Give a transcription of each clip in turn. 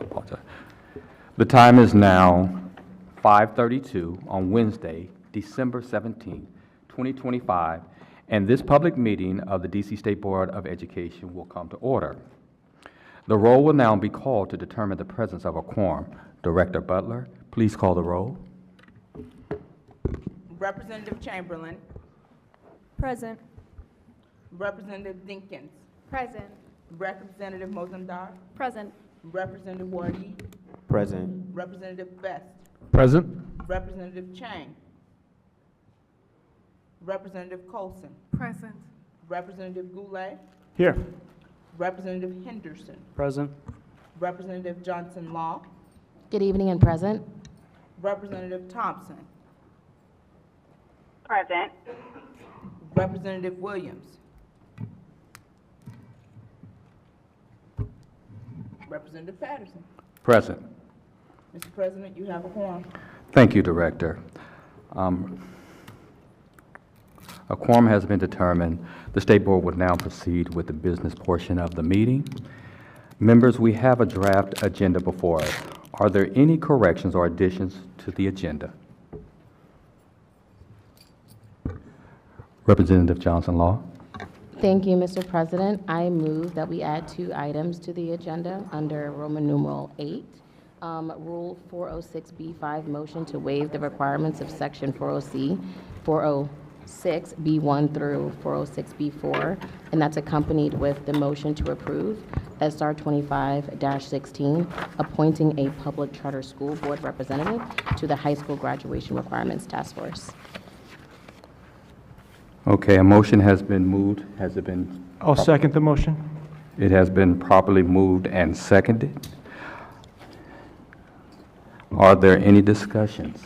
Okay, the time is now 5:32 on Wednesday, December 17, 2025, and this public meeting of the DC State Board of Education will come to order. The roll will now be called to determine the presence of a quorum. Director Butler, please call the roll. Representative Chamberlain. Present. Representative Dinkins. Present. Representative Mozamdar. Present. Representative Wardee. Present. Representative Best. Present. Representative Chang. Representative Colson. Present. Representative Goulet. Here. Representative Henderson. Present. Representative Johnson Law. Good evening and present. Representative Thompson. Present. Representative Williams. Representative Patterson. Present. Mr. President, you have a quorum. Thank you, Director. A quorum has been determined. The State Board will now proceed with the business portion of the meeting. Members, we have a draft agenda before us. Are there any corrections or additions to the agenda? Representative Johnson Law. Thank you, Mr. President. I move that we add 2 items to the agenda under Roman numeral 8. Rule 406B5, motion to waive the requirements of Section 406B1 through 406B4, and that's accompanied with the motion to approve SR 25-16, appointing a public charter school board representative to the high school graduation requirements task force. Okay, a motion has been moved. Has it been? I'll second the motion. It has been properly moved and seconded. Are there any discussions?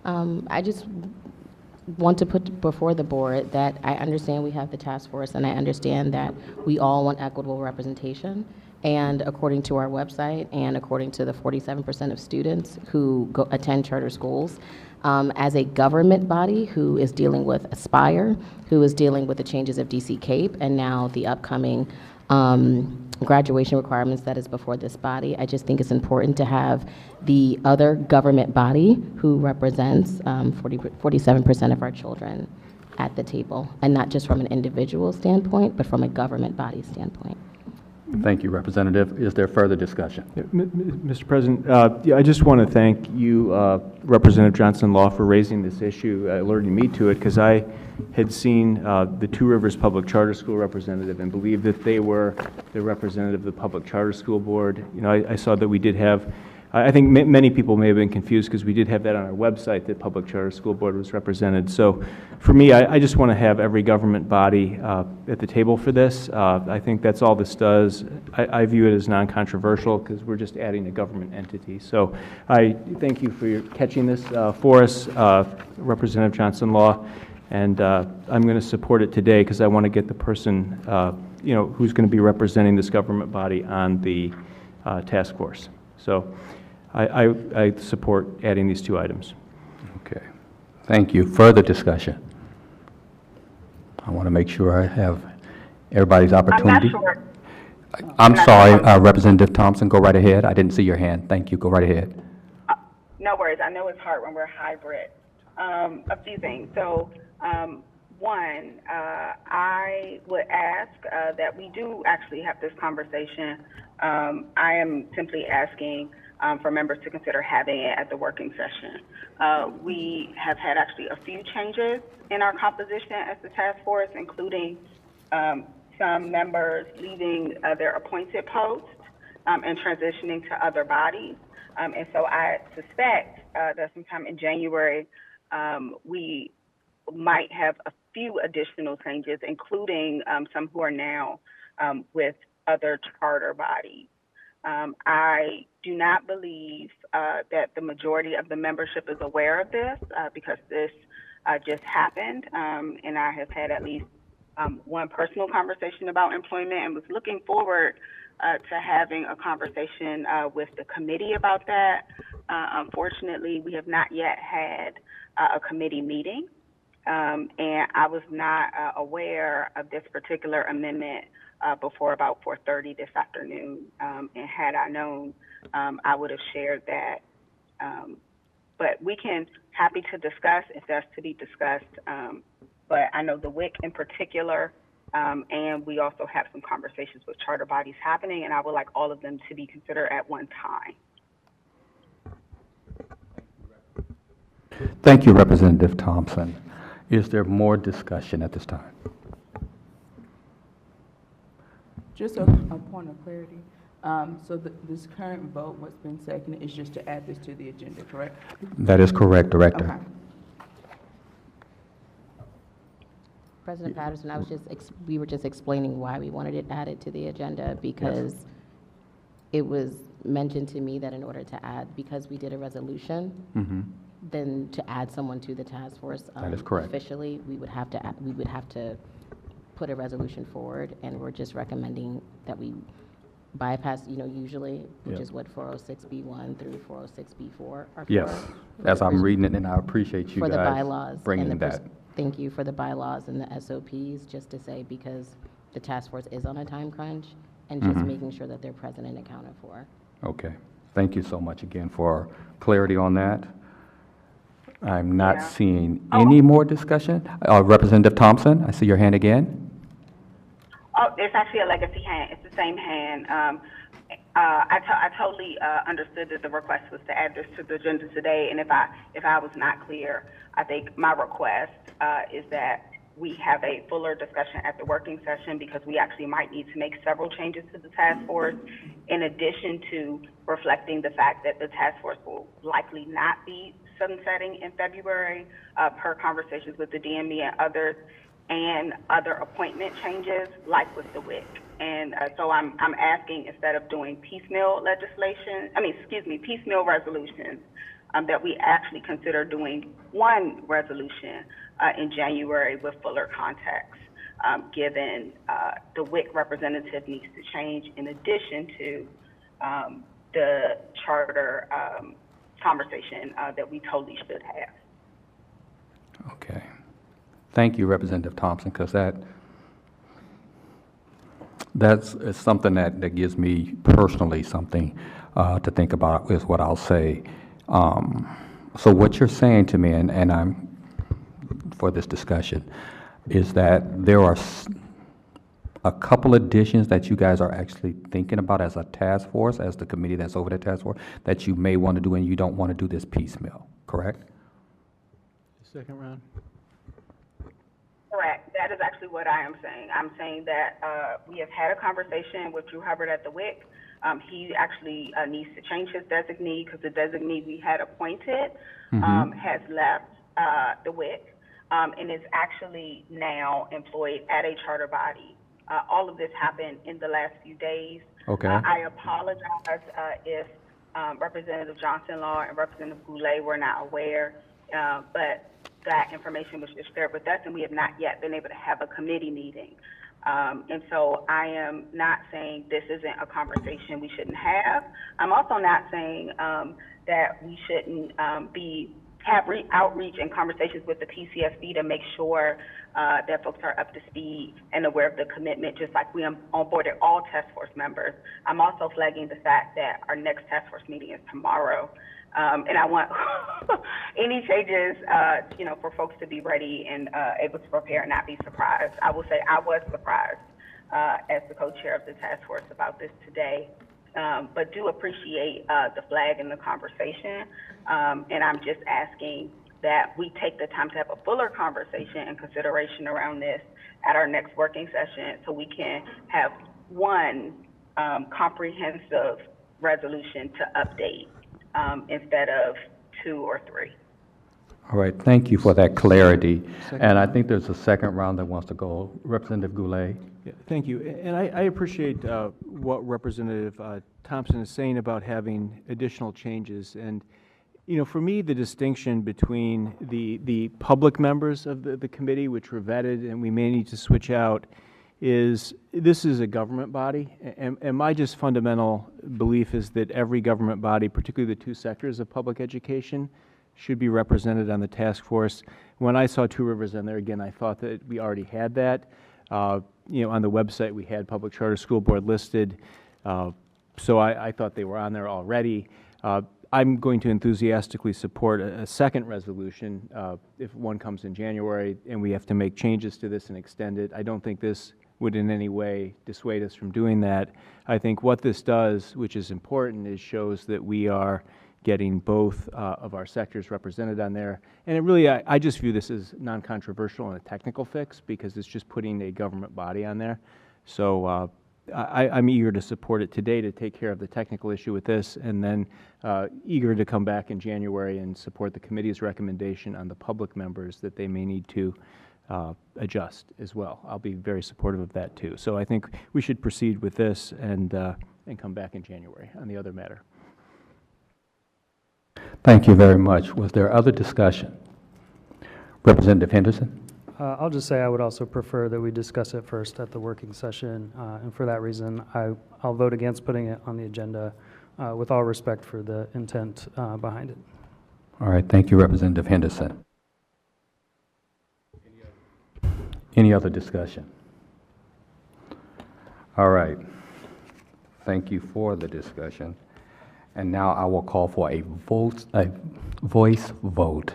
I just want to put before the board that I understand we have the task force, and I understand that we all want equitable representation. And according to our website, and according to the 47% of students who attend charter schools, as a government body who is dealing with Aspire, who is dealing with the changes of DC CAPE, and now the upcoming graduation requirements that is before this body, I just think it's important to have the other government body who represents 47% of our children at the table, and not just from an individual standpoint, but from a government body standpoint. Thank you, Representative. Is there further discussion? Mr. President, I just want to thank you, Representative Johnson Law, for raising this issue, alerting me to it, because I had seen the Two Rivers Public Charter School representative and believed that they were the representative of the Public Charter School Board. You know, I saw that we did have, I think many people may have been confused because we did have that on our website, that Public Charter School Board was represented. So for me, I just want to have every government body at the table for this. I think that's all this does. I view it as non-controversial because we're just adding a government entity. So I thank you for catching this for us, Representative Johnson Law, and I'm going to support it today because I want to get the person you know, who's going to be representing this government body on the task force. So I support adding these 2 items. Okay. Thank you. Further discussion? I want to make sure I have everybody's opportunity. I'm not sure. I'm sorry, Representative Thompson, go right ahead. I didn't see your hand. Thank you. Go right ahead. No worries. I know it's hard when we're hybrid. A few things. So, one, I would ask that we do actually have this conversation. I am simply asking for members to consider having it at the working session. We have had actually a few changes in our composition as the task force, including some members leaving their appointed posts and transitioning to other bodies. And so I suspect that sometime in January, we might have a few additional changes, including some who are now with other charter bodies. I do not believe that the majority of the membership is aware of this because this just happened, and I have had at least one personal conversation about employment and was looking forward to having a conversation with the committee about that. Unfortunately, we have not yet had a committee meeting. and I was not aware of this particular amendment before about 4:30 this afternoon. And had I known, I would have shared that. But we can, happy to discuss if that's to be discussed. But I know the WIC in particular, and we also have some conversations with charter bodies happening, and I would like all of them to be considered at one time. Thank you, Representative Thompson. Is there more discussion at this time? Just a point of clarity. So this current vote, what's been seconded, is just to add this to the agenda, correct? That is correct, Director. Okay. President Patterson, we were just explaining why we wanted it added to the agenda, because it was mentioned to me that in order to add, because we did a resolution, then to add someone to the task force That is correct. officially, we would have to put a resolution forward, and we're just recommending that we bypass, usually, which Yeah. is what 406B1 through 406B4 are for. Yes, as I'm reading it, and I appreciate you For the guys bylaws. bringing and the that. Thank you for the bylaws and the SOPs, just to say, because the task force is on a time crunch, and just making sure that they're present and accounted for. Okay. Thank you so much again for clarity on that. I'm not seeing any more discussion. Representative Thompson, I see your hand again. Oh, it's actually a legacy hand. It's the same hand. I totally understood that the request was to add this to the agenda today, and if I was not clear, I think my request is that we have a fuller discussion at the working session, because we actually might need to make several changes to the task force, in addition to reflecting the fact that the task force will likely not be sunsetting in February, per conversations with the DME and others, and other appointment changes like with the WIC. And so I'm asking, instead of doing piecemeal resolutions, that we actually consider doing one resolution in January with fuller context, given the WIC representative needs to change, in addition to the charter conversation that we totally should have. Okay. Thank you, Representative Thompson, because that's something that gives me personally something to think about, is what I'll say. So what you're saying to me, and I'm for this discussion, is that there are a couple additions that you guys are actually thinking about as a task force, as the committee that's over the task force, that you may want to do, and you don't want to do this piecemeal, correct? Second round. Correct. That is actually what I am saying. I'm saying that we have had a conversation with Drew Hubbard at the WIC. He actually needs to change his designee, because the designee we had appointed has left the WIC and is actually now employed at a charter body. All of this happened in the last few days. Okay. I apologize if Representative Johnson-Law and Representative Goulet were not aware, but that information was just shared with us, and we have not yet been able to have a committee meeting. And so I am not saying this isn't a conversation we shouldn't have. I'm also not saying that we shouldn't have outreach and conversations with the PCSB to make sure that folks are up to speed and aware of the commitment, just like we onboarded all task force members. I'm also flagging the fact that our next task force meeting is tomorrow. And I want any changes, for folks to be ready and able to prepare and not be surprised. I will say I was surprised as the co-chair of the task force about this today, but do appreciate the flag and the conversation. And I'm just asking that we take the time to have a fuller conversation and consideration around this at our next working session, so we can have one comprehensive resolution to update instead of 2 or 3. All right, thank you for that clarity. And I think there's a second round that wants to go. Representative Goulet. Yeah, thank you. And I appreciate what Representative Thompson is saying about having additional changes. And, for me, the distinction between the public members of the committee, which were vetted and we may need to switch out, is this is a government body. And my just fundamental belief is that every government body, particularly the two sectors of public education, should be represented on the task force. When I saw Two Rivers on there, again, I thought that we already had that. On the website, we had Public Charter School Board listed, so I thought they were on there already. I'm going to enthusiastically support a second resolution if one comes in January and we have to make changes to this and extend it. I don't think this would in any way dissuade us from doing that. I think what this does, which is important, is shows that we are getting both of our sectors represented on there. And it really, I just view this as non-controversial and a technical fix because it's just putting a government body on there. So I'm eager to support it today to take care of the technical issue with this, and then eager to come back in January and support the committee's recommendation on the public members that they may need to adjust as well. I'll be very supportive of that too. So I think we should proceed with this and come back in January on the other matter. Thank you very much. Was there other discussion? Representative Henderson? I'll just say I would also prefer that we discuss it first at the working session, and for that reason, I'll vote against putting it on the agenda with all respect for the intent behind it. All right, thank you, Representative Henderson. Any other discussion? All right, thank you for the discussion. And now I will call for a voice vote.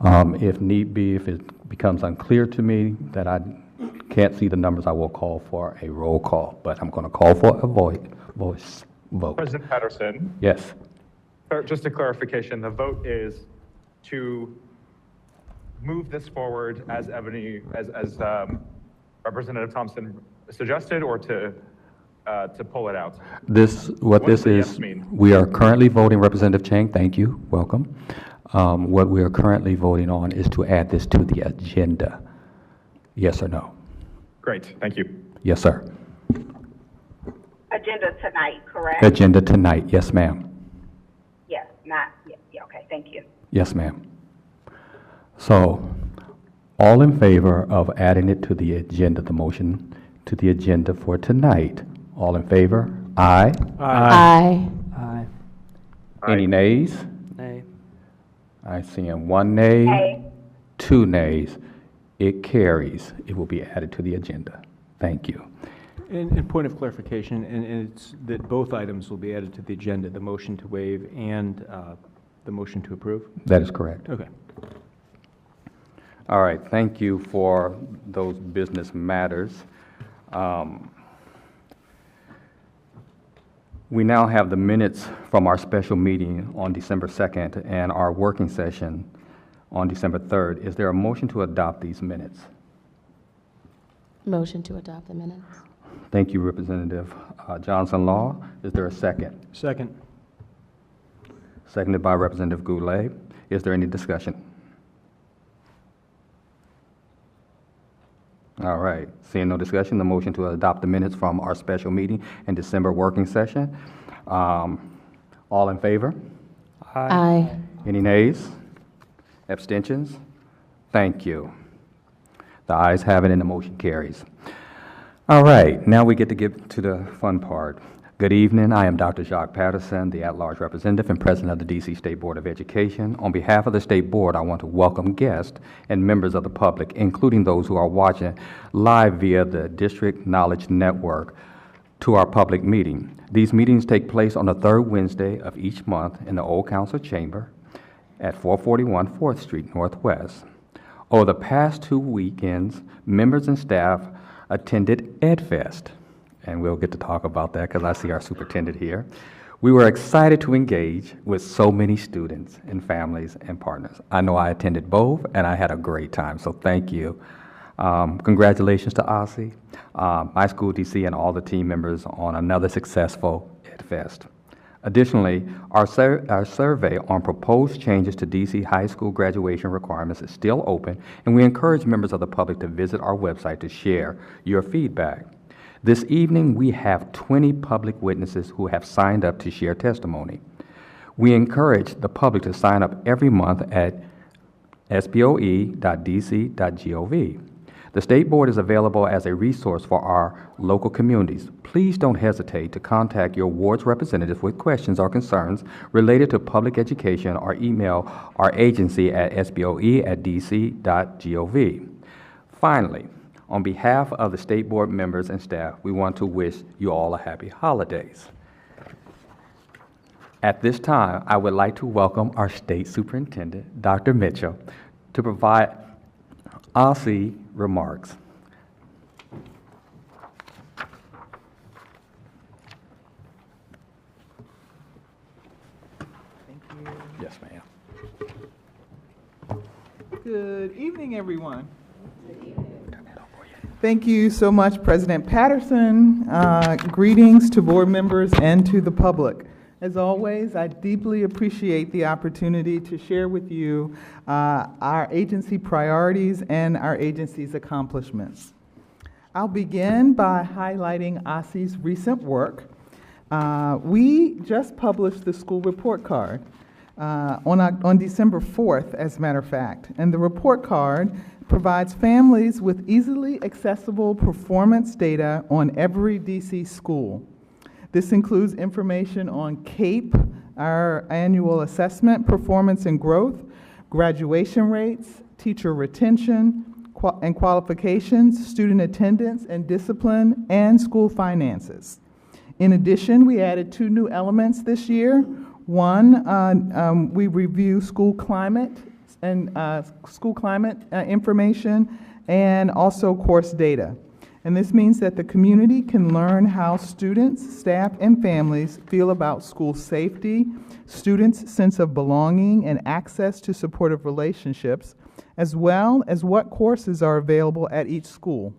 If need be, if it becomes unclear to me that I can't see the numbers, I will call for a roll call. But I'm going to call for a voice vote. President Patterson. Yes. Just a clarification, the vote is to move this forward as Representative Thompson suggested, or to pull it out? What does this the is, yes mean? we are currently voting, Representative Chang, thank you, welcome. What we are currently voting on is to add this to the agenda. Yes or no? Great, thank you. Yes, sir. Agenda tonight, correct? Agenda tonight, yes, ma'am. Yes, not, yeah, okay, thank you. Yes, ma'am. So, all in favor of adding it to the agenda, the motion to the agenda for tonight? All in favor? Aye. Aye. Aye. Any nays? Nay. I see one nay, Aye. 2 nays. It carries. It will be added to the agenda. Thank you. And point of clarification, and it's that both items will be added to the agenda, the motion to waive and the motion to approve? That is correct. Okay. All right, thank you for those business matters. We now have the minutes from our special meeting on December 2nd and our working session on December 3rd. Is there a motion to adopt these minutes? Motion to adopt the minutes. Thank you, Representative Johnson-Law. Is there a second? Second. Seconded by Representative Goulet. Is there any discussion? All right, seeing no discussion, the motion to adopt the minutes from our special meeting and December working session. All in favor? Aye. Any nays? Abstentions? Thank you. The ayes have it and the motion carries. All right, now we get to get to the fun part. Good evening, I am Dr. Jacques Patterson, the at-large representative and president of the DC State Board of Education. On behalf of the State Board, I want to welcome guests and members of the public, including those who are watching live via the District Knowledge Network, to our public meeting. These meetings take place on the third Wednesday of each month in the Old Council Chamber at 441 4th Street Northwest. Over the past 2 weekends, members and staff attended EdFest. And we'll get to talk about that because I see our superintendent here. We were excited to engage with so many students and families and partners. I know I attended both, and I had a great time, so thank you. Congratulations to Ossie, my school DC, and all the team members on another successful EdFest. Additionally, our survey on proposed changes to DC high school graduation requirements is still open, and we encourage members of the public to visit our website to share your feedback. This evening, we have 20 public witnesses who have signed up to share testimony. We encourage the public to sign up every month at sboe.dc.gov. The State Board is available as a resource for our local communities. Please don't hesitate to contact your ward's representative with questions or concerns related to public education or email our agency at sboe@dc.gov. Finally, on behalf of the State Board members and staff, we want to wish you all a happy holidays. At this time, I would like to welcome our State Superintendent, Dr. Mitchell, to provide OSSE remarks. Thank you. Yes, ma'am. Good evening, everyone. Thank you so much, President Patterson. Greetings to board members and to the public. As always, I deeply appreciate the opportunity to share with you our agency priorities and our agency's accomplishments. I'll begin by highlighting OSSE's recent work. We just published the school report card on December 4th, as a matter of fact, and the report card provides families with easily accessible performance data on every DC school. This includes information on CAPE, our annual assessment, performance and growth, graduation rates, teacher retention and qualifications, student attendance and discipline, and school finances. In addition, we added 2 new elements this year. One, we review school climate and information, and also course data. And this means that the community can learn how students, staff, and families feel about school safety, students' sense of belonging, and access to supportive relationships, as well as what courses are available at each school.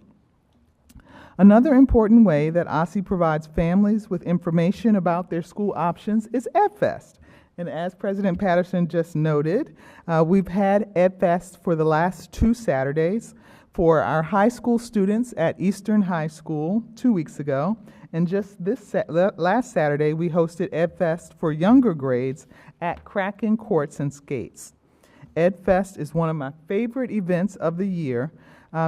Another important way that OSSE provides families with information about their school options is EdFest. And as President Patterson just noted, we've had EdFest for the last 2 Saturdays for our high school students at Eastern High School 2 weeks ago. And just this last Saturday, we hosted EdFest for younger grades at Kraken Courts and Skates. EdFest is one of my favorite events of the year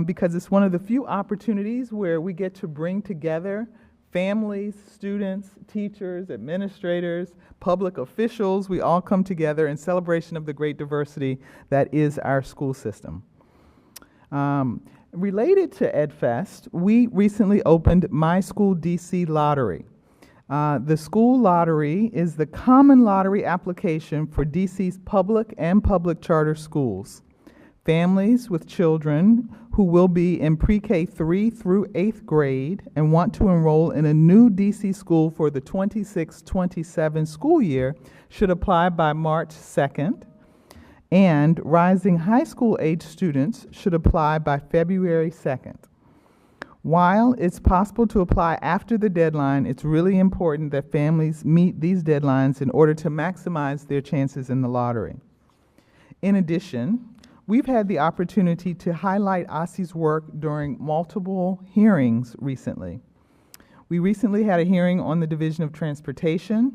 because it's one of the few opportunities where we get to bring together families, students, teachers, administrators, public officials. We all come together in celebration of the great diversity that is our school system. Related to EdFest, we recently opened My School DC Lottery. The school lottery is the common lottery application for DC's public and public charter schools. Families with children who will be in pre-K 3 through 8th grade and want to enroll in a new DC school for the 26-27 school year should apply by March 2nd. And rising high school age students should apply by February 2nd. While it's possible to apply after the deadline, it's really important that families meet these deadlines in order to maximize their chances in the lottery. In addition, we've had the opportunity to highlight OSSE's work during multiple hearings recently. We recently had a hearing on the Division of Transportation,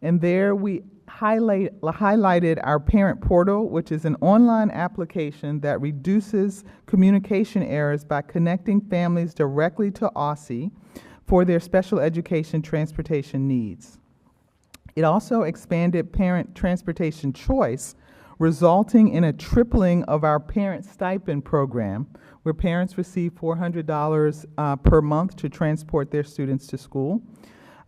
and there we highlighted our parent portal, which is an online application that reduces communication errors by connecting families directly to OSSE for their special education transportation needs. It also expanded parent transportation choice, resulting in a tripling of our parent stipend program, where parents receive $400 per month to transport their students to school.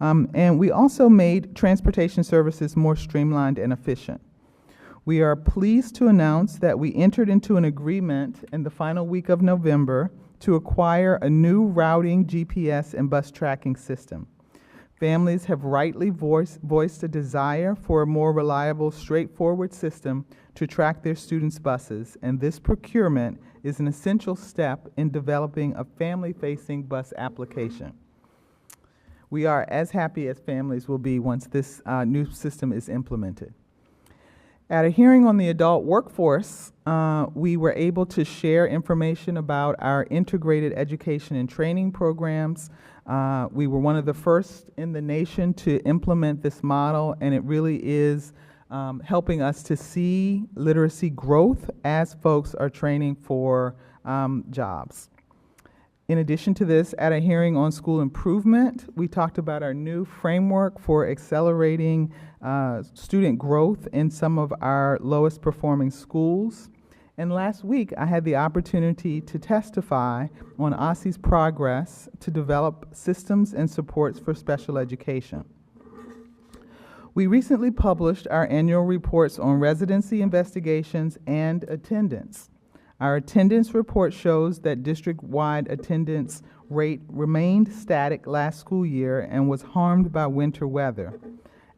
And we also made transportation services more streamlined and efficient. We are pleased to announce that we entered into an agreement in the final week of November to acquire a new routing, GPS, and bus tracking system. Families have rightly voiced a desire for a more reliable, straightforward system to track their students' buses, and this procurement is an essential step in developing a family-facing bus application. We are as happy as families will be once this new system is implemented. At a hearing on the adult workforce, we were able to share information about our integrated education and training programs. We were one of the first in the nation to implement this model, and it really is helping us to see literacy growth as folks are training for jobs. In addition to this, at a hearing on school improvement, we talked about our new framework for accelerating student growth in some of our lowest performing schools. And last week, I had the opportunity to testify on OSSI's progress to develop systems and supports for special education. We recently published our annual reports on residency investigations and attendance. Our attendance report shows that district-wide attendance rate remained static last school year and was harmed by winter weather.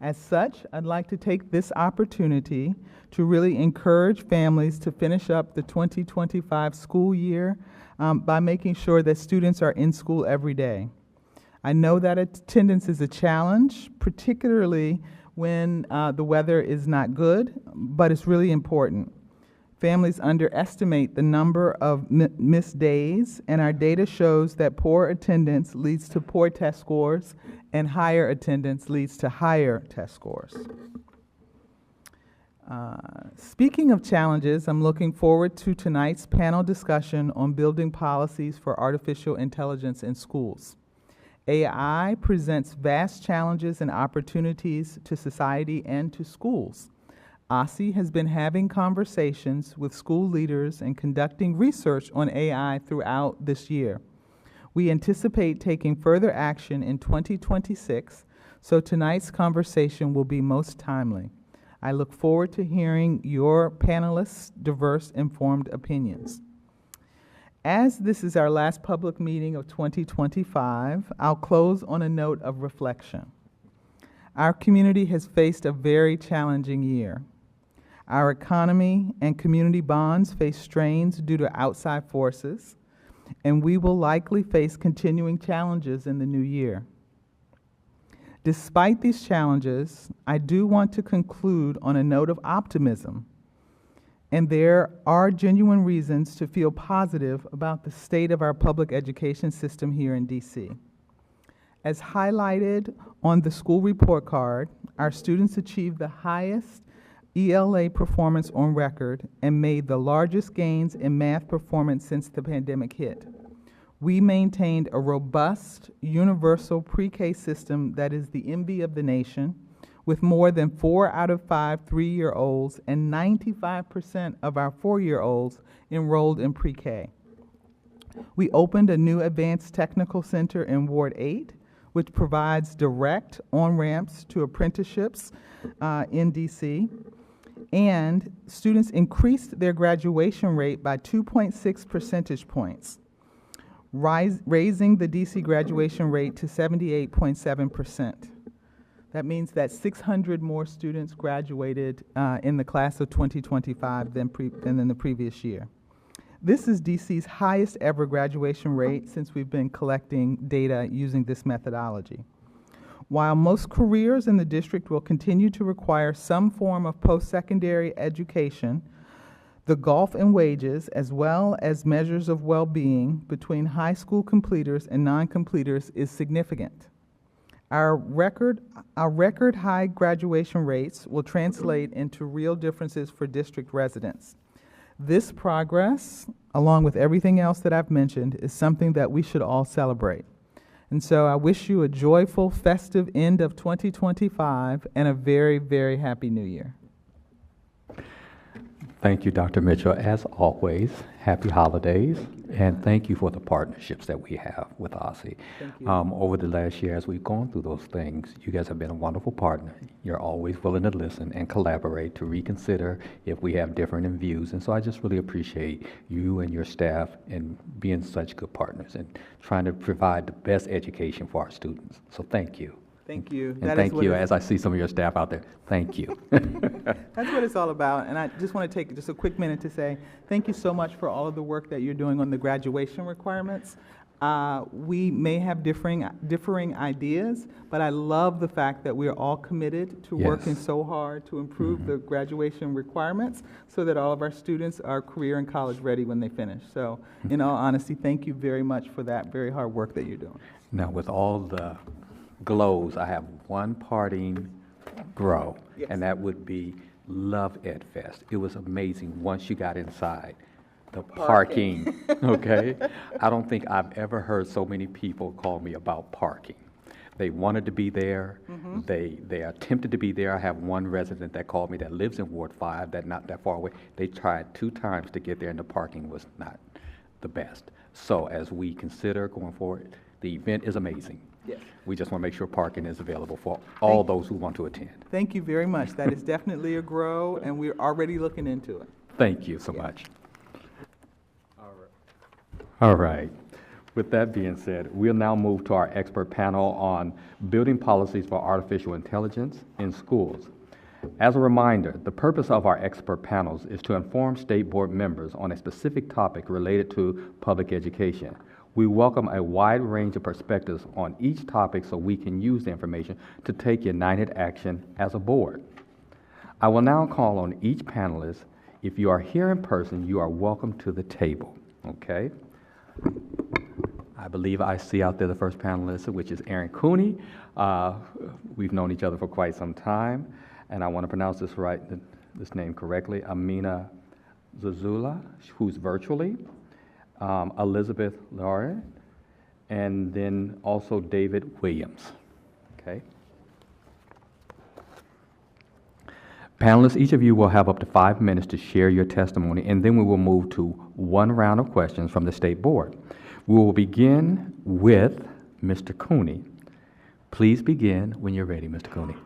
As such, I'd like to take this opportunity to really encourage families to finish up the 2025 school year by making sure that students are in school every day. I know that attendance is a challenge, particularly when the weather is not good, but it's really important. Families underestimate the number of missed days, and our data shows that poor attendance leads to poor test scores, and higher attendance leads to higher test scores. Speaking of challenges, I'm looking forward to tonight's panel discussion on building policies for artificial intelligence in schools. AI presents vast challenges and opportunities to society and to schools. OSSI has been having conversations with school leaders and conducting research on AI throughout this year. We anticipate taking further action in 2026, so tonight's conversation will be most timely. I look forward to hearing your panelists' diverse, informed opinions. As this is our last public meeting of 2025, I'll close on a note of reflection. Our community has faced a very challenging year. Our economy and community bonds face strains due to outside forces, and we will likely face continuing challenges in the new year. Despite these challenges, I do want to conclude on a note of optimism, and there are genuine reasons to feel positive about the state of our public education system here in DC. As highlighted on the school report card, our students achieved the highest ELA performance on record and made the largest gains in math performance since the pandemic hit. We maintained a robust, universal pre-K system that is the envy of the nation, with more than 4 out of 5 3-year-olds and 95% of our 4-year-olds enrolled in pre-K. We opened a new advanced technical center in Ward 8, which provides direct on-ramps to apprenticeships in DC. And students increased their graduation rate by 2.6 percentage points, raising the DC graduation rate to 78.7%. That means that 600 more students graduated in the class of 2025 than in the previous year. This is DC's highest ever graduation rate since we've been collecting data using this methodology. While most careers in the district will continue to require some form of post-secondary education, the gulf in wages, as well as measures of well-being between high school completers and non-completers, is significant. Our record high graduation rates will translate into real differences for district residents. This progress, along with everything else that I've mentioned, is something that we should all celebrate. And so I wish you a joyful, festive end of 2025 and a very, very happy new year. Thank you, Dr. Mitchell. As always, happy holidays, and thank you for the partnerships that we have with OSSI. Thank you. Over the last year, as we've gone through those things, you guys have been a wonderful partner. You're always willing to listen and collaborate, to reconsider if we have different views. And so I just really appreciate you and your staff and being such good partners and trying to provide the best education for our students. So thank you. Thank you. And thank you, as I see some of your staff out there. Thank you. That's what it's all about. And I just want to take just a quick minute to say thank you so much for all of the work that you're doing on the graduation requirements. We may have differing ideas, but I love the fact that we're all committed to working so hard to improve the graduation requirements so that all of our students are career and college ready when they finish. So in all honesty, thank you very much for that very hard work that you're doing. Now, with all the glows, I have one parting grow, and that would be love EdFest. It was amazing once you got inside. The parking, okay? I don't think I've ever heard so many people call me about parking. They wanted to be there. They attempted to be there. I have one resident that called me that lives in Ward 5, that not that far away. They tried 2 times to get there, and the parking was not the best. So as we consider going forward, the event is amazing. Yes. We just want to make sure parking is available for all those who want to attend. Thank you very much. That is definitely a grow, and we're already looking into it. Thank you so much. All right. With that being said, we'll now move to our expert panel on building policies for artificial intelligence in schools. As a reminder, the purpose of our expert panels is to inform state board members on a specific topic related to public education. We welcome a wide range of perspectives on each topic so we can use the information to take united action as a board. I will now call on each panelist. If you are here in person, you are welcome to the table, okay? I believe I see out there the first panelist, which is Aaron Cooney. We've known each other for quite some time, and I want to pronounce this name correctly, Amina Zazula, who's virtually, Elizabeth Laurie, and then also David Williams, okay? Panelists, each of you will have up to 5 minutes to share your testimony, and then we will move to one round of questions from the State Board. We will begin with Mr. Cooney. Please begin when you're ready, Mr. Cooney. Good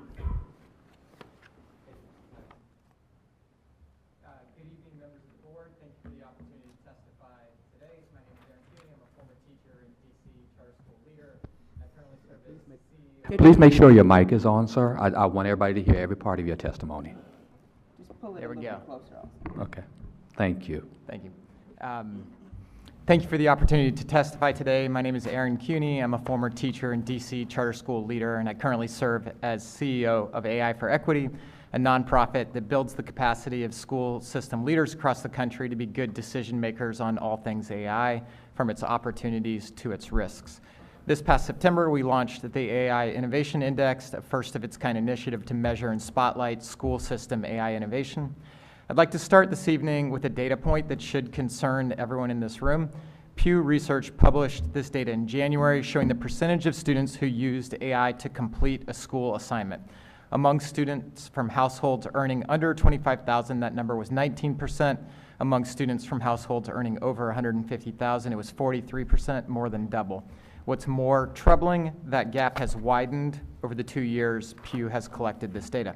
evening, members of the board. Thank you for the opportunity to testify today. My name is Aaron Cooney. I'm a former teacher and DC charter school leader. I currently serve as CEO. Please make sure your mic is on, sir. I want everybody to hear every part of your testimony. Just pull it there we go. Closer. Okay. Thank you. Thank you. Thank you for the opportunity to testify today. My name is Aaron Cooney. I'm a former teacher and DC charter school leader, and I currently serve as CEO of AI for Equity, a nonprofit that builds the capacity of school system leaders across the country to be good decision makers on all things AI, from its opportunities to its risks. This past September, we launched the AI Innovation Index, a first of its kind initiative to measure and spotlight school system AI innovation. I'd like to start this evening with a data point that should concern everyone in this room. Pew Research published this data in January, showing the percentage of students who used AI to complete a school assignment. Among students from households earning under $25,000, that number was 19%. Among students from households earning over $150,000, it was 43%, more than double. What's more troubling, that gap has widened over the 2 years Pew has collected this data.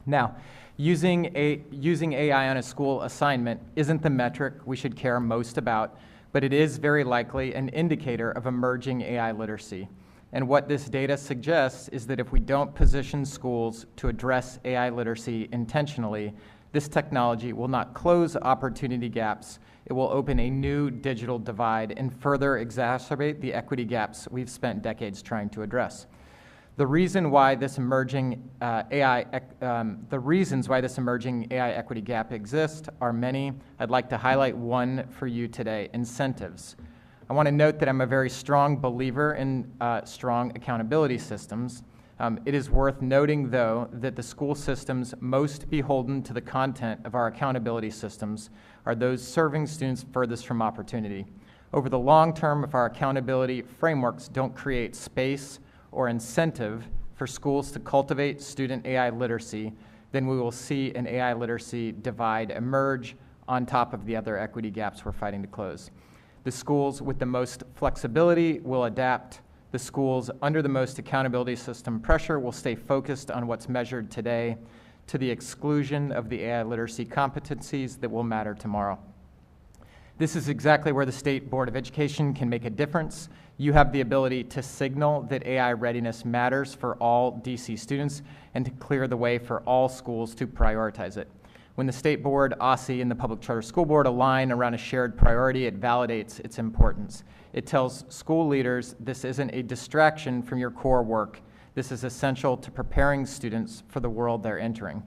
Now, using AI on a school assignment isn't the metric we should care most about, but it is very likely an indicator of emerging AI literacy. And what this data suggests is that if we don't position schools to address AI literacy intentionally, this technology will not close opportunity gaps. It will open a new digital divide and further exacerbate the equity gaps we've spent decades trying to address. The reasons why this emerging AI equity gap exists are many. I'd like to highlight one for you today: incentives. I want to note that I'm a very strong believer in strong accountability systems. It is worth noting, though, that the school systems most beholden to the content of our accountability systems are those serving students furthest from opportunity. Over the long term, if our accountability frameworks don't create space or incentive for schools to cultivate student AI literacy, then we will see an AI literacy divide emerge on top of the other equity gaps we're fighting to close. The schools with the most flexibility will adapt. The schools under the most accountability system pressure will stay focused on what's measured today, to the exclusion of the AI literacy competencies that will matter tomorrow. This is exactly where the State Board of Education can make a difference. You have the ability to signal that AI readiness matters for all DC students and to clear the way for all schools to prioritize it. When the State Board, OSSE, and the Public Charter School Board align around a shared priority, it validates its importance. It tells school leaders this isn't a distraction from your core work. This is essential to preparing students for the world they're entering.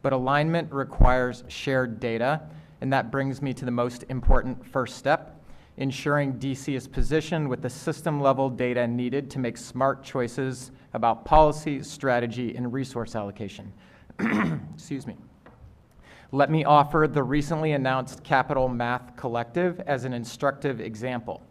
But alignment requires shared data, and that brings me to the most important first step: ensuring DC is positioned with the system-level data needed to make smart choices about policy, strategy, and resource allocation. Excuse me. Let me offer the recently announced Capital Math Collective as an instructive example.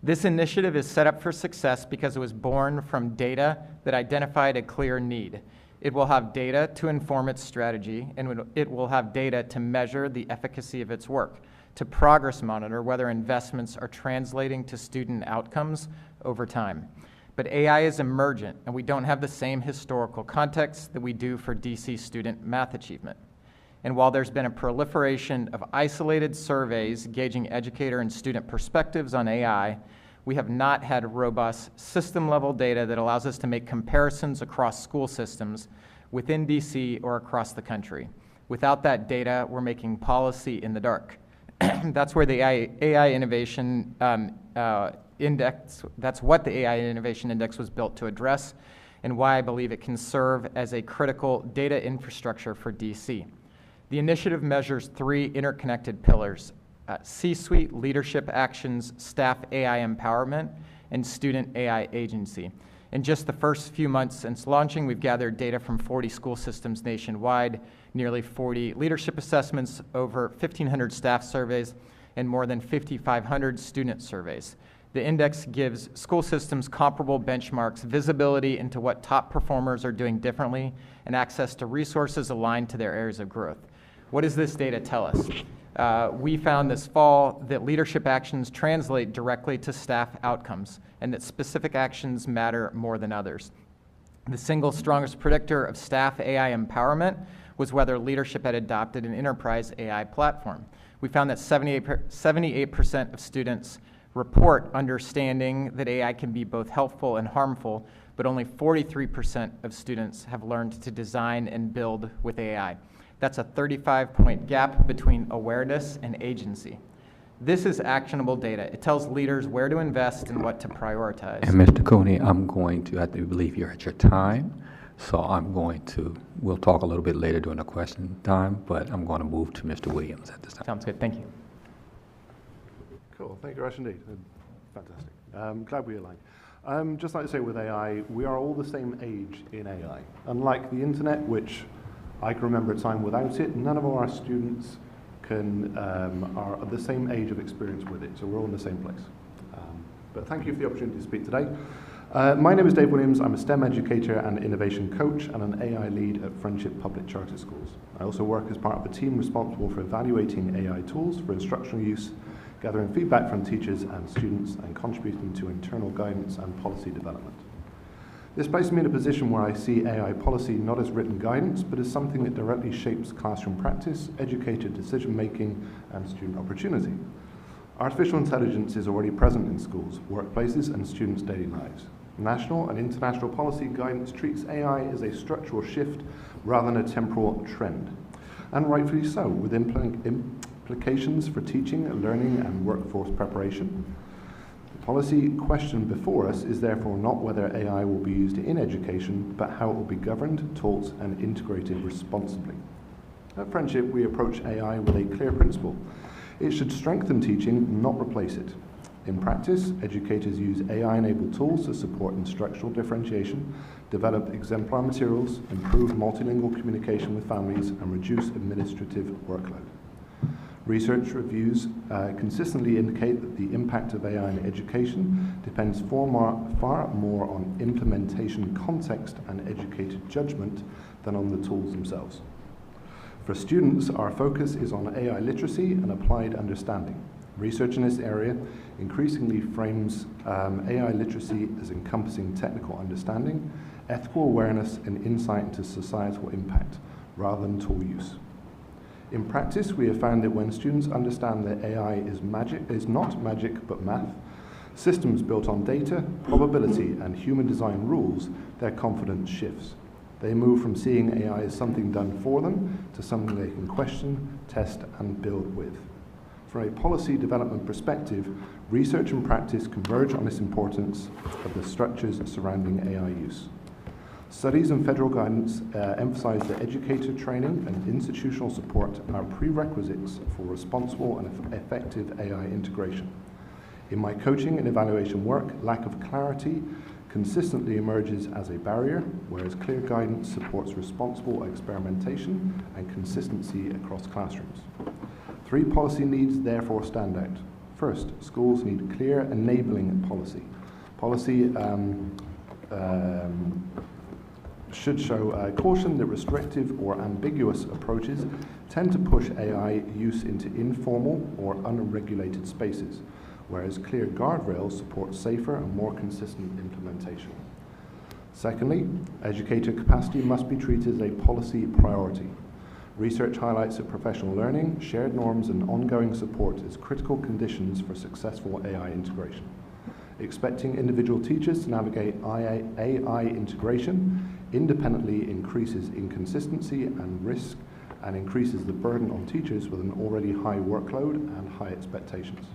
This initiative is set up for success because it was born from data that identified a clear need. It will have data to inform its strategy, and it will have data to measure the efficacy of its work, to progress monitor whether investments are translating to student outcomes over time. But AI is emergent, and we don't have the same historical context that we do for DC student math achievement. And while there's been a proliferation of isolated surveys gauging educator and student perspectives on AI, we have not had robust system-level data that allows us to make comparisons across school systems within DC or across the country. Without that data, we're making policy in the dark. That's where the AI Innovation Index, that's what the AI Innovation Index was built to address, and why I believe it can serve as a critical data infrastructure for DC. The initiative measures 3 interconnected pillars: C-suite leadership actions, staff AI empowerment, and student AI agency. In just the first few months since launching, we've gathered data from 40 school systems nationwide, nearly 40 leadership assessments, over 1,500 staff surveys, and more than 5,500 student surveys. The index gives school systems comparable benchmarks, visibility into what top performers are doing differently, and access to resources aligned to their areas of growth. What does this data tell us? We found this fall that leadership actions translate directly to staff outcomes, and that specific actions matter more than others. The single strongest predictor of staff AI empowerment was whether leadership had adopted an enterprise AI platform. We found that 78% of students report understanding that AI can be both helpful and harmful, but only 43% of students have learned to design and build with AI. That's a 35-point gap between awareness and agency. This is actionable data. It tells leaders where to invest and what to prioritize. And Mr. Cooney, I'm going to, I do believe you're at your time, so we'll talk a little bit later during the question time, but I'm going to move to Mr. Williams at this time. Sounds good. Thank you. Cool. Thank you, Rush, indeed. Fantastic. Glad we aligned. Just like to say with AI, we are all the same age in AI. Unlike the internet, which I can remember a time without it, none of our students are the same age of experience with it, so we're all in the same place. But thank you for the opportunity to speak today. My name is Dave Williams. I'm a STEM educator and innovation coach and an AI lead at Friendship Public Charter Schools. I also work as part of a team responsible for evaluating AI tools for instructional use, gathering feedback from teachers and students, and contributing to internal guidance and policy development. This places me in a position where I see AI policy not as written guidance, but as something that directly shapes classroom practice, educator decision-making, and student opportunity. Artificial intelligence is already present in schools, workplaces, and students' daily lives. National and international policy guidance treats AI as a structural shift rather than a temporal trend, and rightfully so, with implications for teaching, learning, and workforce preparation. The policy question before us is therefore not whether AI will be used in education, but how it will be governed, taught, and integrated responsibly. At Friendship, we approach AI with a clear principle. It should strengthen teaching, not replace it. In practice, educators use AI-enabled tools to support instructional differentiation, develop exemplar materials, improve multilingual communication with families, and reduce administrative workload. Research reviews consistently indicate that the impact of AI in education depends far more on implementation context and educated judgment than on the tools themselves. For students, our focus is on AI literacy and applied understanding. Research in this area increasingly frames AI literacy as encompassing technical understanding, ethical awareness, and insight into societal impact, rather than tool use. In practice, we have found that when students understand that AI is not magic but math, systems built on data, probability, and human design rules, their confidence shifts. They move from seeing AI as something done for them to something they can question, test, and build with. From a policy development perspective, research and practice converge on this importance of the structures surrounding AI use. Studies and federal guidance emphasize that educator training and institutional support are prerequisites for responsible and effective AI integration. In my coaching and evaluation work, lack of clarity Consistently emerges as a barrier, whereas clear guidance supports responsible experimentation and consistency across classrooms. 3 policy needs therefore stand out. First, schools need clear enabling policy. Policy should show caution that restrictive or ambiguous approaches tend to push AI use into informal or unregulated spaces, whereas clear guardrails support safer and more consistent implementation. Secondly, educator capacity must be treated as a policy priority. Research highlights that professional learning, shared norms, and ongoing support as critical conditions for successful AI integration. Expecting individual teachers to navigate AI integration independently increases inconsistency and risk and increases the burden on teachers with an already high workload and high expectations.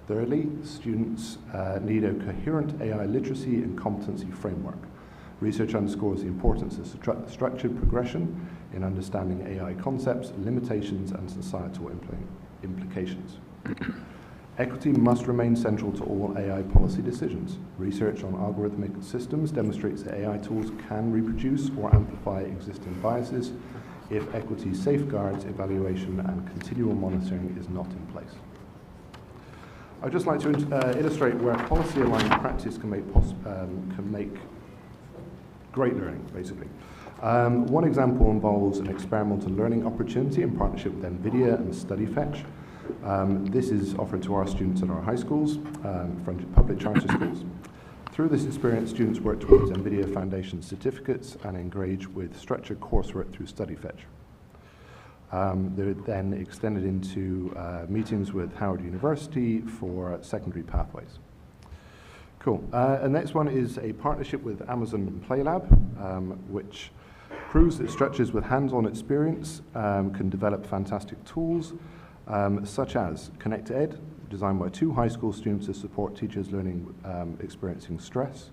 Thirdly, students need a coherent AI literacy and competency framework. Research underscores the importance of structured progression in understanding AI concepts, limitations, and societal implications. Equity must remain central to all AI policy decisions. Research on algorithmic systems demonstrates that AI tools can reproduce or amplify existing biases if equity safeguards, evaluation, and continual monitoring is not in place. I'd just like to illustrate where policy-aligned practice can make great learning, basically. One example involves an experimental learning opportunity in partnership with NVIDIA and StudyFetch. This is offered to our students at our high schools, public charter schools. Through this experience, students work towards NVIDIA Foundation certificates and engage with structured coursework through StudyFetch. They're then extended into meetings with Howard University for secondary pathways. Cool. The next one is a partnership with Amazon PlayLab, which proves that structures with hands-on experience can develop fantastic tools, such as ConnectEd, designed by 2 high school students to support teachers learning experiencing stress.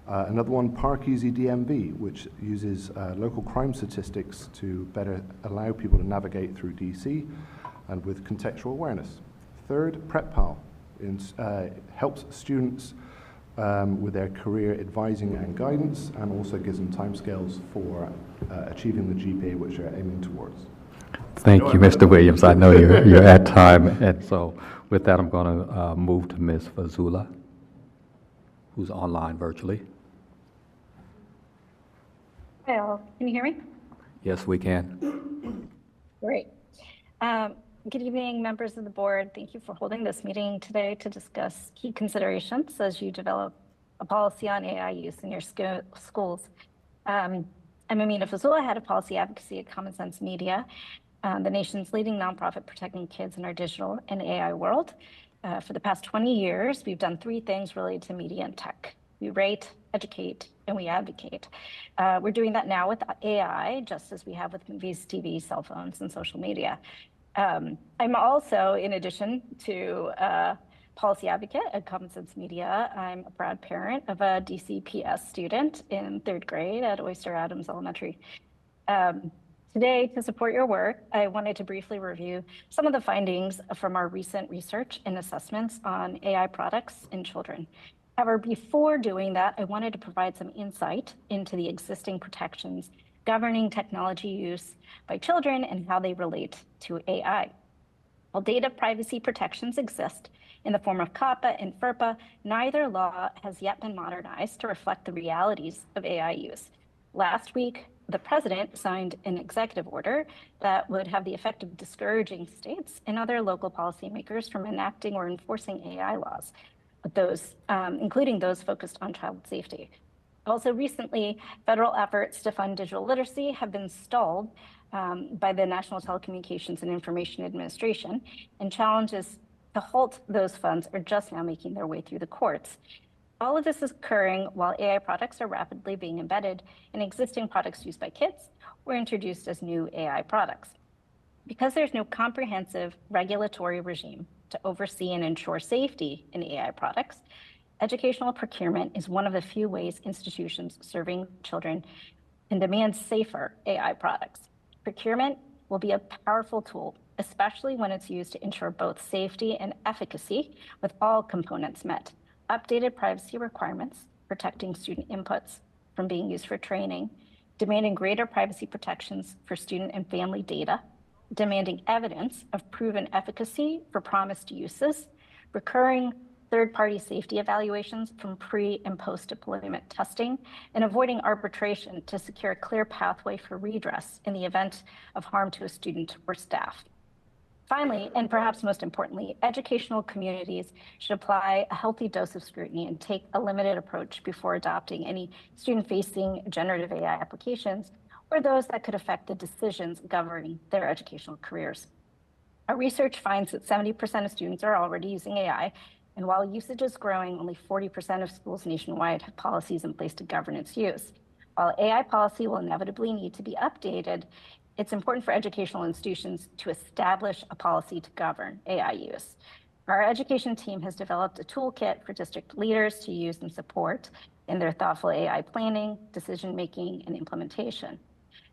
Another one, ParkEasy DMV, which uses local crime statistics to better allow people to navigate through DC and with contextual awareness. Third, PrepPal helps students with their career advising and guidance, and also gives them timescales for achieving the GPA which they're aiming towards. Thank you, Mr. Williams. I know you're at time, and so with that, I'm going to move to Ms. Fazula, who's online virtually. Hi all, can you hear me? Yes, we can. Great. Good evening, members of the board. Thank you for holding this meeting today to discuss key considerations as you develop a policy on AI use in your schools. I'm Amina Fazula, head of policy advocacy at Common Sense Media, the nation's leading nonprofit protecting kids in our digital and AI world. For the past 20 years, we've done 3 things related to media and tech. We rate, educate, and we advocate. We're doing that now with AI, just as we have with movies, TV, cell phones, and social media. I'm also, in addition to policy advocate at Common Sense Media, I'm a proud parent of a DCPS student in 3rd grade at Oyster Adams Elementary. Today, to support your work, I wanted to briefly review some of the findings from our recent research and assessments on AI products in children. However, before doing that, I wanted to provide some insight into the existing protections governing technology use by children and how they relate to AI. While data privacy protections exist in the form of COPPA and FERPA, neither law has yet been modernized to reflect the realities of AI use. Last week, the president signed an executive order that would have the effect of discouraging states and other local policymakers from enacting or enforcing AI laws, including those focused on child safety. Also recently, federal efforts to fund digital literacy have been stalled by the National Telecommunications and Information Administration, and challenges to halt those funds are just now making their way through the courts. All of this is occurring while AI products are rapidly being embedded in existing products used by kids or introduced as new AI products. Because there's no comprehensive regulatory regime to oversee and ensure safety in AI products, educational procurement is one of the few ways institutions serving children can demand safer AI products. Procurement will be a powerful tool, especially when it's used to ensure both safety and efficacy with all components met. Updated privacy requirements protecting student inputs from being used for training, demanding greater privacy protections for student and family data, demanding evidence of proven efficacy for promised uses, recurring third-party safety evaluations from pre- and post-deployment testing, and avoiding arbitration to secure a clear pathway for redress in the event of harm to a student or staff. Finally, and perhaps most importantly, educational communities should apply a healthy dose of scrutiny and take a limited approach before adopting any student-facing generative AI applications or those that could affect the decisions governing their educational careers. Our research finds that 70% of students are already using AI, and while usage is growing, only 40% of schools nationwide have policies in place to govern its use. While AI policy will inevitably need to be updated, it's important for educational institutions to establish a policy to govern AI use. Our education team has developed a toolkit for district leaders to use and support in their thoughtful AI planning, decision-making, and implementation.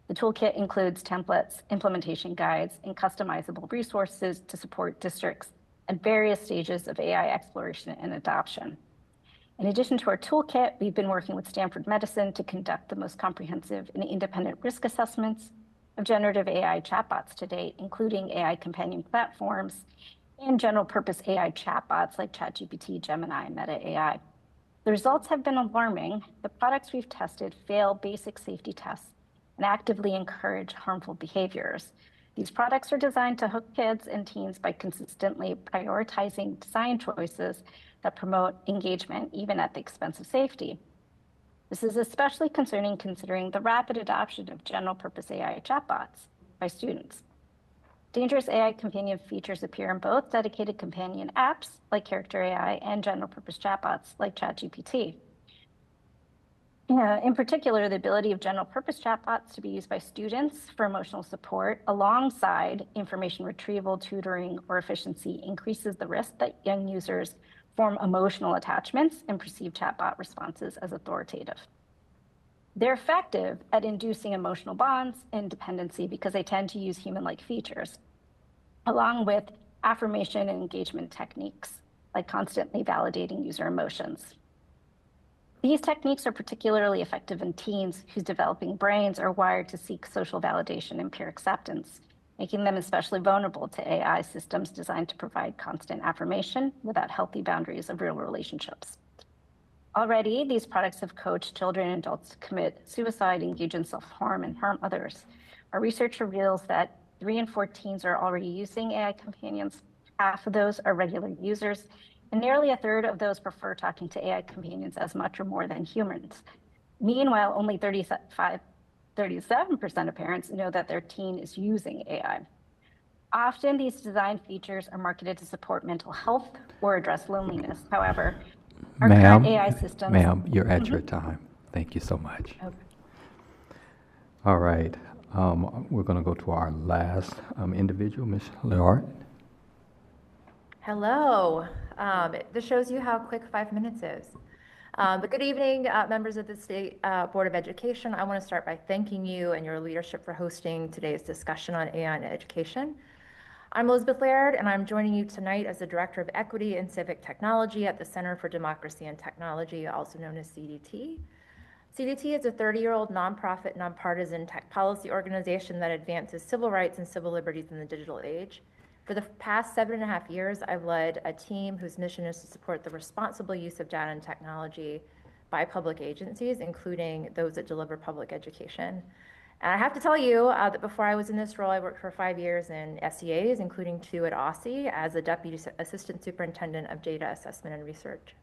The toolkit includes templates, implementation guides, and customizable resources to support districts at various stages of AI exploration and adoption. In addition to our toolkit, we've been working with Stanford Medicine to conduct the most comprehensive and independent risk assessments of generative AI chatbots to date, including AI companion platforms and general purpose AI chatbots like ChatGPT, Gemini, and Meta AI. The results have been alarming. The products we've tested fail basic safety tests and actively encourage harmful behaviors. These products are designed to hook kids and teens by consistently prioritizing design choices that promote engagement, even at the expense of safety. This is especially concerning considering the rapid adoption of general-purpose AI chatbots by students. Dangerous AI companion features appear in both dedicated companion apps like Character AI and general-purpose chatbots like ChatGPT. In particular, the ability of general-purpose chatbots to be used by students for emotional support alongside information retrieval, tutoring, or efficiency increases the risk that young users form emotional attachments and perceive chatbot responses as authoritative. They're effective at inducing emotional bonds and dependency because they tend to use human-like features, along with affirmation and engagement techniques, like constantly validating user emotions. These techniques are particularly effective in teens whose developing brains are wired to seek social validation and peer acceptance, making them especially vulnerable to AI systems designed to provide constant affirmation without healthy boundaries of real relationships. Already, these products have coached children and adults to commit suicide, engage in self-harm, and harm others. Our research reveals that 3 in 4 teens are already using AI companions. Half of those are regular users, and nearly a third of those prefer talking to AI companions as much or more than humans. Meanwhile, only 37% of parents know that their teen is using AI. Often, these design features are marketed to support mental health or address loneliness. However, our current AI systems... Ma'am, you're at your time. Thank you so much. Okay. All right. We're going to go to our last individual, Ms. Leart. Hello. This shows you how quick 5 minutes is. But good evening, members of the State Board of Education. I want to start by thanking you and your leadership for hosting today's discussion on AI in education. I'm Elizabeth Laird, and I'm joining you tonight as the Director of Equity and Civic Technology at the Center for Democracy and Technology, also known as CDT. CDT is a 30-year-old nonprofit, nonpartisan tech policy organization that advances civil rights and civil liberties in the digital age. For the past 7.5 years, I've led a team whose mission is to support the responsible use of data and technology by public agencies, including those that deliver public education. And I have to tell you that before I was in this role, I worked for 5 years in SEAs, including 2 at OSSE, as a Deputy Assistant Superintendent of Data Assessment and Research.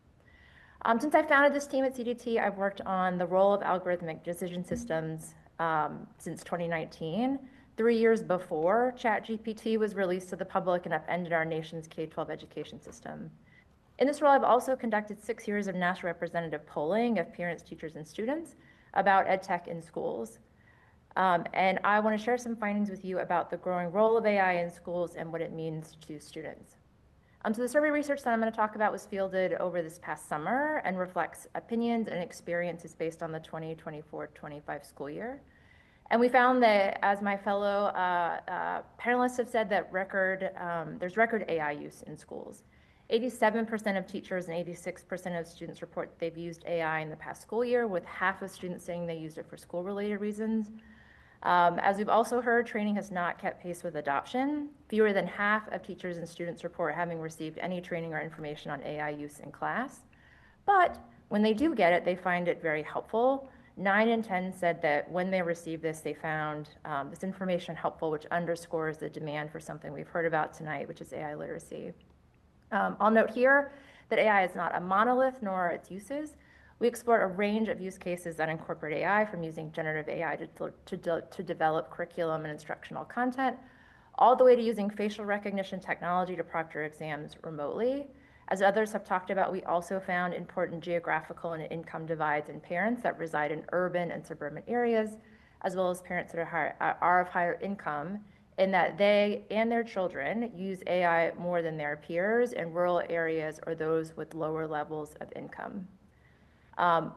Since I founded this team at CDT, I've worked on the role of algorithmic decision systems since 2019, 3 years before ChatGPT was released to the public and upended our nation's K-12 education system. In this role, I've also conducted 6 years of national representative polling of parents, teachers, and students about EdTech in schools. And I want to share some findings with you about the growing role of AI in schools and what it means to students. So the survey research that I'm going to talk about was fielded over this past summer and reflects opinions and experiences based on the 2024-25 school year. And we found that, as my fellow panelists have said, that there's record AI use in schools. 87% of teachers and 86% of students report they've used AI in the past school year, with half of students saying they used it for school-related reasons. As we've also heard, training has not kept pace with adoption. Fewer than half of teachers and students report having received any training or information on AI use in class. But when they do get it, they find it very helpful. 9 in 10 said that when they received this, they found this information helpful, which underscores the demand for something we've heard about tonight, which is AI literacy. I'll note here that AI is not a monolith, nor are its uses. We explored a range of use cases that incorporate AI, from using generative AI to develop curriculum and instructional content, all the way to using facial recognition technology to proctor exams remotely. As others have talked about, we also found important geographical and income divides in parents that reside in urban and suburban areas, as well as parents that are of higher income, in that they and their children use AI more than their peers in rural areas or those with lower levels of income.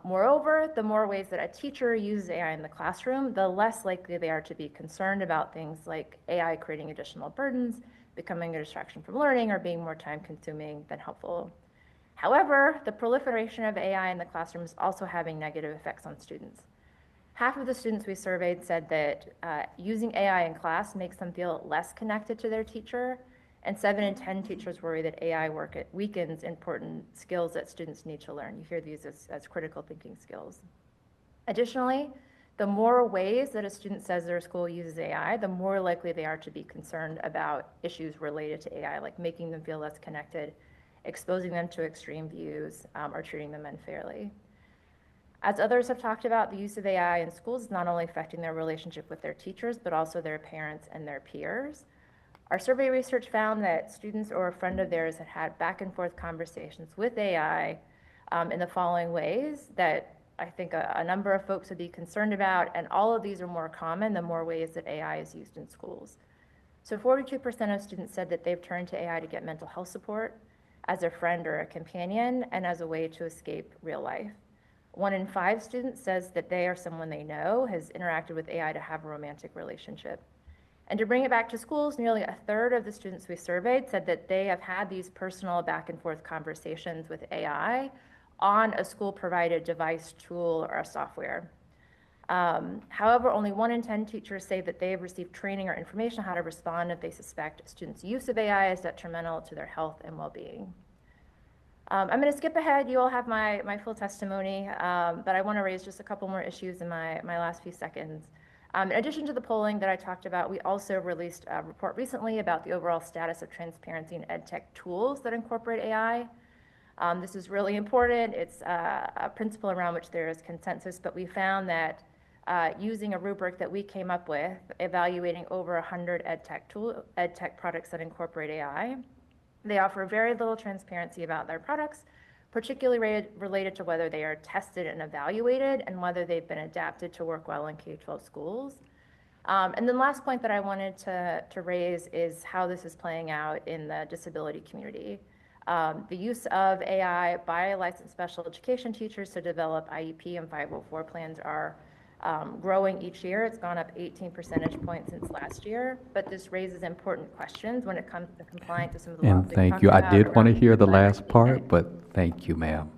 Moreover, the more ways that a teacher uses AI in the classroom, the less likely they are to be concerned about things like AI creating additional burdens, becoming a distraction from learning, or being more time-consuming than helpful. However, the proliferation of AI in the classroom is also having negative effects on students. Half of the students we surveyed said that using AI in class makes them feel less connected to their teacher, and 7 in 10 teachers worry that AI work weakens important skills that students need to learn. You hear these as critical thinking skills. Additionally, the more ways that a student says their school uses AI, the more likely they are to be concerned about issues related to AI, like making them feel less connected, exposing them to extreme views, or treating them unfairly. As others have talked about, the use of AI in schools is not only affecting their relationship with their teachers, but also their parents and their peers. Our survey research found that students or a friend of theirs had back and forth conversations with AI in the following ways that I think a number of folks would be concerned about, and all of these are more common the more ways that AI is used in schools. So 42% of students said that they've turned to AI to get mental health support, as a friend or a companion, and as a way to escape real life. 1 in 5 students says that they or someone they know has interacted with AI to have a romantic relationship. And to bring it back to schools, nearly a third of the students we surveyed said that they have had these personal back and forth conversations with AI on a school-provided device, tool, or software. However, only 1 in 10 teachers say that they have received training or information on how to respond if they suspect students' use of AI is detrimental to their health and well-being. I'm going to skip ahead. You all have my full testimony, but I want to raise just a couple more issues in my last few seconds. In addition to the polling that I talked about, we also released a report recently about the overall status of transparency in EdTech tools that incorporate AI. This is really important. It's a principle around which there is consensus, but we found that using a rubric that we came up with, evaluating over 100 EdTech products that incorporate AI, they offer very little transparency about their products, particularly related to whether they are tested and evaluated and whether they've been adapted to work well in K-12 schools. And then last point that I wanted to raise is how this is playing out in the disability community. The use of AI by licensed special education teachers to develop IEP and 504 plans are growing each year. It's gone up 18 percentage points since last year, but this raises important questions when it comes to complying to some of the laws And we've thank talked you. I about did want to around hear the language last part, but thank you, ma'am.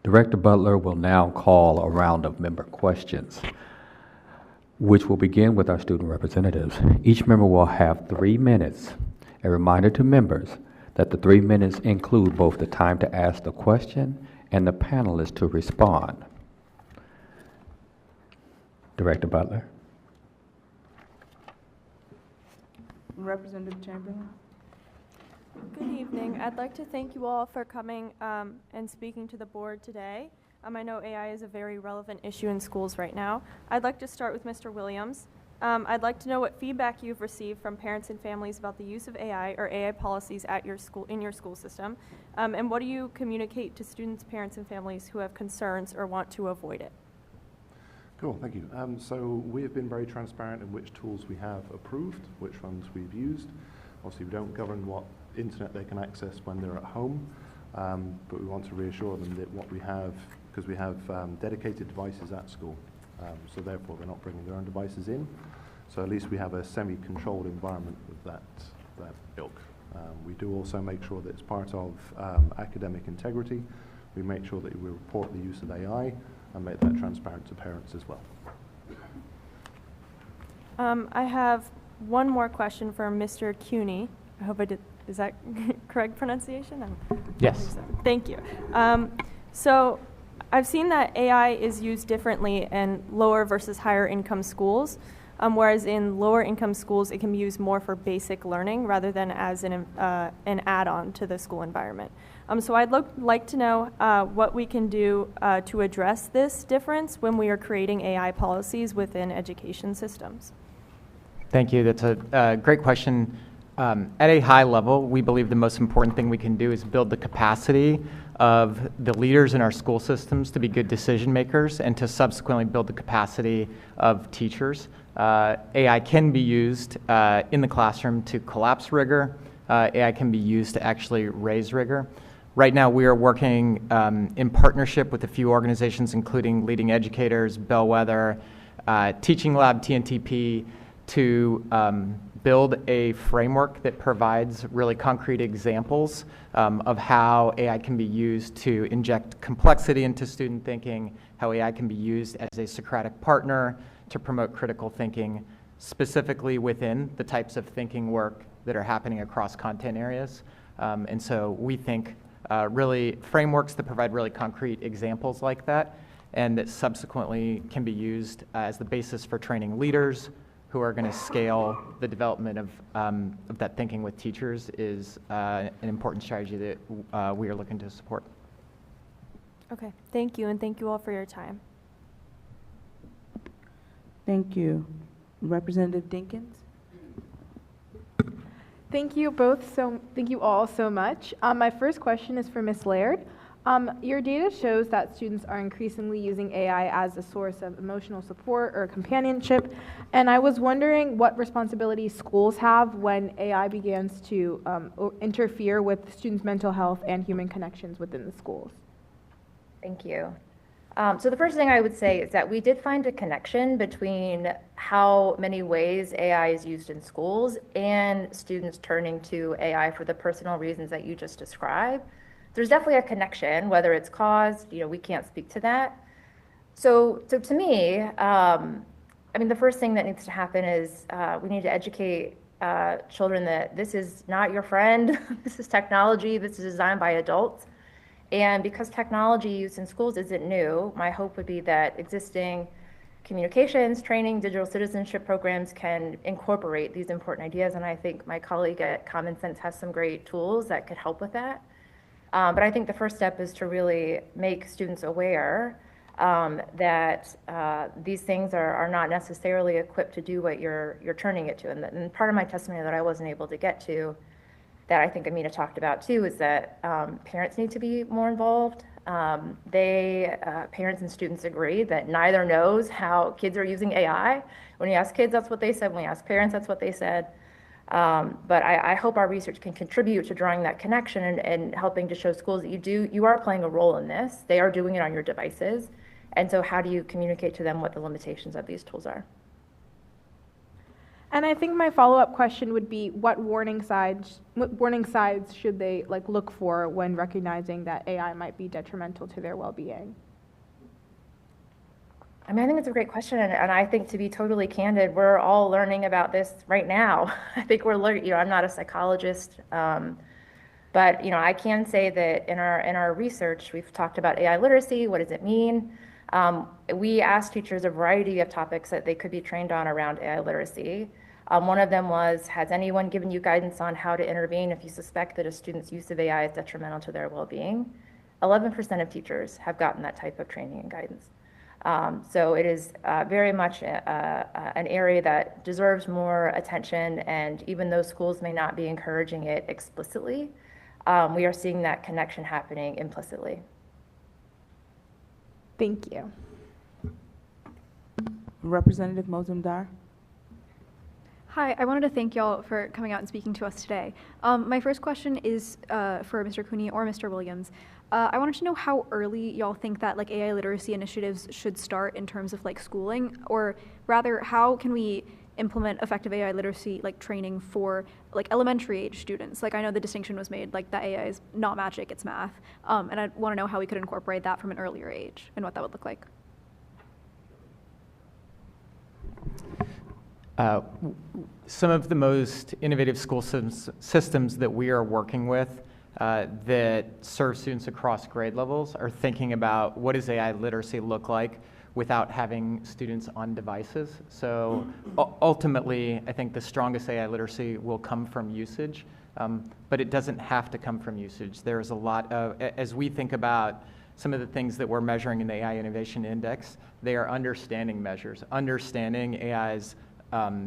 Director Butler will now call a round of member questions, which will begin with our student representatives. Each member will have 3 minutes. A reminder to members that the 3 minutes include both the time to ask the question and the panelists to respond. Director Butler. Representative Chamberlain. Good evening. I'd like to thank you all for coming and speaking to the board today. I know AI is a very relevant issue in schools right now. I'd like to start with Mr. Williams. I'd like to know what feedback you've received from parents and families about the use of AI or AI policies at your school, in your school system, and what do you communicate to students, parents, and families who have concerns or want to avoid it? Cool, thank you. So we have been very transparent in which tools we have approved, which ones we've used. Obviously, we don't govern what internet they can access when they're at home, but we want to reassure them that what we have, because we have dedicated devices at school, so therefore they're not bringing their own devices in. So at least we have a semi-controlled environment with that ilk. We do also make sure that it's part of academic integrity. We make sure that we report the use of AI and make that transparent to parents as well. I have one more question for Mr. Cuny. I hope I did, is that correct pronunciation? Yes. Thank you. So I've seen that AI is used differently in lower versus higher income schools, whereas in lower income schools, it can be used more for basic learning rather than as an add-on to the school environment. So I'd like to know what we can do to address this difference when we are creating AI policies within education systems. Thank you. That's a great question. At a high level, we believe the most important thing we can do is build the capacity of the leaders in our school systems to be good decision makers and to subsequently build the capacity of teachers. AI can be used in the classroom to collapse rigor. AI can be used to actually raise rigor. Right now, we are working in partnership with a few organizations, including Leading Educators, Bellwether, Teaching Lab, TNTP, to build a framework that provides really concrete examples of how AI can be used to inject complexity into student thinking, how AI can be used as a Socratic partner to promote critical thinking, specifically within the types of thinking work that are happening across content areas. And so we think really frameworks that provide really concrete examples like that and that subsequently can be used as the basis for training leaders who are going to scale the development of that thinking with teachers is an important strategy that we are looking to support. Okay, thank you, and thank you all for your time. Thank you. Representative Dinkins? Thank you all so much. My first question is for Ms. Laird. Your data shows that students are increasingly using AI as a source of emotional support or companionship, and I was wondering what responsibilities schools have when AI begins to interfere with students' mental health and human connections within the schools. Thank you. So the first thing I would say is that we did find a connection between how many ways AI is used in schools and students turning to AI for the personal reasons that you just described. There's definitely a connection, whether it's caused, we can't speak to that. So to me, the first thing that needs to happen is we need to educate children that this is not your friend, this is technology, this is designed by adults. And because technology used in schools isn't new, my hope would be that existing communications, training, digital citizenship programs can incorporate these important ideas. And I think my colleague at Common Sense has some great tools that could help with that. But I think the first step is to really make students aware that these things are not necessarily equipped to do what you're turning it to. And part of my testimony that I wasn't able to get to, that I think Amina talked about too, is that parents need to be more involved. Parents and students agree that neither knows how kids are using AI. When you ask kids, that's what they said. When you ask parents, that's what they said. But I hope our research can contribute to drawing that connection and helping to show schools that you are playing a role in this. They are doing it on your devices. And so how do you communicate to them what the limitations of these tools are? And I think my follow-up question would be, what warning signs should they look for when recognizing that AI might be detrimental to their well-being? I think it's a great question, and I think, to be totally candid, we're all learning about this right now. I think we're learning. I'm not a psychologist, but I can say that in our research, we've talked about AI literacy. What does it mean? We asked teachers a variety of topics that they could be trained on around AI literacy. One of them was, has anyone given you guidance on how to intervene if you suspect that a student's use of AI is detrimental to their well-being? 11% of teachers have gotten that type of training and guidance. So it is very much an area that deserves more attention, and even though schools may not be encouraging it explicitly, we are seeing that connection happening implicitly. Thank you. Representative Mozumdar? Hi, I wanted to thank y'all for coming out and speaking to us today. My first question is for Mr. Cooney or Mr. Williams. I wanted to know how early y'all think that AI literacy initiatives should start in terms of schooling, or rather, how can we implement effective AI literacy like training for like elementary age students? Like I know the distinction was made like that AI is not magic, it's math. And I want to know how we could incorporate that from an earlier age and what that would look like. Some of the most innovative school systems that we are working with that serve students across grade levels are thinking about what does AI literacy look like without having students on devices. So ultimately, I think the strongest AI literacy will come from usage, but it doesn't have to come from usage. There's a lot of, as we think about some of the things that we're measuring in the AI Innovation Index, they are understanding measures, understanding AI's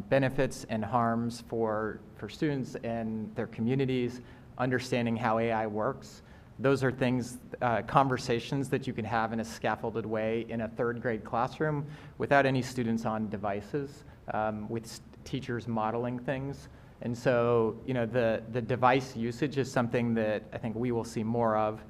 benefits and harms for students and their communities, understanding how AI works. Those are things, conversations that you can have in a scaffolded way in a third grade classroom without any students on devices, with teachers modeling things. And so, you know, the device usage is something that I think we will see more of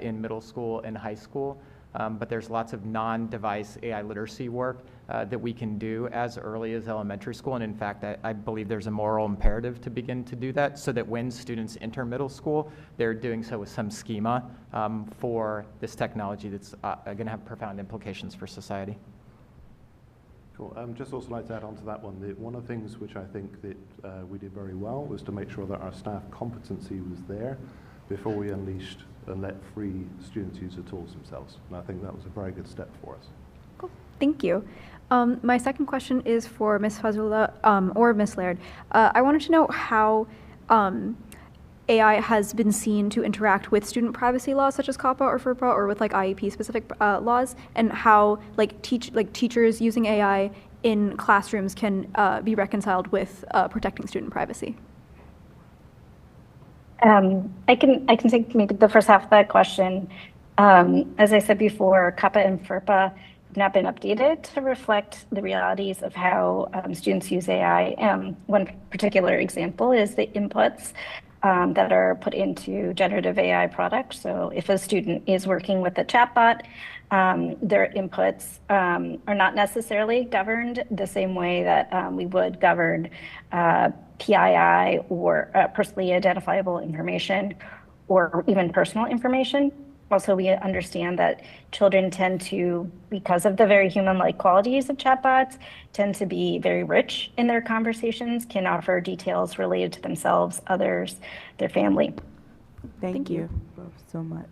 in middle school and high school. But there's lots of non-device AI literacy work that we can do as early as elementary school. And in fact, I believe there's a moral imperative to begin to do that so that when students enter middle school, they're doing so with some schema for this technology that's going to have profound implications for society. Cool. Just also like to add on to that one, that one of the things which I think that we did very well was to make sure that our staff competency was there before we unleashed and let free students use the tools themselves. And I think that was a very good step for us. Cool. Thank you. My second question is for Ms. Fazula or Ms. Laird. I wanted to know how AI has been seen to interact with student privacy laws such as COPPA or FERPA or with like IEP specific laws, and how like teachers using AI in classrooms can be reconciled with protecting student privacy. I can take maybe the first half of that question. As I said before, COPPA and FERPA have not been updated to reflect the realities of how students use AI. One particular example is the inputs that are put into generative AI products. So if a student is working with a chatbot, their inputs are not necessarily governed the same way that we would govern PII or personally identifiable information or even personal information. Also, we understand that children tend to, because of the very human-like qualities of chatbots, tend to be very rich in their conversations, can offer details related to themselves, others, their family. Thank you both so much.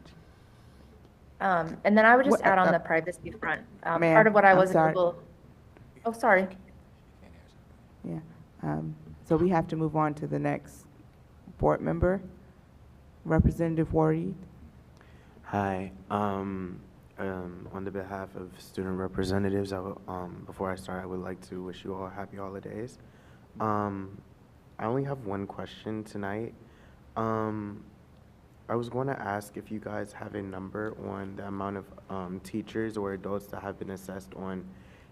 And then I would just add on the privacy front. Part of what I wasn't able. Oh, sorry. Yeah. So we have to move on to the next board member, Representative Warreed. Hi. On the behalf of student representatives, before I start, I would like to wish you all happy holidays. I only have one question tonight. I was going to ask if you guys have a number on the amount of teachers or adults that have been assessed on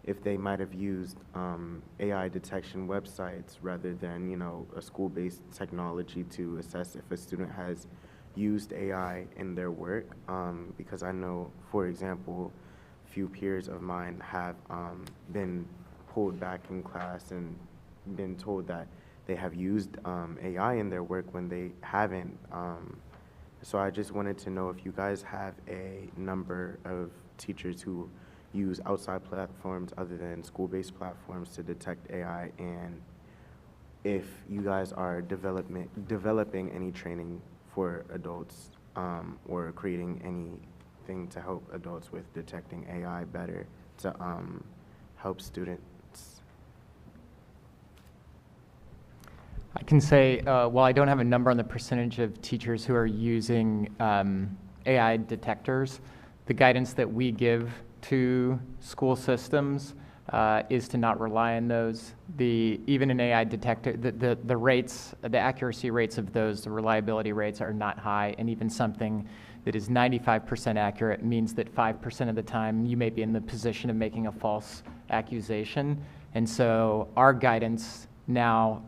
if they might have used AI detection websites rather than, you know, a school-based technology to assess if a student has used AI in their work. Because I know, for example, a few peers of mine have been pulled back in class and been told that they have used AI in their work when they haven't. So I just wanted to know if you guys have a number of teachers who use outside platforms other than school-based platforms to detect AI, and if you guys are developing any training for adults or creating anything to help adults with detecting AI better to help students. I can say, while I don't have a number on the percentage of teachers who are using AI detectors, the guidance that we give to school systems is to not rely on those. Even an AI detector, the rates, the accuracy rates of those, the reliability rates are not high, and even something that is 95% accurate means that 5% of the time you may be in the position of making a false accusation. And so our guidance now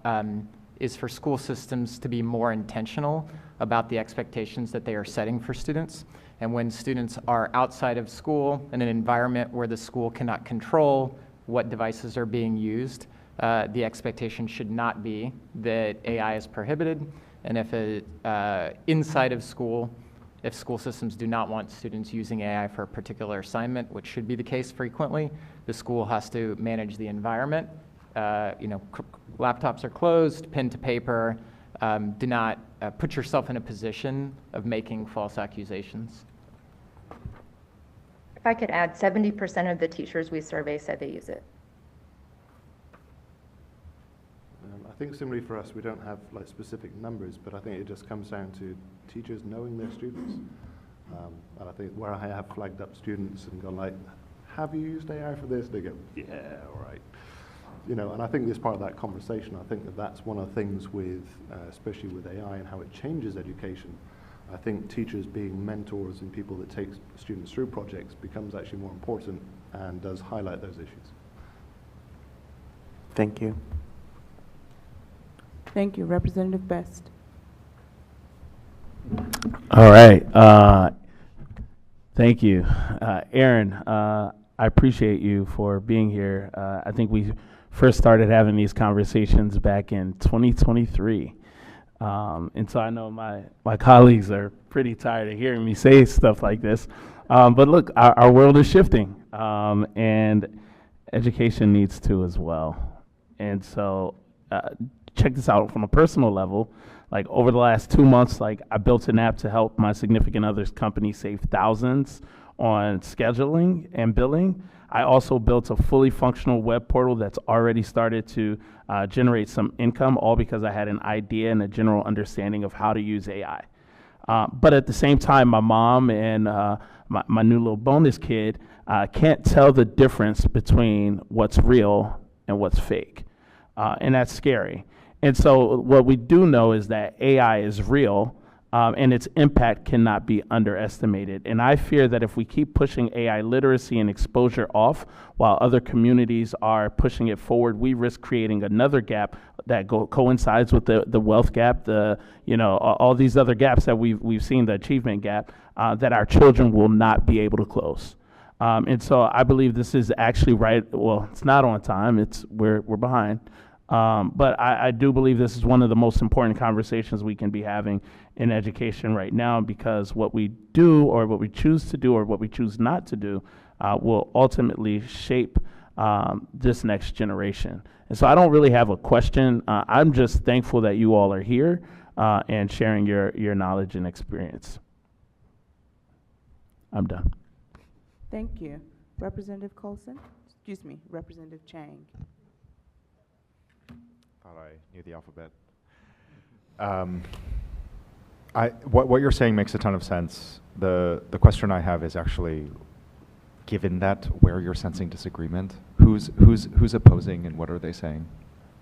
is for school systems to be more intentional about the expectations that they are setting for students. And when students are outside of school in an environment where the school cannot control what devices are being used, The expectation should not be that AI is prohibited, and if inside of school, if school systems do not want students using AI for a particular assignment, which should be the case frequently, the school has to manage the environment. Laptops are closed, pen to paper. Do not put yourself in a position of making false accusations. If I could add, 70% of the teachers we survey said they use it. I think similarly for us, we don't have like specific numbers, but I think it just comes down to teachers knowing their students. And I think where I have flagged up students and gone like, have you used AI for this? They go, yeah, all right. And I think this part of that conversation, I think that that's one of the things with, especially with AI and how it changes education. I think teachers being mentors and people that take students through projects becomes actually more important and does highlight those issues. Thank you. Thank you. Representative Best. All right. Thank you. Aaron, I appreciate you for being here. I think we first started having these conversations back in 2023. And so I know my colleagues are pretty tired of hearing me say stuff like this. But look, our world is shifting, and education needs to as well. And so check this out from a personal level. Like over the last 2 months, like I built an app to help my significant other's company save thousands on scheduling and billing. I also built a fully functional web portal that's already started to generate some income, all because I had an idea and a general understanding of how to use AI. But at the same time, my mom and my new little bonus kid can't tell the difference between what's real and what's fake. And that's scary. And so what we do know is that AI is real, and its impact cannot be underestimated. And I fear that if we keep pushing AI literacy and exposure off while other communities are pushing it forward, we risk creating another gap that coincides with the wealth gap, all these other gaps that we've seen, the achievement gap, that our children will not be able to close. And so I believe this is actually right. Well, it's not on time. We're behind. But I do believe this is one of the most important conversations we can be having in education right now, because what we do or what we choose to do or what we choose not to do will ultimately shape this next generation. And so I don't really have a question. I'm just thankful that you all are here and sharing your knowledge and experience. I'm done. Thank you. Representative Colson? Excuse me, Representative Chang. Thought I knew the alphabet. What you're saying makes a ton of sense. The question I have is actually, given that, where you're sensing disagreement, who's opposing and what are they saying?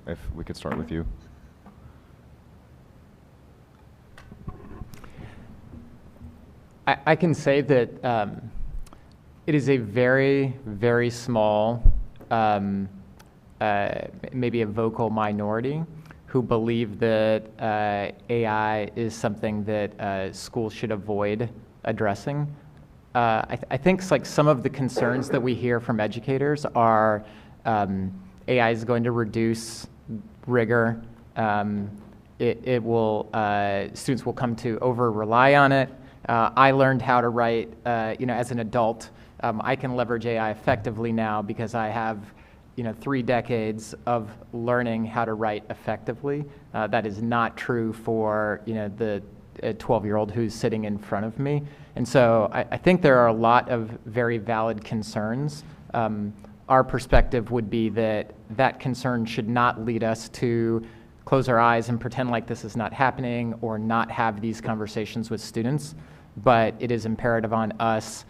If we could start with you. I can say that it is a very, very small, maybe a vocal minority who believe that AI is something that schools should avoid addressing. I think like some of the concerns that we hear from educators are AI is going to reduce rigor. Students will come to over-rely on it. I learned how to write, as an adult. I can leverage AI effectively now because I have 3 decades of learning how to write effectively. That is not true for, the 12-year-old who's sitting in front of me. And so I think there are a lot of very valid concerns. Our perspective would be that concern should not lead us to close our eyes and pretend like this is not happening or not have these conversations with students. But it is imperative on us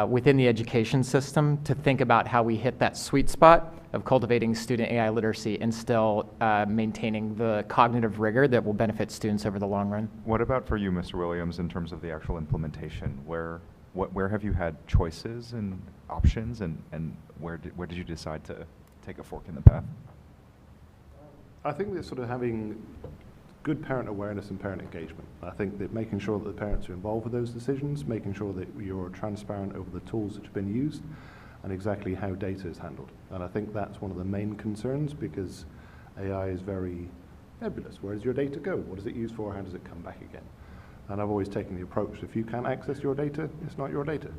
within the education system to think about how we hit that sweet spot of cultivating student AI literacy and still maintaining the cognitive rigor that will benefit students over the long run. What about for you, Mr. Williams, in terms of the actual implementation? Where have you had choices and options, and where did you decide to take a fork in the path? I think that sort of having good parent awareness and parent engagement. I think that making sure that the parents are involved with those decisions, making sure that you're transparent over the tools that have been used, and exactly how data is handled. And I think that's one of the main concerns, because AI is very nebulous. Where does your data go? What is it used for? How does it come back again? And I've always taken the approach, if you can't access your data, it's not your data.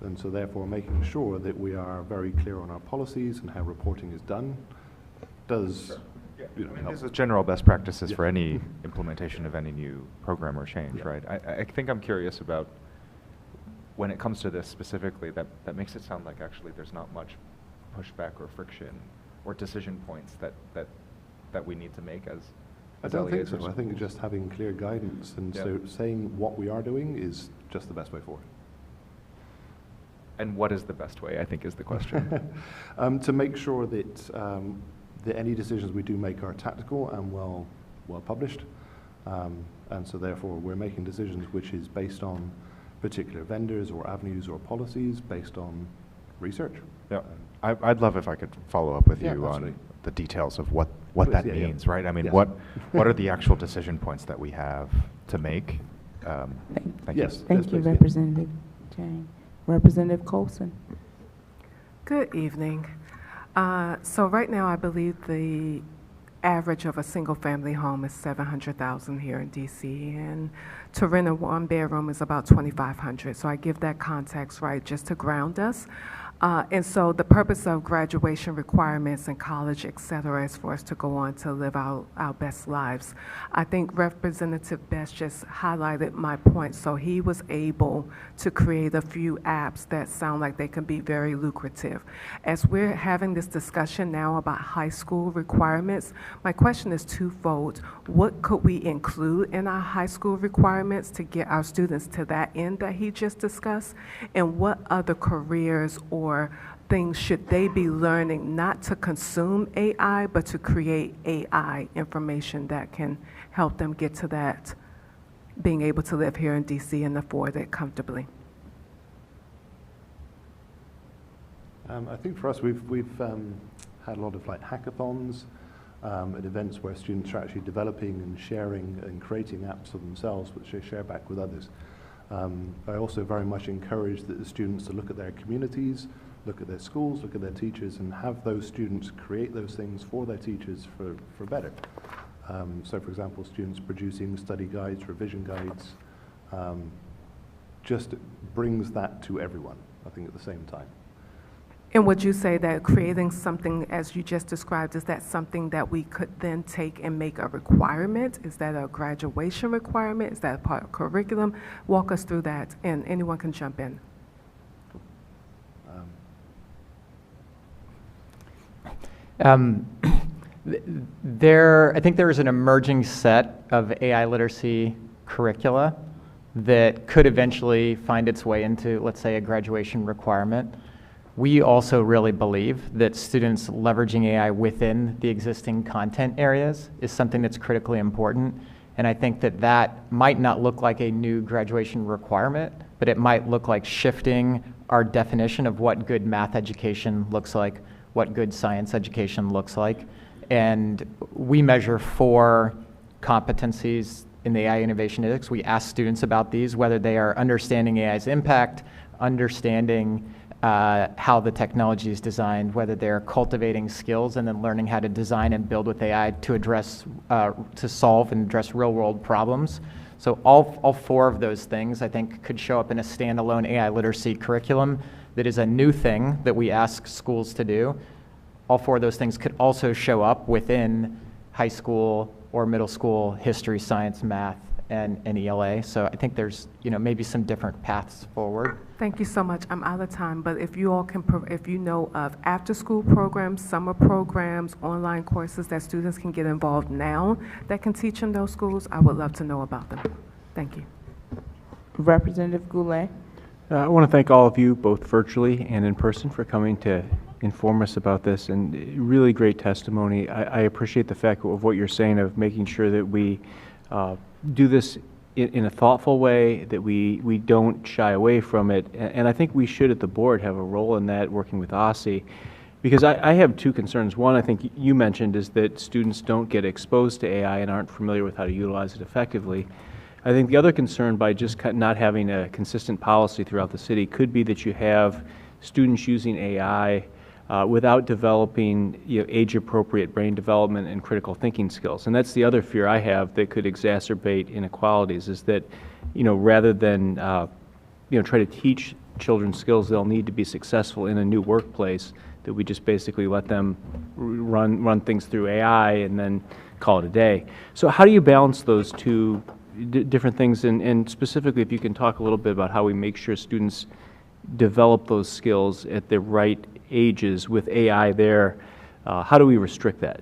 And so therefore making sure that we are very clear on our policies and how reporting is done does, you know, help. This is general best practices for any implementation of any new program or change, right? I think I'm curious about, when it comes to this specifically, that makes it sound like actually there's not much pushback or friction or decision points that we need to make as I don't think LEAs or so. I think schools. just having clear guidance, and Yeah. so saying what we are doing is just the best way forward. And what is the best way, I think, is the question. To make sure that that any decisions we do make are tactical and well published, and so therefore we're making decisions which is based on particular vendors or avenues or policies based on research. Yeah, I'd love if I could follow up with Yeah, you on absolutely. the details of what Please, that yeah, yeah. means, right? I mean, Yes. what are the actual decision points that we have to make? Thank you. Yes. Thank you, please, yeah. Representative Jane. Representative Colson. Good evening. So right now, I believe the average of a single-family home is $700,000 here in DC, and to rent a one-bedroom is about $2,500. So I give that context, right, just to ground us. And so the purpose of graduation requirements in college, et cetera, is for us to go on to live our best lives. I think Representative Best just highlighted my point. So he was able to create a few apps that sound like they can be very lucrative. As we're having this discussion now about high school requirements, my question is twofold. What could we include in our high school requirements to get our students to that end that he just discussed? And what other careers or things should they be learning, not to consume AI, but to create AI information that can help them get to that, being able to live here in DC and afford it comfortably? I think for us, we've had a lot of like hackathons at events where students are actually developing and sharing and creating apps for themselves, which they share back with others. I also very much encourage the students to look at their communities, look at their schools, look at their teachers, and have those students create those things for their teachers for better. So for example, students producing study guides, revision guides, just brings that to everyone, I think, at the same time. And would you say that creating something, as you just described, is that something that we could then take and make a requirement? Is that a graduation requirement? Is that a part of curriculum? Walk us through that, and anyone can jump in. I think there is an emerging set of AI literacy curricula that could eventually find its way into, let's say, a graduation requirement. We also really believe that students leveraging AI within the existing content areas is something that's critically important. And I think that that might not look like a new graduation requirement, but it might look like shifting our definition of what good math education looks like, what good science education looks like. And we measure 4 competencies in the AI Innovation Index. We ask students about these, whether they are understanding AI's impact, understanding how the technology is designed, whether they're cultivating skills and then learning how to design and build with AI to address, to solve and address real-world problems. So all 4 of those things, I think, could show up in a standalone AI literacy curriculum that is a new thing that we ask schools to do. All 4 of those things could also show up within high school or middle school history, science, math, and ELA. So I think there's, maybe some different paths forward. Thank you so much. I'm out of time, but if you all can, if you know of after-school programs, summer programs, online courses that students can get involved now that can teach in those schools, I would love to know about them. Thank you. Representative Goulet. I want to thank all of you, both virtually and in person, for coming to inform us about this, and really great testimony. I appreciate the fact of what you're saying of making sure that we do this in a thoughtful way, that we don't shy away from it. And I think we should, at the board, have a role in that, working with OSSI. Because I have 2 concerns. One, I think you mentioned, is that students don't get exposed to AI and aren't familiar with how to utilize it effectively. I think the other concern, by just not having a consistent policy throughout the city, could be that you have students using AI without developing age-appropriate brain development and critical thinking skills. And that's the other fear I have that could exacerbate inequalities, is that rather than try to teach children skills they'll need to be successful in a new workplace, that we just basically let them run things through AI and then call it a day. So how do you balance those two different things? And specifically, if you can talk a little bit about how we make sure students develop those skills at the right ages with AI there, how do we restrict that?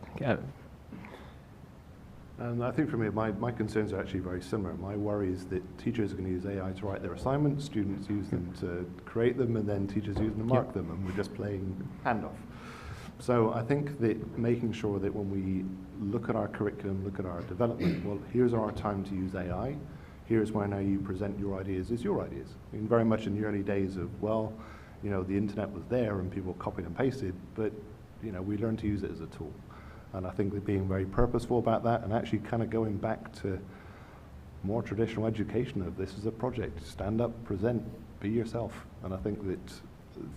And I think for me, my concerns are actually very similar. My worry is that teachers are going to use AI to write their assignments, students use them to create them, and then teachers use them to mark them, and we're just playing handoff. So I think that making sure that when we look at our curriculum, look at our development, well, here's our time to use AI. Here's when you present your ideas as your ideas. I mean, very much in the early days of, well, the internet was there and people copied and pasted, but, we learned to use it as a tool. And I think that being very purposeful about that and actually kind of going back to more traditional education of this is a project, stand up, present, be yourself. And I think that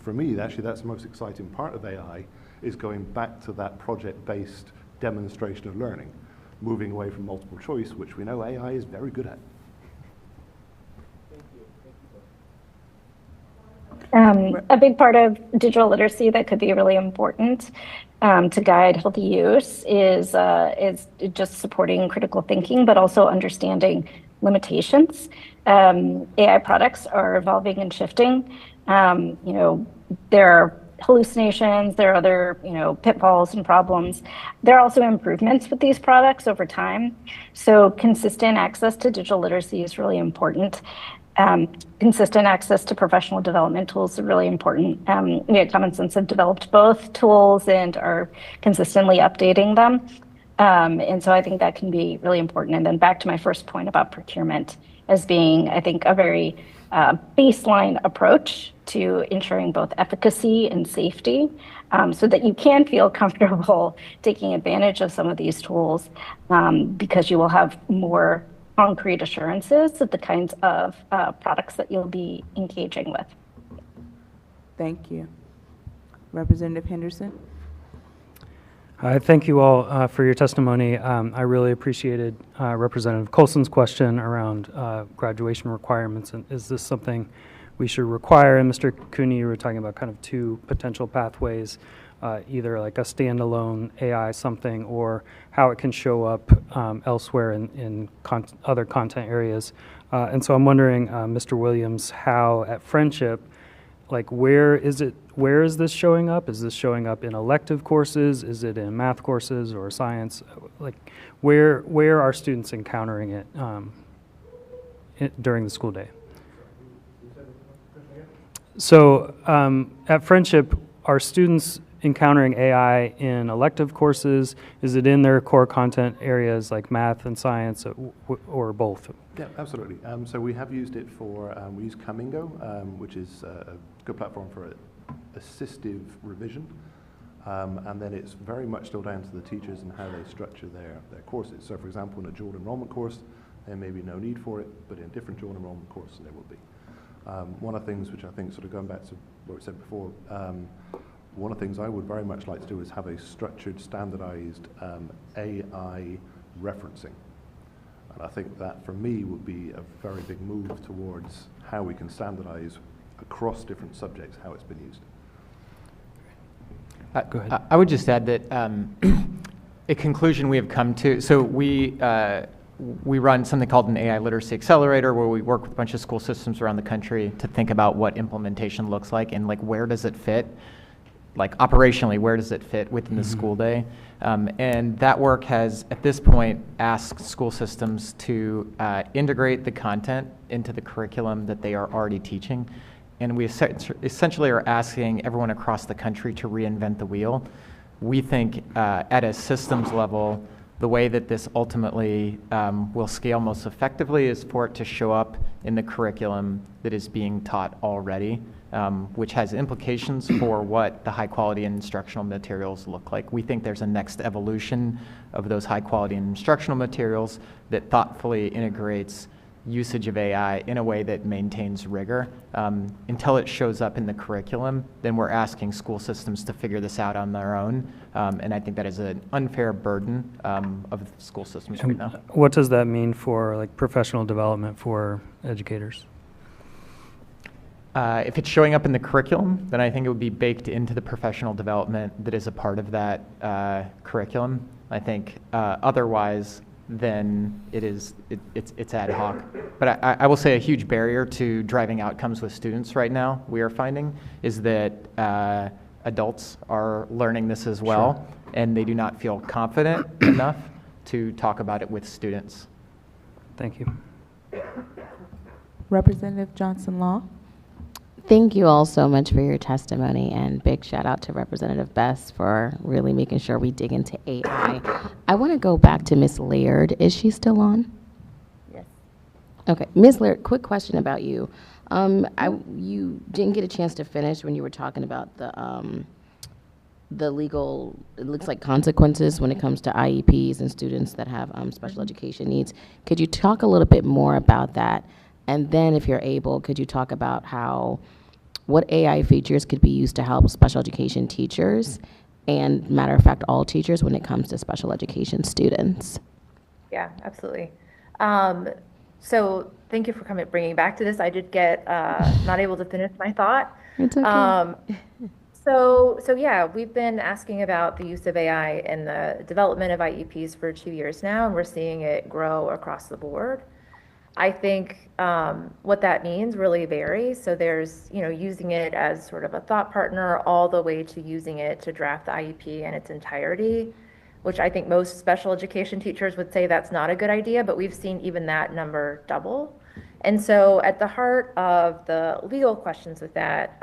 for me, actually that's the most exciting part of AI, is going back to that project-based demonstration of learning, moving away from multiple choice, which we know AI is very good at. A big part of digital literacy that could be really important to guide healthy use is just supporting critical thinking, but also understanding limitations. AI products are evolving and shifting. There are hallucinations, there are other pitfalls and problems. There are also improvements with these products over time. So consistent access to digital literacy is really important. Consistent access to professional development tools is really important. We at Common Sense have developed both tools and are consistently updating them. And so I think that can be really important. And then back to my first point about procurement as being, I think, a very baseline approach to ensuring both efficacy and safety, so that you can feel comfortable taking advantage of some of these tools, because you will have more concrete assurances of the kinds of products that you'll be engaging with. Thank you. Representative Henderson? Thank you all for your testimony. I really appreciated Representative Colson's question around graduation requirements, and is this something we should require? And Mr. Cooney, you were talking about kind of two potential pathways, either like a standalone AI something, or how it can show up elsewhere in other content areas. And so I'm wondering, Mr. Williams, how at Friendship, like where is this showing up? Is this showing up in elective courses? Is it in math courses or science? Like where are students encountering it during the school day? So at Friendship, are students encountering AI in elective courses? Is it in their core content areas like math and science, or both? Yeah, absolutely. So we have used it for, we use Camingo, which is a good platform for assistive revision. And then it's very much still down to the teachers and how they structure their courses. So for example, in a dual enrollment course, there may be no need for it, but in a different dual enrollment course, there will be. One of the things which I think, sort of going back to what we said before, one of the things I would very much like to do is have a structured, standardized AI referencing. And I think that, for me, would be a very big move towards how we can standardize across different subjects how it's been used. Go ahead. I would just add that a conclusion we have come to, so we run something called an AI Literacy Accelerator, where we work with a bunch of school systems around the country to think about what implementation looks like and like where does it fit, like operationally, where does it fit within the school day. And that work has, at this point, asked school systems to integrate the content into the curriculum that they are already teaching. And we essentially are asking everyone across the country to reinvent the wheel. We think at a systems level, the way that this ultimately will scale most effectively is for it to show up in the curriculum that is being taught already, which has implications for what the high quality instructional materials look like. We think there's a next evolution of those high quality instructional materials that thoughtfully integrates usage of AI in a way that maintains rigor. Until it shows up in the curriculum, then we're asking school systems to figure this out on their own. And I think that is an unfair burden of school systems right now. What does that mean for like professional development for educators? If it's showing up in the curriculum, then I think it would be baked into the professional development that is a part of that curriculum. I think otherwise, then it's ad hoc. But I will say a huge barrier to driving outcomes with students right now, we are finding, is that adults are learning this as well, sure, and they do not feel confident enough to talk about it with students. Thank you. Representative Johnson-Law. Thank you all so much for your testimony, and big shout out to Representative Bess for really making sure we dig into AI. I want to go back to Ms. Laird. Is she still on? Yes. Okay, Ms. Laird, quick question about you. You didn't get a chance to finish when you were talking about the legal, it looks like consequences when it comes to IEPs and students that have special education needs. Could you talk a little bit more about that? And then if you're able, could you talk about what AI features could be used to help special education teachers and, matter of fact, all teachers when it comes to special education students? Yeah, absolutely. So thank you for bringing back to this. I did get not able to finish my thought. It's okay. So yeah, we've been asking about the use of AI in the development of IEPs for 2 years now, and we're seeing it grow across the board. I think what that means really varies. So there's, using it as sort of a thought partner all the way to using it to draft the IEP in its entirety, which I think most special education teachers would say that's not a good idea, but we've seen even that number double. And so at the heart of the legal questions with that,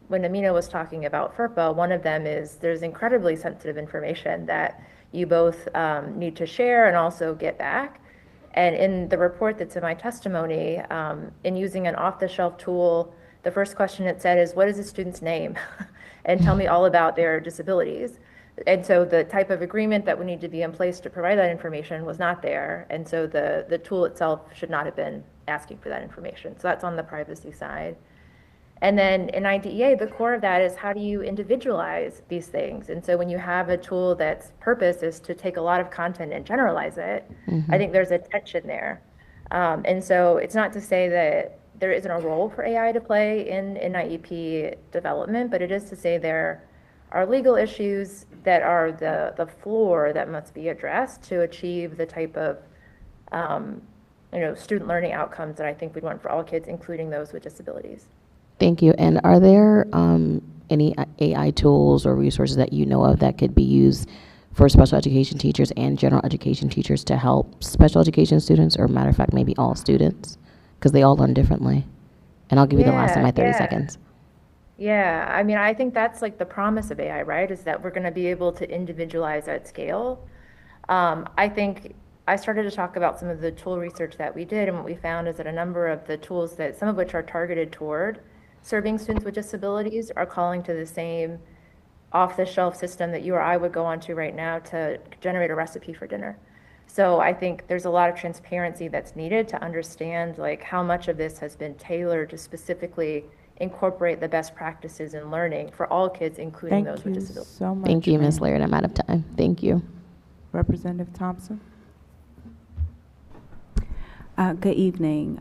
when Amina was talking about FERPA, one of them is there's incredibly sensitive information that you both need to share and also get back. And in the report that's in my testimony, in using an off-the-shelf tool, the first question it said is, what is the student's name? And tell me all about their disabilities. And so the type of agreement that would need to be in place to provide that information was not there. And so the tool itself should not have been asking for that information. So that's on the privacy side. And then in IDEA, the core of that is how do you individualize these things? And so when you have a tool that's purpose is to take a lot of content and generalize it, I think there's a tension there. And so it's not to say that there isn't a role for AI to play in IEP development, but it is to say there are legal issues that are the floor that must be addressed to achieve the type of student learning outcomes that I think we'd want for all kids, including those with disabilities. Thank you. And are there any AI tools or resources that you know of that could be used for special education teachers and general education teachers to help special education students, or matter of fact, maybe all students, because they all learn differently? And I'll give you the last of my 30 seconds. Yeah, I mean, I think that's like the promise of AI, right? Is that we're going to be able to individualize at scale. I think I started to talk about some of the tool research that we did, and what we found is that a number of the tools that some of which are targeted toward serving students with disabilities are calling to the same off-the-shelf system that you or I would go onto right now to generate a recipe for dinner. So I think there's a lot of transparency that's needed to understand like how much of this has been tailored to specifically incorporate the best practices in learning for all kids, including those with disabilities. So much. Thank you, Ms. Laird. I'm out of time. Thank you. Representative Thompson. Good evening.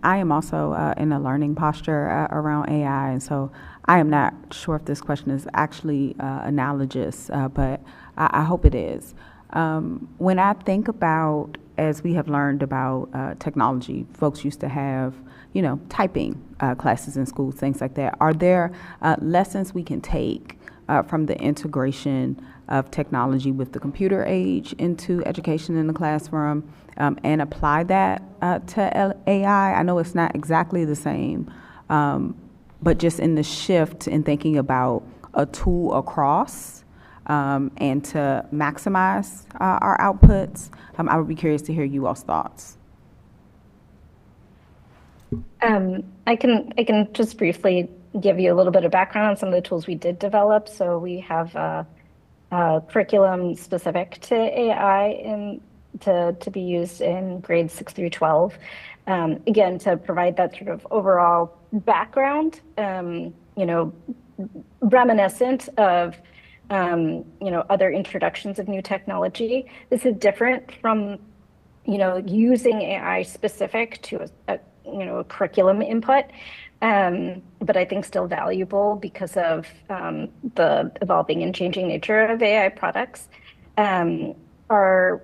I am also in a learning posture around AI, and so I am not sure if this question is actually analogous, but I hope it is. When I think about, as we have learned about technology, folks used to have, typing classes in schools, things like that. Are there lessons we can take from the integration of technology with the computer age into education in the classroom and apply that to AI? I know it's not exactly the same, but just in the shift in thinking about a tool across and to maximize our outputs, I would be curious to hear you all's thoughts. I can just briefly give you a little bit of background on some of the tools we did develop. So we have a curriculum specific to AI in to be used in grades 6 through 12. Again, to provide that sort of overall background, reminiscent of other introductions of new technology. This is different from using AI specific to a curriculum input, but I think still valuable because of the evolving and changing nature of AI products. Our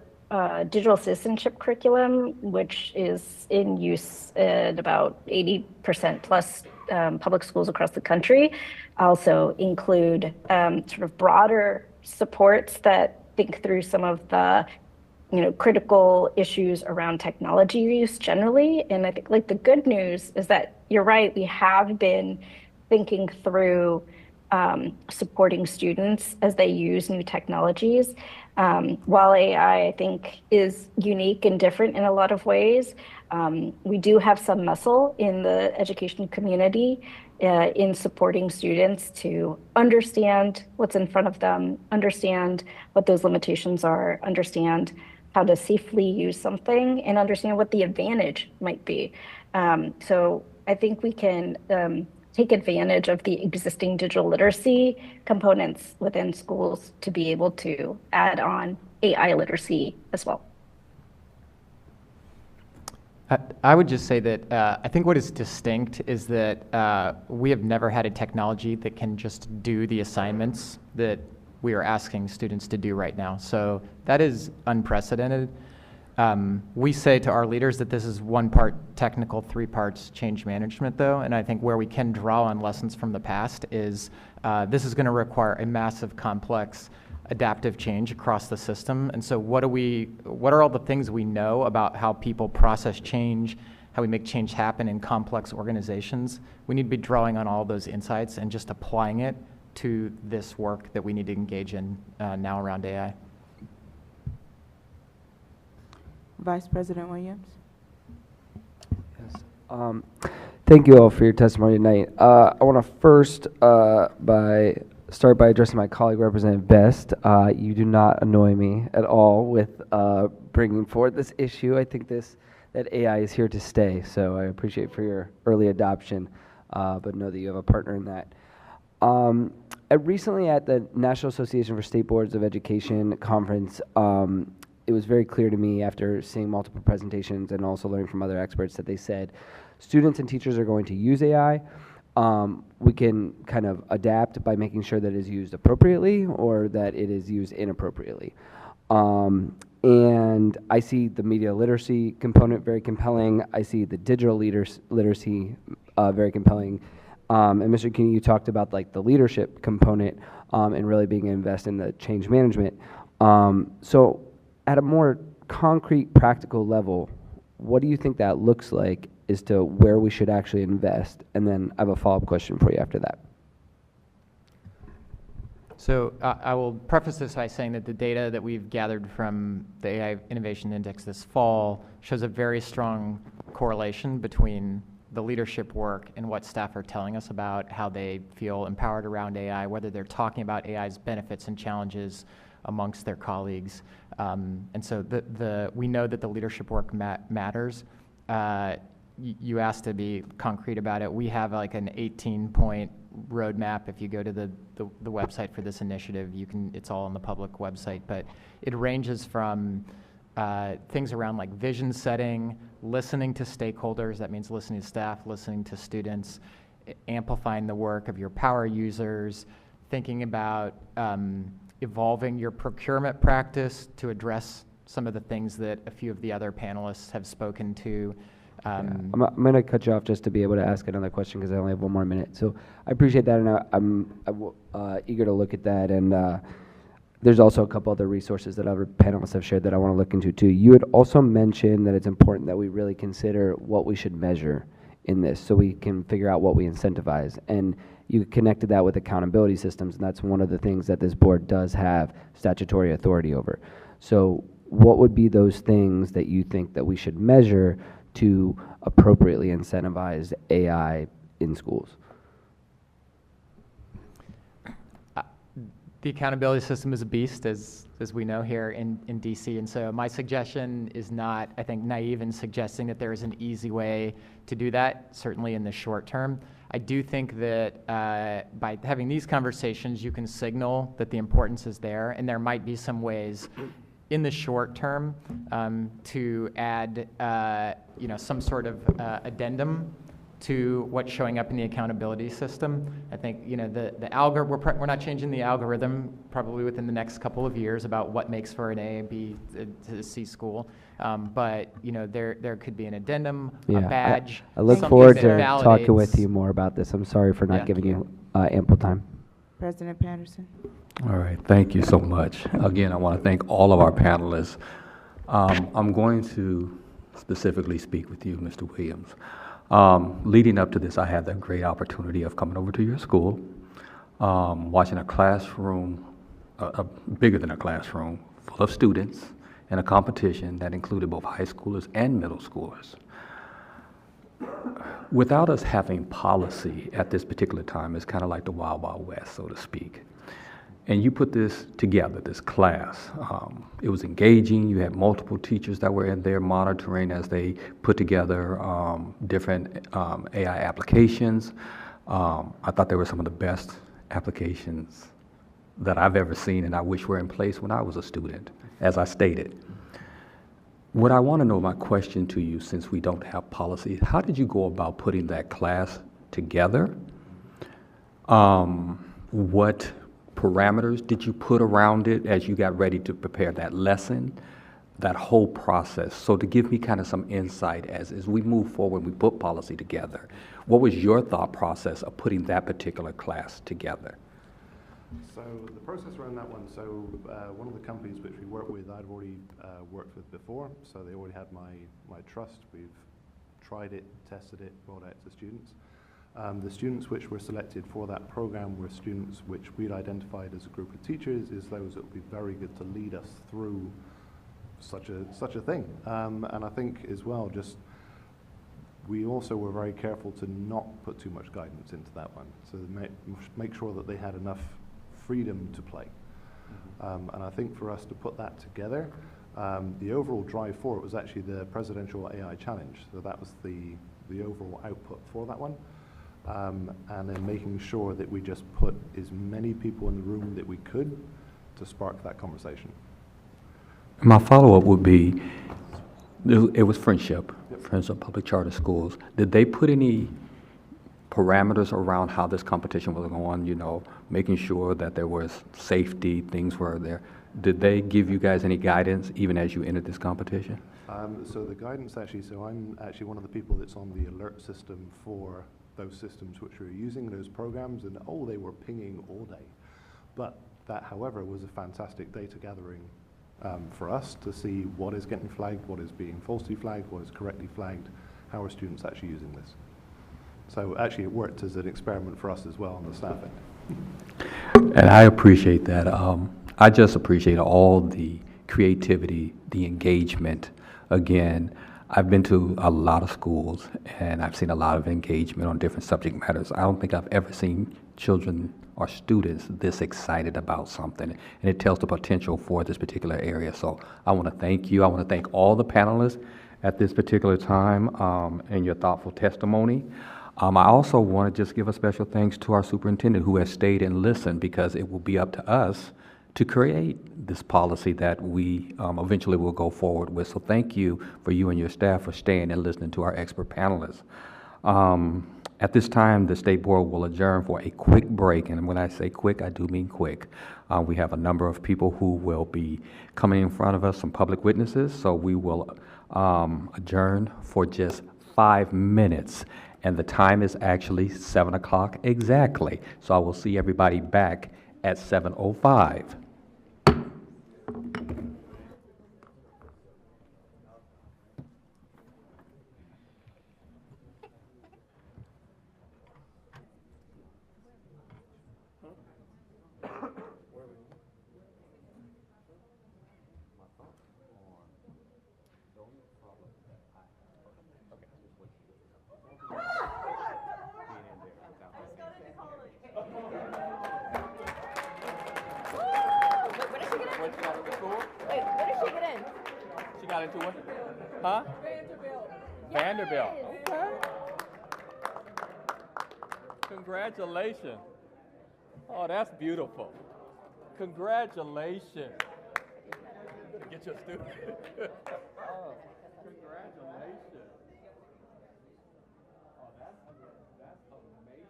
digital citizenship curriculum, which is in use at about 80% plus public schools across the country, also include sort of broader supports that think through some of the critical issues around technology use generally. And I think the good news is that you're right, we have been thinking through supporting students as they use new technologies. While AI, I think, is unique and different in a lot of ways, we do have some muscle in the education community in supporting students to understand what's in front of them, understand what those limitations are, understand how to safely use something, and understand what the advantage might be. So I think we can take advantage of the existing digital literacy components within schools to be able to add on AI literacy as well. I would just say that I think what is distinct is that we have never had a technology that can just do the assignments that we are asking students to do right now. So that is unprecedented. We say to our leaders that this is 1 part technical, 3 parts change management, though, and I think where we can draw on lessons from the past is this is going to require a massive, complex, adaptive change across the system. And so what are all the things we know about how people process change, how we make change happen in complex organizations? We need to be drawing on all those insights and just applying it to this work that we need to engage in now around AI. Vice President Williams. Yes. Thank you all for your testimony tonight. I want to first start by addressing my colleague, Representative Best. You do not annoy me at all with bringing forward this issue. I think that AI is here to stay, so I appreciate for your early adoption, but know that you have a partner in that. Recently at the National Association for State Boards of Education conference, it was very clear to me after seeing multiple presentations and also learning from other experts that they said students and teachers are going to use AI. We can kind of adapt by making sure that it is used appropriately or that it is used inappropriately. And I see the media literacy component very compelling. I see the digital literacy very compelling. And Mr. Keeney, you talked about the leadership component and really being invested in the change management. So at a more concrete, practical level, what do you think that looks like as to where we should actually invest? And then I have a follow-up question for you after that. So I will preface this by saying that the data that we've gathered from the AI Innovation Index this fall shows a very strong correlation between the leadership work and what staff are telling us about how they feel empowered around AI, whether they're talking about AI's benefits and challenges amongst their colleagues. And so we know that the leadership work matters. You asked to be concrete about it. We have an 18-point roadmap. If you go to the website for this initiative, it's all on the public website, but it ranges from things around vision setting, listening to stakeholders, that means listening to staff, listening to students, amplifying the work of your power users, thinking about evolving your procurement practice to address some of the things that a few of the other panelists have spoken to. I'm going to cut you off just to be able to ask another question because I only have 1 more minute. So I appreciate that, and I'm eager to look at that. And there's also a couple other resources that other panelists have shared that I want to look into too. You had also mentioned that it's important that we really consider what we should measure in this so we can figure out what we incentivize. And you connected that with accountability systems, and that's one of the things that this board does have statutory authority over. So what would be those things that you think that we should measure to appropriately incentivize AI in schools? the accountability system is a beast, as we know here in DC. And so my suggestion is not, I think, naive in suggesting that there is an easy way to do that, certainly in the short term. I do think that by having these conversations, you can signal that the importance is there, and there might be some ways in the short term to add some sort of addendum to what's showing up in the accountability system. I think the algorithm, we're not changing the algorithm probably within the next couple of years about what makes for an A, B to C school. But there could be an addendum, a badge. I look something forward that to validates. talking with you more about this. I'm sorry for not giving you ample time. President Patterson. All right, thank you so much. Again, I want to thank all of our panelists. I'm going to specifically speak with you, Mr. Williams. Leading up to this, I had the great opportunity of coming over to your school, watching a classroom, bigger than a classroom, full of students, in a competition that included both high schoolers and middle schoolers. Without us having policy at this particular time, it's kind of like the Wild Wild West, so to speak. And you put this together, this class. It was engaging. You had multiple teachers that were in there monitoring as they put together different AI applications. I thought they were some of the best applications that I've ever seen, and I wish were in place when I was a student, as I stated. What I want to know, my question to you, since we don't have policy, how did you go about putting that class together? What parameters did you put around it as you got ready to prepare that lesson, that whole process? So to give me kind of some insight as we move forward, we put policy together, what was your thought process of putting that particular class together? So the process around that one, so one of the companies which we work with, I'd already worked with before, so they already had my trust. We've tried it, tested it, rolled out to students. The students which were selected for that program were students which we'd identified as a group of teachers as those that would be very good to lead us through such a thing. And I think as well, we also were very careful to not put too much guidance into that one, so make sure that they had enough freedom to play. And I think for us to put that together, the overall drive for it was actually the Presidential AI Challenge. So that was the overall output for that one. And then making sure that we just put as many people in the room that we could to spark that conversation. My follow-up would be, it was Friendship, Friendship Public Charter Schools. Did they put any parameters around how this competition was going, making sure that there was safety, things were there? Did they give you guys any guidance even as you entered this competition? So the guidance actually, so I'm actually one of the people that's on the alert system for those systems which we were using, those programs, and they were pinging all day. But that, however, was a fantastic data gathering for us to see what is getting flagged, what is being falsely flagged, what is correctly flagged, how are students actually using this. So actually it worked as an experiment for us as well on the staff end. And I appreciate that. I just appreciate all the creativity, the engagement. Again, I've been to a lot of schools and I've seen a lot of engagement on different subject matters. I don't think I've ever seen children or students this excited about something, and it tells the potential for this particular area. So I want to thank you. I want to thank all the panelists at this particular time and your thoughtful testimony. I also want to just give a special thanks to our superintendent who has stayed and listened, because it will be up to us to create this policy that we eventually will go forward with. So thank you for you and your staff for staying and listening to our expert panelists. At this time, the State Board will adjourn for a quick break, and when I say quick, I do mean quick. We have a number of people who will be coming in front of us, some public witnesses, so we will adjourn for just 5 minutes, and the time is actually 7 o'clock exactly. So I will see everybody back at 7:05. got into one? Huh? Vanderbilt. Okay. Congratulations. Oh, that's beautiful. Congratulations. Get your student. Oh, congratulations. Oh, that's amazing.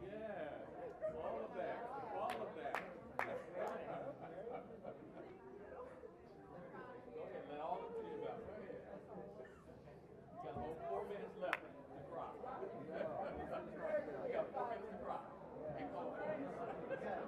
Yeah. All of that. All of that. Go ahead, let all the team out. Go ahead. You got about 4 minutes left to cry. You got 4 minutes to cry. And then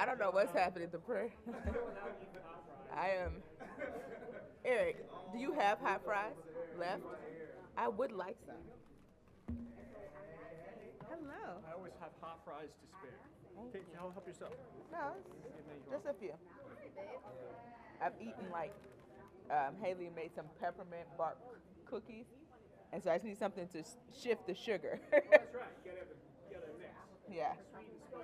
I don't know what's happening to prayer. I am. Eric, do you have hot fries left? I would like some. Hello. I always have hot fries to spare. Take, help yourself. No, just a few. I've eaten like Haley made some peppermint bark cookies, and so I just need something to shift the sugar. That's right. You gotta mix. Yeah. Sweet and spicy.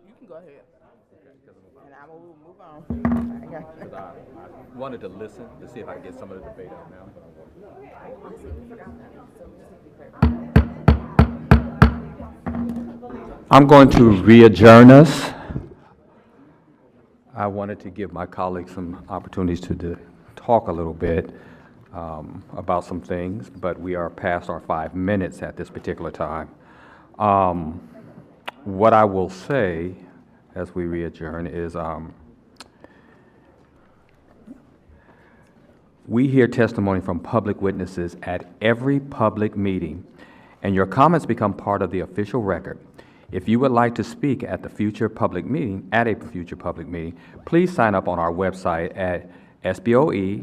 You can go ahead. And I will move on. Because I wanted to listen to see if I could get some of the debate out now. I'm going to re-adjourn us. I wanted to give my colleagues some opportunities to talk a little bit about some things, but we are past our 5 minutes at this particular time. What I will say as we re-adjourn is we hear testimony from public witnesses at every public meeting, and your comments become part of the official record. If you would like to speak at a future public meeting, please sign up on our website at sboe.dc.gov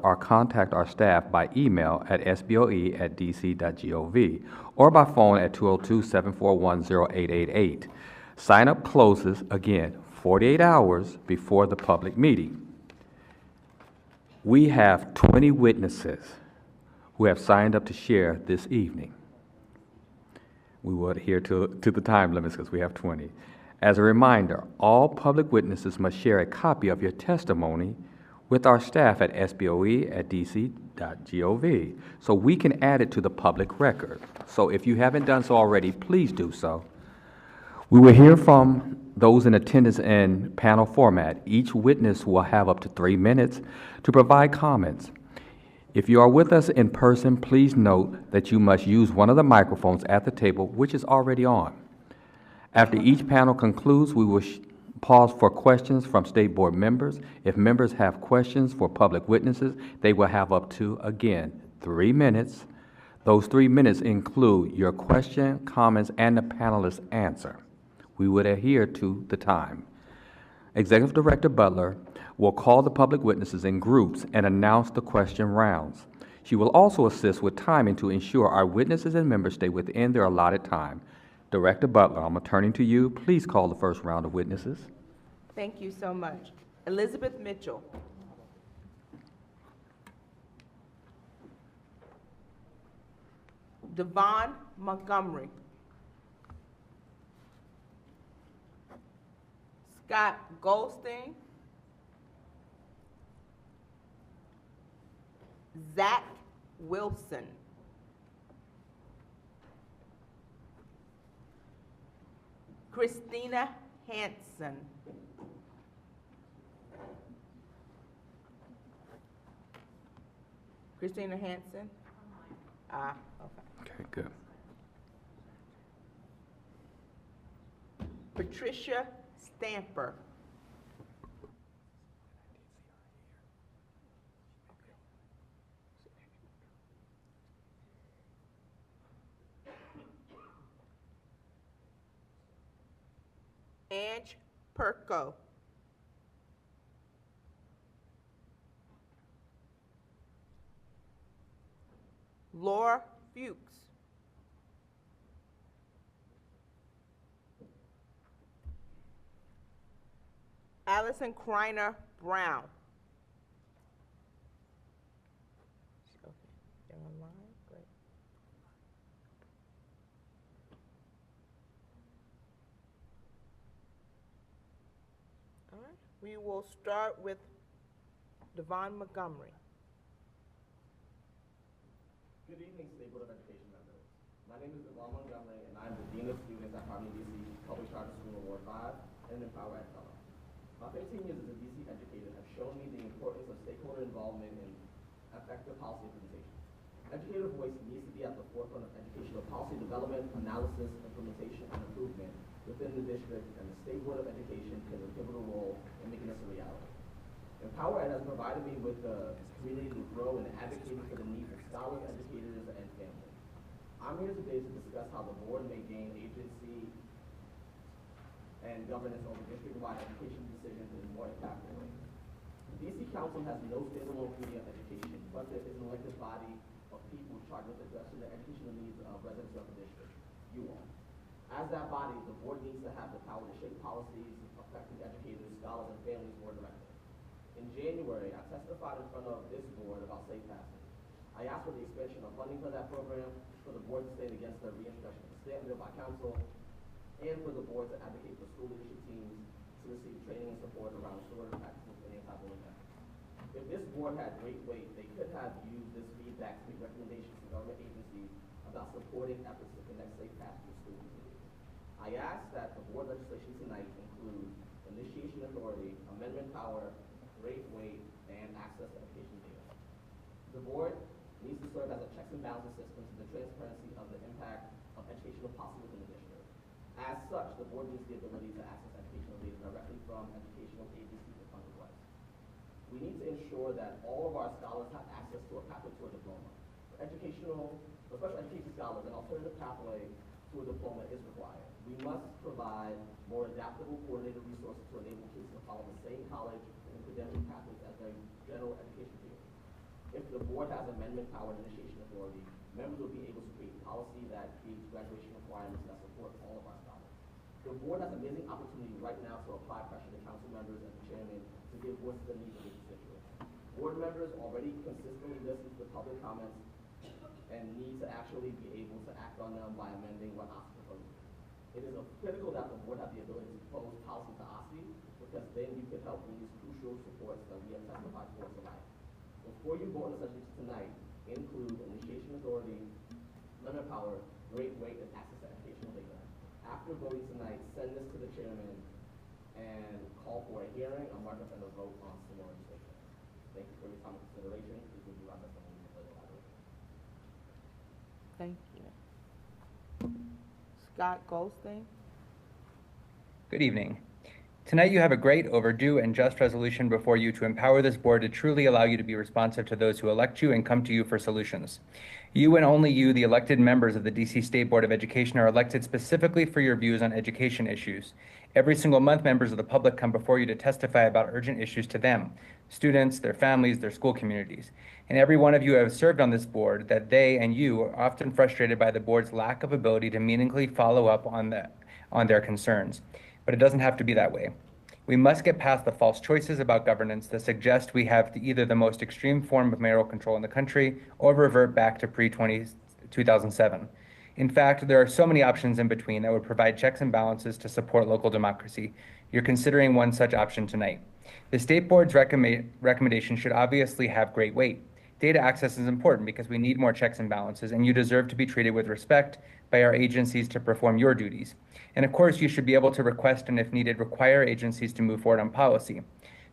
or contact our staff by email at sboe@dc.gov or by phone at 202-741-0888. Sign-up closes, again, 48 hours before the public meeting. We have 20 witnesses who have signed up to share this evening. We will adhere to the time limits because we have 20. As a reminder, all public witnesses must share a copy of your testimony with our staff at sboe@dc.gov so we can add it to the public record. So if you haven't done so already, please do so. We will hear from those in attendance in panel format. Each witness will have up to 3 minutes to provide comments. If you are with us in person, please note that you must use one of the microphones at the table, which is already on. After each panel concludes, we will pause for questions from State Board members. If members have questions for public witnesses, they will have up to, again, 3 minutes. Those 3 minutes include your question, comments, and the panelist's answer. We would adhere to the time. Executive Director Butler will call the public witnesses in groups and announce the question rounds. She will also assist with timing to ensure our witnesses and members stay within their allotted time. Director Butler, I'm turning to you. Please call the first round of witnesses. Thank you so much. Elizabeth Mitchell. Devon Montgomery. Scott Goldstein. Zach Wilson. Christina Hansen. Christina Hansen? Okay. Okay, good. Patricia Stamper. Ange Perko. Laura Fuchs. Allison Kreiner Brown. Okay, they're online, great. We will start with Devon Montgomery. Good evening, State Board of Education members. My name is Devon Montgomery, and I'm the Dean of Students at Harmony DC Public Charter School Award 5 and an Empower Ed Fellow. My 15 years as a DC educator have shown me the importance of stakeholder involvement in effective policy implementation. Educator voice needs to be at the forefront of educational policy development, analysis, implementation, and improvement within the district, and the State Board of Education plays a pivotal role in making this a reality. Empower Ed has provided me with the community to grow and advocating for the needs of scholars, educators, and families. I'm here today to discuss how the board may gain agency and governance over district-wide education decisions in a more impactful way. The DC Council has no standalone committee on education, but there is an elected body of people charged with addressing the educational needs of residents of the district, you all. As that body, the board needs to have the power to shape policies affecting educators, scholars, and families more directly. In January, I testified in front of this board about Safe Passage. I asked for the expansion of funding for that program, for the board to stand against the reintroduction of the stamp bill by council, and for the board to advocate for school leadership teams to receive training and support around restorative practices and anti-bullying efforts. If this board had great weight, they could have used this feedback to make recommendations to government agencies about supporting efforts to connect Safe Passage to school communities. I ask that the board legislation tonight include initiation authority, amendment power, rate, weight, and access to education data. The board needs to serve as a checks and balances system to the transparency of the impact of educational policy within the district. As such, the board needs the ability to access educational data directly from educational agencies upon request. We need to ensure that all of our scholars have access to a pathway to a diploma. For special education scholars, an alternative pathway to a diploma is required. We must provide more adaptable, coordinated resources to enable kids to follow the same college and credential pathways as their general education peers. If the board has amendment power and initiation authority, members will be able to create policy that creates graduation requirements that support all of our scholars. The board has an amazing opportunity right now to apply pressure to council members and the chairman to give voice to the needs of the constituents. Board members already consistently listen to the public comments and need to actually be able to act on them by amending what OSCE proposes. It is critical that the board have the ability to propose policy to OSCE, because then you can help release crucial supports that we have testified for tonight. Before you vote on the subject tonight, include initiation authority, limit power, rate, weight, and access to educational data. After voting tonight, send this to the chairman and call for a hearing, a markup, and a vote on similar legislation. Thank you for your time and consideration. This will be our testimony for the elaboration. Thank you. Scott Goldstein. Good evening. Tonight you have a great, overdue, and just resolution before you to empower this board to truly allow you to be responsive to those who elect you and come to you for solutions. You and only you, the elected members of the DC State Board of Education, are elected specifically for your views on education issues. Every single month, members of the public come before you to testify about urgent issues to them, students, their families, their school communities. And every one of you have served on this board that they and you are often frustrated by the board's lack of ability to meaningfully follow up on their concerns. But it doesn't have to be that way. We must get past the false choices about governance that suggest we have either the most extreme form of mayoral control in the country or revert back to pre-2007. In fact, there are so many options in between that would provide checks and balances to support local democracy. You're considering one such option tonight. The State Board's recommendation should obviously have great weight. Data access is important because we need more checks and balances, and you deserve to be treated with respect by our agencies to perform your duties. And of course, you should be able to request and, if needed, require agencies to move forward on policy.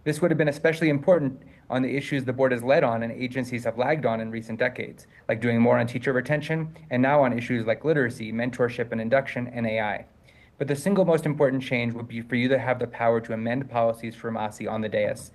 This would have been especially important on the issues the board has led on and agencies have lagged on in recent decades, like doing more on teacher retention, and now on issues like literacy, mentorship and induction, and AI. But the single most important change would be for you to have the power to amend policies from OSCE on the dais.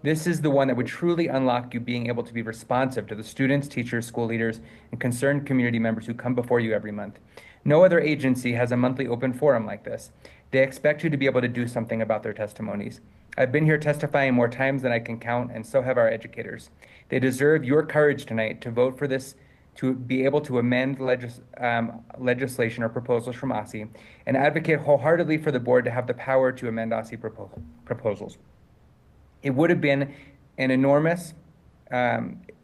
This is the one that would truly unlock you being able to be responsive to the students, teachers, school leaders, and concerned community members who come before you every month. No other agency has a monthly open forum like this. They expect you to be able to do something about their testimonies. I've been here testifying more times than I can count, and so have our educators. They deserve your courage tonight to vote for this, to be able to amend legislation or proposals from OSCE, and advocate wholeheartedly for the board to have the power to amend OSCE proposals. It would have been an enormous,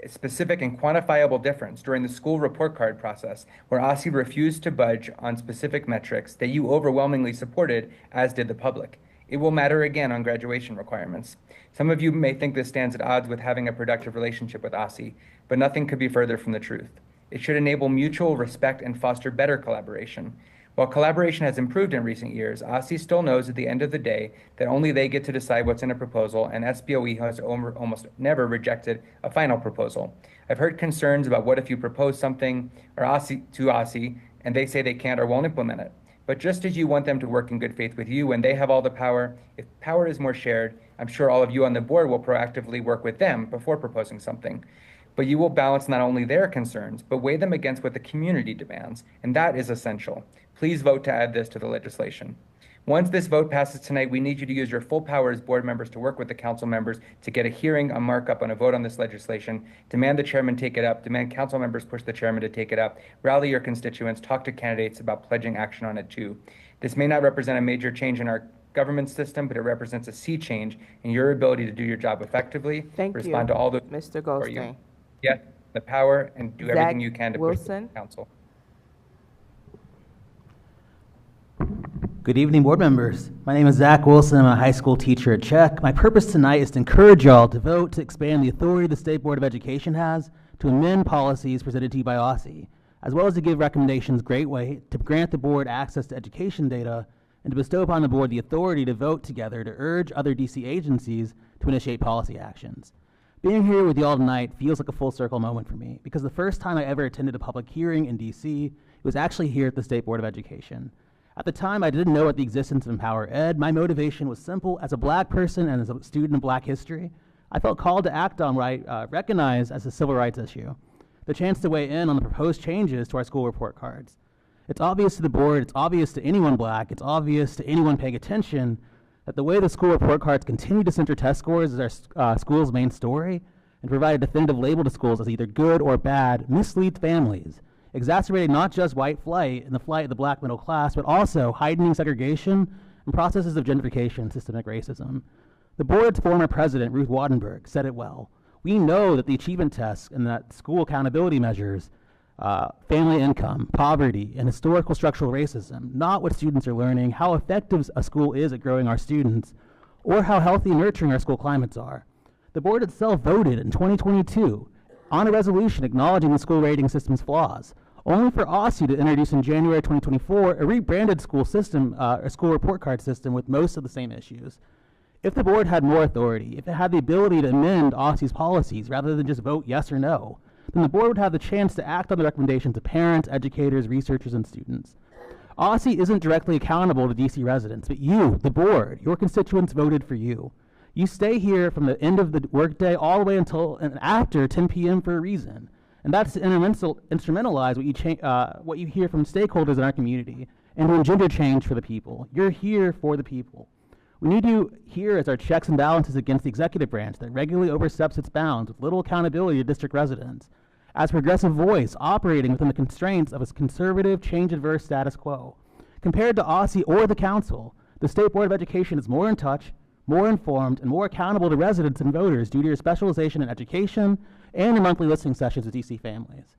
specific and quantifiable difference during the school report card process, where OSCE refused to budge on specific metrics that you overwhelmingly supported, as did the public. It will matter again on graduation requirements. Some of you may think this stands at odds with having a productive relationship with OSSE, but nothing could be further from the truth. It should enable mutual respect and foster better collaboration. While collaboration has improved in recent years, OSSE still knows at the end of the day that only they get to decide what's in a proposal, and SBOE has almost never rejected a final proposal. I've heard concerns about what if you propose something to OSSE and they say they can't or won't implement it. But just as you want them to work in good faith with you when they have all the power, if power is more shared, I'm sure all of you on the board will proactively work with them before proposing something. But you will balance not only their concerns, but weigh them against what the community demands, and that is essential. Please vote to add this to the legislation. Once this vote passes tonight, we need you to use your full power as board members to work with the council members to get a hearing, a markup, and a vote on this legislation. Demand the chairman take it up. Demand council members push the chairman to take it up. Rally your constituents. Talk to candidates about pledging action on it too. This may not represent a major change in our government system, but it represents a sea change in your ability to do your job effectively. Thank respond you, to all those Mr. for you. Goldstein. Yes, the power and do everything Zach you can to Wilson. push the council. Good evening, board members. My name is Zach Wilson. I'm a high school teacher at Czech. My purpose tonight is to encourage y'all to vote to expand the authority the State Board of Education has to amend policies presented to you by OSSE, as well as to give recommendations great weight, to grant the board access to education data, and to bestow upon the board the authority to vote together to urge other DC agencies to initiate policy actions. Being here with y'all tonight feels like a full circle moment for me, because the first time I ever attended a public hearing in DC, it was actually here at the State Board of Education. At the time, I didn't know about the existence of Empower Ed. My motivation was simple. As a black person and as a student of black history, I felt called to act on what I recognize as a civil rights issue, the chance to weigh in on the proposed changes to our school report cards. It's obvious to the board, it's obvious to anyone black, it's obvious to anyone paying attention that the way the school report cards continue to center test scores as our school's main story and provide a definitive label to schools as either good or bad misleads families, exacerbating not just white flight and the flight of the black middle class, but also heightening segregation and processes of gentrification and systemic racism. The board's former president, Ruth Wattenberg, said it well. We know that the achievement tests and that school accountability measures, family income, poverty, and historical structural racism, not what students are learning, how effective a school is at growing our students, or how healthy and nurturing our school climates are. The board itself voted in 2022 on a resolution acknowledging the school rating system's flaws, only for OSSE to introduce in January 2024 a rebranded school system, a school report card system with most of the same issues. If the board had more authority, if it had the ability to amend OSSE's policies rather than just vote yes or no, then the board would have the chance to act on the recommendations of parents, educators, researchers, and students. OSSE isn't directly accountable to DC residents, but you, the board, your constituents voted for you. You stay here from the end of the workday all the way until and after 10 p.m. for a reason. And that's to instrumentalize what you hear from stakeholders in our community and to engender change for the people. You're here for the people. We need you here as our checks and balances against the executive branch that regularly oversteps its bounds with little accountability to district residents, as progressive voice operating within the constraints of a conservative, change-adverse status quo. Compared to OSSE or the council, the State Board of Education is more in touch, more informed, and more accountable to residents and voters due to your specialization in education and your monthly listening sessions with DC families.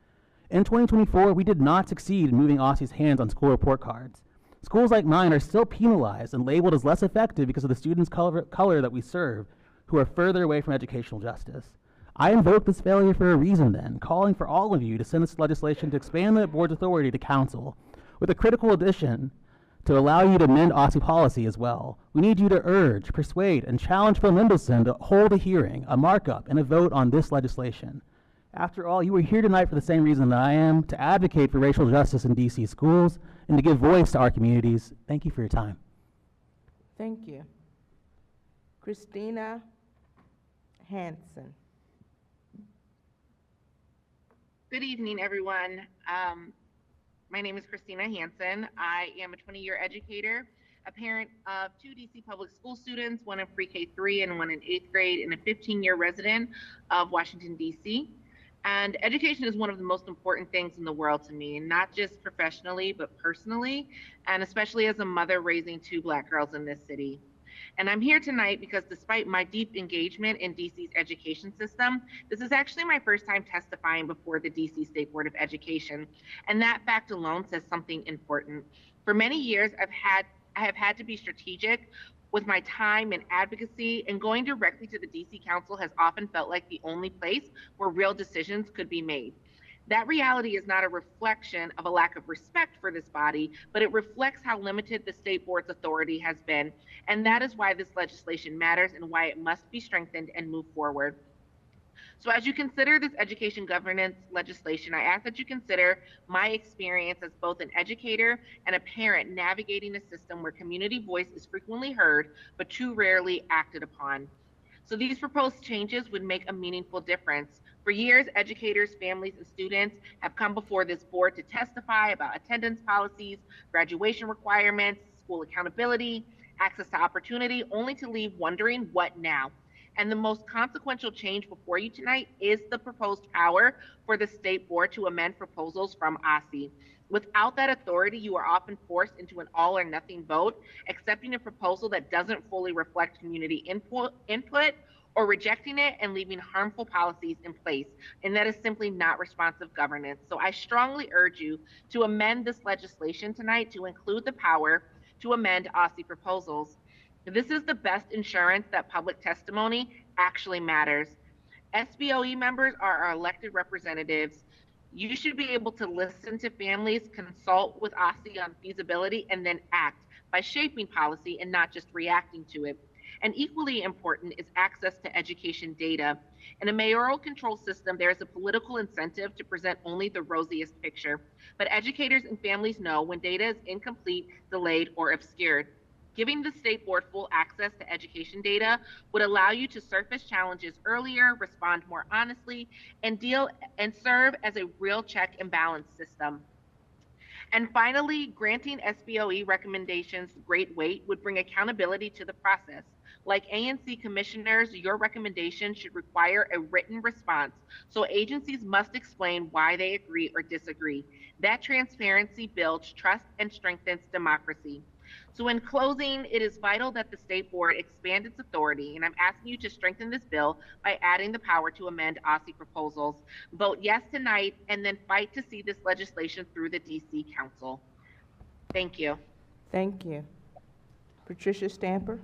In 2024, we did not succeed in moving OSSE's hands on school report cards. Schools like mine are still penalized and labeled as less effective because of the students' color that we serve, who are further away from educational justice. I invoke this failure for a reason then, calling for all of you to send this legislation to expand the board's authority to council, with a critical addition to allow you to amend OSSE policy as well. We need you to urge, persuade, and challenge Phil Mendelson to hold a hearing, a markup, and a vote on this legislation. After all, you are here tonight for the same reason that I am, to advocate for racial justice in DC schools and to give voice to our communities. Thank you for your time. Thank you. Christina Hansen. Good evening, everyone. My name is Christina Hansen. I am a 20-year educator, a parent of 2 DC public school students, one in pre-K 3 and one in 8th grade, and a 15-year resident of Washington, DC. And education is one of the most important things in the world to me, and not just professionally, but personally, and especially as a mother raising 2 Black girls in this city. And I'm here tonight because despite my deep engagement in DC's education system, this is actually my first time testifying before the DC State Board of Education. And that fact alone says something important. For many years, I have had to be strategic with my time and advocacy, and going directly to the DC Council has often felt like the only place where real decisions could be made. That reality is not a reflection of a lack of respect for this body, but it reflects how limited the state board's authority has been. And that is why this legislation matters and why it must be strengthened and move forward. So as you consider this education governance legislation, I ask that you consider my experience as both an educator and a parent navigating a system where community voice is frequently heard, but too rarely acted upon. So these proposed changes would make a meaningful difference. For years, educators, families, and students have come before this board to testify about attendance policies, graduation requirements, school accountability, access to opportunity, only to leave wondering what now. And the most consequential change before you tonight is the proposed power for the state board to amend proposals from OSSE. Without that authority, you are often forced into an all or nothing vote, accepting a proposal that doesn't fully reflect community input, or rejecting it and leaving harmful policies in place. And that is simply not responsive governance. So I strongly urge you to amend this legislation tonight to include the power to amend OSSE proposals. This is the best insurance that public testimony actually matters. SBOE members are our elected representatives. You should be able to listen to families, consult with OSSE on feasibility, and then act by shaping policy and not just reacting to it. And equally important is access to education data. In a mayoral control system, there is a political incentive to present only the rosiest picture. But educators and families know when data is incomplete, delayed, or obscured. Giving the state board full access to education data would allow you to surface challenges earlier, respond more honestly, and serve as a real check and balance system. And finally, granting SBOE recommendations great weight would bring accountability to the process. Like ANC commissioners, your recommendation should require a written response, so agencies must explain why they agree or disagree. That transparency builds trust and strengthens democracy. So in closing, it is vital that the state board expand its authority, and I'm asking you to strengthen this bill by adding the power to amend OSSE proposals. Vote yes tonight, and then fight to see this legislation through the DC Council. Thank you. Thank you. Patricia Stamper.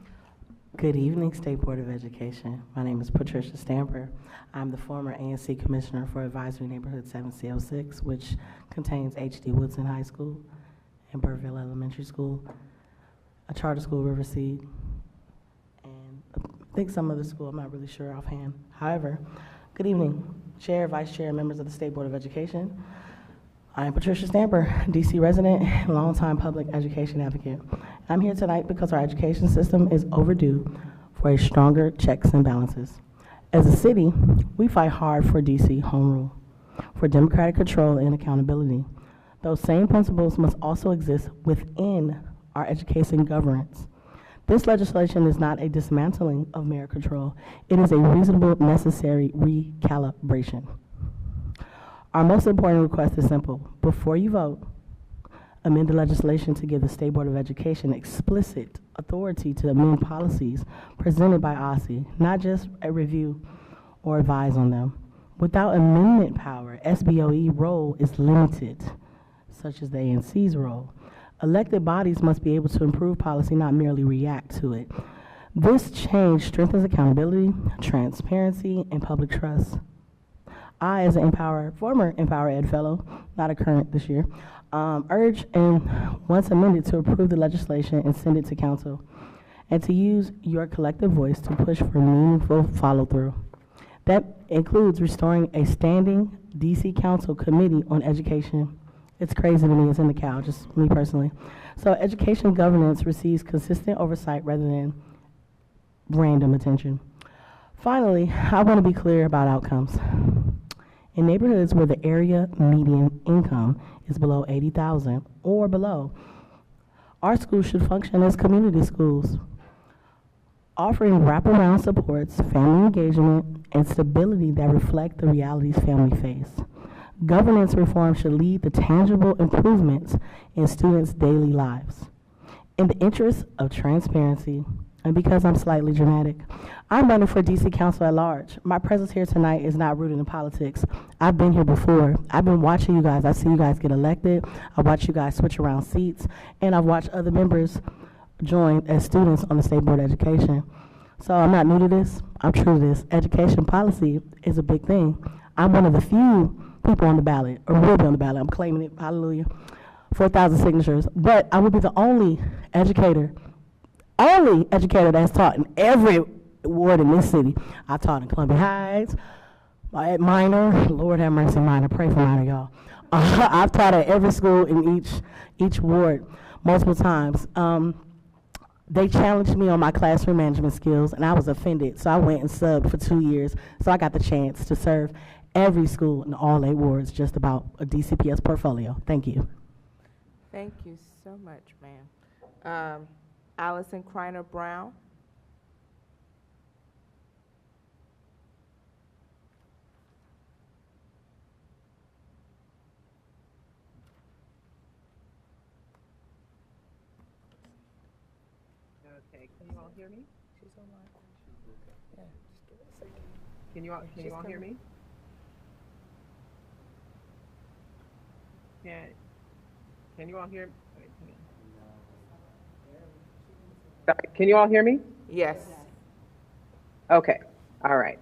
Good evening, State Board of Education. My name is Patricia Stamper. I'm the former ANC Commissioner for Advisory Neighborhood 7C06, which contains H.D. Woodson High School and Burville Elementary School, a charter school, Riverseed, and I think some other school, I'm not really sure offhand. However, good evening, Chair, Vice Chair, members of the State Board of Education. I'm Patricia Stamper, DC resident and longtime public education advocate. I'm here tonight because our education system is overdue for a stronger checks and balances. As a city, we fight hard for DC home rule, for democratic control and accountability. Those same principles must also exist within our education governance. This legislation is not a dismantling of mayor control. It is a reasonable, necessary recalibration. Our most important request is simple. Before you vote, amend the legislation to give the State Board of Education explicit authority to amend policies presented by OSSE, not just a review or advise on them. Without amendment power, SBOE role is limited, such as the ANC's role. Elected bodies must be able to improve policy, not merely react to it. This change strengthens accountability, transparency, and public trust. I, as an former Empower Ed fellow, not a current this year, urge and once amended to approve the legislation and send it to council, and to use your collective voice to push for meaningful follow-through. That includes restoring a standing DC Council Committee on Education. It's crazy to me, it's in the cow, just me personally. So education governance receives consistent oversight rather than random attention. Finally, I want to be clear about outcomes. In neighborhoods where the area median income is below $80,000 or below, our schools should function as community schools, offering wraparound supports, family engagement, and stability that reflect the realities families face. Governance reform should lead to tangible improvements in students' daily lives. In the interest of transparency, and because I'm slightly dramatic, I'm running for DC Council at large. My presence here tonight is not rooted in politics. I've been here before. I've been watching you guys. I've seen you guys get elected. I've watched you guys switch around seats, and I've watched other members joined as students on the State Board of Education. So I'm not new to this. I'm true to this. Education policy is a big thing. I'm one of the few people on the ballot, or will be on the ballot. I'm claiming it. Hallelujah. 4,000 signatures. But I will be the only educator that's taught in every ward in this city. I taught in Columbia Heights, at Minor. Lord have mercy, Minor. Pray for Minor, y'all. I've taught at every school in each ward multiple times. They challenged me on my classroom management skills, and I was offended. So I went and subbed for 2 years. So I got the chance to serve every school in all 8 wards, just about a DCPS portfolio. Thank you. Thank you so much, ma'am. Allison Kreiner Brown. Okay, can you all hear me? She's online. Yeah, just give it a second. Can you all hear me? Yeah. Can you all hear? Wait, hang on. Sorry, can you all hear me? Yes. Okay. All right.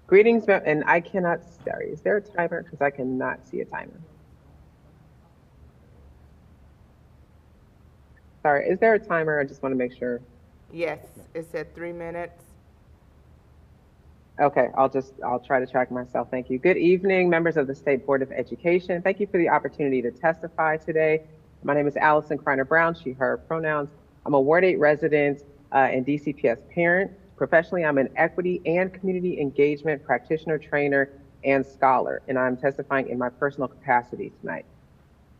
Greetings, and I cannot. Sorry, is there a timer? Because I cannot see a timer. Sorry, is there a timer? I just want to make sure. Yes, it's at 3 minutes. Okay, I'll try to track myself. Thank you. Good evening, members of the State Board of Education. Thank you for the opportunity to testify today. My name is Allison Kreiner Brown, she, her pronouns. I'm a Ward 8 resident and DCPS parent. Professionally, I'm an equity and community engagement practitioner, trainer, and scholar, and I'm testifying in my personal capacity tonight.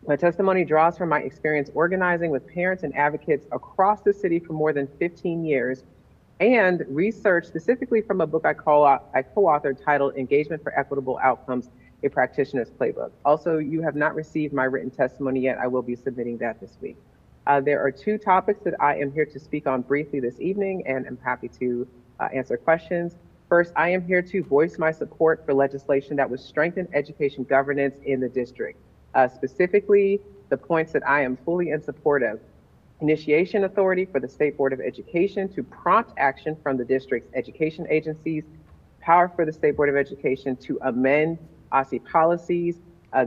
My testimony draws from my experience organizing with parents and advocates across the city for more than 15 years and research specifically from a book I co-authored titled Engagement for Equitable Outcomes, a Practitioner's Playbook. Also, you have not received my written testimony yet. I will be submitting that this week. There are 2 topics that I am here to speak on briefly this evening, and I'm happy to answer questions. First, I am here to voice my support for legislation that would strengthen education governance in the district. Specifically, the points that I am fully in support of: initiation authority for the State Board of Education to prompt action from the district's education agencies, power for the State Board of Education to amend OSSE policies,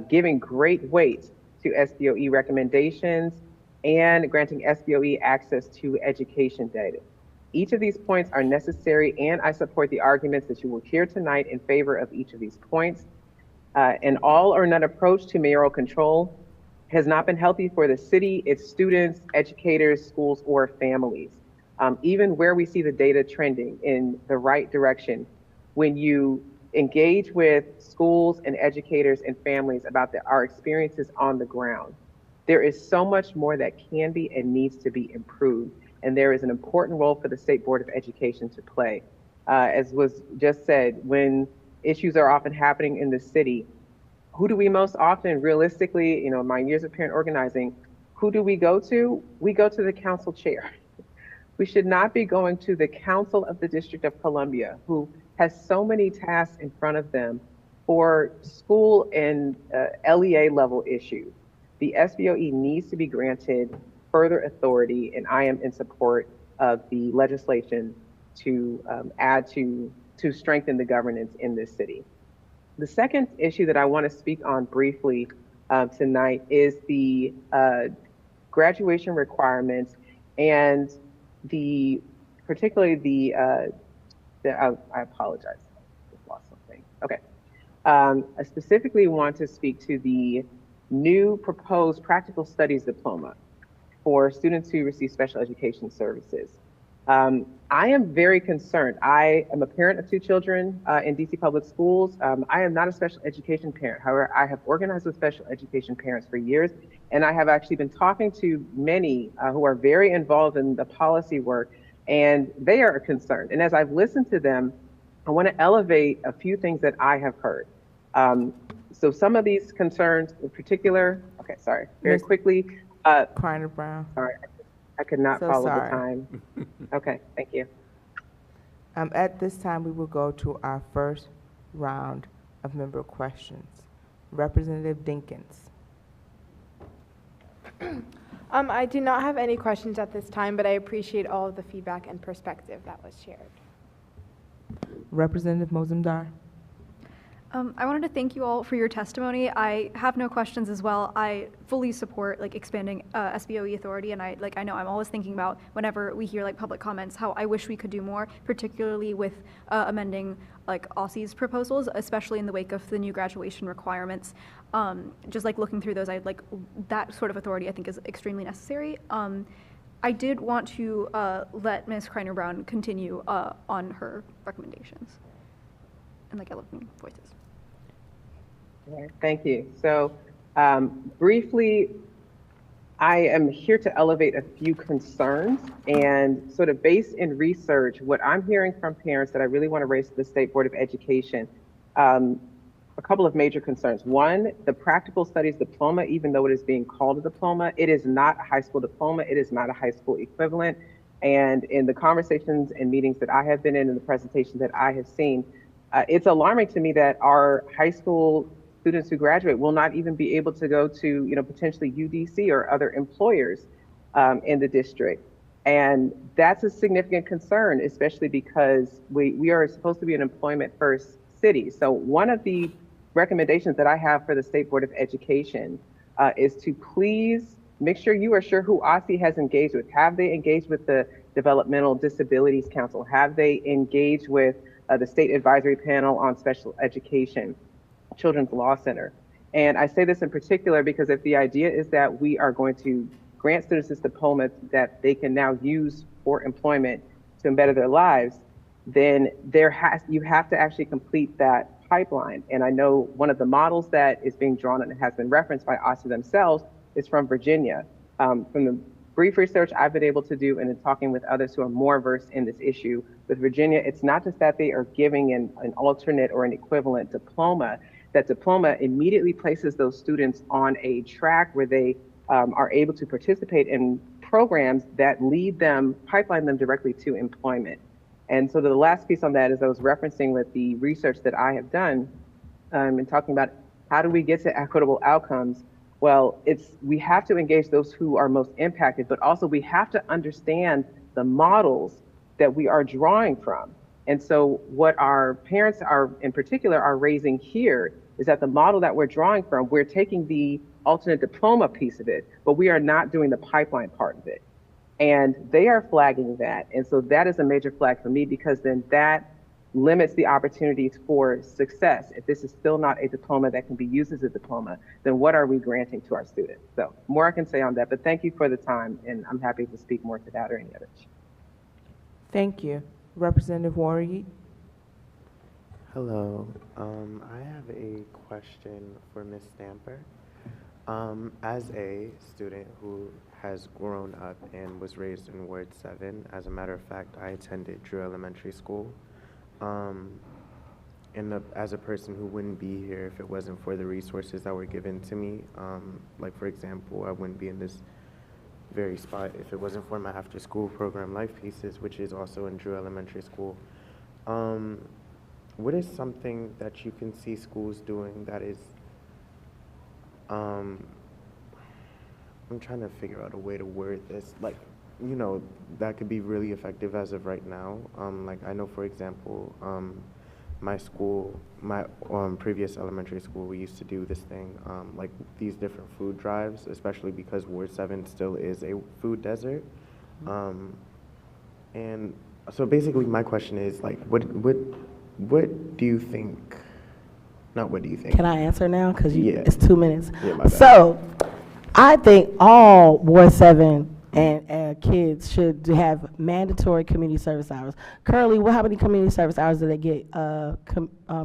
giving great weight to SBOE recommendations, and granting SBOE access to education data. Each of these points are necessary, and I support the arguments that you will hear tonight in favor of each of these points. An all or none approach to mayoral control has not been healthy for the city, its students, educators, schools, or families. Even where we see the data trending in the right direction, when you engage with schools and educators and families about our experiences on the ground, there is so much more that can be and needs to be improved. And there is an important role for the State Board of Education to play. As was just said, when issues are often happening in the city, who do we most often, realistically, my years of parent organizing, who do we go to? We go to the council chair. We should not be going to the Council of the District of Columbia, who has so many tasks in front of them for school and LEA level issues. The SBOE needs to be granted further authority, and I am in support of the legislation to add to strengthen the governance in this city. The second issue that I want to speak on briefly tonight is the graduation requirements and particularly I apologize, I just lost something. Okay. I specifically want to speak to the new proposed practical studies diploma for students who receive special education services. I am very concerned. I am a parent of 2 children in DC public schools. I am not a special education parent. However, I have organized with special education parents for years, and I have actually been talking to many who are very involved in the policy work, and they are concerned. And as I've listened to them, I want to elevate a few things that I have heard. So some of these concerns in particular, okay, sorry, very quickly. Kreiner Brown. Sorry, I could not So follow sorry. the time. Okay, thank you. At this time, we will go to our first round of member questions. Representative Dinkins. I do not have any questions at this time, but I appreciate all of the feedback and perspective that was shared. Representative Mozumdar. I wanted to thank you all for your testimony. I have no questions as well. I fully support expanding SBOE authority, and I know I'm always thinking about whenever we hear public comments how I wish we could do more, particularly with amending Aussie's proposals, especially in the wake of the new graduation requirements. Just looking through those, that sort of authority I think is extremely necessary. I did want to let Ms. Kreiner Brown continue on her recommendations and elevating voices. Thank you. So briefly, I am here to elevate a few concerns, and sort of based in research, what I'm hearing from parents that I really want to raise to the State Board of Education, a couple of major concerns. One, the practical studies diploma, even though it is being called a diploma, it is not a high school diploma. It is not a high school equivalent. And in the conversations and meetings that I have been in and the presentations that I have seen, it's alarming to me that our high school students who graduate will not even be able to go to, potentially UDC or other employers in the district. And that's a significant concern, especially because we are supposed to be an employment first city. So one of the recommendations that I have for the State Board of Education is to please make sure you are sure who Aussie has engaged with. Have they engaged with the Developmental Disabilities Council? Have they engaged with the State Advisory Panel on Special Education, Children's Law Center? And I say this in particular because if the idea is that we are going to grant students this diploma that they can now use for employment to better their lives, then you have to actually complete that pipeline. And I know one of the models that is being drawn and has been referenced by OSSA themselves is from Virginia. From the brief research I've been able to do and in talking with others who are more versed in this issue, with Virginia, it's not just that they are giving an alternate or an equivalent diploma. That diploma immediately places those students on a track where they are able to participate in programs that pipeline them directly to employment. And so the last piece on that is I was referencing with the research that I have done and talking about how do we get to equitable outcomes. Well, we have to engage those who are most impacted, but also we have to understand the models that we are drawing from. And so what our parents in particular are raising here is that the model that we're drawing from, we're taking the alternate diploma piece of it, but we are not doing the pipeline part of it. And they are flagging that. And so that is a major flag for me because then that limits the opportunities for success. If this is still not a diploma that can be used as a diploma, then what are we granting to our students? So more I can say on that, but thank you for the time, and I'm happy to speak more to that or any other issue. Thank you. Representative Warrior. Hello. I have a question for Ms. Stamper. As a student who has grown up and was raised in Ward 7, as a matter of fact, I attended Drew Elementary School. As a person who wouldn't be here if it wasn't for the resources that were given to me, like for example, I wouldn't be in this very spot if it wasn't for my after school program Life Pieces, which is also in Drew Elementary School. What is something that you can see schools doing that is, I'm trying to figure out a way to word this, that could be really effective as of right now. I know, for example, my school, my previous elementary school, we used to do this thing, these different food drives, especially because Ward 7 still is a food desert. And so basically my question is, what do you think? Not what do you think? Can I answer now? Because it's 2 minutes. Yeah, my bad. So I think all Ward 7 and kids should have mandatory community service hours. Currently, how many community service hours do they get,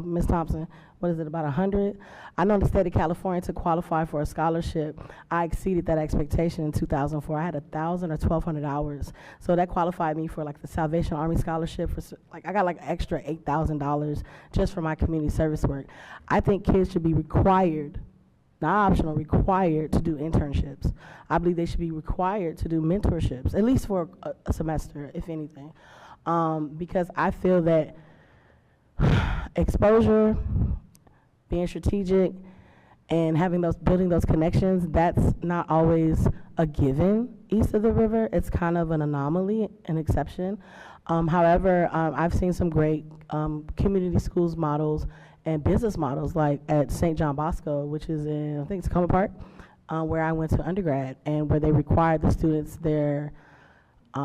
Ms. Thompson? What is it, about 100? I know in the state of California, to qualify for a scholarship, I exceeded that expectation in 2004. I had 1,000 or 1,200 hours. So that qualified me for the Salvation Army scholarship. I got extra $8,000 just for my community service work. I think kids should be required, not optional, required to do internships. I believe they should be required to do mentorships, at least for a semester, if anything. Because I feel that exposure, being strategic, and building those connections, that's not always a given east of the river. It's kind of an anomaly, an exception. However, I've seen some great community schools models and business models, like at St. John Bosco, which is in, I think it's Tacoma Park, where I went to undergrad, and where they required the students there.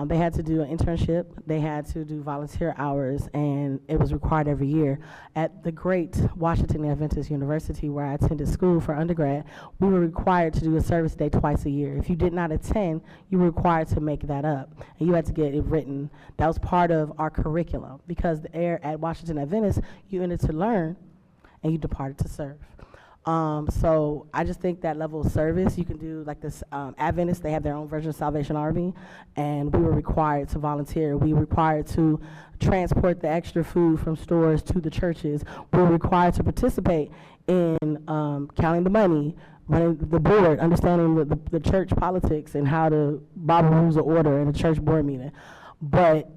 They had to do an internship, they had to do volunteer hours, and it was required every year. At the great Washington Adventist University, where I attended school for undergrad, we were required to do a service day twice a year. If you did not attend, you were required to make that up, and you had to get it written. That was part of our curriculum, because at Washington Adventist, you entered to learn, and you departed to serve. So I just think that level of service, you can do like this, Adventists, they have their own version of Salvation Army, and we were required to volunteer. We were required to transport the extra food from stores to the churches. We were required to participate in counting the money, running the board, understanding the church politics and how to Bible rules of order in a church board meeting. But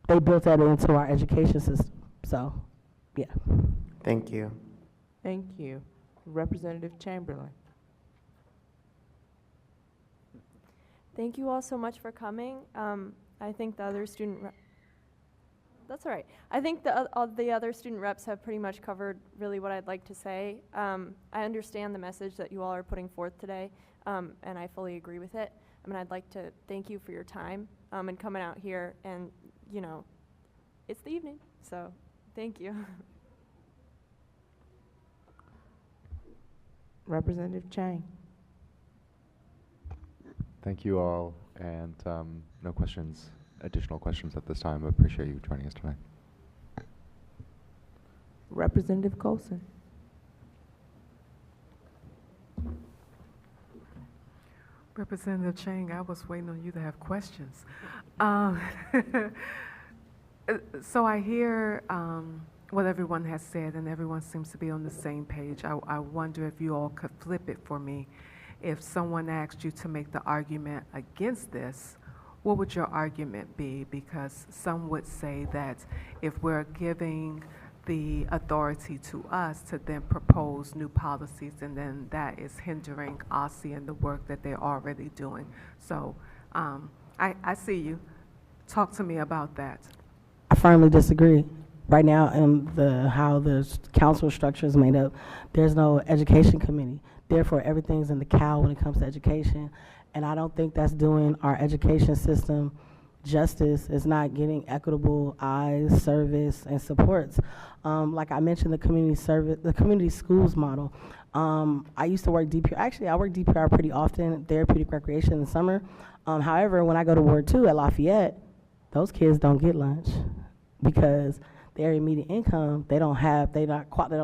they built that into our education system. So, yeah. Thank you. Thank you. Representative Chamberlain. Thank you all so much for coming. I think the other that's all right. I think all the other student reps have pretty much covered really what I'd like to say. I understand the message that you all are putting forth today, and I fully agree with it. I mean, I'd like to thank you for your time and coming out here, and you know, it's the evening, so thank you. Representative Chang. Thank you all, and no questions, additional questions at this time. I appreciate you joining us tonight. Representative Colson. Representative Chang, I was waiting on you to have questions. So I hear what everyone has said, and everyone seems to be on the same page. I wonder if you all could flip it for me. If someone asked you to make the argument against this, what would your argument be? Because some would say that if we're giving the authority to us to then propose new policies, and then that is hindering OSSE and the work that they're already doing. So I see you. Talk to me about that. I firmly disagree. Right now, in how the council structure is made up, there's no education committee. Therefore, everything's in the cow when it comes to education. And I don't think that's doing our education system justice. It's not getting equitable eyes, service, and supports. Like I mentioned, the community schools model. I used to work DPR. Actually, I work DPR pretty often, therapeutic recreation in the summer. However, when I go to Ward 2 at Lafayette, those kids don't get lunch because their immediate income, they don't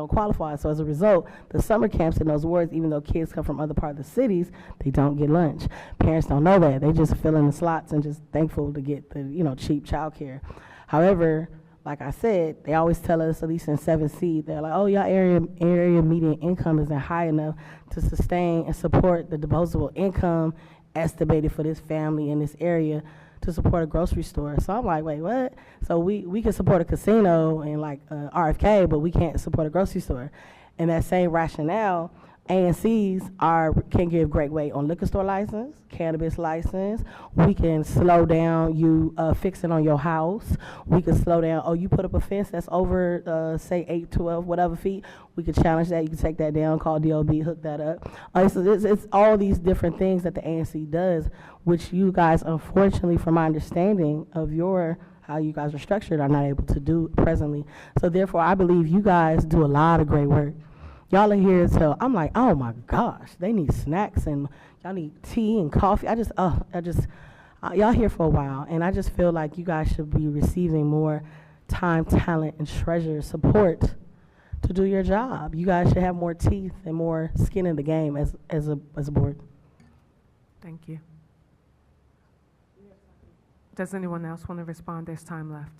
qualify. So as a result, the summer camps in those wards, even though kids come from other parts of the cities, they don't get lunch. Parents don't know that. They just fill in the slots and just thankful to get the cheap childcare. However, like I said, they always tell us, at least in 7C, they're like, oh, y'all area median income isn't high enough to sustain and support the disposable income estimated for this family in this area to support a grocery store. So I'm like, wait, what? So we can support a casino and like RFK, but we can't support a grocery store. And that same rationale, ANCs can give great weight on liquor store license, cannabis license. We can slow down you fixing on your house. We can slow down, you put up a fence that's over, say 8, 12, whatever feet. We could challenge that. You can take that down, call DOB, hook that up. It's all these different things that the ANC does, which you guys, unfortunately, from my understanding of how you guys are structured, are not able to do presently. So therefore, I believe you guys do a lot of great work. Y'all are here till I'm like, oh my gosh, they need snacks and y'all need tea and coffee. Y'all here for a while, and I just feel like you guys should be receiving more time, talent, and treasure support to do your job. You guys should have more teeth and more skin in the game as a board. Thank you. Does anyone else want to respond? There's time left.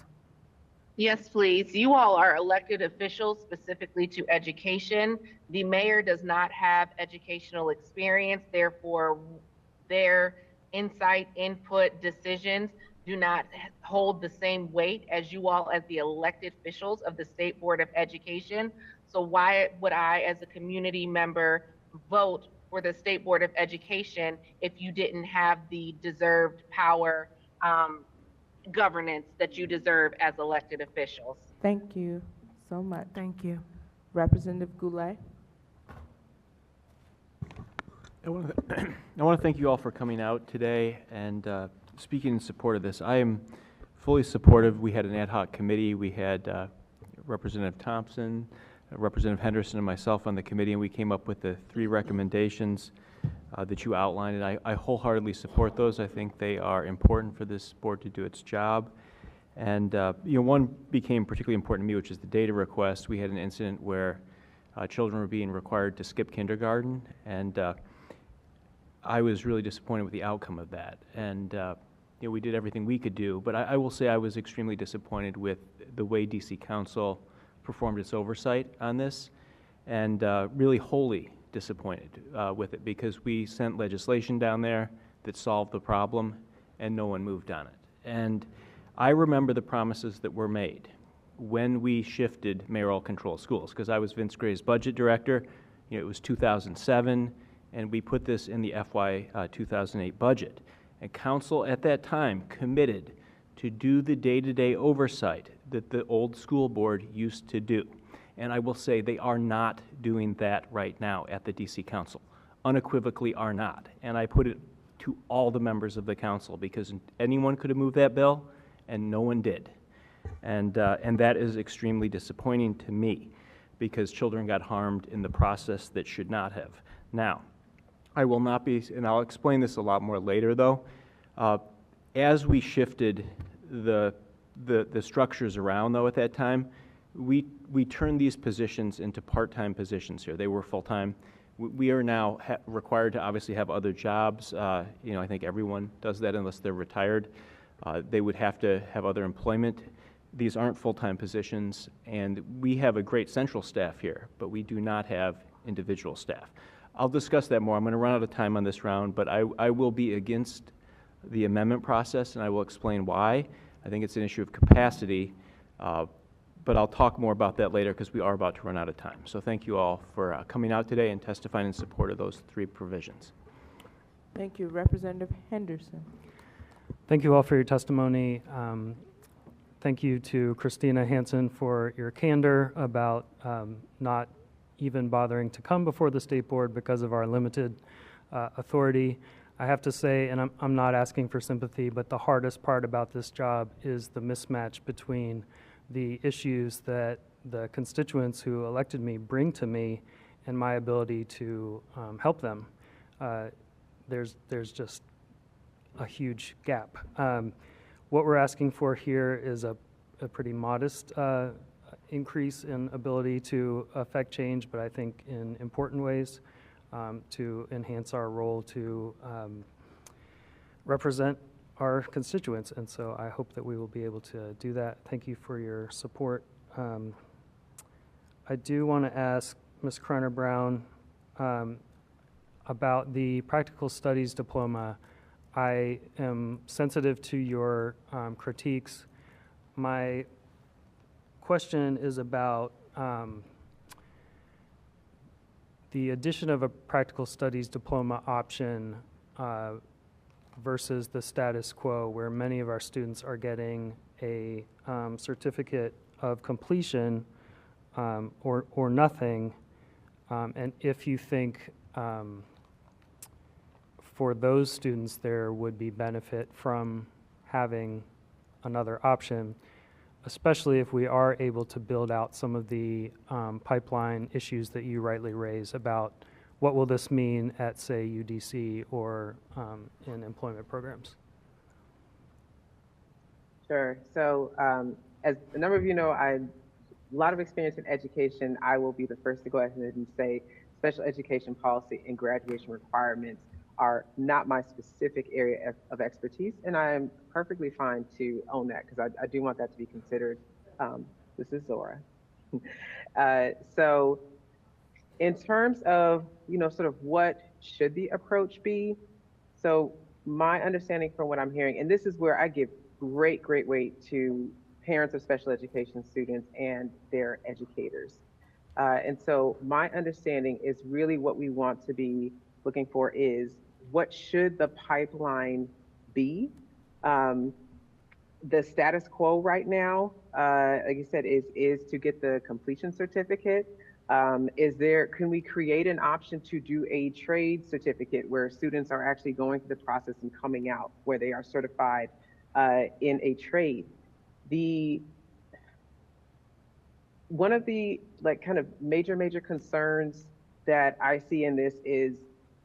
Yes, please. You all are elected officials specifically to education. The mayor does not have educational experience, therefore their insight, input, decisions do not hold the same weight as you all as the elected officials of the State Board of Education. So why would I, as a community member, vote for the State Board of Education if you didn't have the deserved power, governance that you deserve as elected officials. Thank you so much. Thank you. Representative Goulet. I want to thank you all for coming out today and speaking in support of this. I am fully supportive. We had an ad hoc committee. We had Representative Thompson, Representative Henderson, and myself on the committee, and we came up with the 3 recommendations that you outlined, and I wholeheartedly support those. I think they are important for this board to do its job. And one became particularly important to me, which is the data request. We had an incident where children were being required to skip kindergarten, and I was really disappointed with the outcome of that. And we did everything we could do, but I will say I was extremely disappointed with the way DC Council performed its oversight on this, and really wholly disappointed with it, because we sent legislation down there that solved the problem, and no one moved on it. And I remember the promises that were made when we shifted mayoral control schools, because I was Vince Gray's budget director. It was 2007, and we put this in the FY 2008 budget. And council at that time committed to do the day-to-day oversight that the old school board used to do. And I will say they are not doing that right now at the DC Council. Unequivocally are not. And I put it to all the members of the council, because anyone could have moved that bill, and no one did. And that is extremely disappointing to me, because children got harmed in the process that should not have. Now, I will not be, and I'll explain this a lot more later though, as we shifted the structures around though at that time, we turned these positions into part-time positions here. They were full-time. We are now required to obviously have other jobs. I think everyone does that unless they're retired. They would have to have other employment. These aren't full-time positions, and we have a great central staff here, but we do not have individual staff. I'll discuss that more. I'm going to run out of time on this round, but I will be against the amendment process, and I will explain why. I think it's an issue of capacity, but I'll talk more about that later, because we are about to run out of time. So thank you all for coming out today and testifying in support of those 3 provisions. Thank you. Representative Henderson. Thank you all for your testimony. Thank you to Christina Hansen for your candor about not even bothering to come before the State Board because of our limited authority. I have to say, and I'm not asking for sympathy, but the hardest part about this job is the mismatch between the issues that the constituents who elected me bring to me and my ability to help them. There's just a huge gap. What we're asking for here is a pretty modest increase in ability to affect change, but I think in important ways to enhance our role to represent our constituents. And so I hope that we will be able to do that. Thank you for your support. I do want to ask Ms. Kreiner-Brown about the practical studies diploma. I am sensitive to your critiques. My question is about the addition of a practical studies diploma option versus the status quo, where many of our students are getting a certificate of completion or nothing, and if you think for those students there would be benefit from having another option, especially if we are able to build out some of the pipeline issues that you rightly raise about what will this mean at, say, UDC or in employment programs. Sure. So as a number of you know, I have a lot of experience in education. I will be the first to go ahead and say special education policy and graduation requirements are not my specific area of expertise, and I am perfectly fine to own that, because I do want that to be considered. This is Zora. So in terms of, sort of what should the approach be, so my understanding from what I'm hearing, and this is where I give great weight to parents of special education students and their educators. And so my understanding is really what we want to be looking for is what should the pipeline be? The status quo right now, like you said, is to get the completion certificate. Can we create an option to do a trade certificate where students are actually going through the process and coming out where they are certified in a trade? One of the like kind of major concerns that I see in this is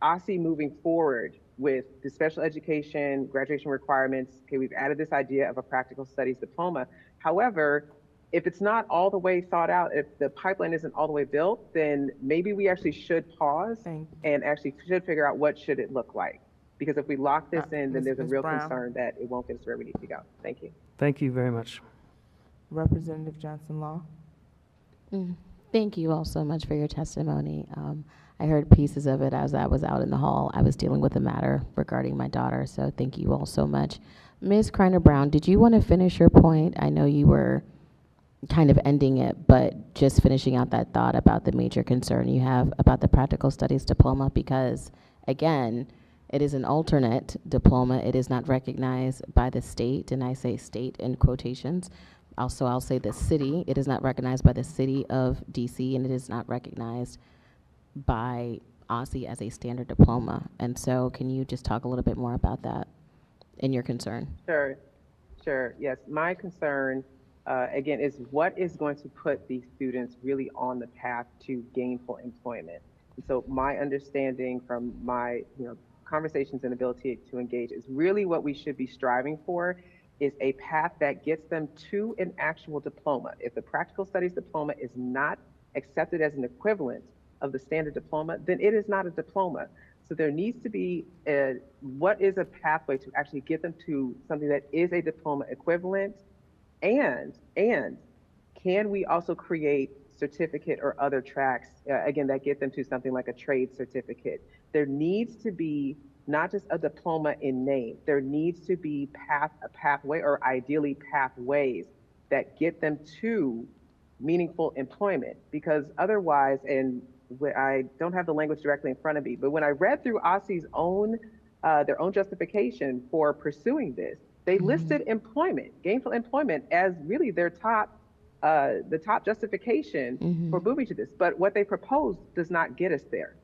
OSSI moving forward with the special education graduation requirements. Okay, we've added this idea of a practical studies diploma. However, if it's not all the way thought out, if the pipeline isn't all the way built, then maybe we actually should pause and actually should figure out what should it look like. Because if we lock this in, then there's a real concern that it won't get us where we need to go. Thank you. Thank you very much. Representative Johnson Law. Thank you all so much for your testimony. I heard pieces of it as I was out in the hall. I was dealing with a matter regarding my daughter, so thank you all so much. Ms. Kreiner-Brown, did you want to finish your point? I know you were kind of ending it, but just finishing out that thought about the major concern you have about the practical studies diploma, because again, it is an alternate diploma. It is not recognized by the state, and I say state in quotations. Also, I'll say the city. It is not recognized by the city of DC, and it is not recognized by OSSI as a standard diploma. And so can you just talk a little bit more about that and your concern? Sure, yes. My concern, again, is what is going to put these students really on the path to gainful employment. And so my understanding from my conversations and ability to engage is really what we should be striving for is a path that gets them to an actual diploma. If the practical studies diploma is not accepted as an equivalent of the standard diploma, then it is not a diploma. So there needs to be what is a pathway to actually get them to something that is a diploma equivalent, and can we also create certificate or other tracks, again, that get them to something like a trade certificate. There needs to be not just a diploma in name, there needs to be a pathway or ideally pathways that get them to meaningful employment, because otherwise, and I don't have the language directly in front of me, but when I read through OSSI's their own justification for pursuing this, they listed employment, gainful employment, as really their the top justification for moving to this. But what they proposed does not get us there.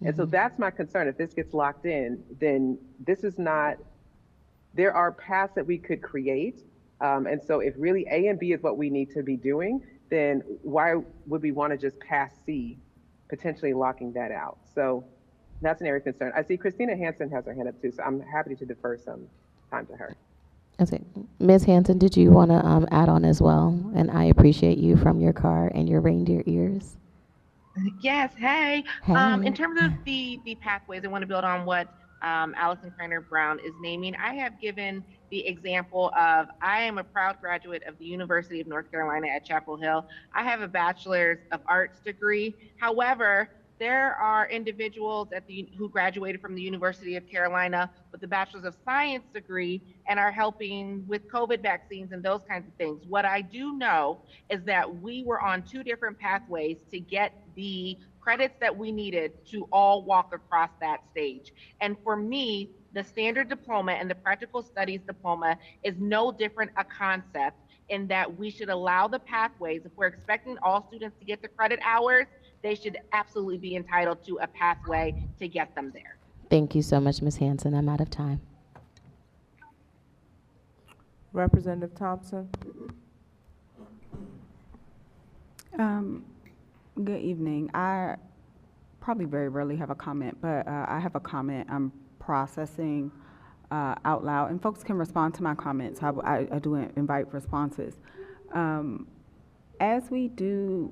And so that's my concern. If this gets locked in, then this is not, there are paths that we could create. And so if really A and B is what we need to be doing, then why would we want to just pass C, potentially locking that out? So that's an area of concern. I see Christina Hansen has her hand up too, so I'm happy to defer some time to her. Okay. Ms. Hansen, did you want to add on as well? And I appreciate you from your car and your reindeer ears. Yes, hey. Hey. In terms of the pathways, I want to build on what Allison Kreiner-Brown is naming. I have given the example of, I am a proud graduate of the University of North Carolina at Chapel Hill. I have a bachelor's of arts degree. However, there are individuals who graduated from the University of Carolina with the Bachelor's of Science degree and are helping with COVID vaccines and those kinds of things. What I do know is that we were on two different pathways to get the credits that we needed to all walk across that stage. And for me, the standard diploma and the practical studies diploma is no different a concept in that we should allow the pathways. If we're expecting all students to get the credit hours, they should absolutely be entitled to a pathway to get them there. Thank you so much, Ms. Hansen. I'm out of time. Representative Thompson. Good evening. I probably very rarely have a comment, but I have a comment I'm processing out loud, and folks can respond to my comments. I do invite responses. As we do,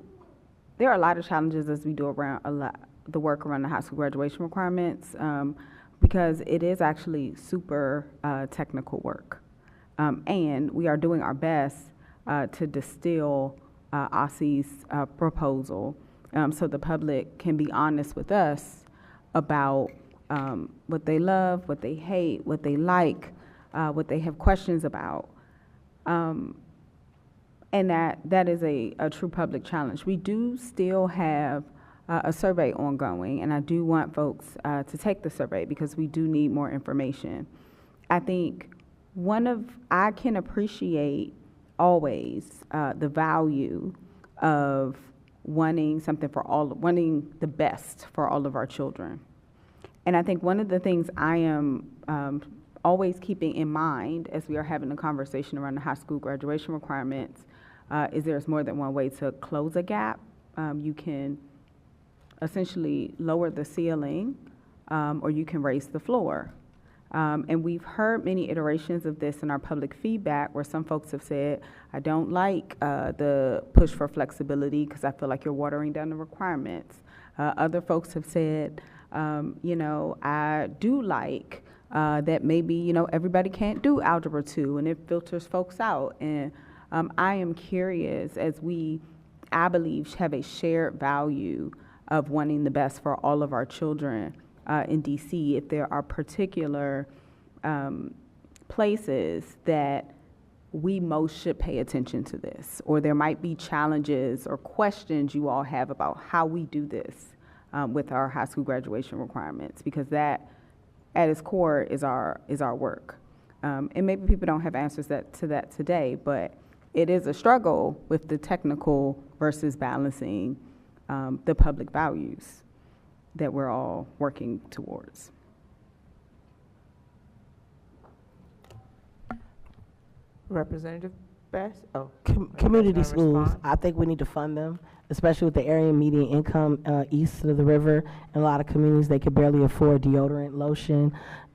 there are a lot of challenges as we do around the work around the high school graduation requirements, because it is actually super technical work. And we are doing our best to distill OSSI's proposal so the public can be honest with us about what they love, what they hate, what they like, what they have questions about. And that is a true public challenge. We do still have a survey ongoing, and I do want folks to take the survey because we do need more information. I think I can appreciate always the value of wanting wanting the best for all of our children. And I think one of the things I am always keeping in mind as we are having a conversation around the high school graduation requirements is there's more than one way to close a gap. You can essentially lower the ceiling or you can raise the floor. And we've heard many iterations of this in our public feedback where some folks have said, I don't like the push for flexibility because I feel like you're watering down the requirements. Other folks have said, I do like that maybe, everybody can't do Algebra 2 and it filters folks out. And I am curious as I believe, have a shared value of wanting the best for all of our children in DC, if there are particular places that we most should pay attention to this, or there might be challenges or questions you all have about how we do this with our high school graduation requirements, because that, at its core, is our work. And maybe people don't have answers to that today, but it is a struggle with the technical versus balancing the public values that we're all working towards. Representative Best? Oh, Community gonna schools, respond. I think we need to fund them, especially with the area median income east of the river. In a lot of communities, they could barely afford deodorant, lotion,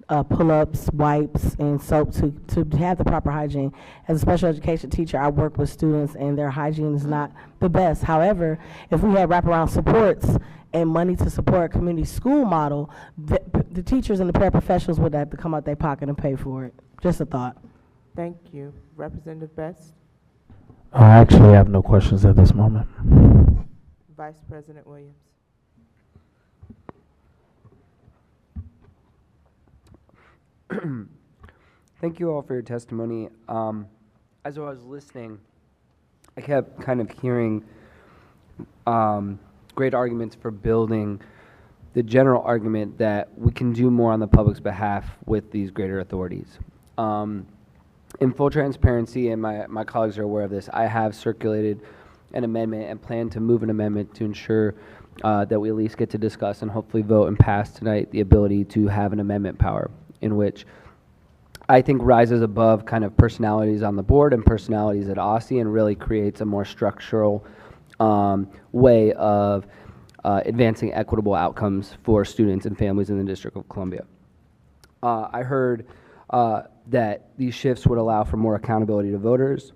pull-ups, wipes, and soap to have the proper hygiene. As a special education teacher, I work with students, and their hygiene is not the best. However, if we had wraparound supports and money to support a community school model, the teachers and the paraprofessionals would have to come out their pocket and pay for it. Just a thought. Thank you. Representative Best? I actually have no questions at this moment. Vice President Williams? Thank you all for your testimony. As I was listening, I kept kind of hearing great arguments for building the general argument that we can do more on the public's behalf with these greater authorities. In full transparency, and my colleagues are aware of this, I have circulated an amendment and plan to move an amendment to ensure that we at least get to discuss and hopefully vote and pass tonight the ability to have an amendment power in which I think rises above kind of personalities on the board and personalities at OSSI and really creates a more structural way of advancing equitable outcomes for students and families in the District of Columbia. I heard that these shifts would allow for more accountability to voters,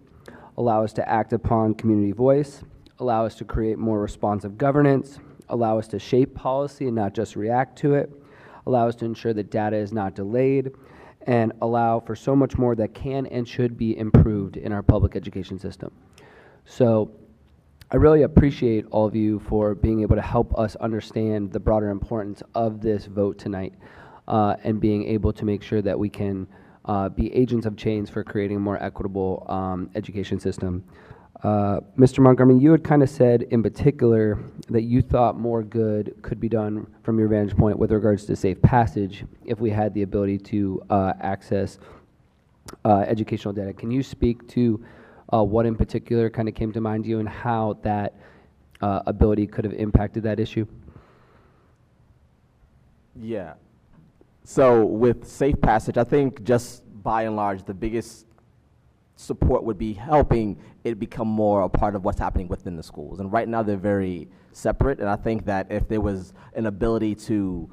allow us to act upon community voice, allow us to create more responsive governance, allow us to shape policy and not just react to it, allow us to ensure that data is not delayed, and allow for so much more that can and should be improved in our public education system. So I really appreciate all of you for being able to help us understand the broader importance of this vote tonight and being able to make sure that we can be agents of change for creating a more equitable education system. Mr. Montgomery, you had kind of said in particular that you thought more good could be done from your vantage point with regards to safe passage if we had the ability to access educational data. Can you speak to what in particular kind of came to mind to you and how that ability could have impacted that issue? Yeah. So with safe passage, I think just by and large, the biggest support would be helping it become more a part of what's happening within the schools. And right now they're very separate, and I think that if there was an ability to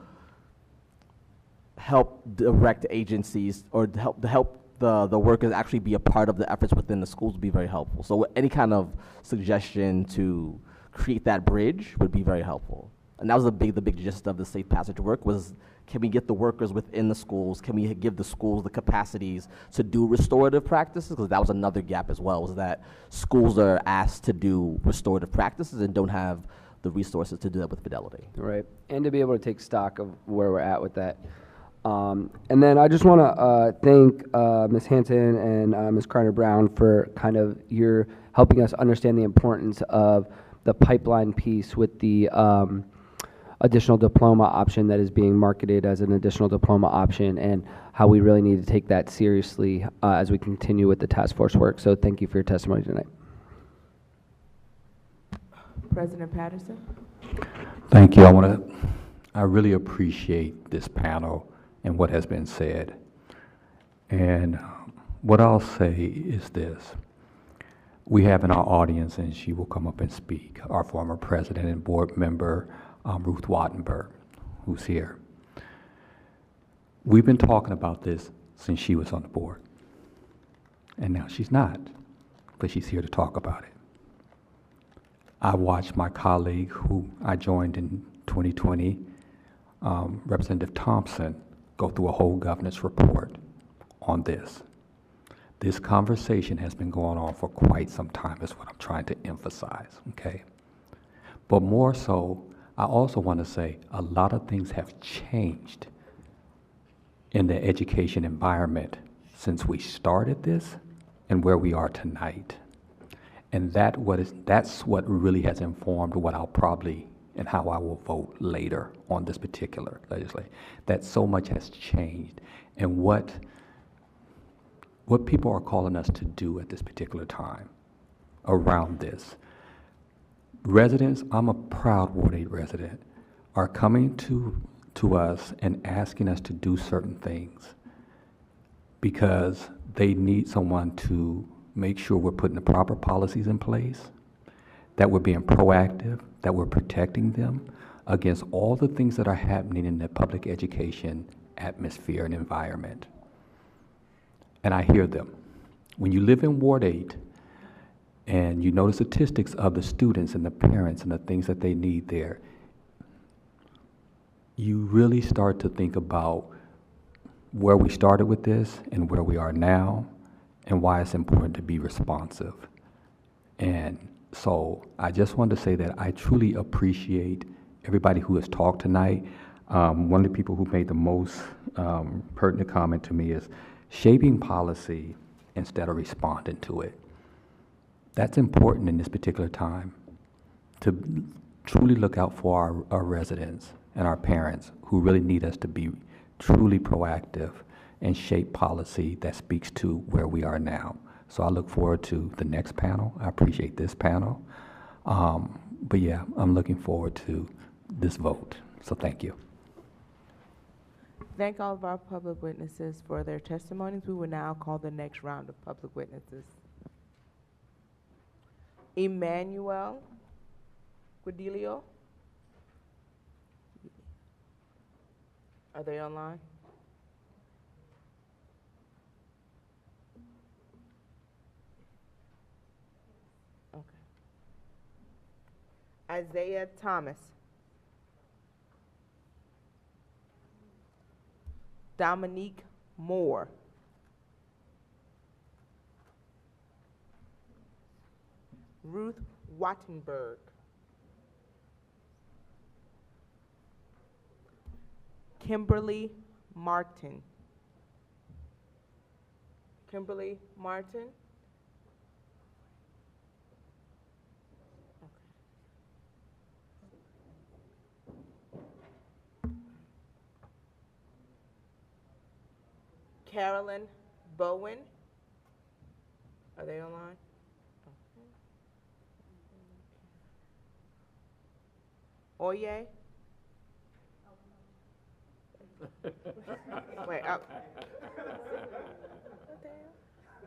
help direct agencies or to help the workers actually be a part of the efforts within the schools would be very helpful. So any kind of suggestion to create that bridge would be very helpful. And that was the big gist of the safe passage work was, can we get the workers within the schools? Can we give the schools the capacities to do restorative practices? Because that was another gap as well, was that schools are asked to do restorative practices and don't have the resources to do that with fidelity. Right, and to be able to take stock of where we're at with that. And then I just want to thank Ms. Hanson and Ms. Carter-Brown for kind of your helping us understand the importance of the pipeline piece with the additional diploma option that is being marketed as an additional diploma option, and how we really need to take that seriously as we continue with the task force work. So thank you for your testimony tonight. President Patterson. Thank you. I really appreciate this panel and what has been said. And what I'll say is this. We have in our audience, and she will come up and speak, our former president and board member, Ruth Wattenberg, who's here. We've been talking about this since she was on the board. And now she's not, but she's here to talk about it. I watched my colleague, who I joined in 2020, Representative Thompson, go through a whole governance report on this. This conversation has been going on for quite some time, is what I'm trying to emphasize, okay? But more so, I also want to say a lot of things have changed in the education environment since we started this and where we are tonight. And that's what really has informed what I'll probably and how I will vote later on this particular legislation. That so much has changed, and what people are calling us to do at this particular time around this. Residents, I'm a proud Ward 8 resident, are coming to us and asking us to do certain things because they need someone to make sure we're putting the proper policies in place, that we're being proactive, that we're protecting them against all the things that are happening in the public education atmosphere and environment. And I hear them. When you live in Ward 8 and you know the statistics of the students and the parents and the things that they need there, you really start to think about where we started with this and where we are now and why it's important to be responsive. And so I just wanted to say that I truly appreciate everybody who has talked tonight. One of the people who made the most pertinent comment to me is shaping policy instead of responding to it. That's important in this particular time, to truly look out for our residents and our parents who really need us to be truly proactive and shape policy that speaks to where we are now. So I look forward to the next panel. I appreciate this panel. But yeah, I'm looking forward to this vote. So thank you. Thank all of our public witnesses for their testimonies. We will now call the next round of public witnesses. Emmanuel Guidilio. Are they online? Okay. Isaiah Thomas. Dominique Moore. Ruth Wattenberg. Kimberly Martin. Kimberly Martin. Carolyn Bowen. Are they online? Okay. Oye? Wait, up. What the hell?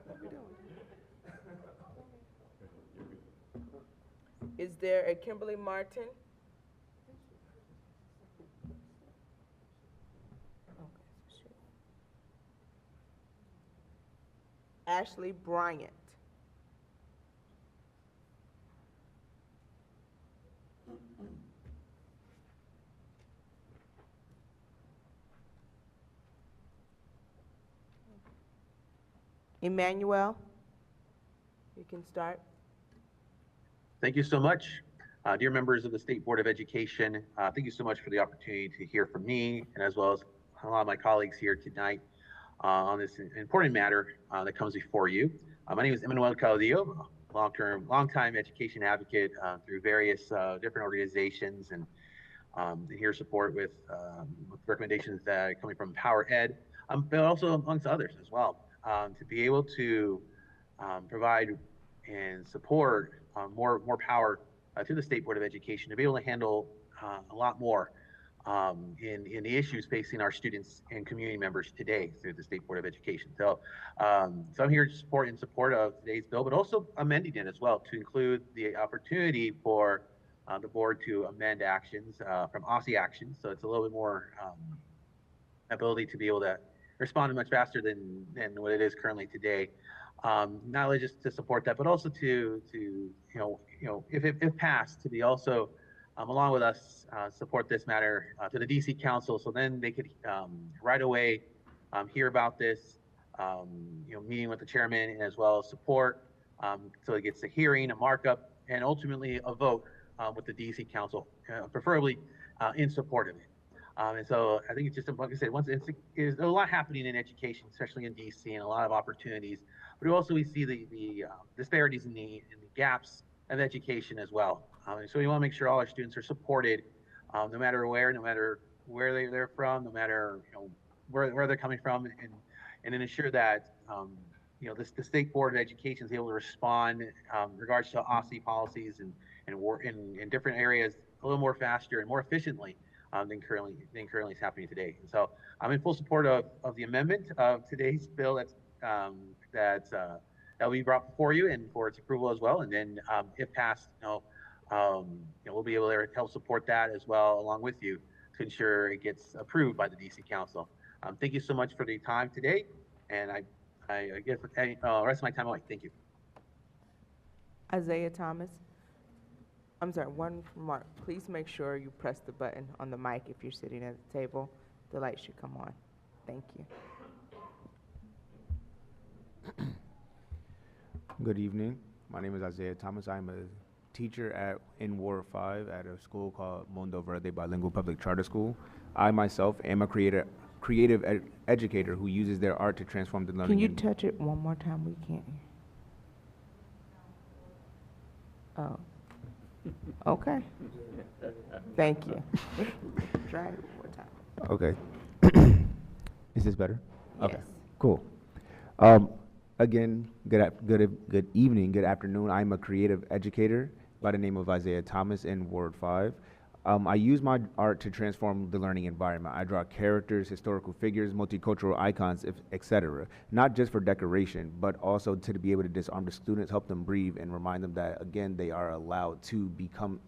What are we doing? Is there a Kimberly Martin? Ashley Bryant. Emmanuel, you can start. Thank you so much. Dear members of the State Board of Education, thank you so much for the opportunity to hear from me and as well as a lot of my colleagues here tonight on this important matter that comes before you. My name is Emmanuel Caudillo. long-time education advocate through various different organizations, and here support with recommendations that are coming from Power Ed, but also amongst others as well, to be able to provide and support more power to the State Board of Education to be able to handle a lot more in the issues facing our students and community members today through the State Board of Education. So, so I'm here to support of today's bill, but also amending it as well to include the opportunity for the board to amend actions from OSSI actions. So it's a little bit more ability to be able to respond much faster than what it is currently today. Not only just to support that, but also to if passed, to be also along with us support this matter to the DC Council, so then they could right away hear about this, meeting with the chairman, and as well as support, so it gets a hearing, a markup, and ultimately a vote with the DC Council, preferably in support of it. And so I think it's just, like I said, there's a lot happening in education, especially in DC, and a lot of opportunities. But also we see the disparities in the gaps of education as well. And so we want to make sure all our students are supported, no matter where they're from, no matter where they're coming from, and then ensure that the State Board of Education is able to respond in regards to OSSI policies and in different areas a little more faster and more efficiently than currently is happening today. And so I'm in full support of the amendment of today's bill that will be brought before you and for its approval as well. And then if passed, we'll be able to help support that as well along with you to ensure it gets approved by the DC Council. Thank you so much for the time today, and I guess the rest of my time away. Thank you. Isaiah Thomas. I'm sorry, one remark. Please make sure you press the button on the mic if you're sitting at the table. The light should come on. Thank you. Good evening. My name is Isaiah Thomas. I'm a teacher in Ward 5 at a school called Mundo Verde Bilingual Public Charter School. I myself am a creative educator who uses their art to transform the learning. Can you touch it one more time? We can't hear. Oh. Okay. Thank you. Try it one more time. Okay. Is this better? Yes. Okay. Cool. Again, good evening, good afternoon. I'm a creative educator by the name of Isaiah Thomas in Ward 5. I use my art to transform the learning environment. I draw characters, historical figures, multicultural icons, etc. Not just for decoration, but also to be able to disarm the students, help them breathe, and remind them that, again, they are allowed to come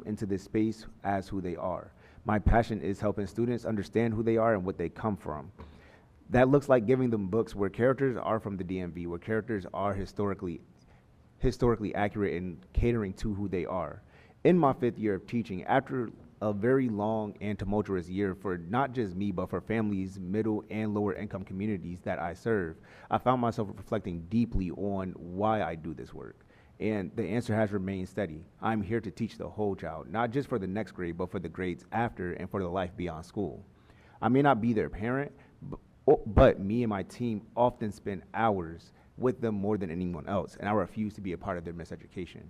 into this space as who they are. My passion is helping students understand who they are and what they come from. That looks like giving them books where characters are from the DMV, where characters are historically accurate and catering to who they are. In my 5th year of teaching, after a very long and tumultuous year for not just me, but for families, middle and lower income communities that I serve, I found myself reflecting deeply on why I do this work. And the answer has remained steady. I'm here to teach the whole child, not just for the next grade, but for the grades after and for the life beyond school. I may not be their parent, but me and my team often spend hours with them more than anyone else, and I refuse to be a part of their miseducation.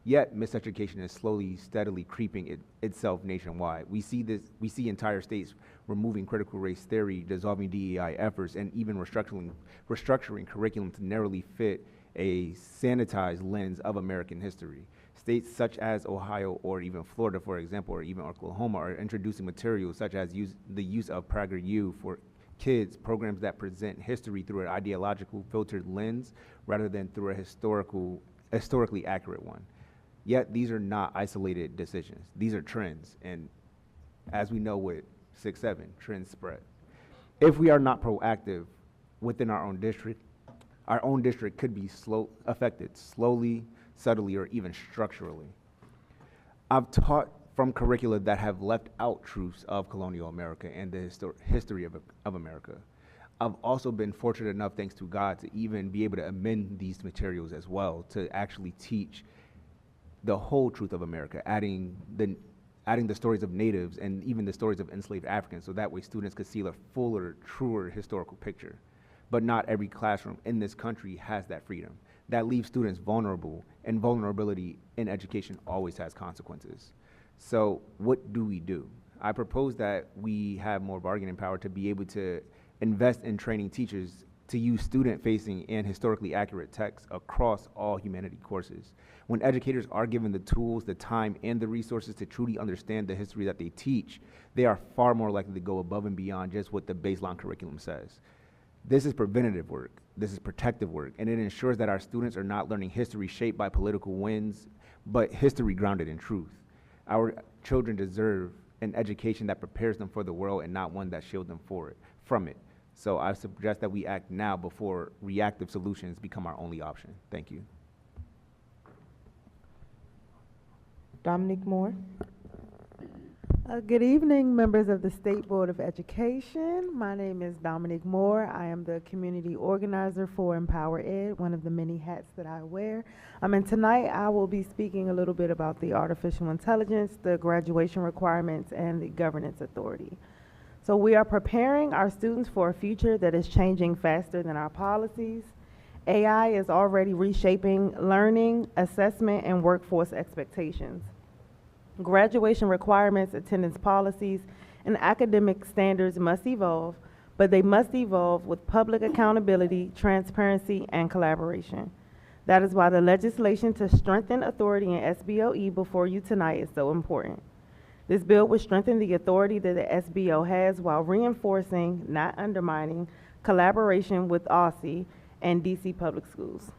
Yet, miseducation is slowly, steadily creeping itself nationwide. We see entire states removing critical race theory, dissolving DEI efforts, and even restructuring curriculum to narrowly fit a sanitized lens of American history. States such as Ohio or even Florida, for example, or even Oklahoma are introducing materials such as the use of PragerU for kids, programs that present history through an ideological filtered lens rather than through a historically accurate one. Yet these are not isolated decisions. These are trends, and as we know with 6-7, trends spread. If we are not proactive within our own district could be affected slowly, subtly, or even structurally. I've taught from curricula that have left out truths of colonial America and the history of America. I've also been fortunate enough, thanks to God, to even be able to amend these materials as well, to actually teach the whole truth of America, adding the stories of natives and even the stories of enslaved Africans, so that way students could see the fuller, truer historical picture. But not every classroom in this country has that freedom. that leaves students vulnerable, and vulnerability in education always has consequences. So what do? I propose that we have more bargaining power to be able to invest in training teachers to use student-facing and historically accurate text across all humanity courses. When educators are given the tools, the time, and the resources to truly understand the history that they teach, they are far more likely to go above and beyond just what the baseline curriculum says. This is preventative work, this is protective work, and it ensures that our students are not learning history shaped by political winds, but history grounded in truth. Our children deserve an education that prepares them for the world and not one that shields them from it. So I suggest that we act now before reactive solutions become our only option. Thank you. Dominique Moore. Good evening, members of the State Board of Education. My name is Dominique Moore. I am the community organizer for Empower Ed, one of the many hats that I wear. And tonight I will be speaking a little bit about the artificial intelligence, the graduation requirements, and the governance authority. So we are preparing our students for a future that is changing faster than our policies. AI is already reshaping learning, assessment, and workforce expectations. Graduation requirements, attendance policies, and academic standards must evolve, but they must evolve with public accountability, transparency, and collaboration. That is why the legislation to strengthen authority in SBOE before you tonight is so important. This bill will strengthen the authority that the SBO has while reinforcing, not undermining, collaboration with OSSI and DC Public Schools.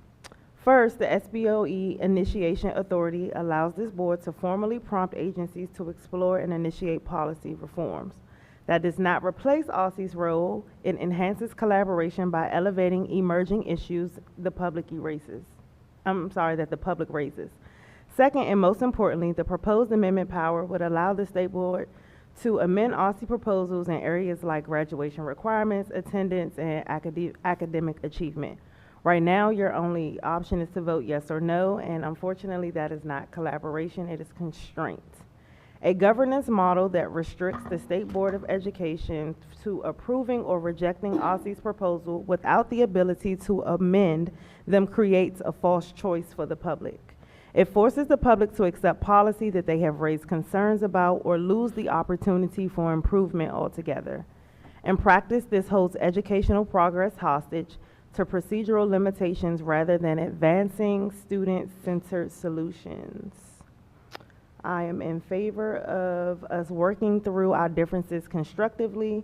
First, the SBOE Initiation Authority allows this board to formally prompt agencies to explore and initiate policy reforms. That does not replace OSSI's role. It enhances collaboration by elevating emerging issues that the public raises. Second, and most importantly, the proposed amendment power would allow the State Board to amend OSSI proposals in areas like graduation requirements, attendance, and academic achievement. Right now, your only option is to vote yes or no, and unfortunately, that is not collaboration, it is constraint. A governance model that restricts the State Board of Education to approving or rejecting OSSI's proposal without the ability to amend them creates a false choice for the public. It forces the public to accept policy that they have raised concerns about or lose the opportunity for improvement altogether. In practice, this holds educational progress hostage to procedural limitations rather than advancing student-centered solutions. I am in favor of us working through our differences constructively.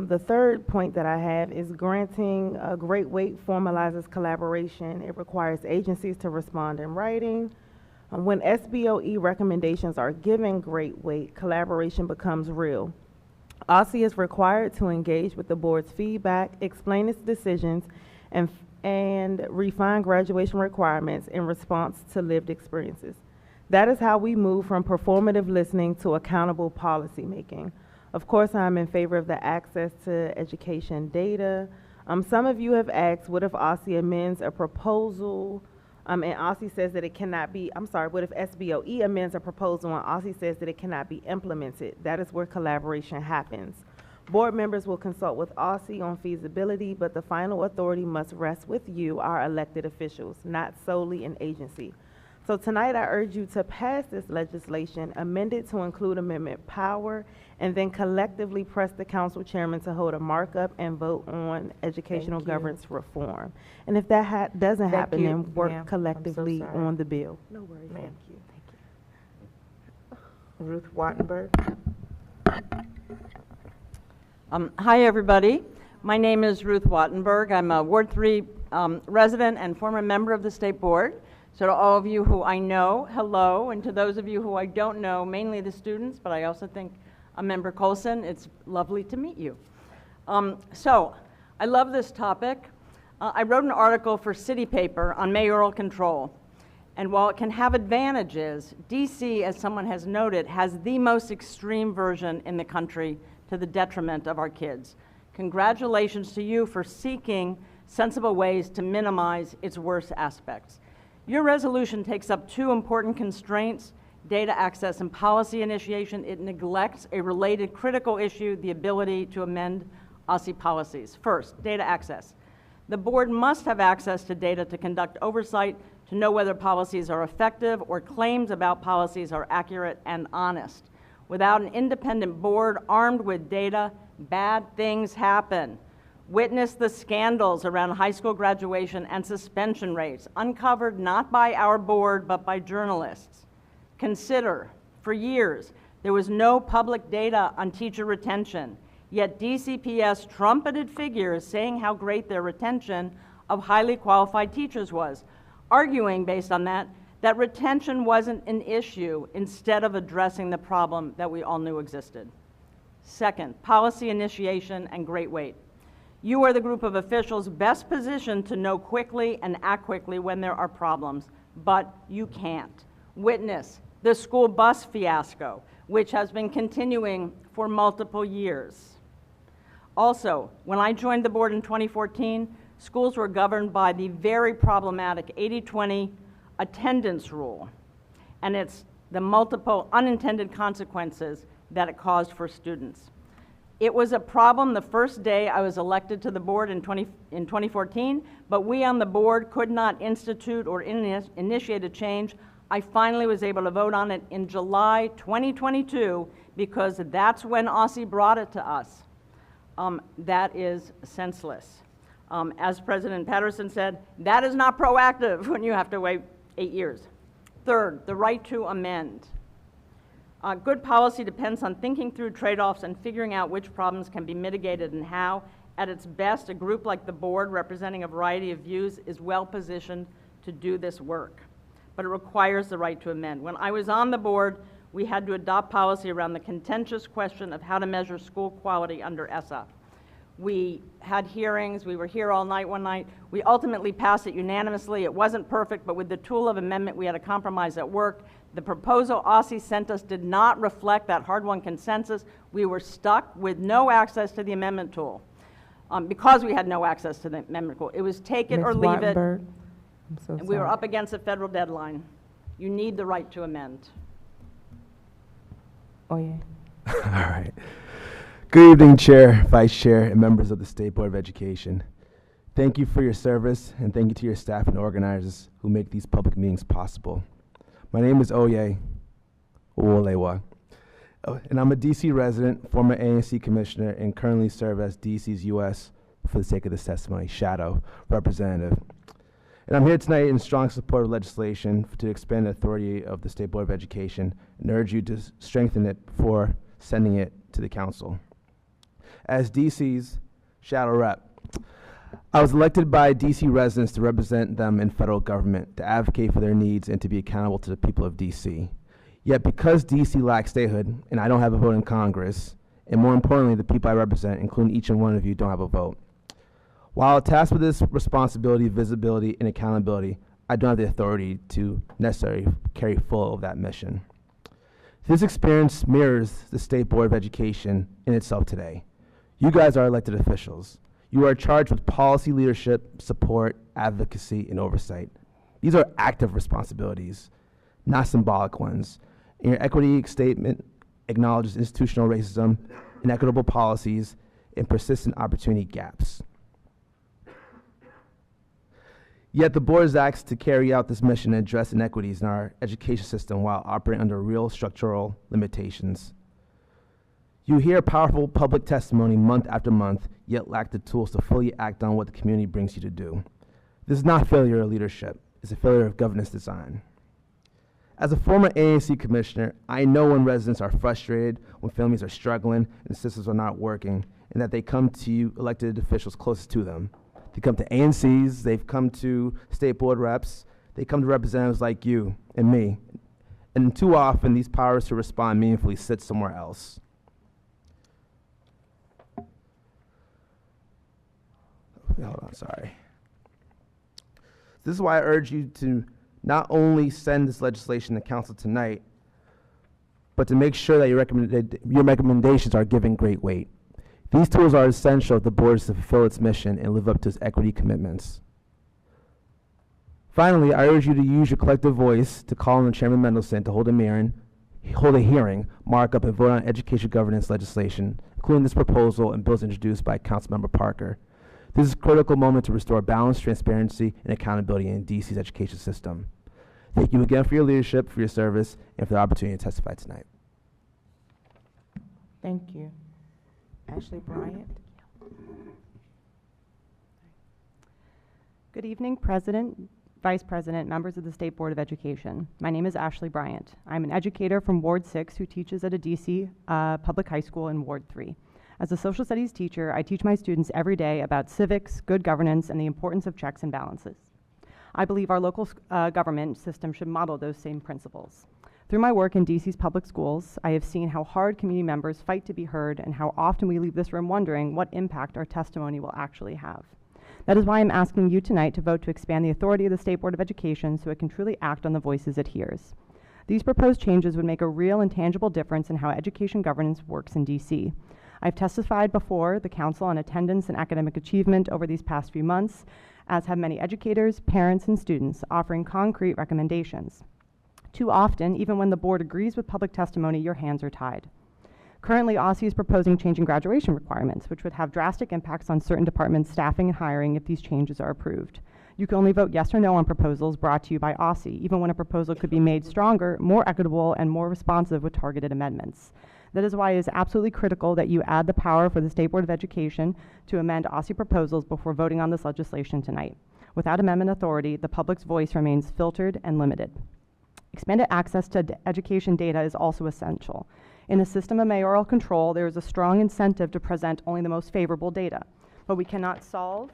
The third point that I have is granting a great weight formalizes collaboration. It requires agencies to respond in writing. When SBOE recommendations are given great weight, collaboration becomes real. OSSI is required to engage with the board's feedback, explain its decisions, and refine graduation requirements in response to lived experiences. That is how we move from performative listening to accountable policy making. Of course, I'm in favor of the access to education data. Some of you have asked, what if OSSI amends a proposal and OSSI says that it cannot be, what if SBOE amends a proposal and OSSI says that it cannot be implemented? That is where collaboration happens. Board members will consult with OSSI on feasibility, but the final authority must rest with you, our elected officials, not solely an agency. So tonight I urge you to pass this legislation, amend it to include amendment power, and then collectively press the council chairman to hold a markup and vote on educational governance reform. And if that doesn't happen, then work collectively on the bill. No worries, thank you. Ruth Wattenberg. Hi, everybody. My name is Ruth Wattenberg. I'm a Ward 3 resident and former member of the State Board. So to all of you who I know, hello, and to those of you who I don't know, mainly the students, but I also think Member Colson, it's lovely to meet you. So I love this topic. I wrote an article for City Paper on mayoral control. And while it can have advantages, DC, as someone has noted, has the most extreme version in the country to the detriment of our kids. Congratulations to you for seeking sensible ways to minimize its worst aspects. Your resolution takes up two important constraints, data access and policy initiation. It neglects a related critical issue, the ability to amend OSSI policies. First, data access. The board must have access to data to conduct oversight, to know whether policies are effective or claims about policies are accurate and honest. Without an independent board armed with data, bad things happen. Witness the scandals around high school graduation and suspension rates, uncovered not by our board but by journalists. Consider, for years, there was no public data on teacher retention, yet DCPS trumpeted figures saying how great their retention of highly qualified teachers was, arguing based on that retention wasn't an issue instead of addressing the problem that we all knew existed. Second, policy initiation and great weight. You are the group of officials best positioned to know quickly and act quickly when there are problems, but you can't. Witness the school bus fiasco, which has been continuing for multiple years. Also, when I joined the board in 2014, schools were governed by the very problematic 80-20 attendance rule, and it's the multiple unintended consequences that it caused for students. It was a problem the first day I was elected to the board in 2014, but we on the board could not institute or initiate a change. I finally was able to vote on it in July 2022 because that's when OSSI brought it to us. That is senseless. As President Patterson said, that is not proactive when you have to wait 8 years. Third, the right to amend. Good policy depends on thinking through trade-offs and figuring out which problems can be mitigated and how. At its best, a group like the board, representing a variety of views, is well positioned to do this work. But it requires the right to amend. When I was on the board, we had to adopt policy around the contentious question of how to measure school quality under ESSA. We had hearings, we were here all night one night. We ultimately passed it unanimously. It wasn't perfect, but with the tool of amendment, we had a compromise that worked. The proposal OSSI sent us did not reflect that hard-won consensus. We were stuck with no access to the amendment tool. Because we had no access to the amendment tool. It was take it Ms. or leave it. Wattenberg, I'm so And we were sorry. up against a federal deadline. You need the right to amend. Oh, yeah. All right. Good evening, Chair, Vice Chair, and members of the State Board of Education. Thank you for your service, and thank you to your staff and organizers who make these public meetings possible. My name is Oye Uwolewa, and I'm a DC resident, former ANC commissioner, and currently serve as DC's U.S., for the sake of this testimony, shadow representative. And I'm here tonight in strong support of legislation to expand the authority of the State Board of Education and urge you to strengthen it before sending it to the council. As DC's shadow rep, I was elected by DC residents to represent them in federal government, to advocate for their needs, and to be accountable to the people of DC. Yet because DC lacks statehood, and I don't have a vote in Congress, and more importantly, the people I represent, including each and one of you, don't have a vote. While tasked with this responsibility, visibility, and accountability, I don't have the authority to necessarily carry full of that mission. This experience mirrors the State Board of Education in itself today. You guys are elected officials. You are charged with policy leadership, support, advocacy, and oversight. These are active responsibilities, not symbolic ones. And your equity statement acknowledges institutional racism, inequitable policies, and persistent opportunity gaps. Yet the board is asked to carry out this mission and address inequities in our education system while operating under real structural limitations. You hear powerful public testimony month after month, yet lack the tools to fully act on what the community brings you to do. This is not failure of leadership, it's a failure of governance design. As a former ANC commissioner, I know when residents are frustrated, when families are struggling, and systems are not working, and that they come to you, elected officials closest to them. They come to ANCs, they've come to state board reps, they come to representatives like you and me. And too often, these powers to respond meaningfully sit somewhere else. Hold on, sorry. This is why I urge you to not only send this legislation to council tonight, but to make sure that your recommendations are given great weight. These tools are essential if the board is to fulfill its mission and live up to its equity commitments. Finally, I urge you to use your collective voice to call on Chairman Mendelson to hold a hearing, mark up, and vote on education governance legislation, including this proposal and bills introduced by Councilmember Parker. This is a critical moment to restore balance, transparency, and accountability in DC's education system. Thank you again for your leadership, for your service, and for the opportunity to testify tonight. Thank you. Ashley Bryant. Good evening, President, Vice President, members of the State Board of Education. My name is Ashley Bryant. I'm an educator from Ward 6 who teaches at a DC public high school in Ward 3. As a social studies teacher, I teach my students every day about civics, good governance, and the importance of checks and balances. I believe our local government system should model those same principles. Through my work in DC's public schools, I have seen how hard community members fight to be heard and how often we leave this room wondering what impact our testimony will actually have. That is why I'm asking you tonight to vote to expand the authority of the State Board of Education so it can truly act on the voices it hears. These proposed changes would make a real and tangible difference in how education governance works in DC. I've testified before the Council on Attendance and Academic Achievement over these past few months, as have many educators, parents, and students, offering concrete recommendations. Too often, even when the board agrees with public testimony, your hands are tied. Currently, OSSE is proposing changing graduation requirements, which would have drastic impacts on certain departments' staffing and hiring if these changes are approved. You can only vote yes or no on proposals brought to you by OSSE, even when a proposal could be made stronger, more equitable, and more responsive with targeted amendments. That is why it is absolutely critical that you add the power for the State Board of Education to amend OSSE proposals before voting on this legislation tonight. Without amendment authority, the public's voice remains filtered and limited. Expanded access to education data is also essential. In a system of mayoral control, there is a strong incentive to present only the most favorable data, but we cannot solve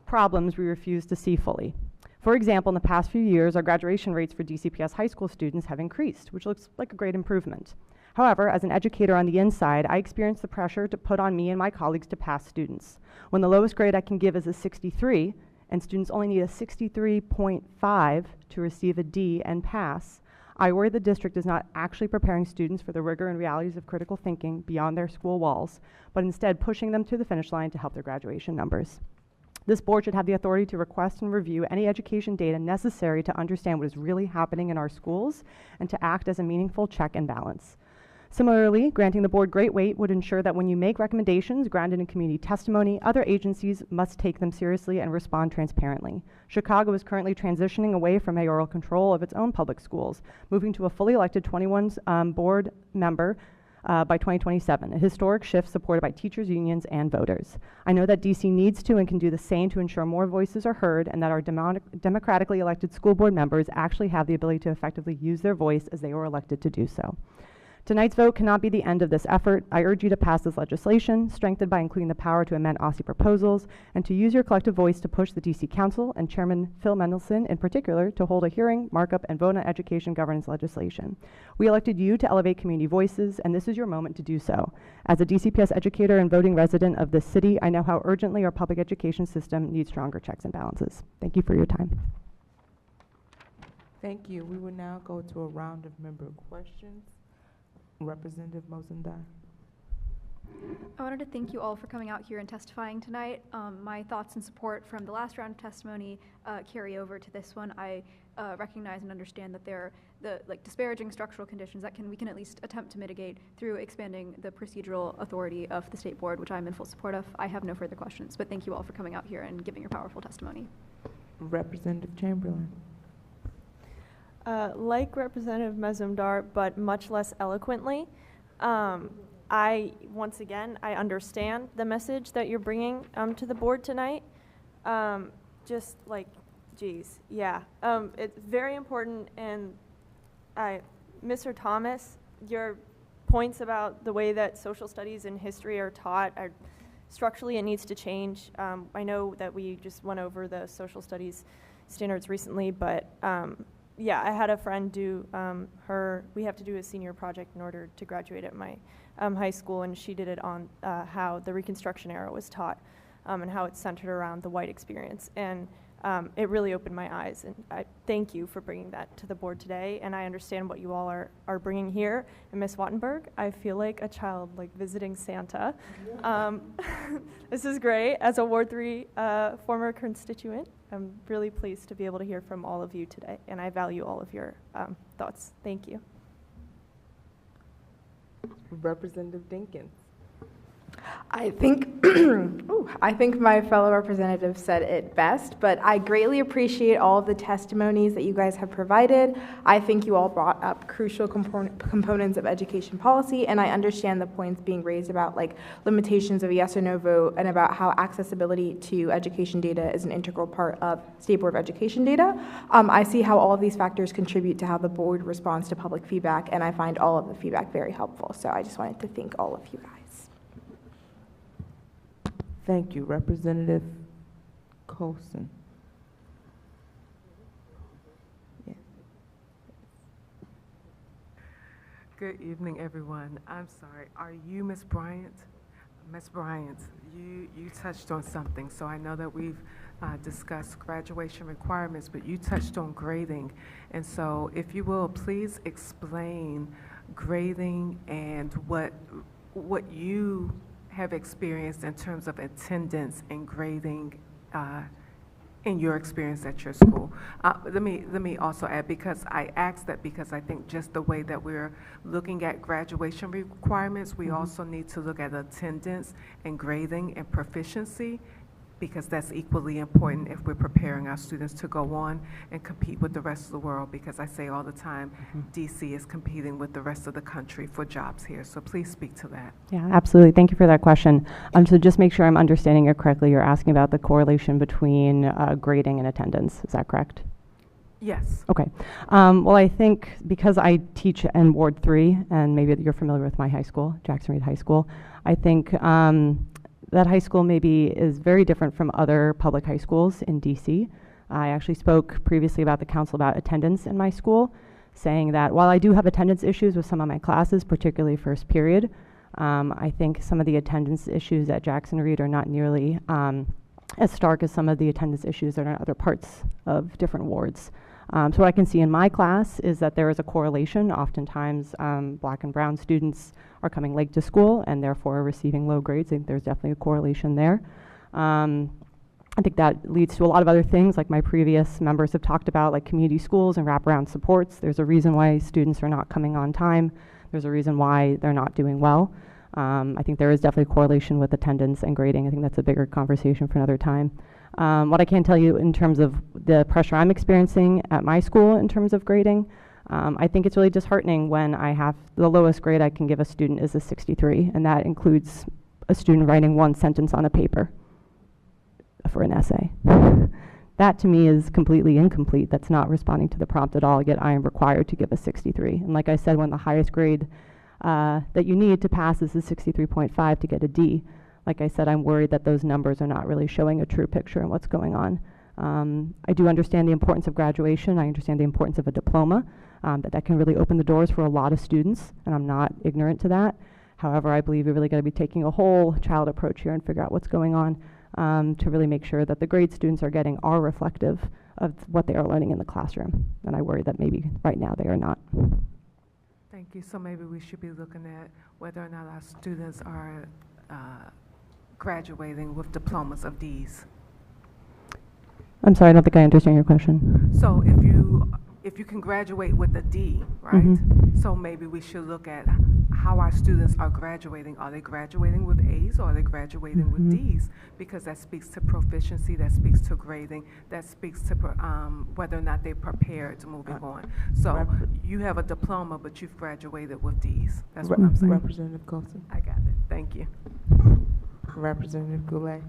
problems we refuse to see fully. For example, in the past few years, our graduation rates for DCPS high school students have increased, which looks like a great improvement. However, as an educator on the inside, I experience the pressure to put on me and my colleagues to pass students. When the lowest grade I can give is a 63, and students only need a 63.5 to receive a D and pass, I worry the district is not actually preparing students for the rigor and realities of critical thinking beyond their school walls, but instead pushing them to the finish line to help their graduation numbers. This board should have the authority to request and review any education data necessary to understand what is really happening in our schools and to act as a meaningful check and balance. Similarly, granting the board great weight would ensure that when you make recommendations grounded in community testimony, other agencies must take them seriously and respond transparently. Chicago is currently transitioning away from mayoral control of its own public schools, moving to a fully elected 21 board member by 2027, a historic shift supported by teachers, unions, and voters. I know that DC needs to and can do the same to ensure more voices are heard and that our democratically elected school board members actually have the ability to effectively use their voice as they were elected to do so. Tonight's vote cannot be the end of this effort. I urge you to pass this legislation, strengthened by including the power to amend OSSE proposals, and to use your collective voice to push the DC Council and Chairman Phil Mendelson in particular to hold a hearing, markup, and vote on education governance legislation. We elected you to elevate community voices, and this is your moment to do so. As a DCPS educator and voting resident of this city, I know how urgently our public education system needs stronger checks and balances. Thank you for your time. Thank you. We will now go to a round of member questions. Representative Mozendar. I wanted to thank you all for coming out here and testifying tonight. My thoughts and support from the last round of testimony carry over to this one. I recognize and understand that there are the disparaging structural conditions that we can at least attempt to mitigate through expanding the procedural authority of the State Board, which I'm in full support of. I have no further questions, but thank you all for coming out here and giving your powerful testimony. Representative Chamberlain. Like Representative Mazumdar, but much less eloquently, once again, I understand the message that you're bringing to the board tonight. Just like, geez, yeah. It's very important, and Mr. Thomas, your points about the way that social studies and history are taught are structurally, it needs to change. I know that we just went over the social studies standards recently, but yeah, I had a friend do we have to do a senior project in order to graduate at my high school, and she did it on how the Reconstruction era was taught and how it's centered around the white experience. And it really opened my eyes, and I thank you for bringing that to the board today, and I understand what you all are bringing here. And Ms. Wattenberg, I feel like a child like visiting Santa. This is great. As a Ward 3 former constituent, I'm really pleased to be able to hear from all of you today, and I value all of your thoughts. Thank you. Representative Dinkins. I think, I think my fellow representative said it best, but I greatly appreciate all of the testimonies that you guys have provided. I think you all brought up crucial components of education policy, and I understand the points being raised about like limitations of a yes or no vote and about how accessibility to education data is an integral part of State Board of Education data. I see how all of these factors contribute to how the board responds to public feedback, and I find all of the feedback very helpful. So I just wanted to thank all of you guys. Thank you. Representative Colson. Yeah. Good evening, everyone. I'm sorry. Are you Ms. Bryant? Ms. Bryant, you touched on something. So I know that we've discussed graduation requirements, but you touched on grading. And so if you will, please explain grading and what you have experienced in terms of attendance and grading in your experience at your school. Let me also add, because I asked that because I think just the way that we're looking at graduation requirements, we also need to look at attendance and grading and proficiency, because that's equally important if we're preparing our students to go on and compete with the rest of the world, because I say all the time, DC is competing with the rest of the country for jobs here. So please speak to that. Yeah, absolutely. Thank you for that question. So just make sure I'm understanding it correctly. You're asking about the correlation between grading and attendance. Is that correct? Yes. Okay. Well, I think because I teach in Ward 3, and maybe you're familiar with my high school, Jackson Reed High School, I think that high school maybe is very different from other public high schools in DC. I actually spoke previously about the council about attendance in my school, saying that while I do have attendance issues with some of my classes, particularly first period, I think some of the attendance issues at Jackson Reed are not nearly as stark as some of the attendance issues that are in other parts of different wards. So what I can see in my class is that there is a correlation. Oftentimes, black and brown students are coming late to school and therefore receiving low grades. I think there's definitely a correlation there. I think that leads to a lot of other things, like my previous members have talked about, like community schools and wraparound supports. There's a reason why students are not coming on time. There's a reason why they're not doing well. I think there is definitely a correlation with attendance and grading. I think that's a bigger conversation for another time. What I can tell you in terms of the pressure I'm experiencing at my school in terms of grading, I think it's really disheartening when I have the lowest grade I can give a student is a 63, and that includes a student writing one sentence on a paper for an essay. That to me is completely incomplete. That's not responding to the prompt at all, yet I am required to give a 63. And like I said, when the highest grade that you need to pass is a 63.5 to get a D. Like I said, I'm worried that those numbers are not really showing a true picture of what's going on. I do understand the importance of graduation. I understand the importance of a diploma, that can really open the doors for a lot of students, and I'm not ignorant to that. However, I believe we really got to be taking a whole child approach here and figure out what's going on to really make sure that the grades students are getting are reflective of what they are learning in the classroom. And I worry that maybe right now they are not. Thank you. So maybe we should be looking at whether or not our students are graduating with diplomas of Ds. I'm sorry, I don't think I understand your question. So if you can graduate with a D, right? So maybe we should look at how our students are graduating. Are they graduating with A's or are they graduating with D's? Because that speaks to proficiency, that speaks to grading, that speaks to whether or not they're prepared to moving on. So you have a diploma, but you've graduated with D's. That's what I'm saying. Representative Colson. I got it. Thank you. Representative Goulet.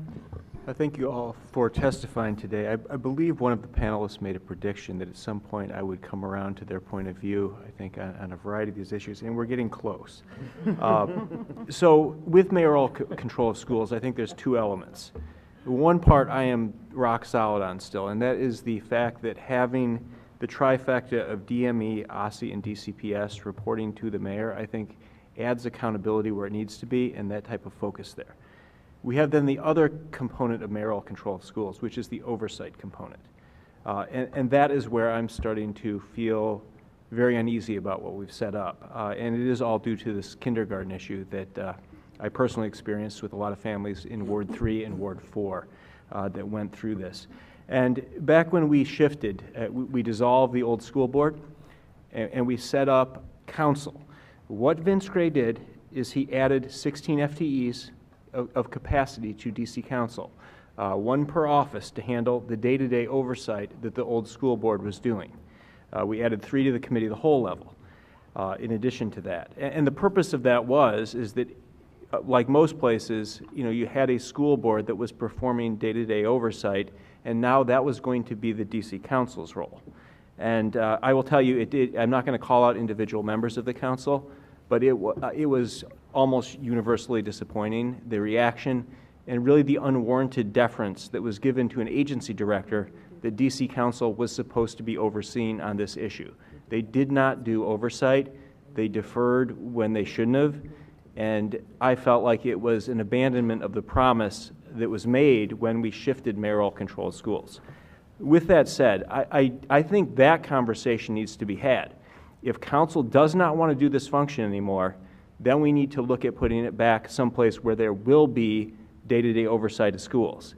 Thank you all for testifying today. I believe one of the panelists made a prediction that at some point I would come around to their point of view, I think, on a variety of these issues, and we're getting close. So with mayoral control of schools, I think there's two elements. One part I am rock solid on still, and that is the fact that having the trifecta of DME, OSSI, and DCPS reporting to the mayor, I think adds accountability where it needs to be and that type of focus there. We have then the other component of mayoral control of schools, which is the oversight component. And that is where I'm starting to feel very uneasy about what we've set up. And it is all due to this kindergarten issue that I personally experienced with a lot of families in Ward 3 and Ward 4 that went through this. And back when we shifted, we dissolved the old school board and we set up council. What Vince Gray did is he added 16 FTEs of capacity to DC Council, one per office to handle the day-to-day oversight that the old school board was doing. We added 3 to the committee of the whole level in addition to that. And the purpose of that is that like most places, you had a school board that was performing day-to-day oversight, and now that was going to be the DC Council's role. And I will tell you, I'm not going to call out individual members of the council, but it was almost universally disappointing, the reaction, and really the unwarranted deference that was given to an agency director that DC Council was supposed to be overseeing on this issue. They did not do oversight. They deferred when they shouldn't have, and I felt like it was an abandonment of the promise that was made when we shifted mayoral-controlled schools. With that said, I think that conversation needs to be had. If council does not want to do this function anymore, then we need to look at putting it back someplace where there will be day-to-day oversight of schools.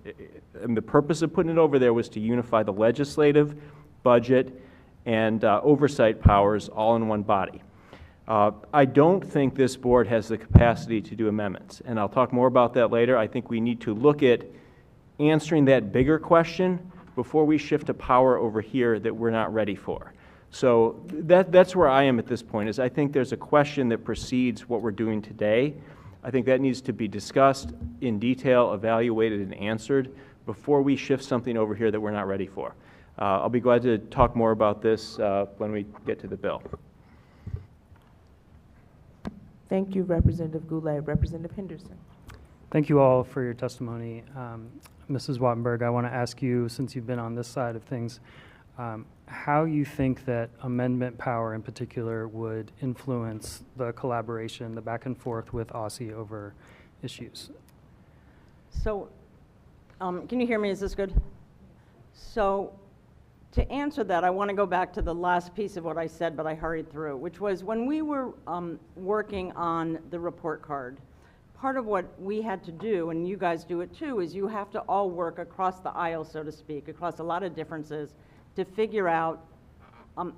And the purpose of putting it over there was to unify the legislative, budget, and oversight powers all in one body. I don't think this board has the capacity to do amendments, and I'll talk more about that later. I think we need to look at answering that bigger question before we shift a power over here that we're not ready for. So that's where I am at this point, is I think there's a question that precedes what we're doing today. I think that needs to be discussed in detail, evaluated, and answered before we shift something over here that we're not ready for. I'll be glad to talk more about this when we get to the bill. Thank you, Representative Goulet. Representative Henderson. Thank you all for your testimony. Mrs. Wattenberg, I want to ask you, since you've been on this side of things, how you think that amendment power in particular would influence the collaboration, the back and forth with OSSI over issues. So, can you hear me? Is this good? So, to answer that, I want to go back to the last piece of what I said, but I hurried through, which was when we were working on the report card, part of what we had to do, and you guys do it too, is you have to all work across the aisle, so to speak, across a lot of differences to figure out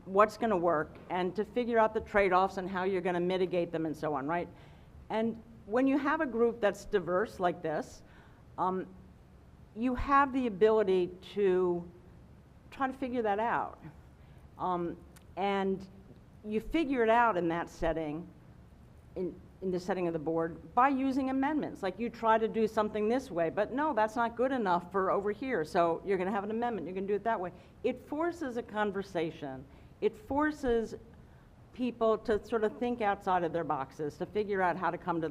what's going to work and to figure out the trade-offs and how you're going to mitigate them and so on, right? And when you have a group that's diverse like this, you have the ability to try to figure that out. And you figure it out in that setting, in the setting of the board, by using amendments. Like you try to do something this way, but no, that's not good enough for over here, so you're going to have an amendment, you're going to do it that way. It forces a conversation. It forces people to sort of think outside of their boxes, to figure out how to come to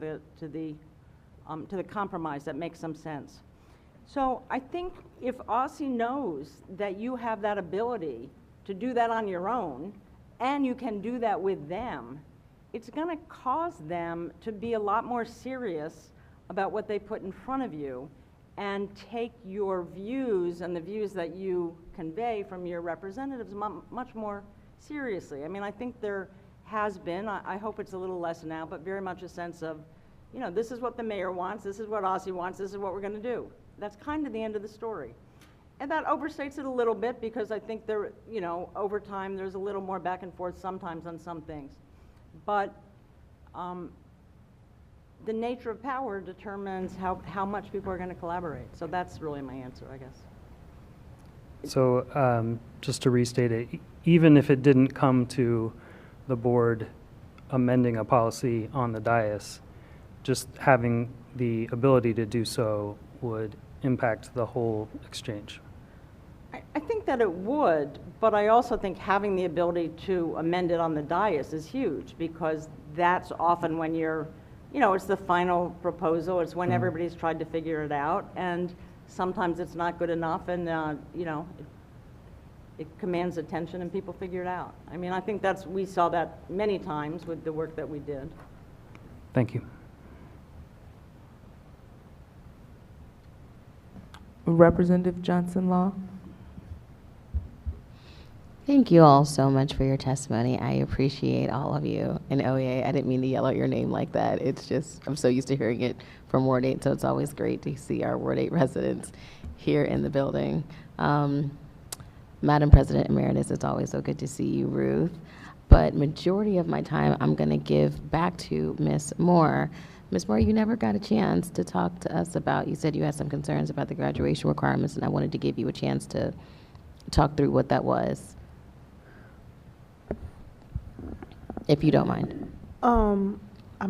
the compromise that makes some sense. So I think if OSSI knows that you have that ability to do that on your own, and you can do that with them, it's going to cause them to be a lot more serious about what they put in front of you and take your views and the views that you convey from your representatives much more seriously. I mean, I think there has been, I hope it's a little less now, but very much a sense of, you know, this is what the mayor wants, this is what OSSI wants, this is what we're going to do. That's kind of the end of the story. And that overstates it a little bit because I think there, you know, over time there's a little more back and forth sometimes on some things. But the nature of power determines how much people are going to collaborate. So that's really my answer, I guess. So just to restate it, even if it didn't come to the board amending a policy on the dais, just having the ability to do so would impact the whole exchange. I think that it would, but I also think having the ability to amend it on the dais is huge because that's often when you're, you know, it's the final proposal, it's when everybody's tried to figure it out, and sometimes it's not good enough, and, you know, it commands attention and people figure it out. I mean, I think we saw that many times with the work that we did. Thank you. Representative Johnson-Law. Thank you all so much for your testimony. I appreciate all of you. And OEA, I didn't mean to yell out your name like that. It's just, I'm so used to hearing it from Ward 8, so it's always great to see our Ward 8 residents here in the building. Madam President Emeritus, it's always so good to see you, Ruth. But majority of my time, I'm going to give back to Ms. Moore Ms. Moore, you never got a chance to talk to us about, you said you had some concerns about the graduation requirements, and I wanted to give you a chance to talk through what that was, if you don't mind. I'm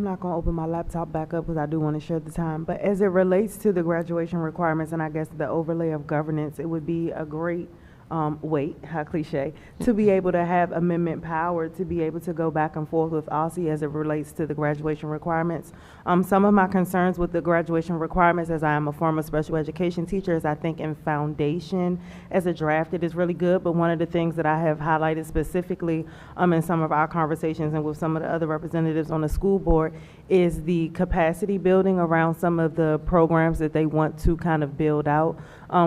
not going to open my laptop back up because I do want to share the time. But as it relates to the graduation requirements and I guess the overlay of governance, it would be a great how cliche, to be able to have amendment power, to be able to go back and forth with OSSI as it relates to the graduation requirements. Some of my concerns with the graduation requirements, as I am a former special education teacher, is I think in foundation, as a draft, it is really good, but one of the things that I have highlighted specifically in some of our conversations and with some of the other representatives on the school board is the capacity building around some of the programs that they want to kind of build out.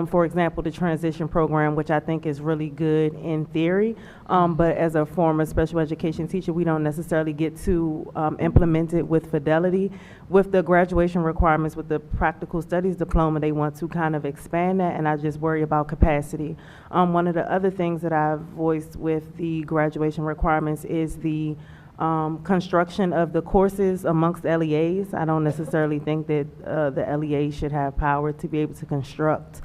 For example, the transition program, which I think is really good in theory, but as a former special education teacher, we don't necessarily get to implement it with fidelity. With the graduation requirements, with the practical studies diploma, they want to kind of expand that, and I just worry about capacity. One of the other things that I've voiced with the graduation requirements is the construction of the courses amongst LEAs. I don't necessarily think that the LEAs should have power to be able to construct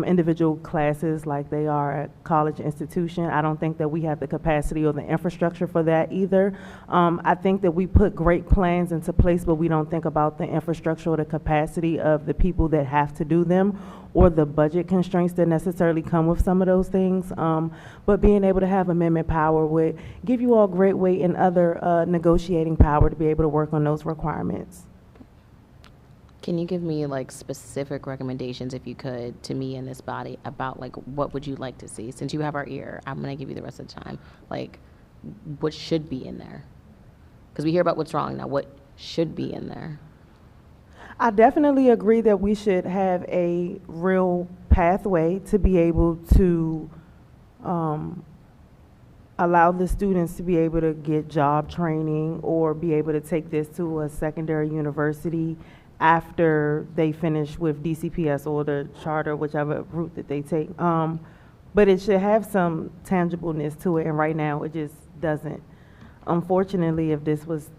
individual classes like they are at college institution. I don't think that we have the capacity or the infrastructure for that either. I think that we put great plans into place, but we don't think about the infrastructure or the capacity of the people that have to do them, or the budget constraints that necessarily come with some of those things. But being able to have amendment power would give you all great weight and other negotiating power to be able to work on those requirements. Can you give me like specific recommendations, if you could, to me in this body about like what would you like to see? Since you have our ear, I'm gonna give you the rest of the time. Like, what should be in there? Because we hear about what's wrong now. What should be in there? I definitely agree that we should have a real pathway to be able to allow the students to be able to get job training or be able to take this to a secondary university after they finish with DCPS or the charter, whichever route that they take. But it should have some tangibleness to it, and right now it just doesn't. Unfortunately, if this was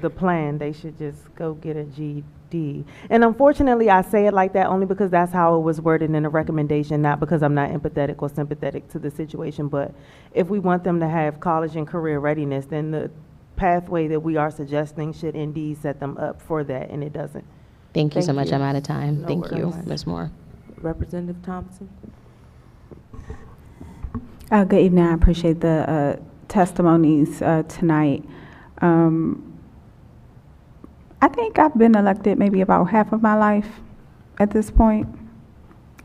the plan, they should just go get a GED. And unfortunately, I say it like that only because that's how it was worded in the recommendation, not because I'm not empathetic or sympathetic to the situation. But if we want them to have college and career readiness, then the pathway that we are suggesting should indeed set them up for that, and it doesn't. Thank you so much. I'm out of time. No Thank you, worries. Ms. Moore. Representative Thompson. Good evening. I appreciate the testimonies tonight. I think I've been elected maybe about half of my life at this point.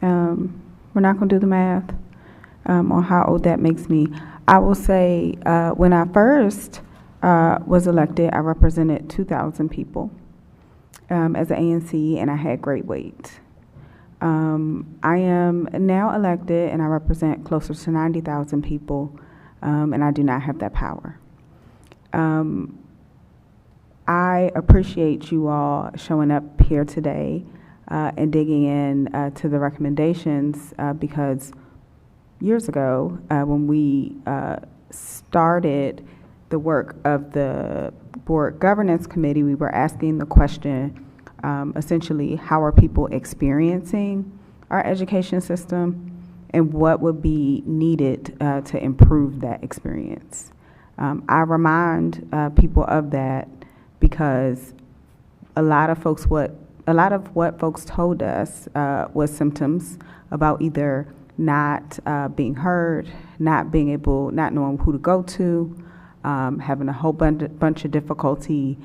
We're not going to do the math on how old that makes me. I will say when I first was elected, I represented 2,000 people as an ANC, and I had great weight. I am now elected, and I represent closer to 90,000 people, and I do not have that power. I appreciate you all showing up here today and digging in to the recommendations because years ago, when we started the work of the Board Governance Committee, we were asking the question, essentially, how are people experiencing our education system and what would be needed to improve that experience? I remind people of that because a lot of what folks told us was symptoms about either not being heard, not knowing who to go to, having a whole bunch of difficulty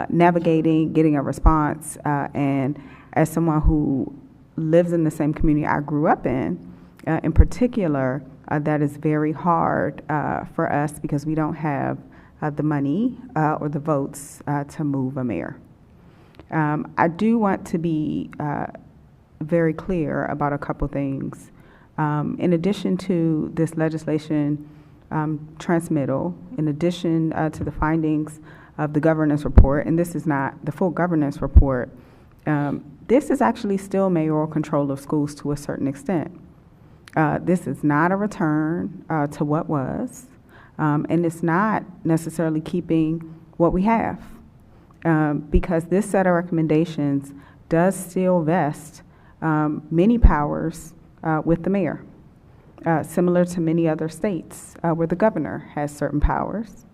navigating, getting a response. And as someone who lives in the same community I grew up in particular, that is very hard for us because we don't have the money or the votes to move a mayor. I do want to be very clear about a couple things. In addition to this legislation transmittal, in addition to the findings of the governance report, and this is not the full governance report, this is actually still mayoral control of schools to a certain extent. This is not a return to what was, and it's not necessarily keeping what we have. because this set of recommendations does still vest many powers with the mayor, similar to many other states where the governor has certain powers.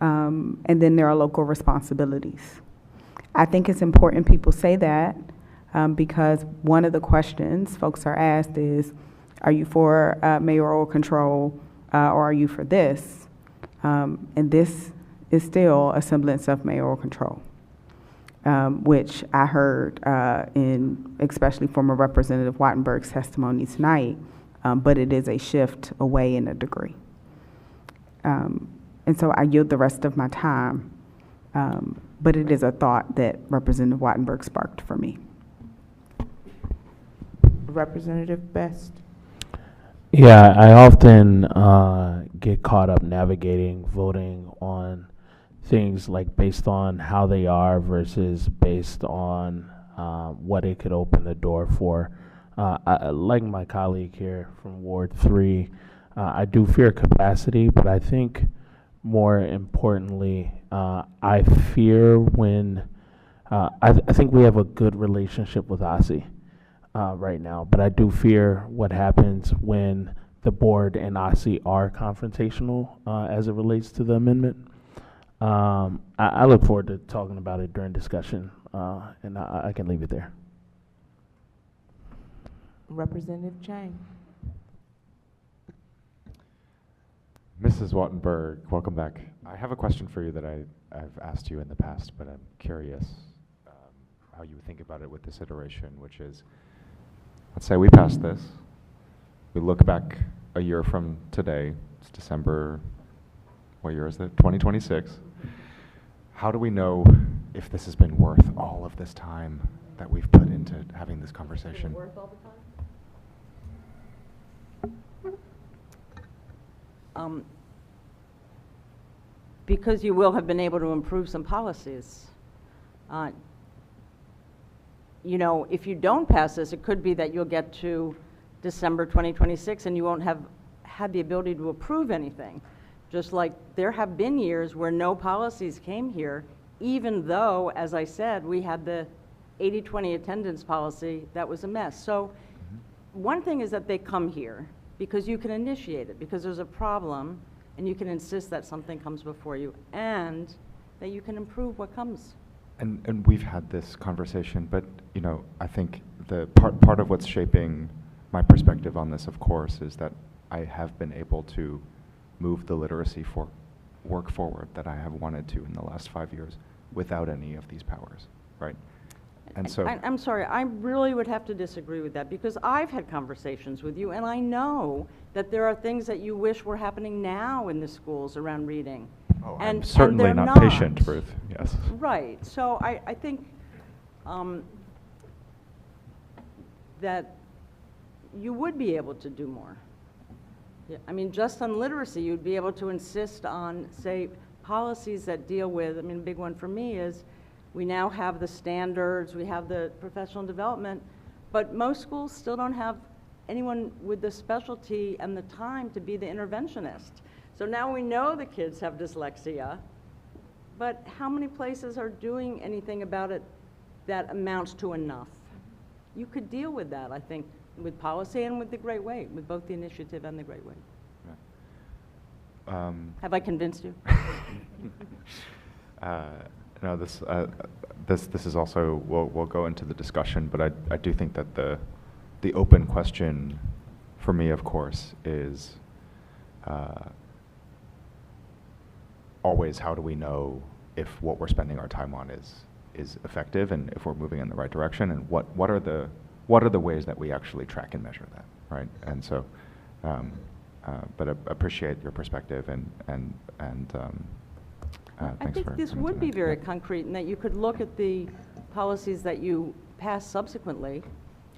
And then there are local responsibilities. I think it's important people say that because one of the questions folks are asked is, are you for mayoral control or are you for this? And this is still a semblance of mayoral control, which I heard in especially former Representative Wattenberg's testimony tonight, but it is a shift away in a degree. And so I yield the rest of my time, but it is a thought that Representative Wattenberg sparked for me. Representative Best. Yeah, I often get caught up navigating voting on things like based on how they are versus based on what it could open the door for. Like my colleague here from Ward 3, I do fear capacity, but I think more importantly, I fear when, I think we have a good relationship with OSSI right now, but I do fear what happens when the board and OSSI are confrontational as it relates to the amendment. I look forward to talking about it during discussion, and I can leave it there. Representative Chang. Mrs. Wattenberg, welcome back. I have a question for you that I've asked you in the past, but I'm curious how you think about it with this iteration, which is, let's say we pass this, we look back a year from today, it's December, what year is it, 2026. How do we know if this has been worth all of this time that we've put into having this conversation? Worth all the time? Because you will have been able to improve some policies. You know, if you don't pass this, it could be that you'll get to December 2026 and you won't have had the ability to approve anything. Just like there have been years where no policies came here, even though, as I said, we had the 80-20 attendance policy that was a mess. So one thing is that they come here because you can initiate it, because there's a problem, and you can insist that something comes before you, and that you can improve what comes. And we've had this conversation, but you know, I think the part of what's shaping my perspective on this, of course, is that I have been able to move the literacy work forward that I have wanted to in the last 5 years without any of these powers, right? And so I'm sorry, I really would have to disagree with that, because I've had conversations with you, and I know that there are things that you wish were happening now in the schools around reading. Oh, and, I'm certainly and not patient, Ruth, yes. Right, so I think that you would be able to do more. Yeah, I mean, just on literacy, you'd be able to insist on, say, policies that deal with, I mean, a big one for me is we now have the standards, we have the professional development, but most schools still don't have anyone with the specialty and the time to be the interventionist. So now we know the kids have dyslexia, but how many places are doing anything about it that amounts to enough? You could deal with that, I think, with policy and with the Great Way, with both the initiative and the Great Way. Yeah. Have I convinced you? No, this is also, we'll go into the discussion, but I do think that the open question for me, of course, is always how do we know if what we're spending our time on is effective and if we're moving in the right direction, and what are the ways that we actually track and measure that, right? And so, but I appreciate your perspective and I think this would be very concrete in that you could look at the policies that you pass subsequently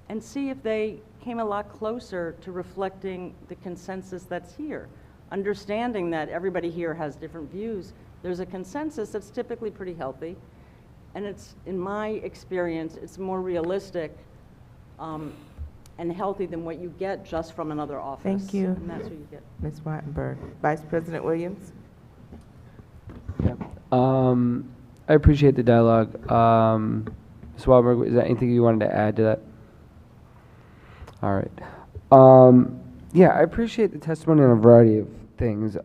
and see if they came a lot closer to reflecting the consensus that's here. Understanding that everybody here has different views, there's a consensus that's typically pretty healthy, and it's, in my experience, it's more realistic and healthy than what you get just from another office. Thank you. And that's what you get. Ms. Wattenberg. Vice President Williams. I appreciate the dialogue. Ms. Wahlberg, is there anything you wanted to add to that? All right. Yeah, I appreciate the testimony on a variety of things.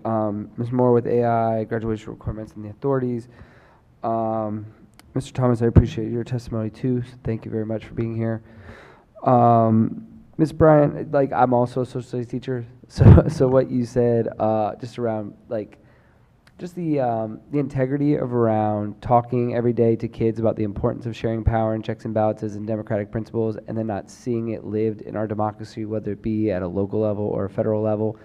Ms. Moore with AI, graduation requirements, and the authorities. Mr. Thomas, I appreciate your testimony too. So thank you very much for being here. Ms. Bryant, like I'm also a social studies teacher, so what you said just around like just the integrity of around talking every day to kids about the importance of sharing power and checks and balances and democratic principles, and then not seeing it lived in our democracy, whether it be at a local level or a federal level,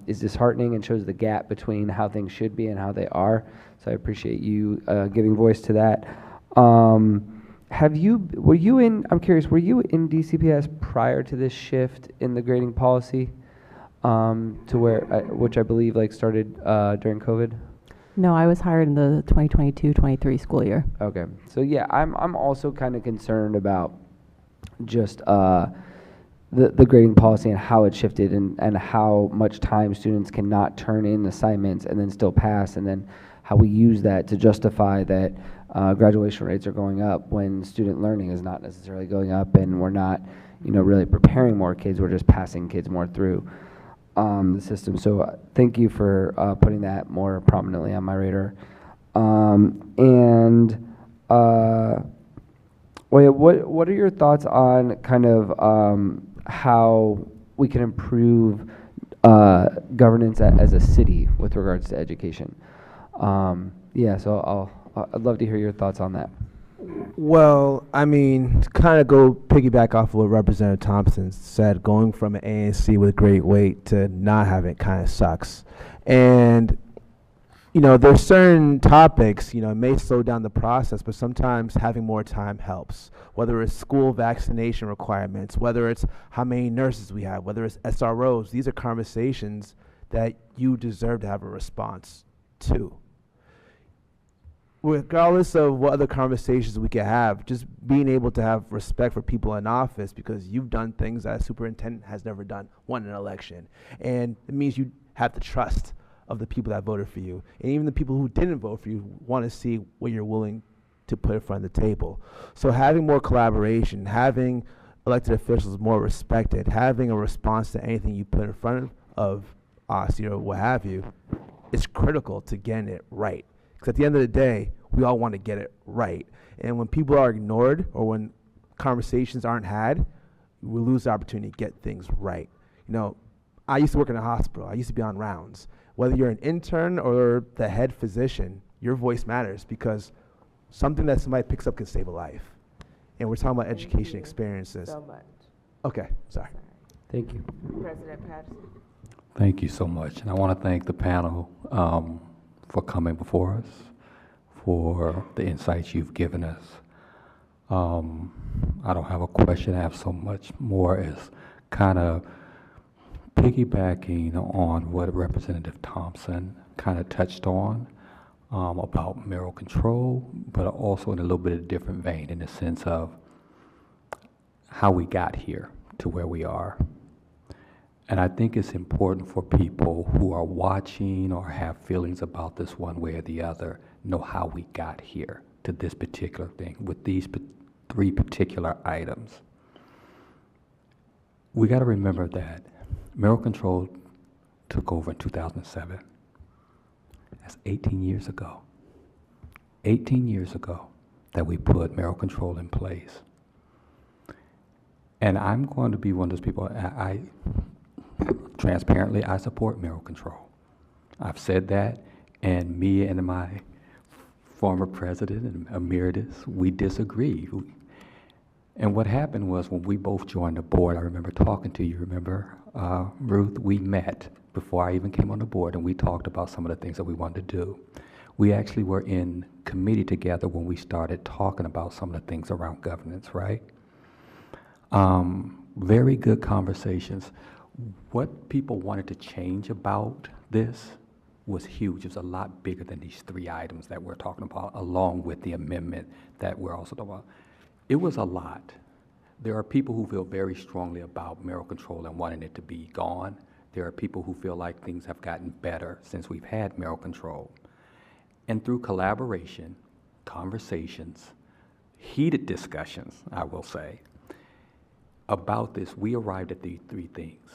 is disheartening and shows the gap between how things should be and how they are. So I appreciate you giving voice to that. I'm curious, were you in DCPS prior to this shift in the grading policy, to where, which I believe like started during COVID? No, I was hired in the 2022-23 school year. Okay, so yeah, I'm also kind of concerned about just the grading policy and how it shifted and how much time students cannot turn in assignments and then still pass, and then how we use that to justify that graduation rates are going up when student learning is not necessarily going up, and we're not, really preparing more kids. We're just passing kids more through the system. So thank you for putting that more prominently on my radar. What are your thoughts on kind of how we can improve governance as a city with regards to education? So I'd love to hear your thoughts on that. Well, I mean, to kind of go piggyback off of what Representative Thompson said, going from an ANC with great weight to not having it kind of sucks. And, there's certain topics, it may slow down the process, but sometimes having more time helps. Whether it's school vaccination requirements, whether it's how many nurses we have, whether it's SROs, these are conversations that you deserve to have a response to. Regardless of what other conversations we can have, just being able to have respect for people in office, because you've done things that a superintendent has never done, won an election. And it means you have the trust of the people that voted for you. And even the people who didn't vote for you want to see what you're willing to put in front of the table. So having more collaboration, having elected officials more respected, having a response to anything you put in front of us, what have you, is critical to getting it right. Because at the end of the day, we all want to get it right. And when people are ignored or when conversations aren't had, we lose the opportunity to get things right. I used to work in a hospital. I used to be on rounds. Whether you're an intern or the head physician, your voice matters, because something that somebody picks up can save a life. And we're talking about education experiences. So much. Okay, sorry. Thank you. President Patterson. Thank you so much. And I want to thank the panel for coming before us, for the insights you've given us. I don't have a question. I have so much more as kind of piggybacking on what Representative Thompson kind of touched on about mayoral control, but also in a little bit of a different vein, in the sense of how we got here to where we are. And I think it's important for people who are watching or have feelings about this one way or the other, know how we got here to this particular thing with these three particular items. We got to remember that mayoral control took over in 2007. That's 18 years ago. 18 years ago that we put mayoral control in place. And I'm going to be one of those people, transparently, I support mayoral control. I've said that, and me and my former president and emeritus, we disagree. And what happened was when we both joined the board, I remember talking to you, remember, Ruth, we met before I even came on the board, and we talked about some of the things that we wanted to do. We actually were in committee together when we started talking about some of the things around governance, right? Very good conversations. What people wanted to change about this was huge. It was a lot bigger than these three items that we're talking about, along with the amendment that we're also talking about. It was a lot. There are people who feel very strongly about mayoral control and wanting it to be gone. There are people who feel like things have gotten better since we've had mayoral control. And through collaboration, conversations, heated discussions, I will say, about this. We arrived at the three things.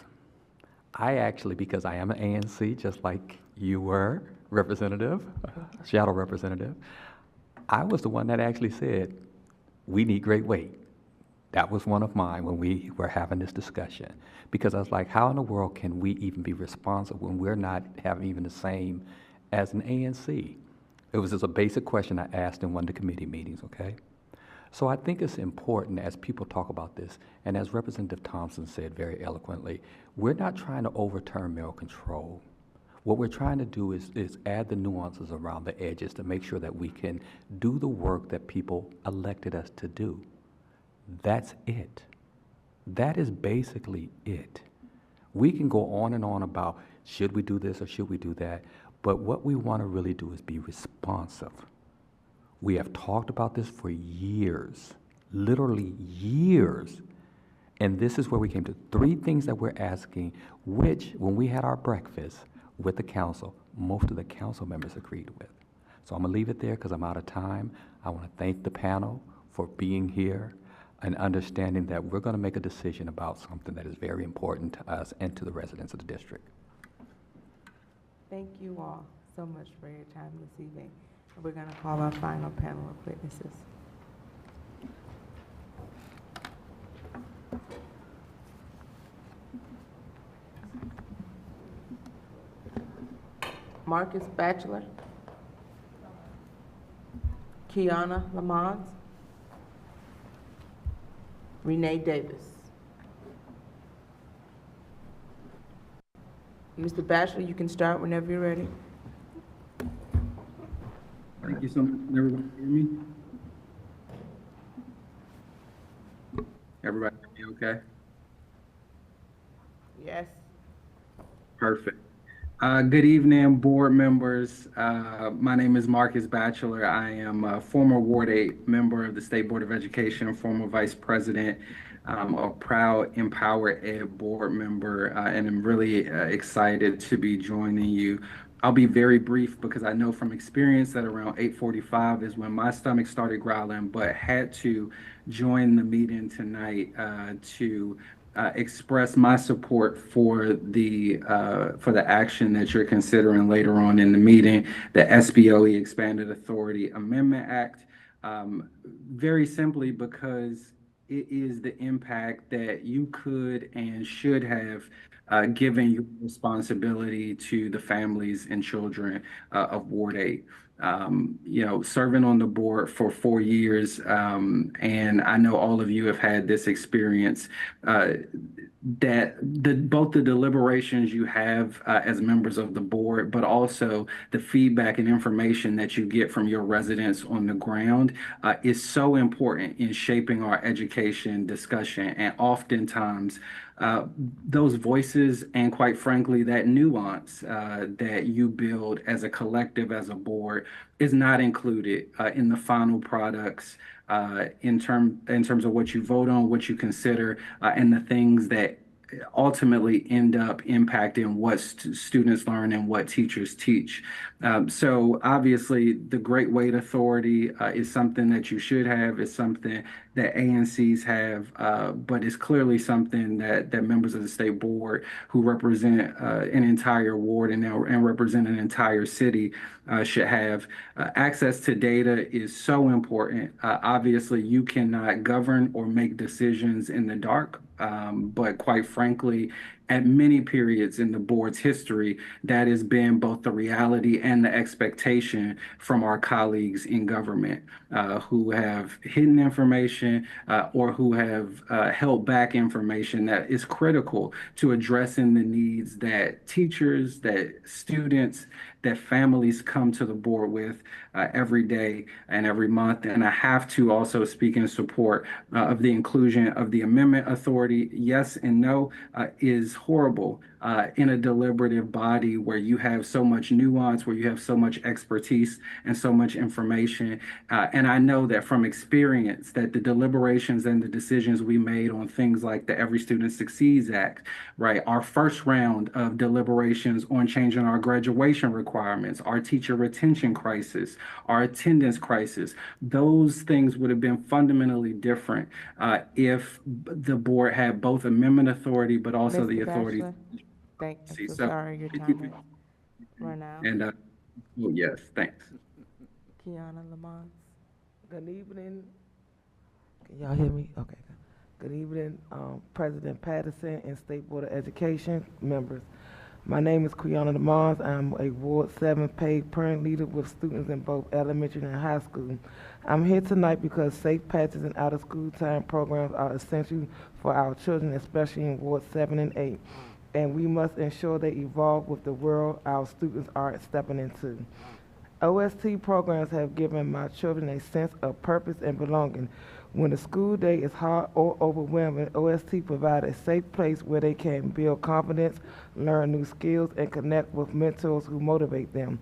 I actually, because I am an ANC, just like you were, Representative, Shadow Representative, I was the one that actually said, we need great weight. That was one of mine when we were having this discussion. Because I was like, how in the world can we even be responsible when we're not having even the same as an ANC? It was just a basic question I asked in one of the committee meetings, okay? So I think it's important as people talk about this, and as Representative Thompson said very eloquently, we're not trying to overturn male control. What we're trying to do is add the nuances around the edges to make sure that we can do the work that people elected us to do. That's it. That is basically it. We can go on and on about should we do this or should we do that, but what we want to really do is be responsive. We have talked about this for years, literally years. And this is where we came to three things that we're asking, which, when we had our breakfast with the council, most of the council members agreed with. So I'm going to leave it there because I'm out of time. I want to thank the panel for being here and understanding that we're going to make a decision about something that is very important to us and to the residents of the district. Thank you all so much for your time this evening. We're going to call our final panel of witnesses. Marcus Batchelor, Kiana Lamont, Renee Davis. Mr. Batchelor, you can start whenever you're ready. Thank you so much. Can everybody hear me? Everybody hear me okay? Yes. Perfect. Good evening, board members. My name is Marcus Batchelor. I am a former Ward 8 member of the State Board of Education, former vice president, a proud Empower Ed board member, and I'm really excited to be joining you. I'll be very brief because I know from experience that around 8:45 is when my stomach started growling, but had to join the meeting tonight to express my support for the action that you're considering later on in the meeting, the SBOE Expanded Authority Amendment Act. Very simply because it is the impact that you could and should have given your responsibility to the families and children of Ward 8. Serving on the board for 4 years, and I know all of you have had this experience, that both the deliberations you have as members of the board, but also the feedback and information that you get from your residents on the ground is so important in shaping our education discussion. And oftentimes, those voices and quite frankly, that nuance that you build as a collective, as a board, is not included in the final products in terms of what you vote on, what you consider, and the things that ultimately end up impacting what students learn and what teachers teach. So obviously the Great Weight Authority is something that you should have, is something that ANCs have, but it's clearly something that members of the state board who represent an entire ward and represent an entire city should have. Access to data is so important. Obviously you cannot govern or make decisions in the dark, but quite frankly, at many periods in the board's history, that has been both the reality and the expectation from our colleagues in government who have hidden information or who have held back information that is critical to addressing the needs that teachers, that students, that families come to the board with every day and every month. And I have to also speak in support of the inclusion of the Amendment Authority. Yes and no is horrible, in a deliberative body where you have so much nuance, where you have so much expertise and so much information. And I know that from experience that the deliberations and the decisions we made on things like the Every Student Succeeds Act, right? Our first round of deliberations on changing our graduation requirements, our teacher retention crisis, our attendance crisis, those things would have been fundamentally different if the board had both amendment authority, but also the Mr. authority. Bachelor, thank you. So So- sorry, your time has run out. And, oh, yes, thanks. Kiana Lamont. Good evening. Can y'all hear me? Okay. Good evening, President Patterson and State Board of Education members. My name is Quiana DeMars. I'm a Ward 7 paid parent leader with students in both elementary and high school. I'm here tonight because safe passage and out of school time programs are essential for our children, especially in Ward 7 and 8. And we must ensure they evolve with the world our students are stepping into. OST programs have given my children a sense of purpose and belonging. When the school day is hard or overwhelming, OST provides a safe place where they can build confidence, learn new skills, and connect with mentors who motivate them.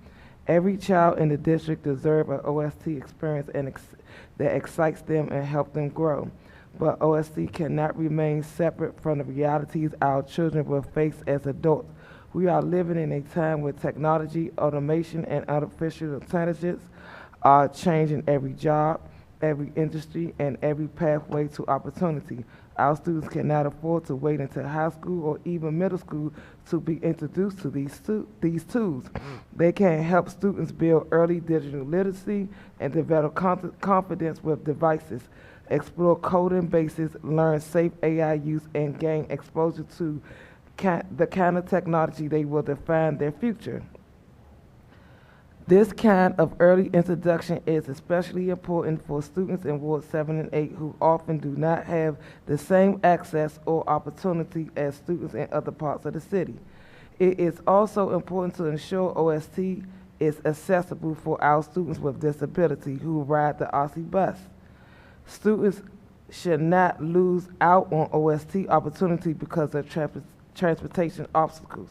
Every child in the district deserves an OST experience that excites them and helps them grow. But OST cannot remain separate from the realities our children will face as adults. We are living in a time where technology, automation, and artificial intelligence are changing every job, every industry, and every pathway to opportunity. Our students cannot afford to wait until high school or even middle school to be introduced to these tools. They can help students build early digital literacy and develop confidence with devices, explore coding bases, learn safe AI use, and gain exposure to the kind of technology they will define their future. This kind of early introduction is especially important for students in Ward 7 and 8 who often do not have the same access or opportunity as students in other parts of the city. It is also important to ensure OST is accessible for our students with disability who ride the RC bus. Students should not lose out on OST opportunity because of transportation obstacles.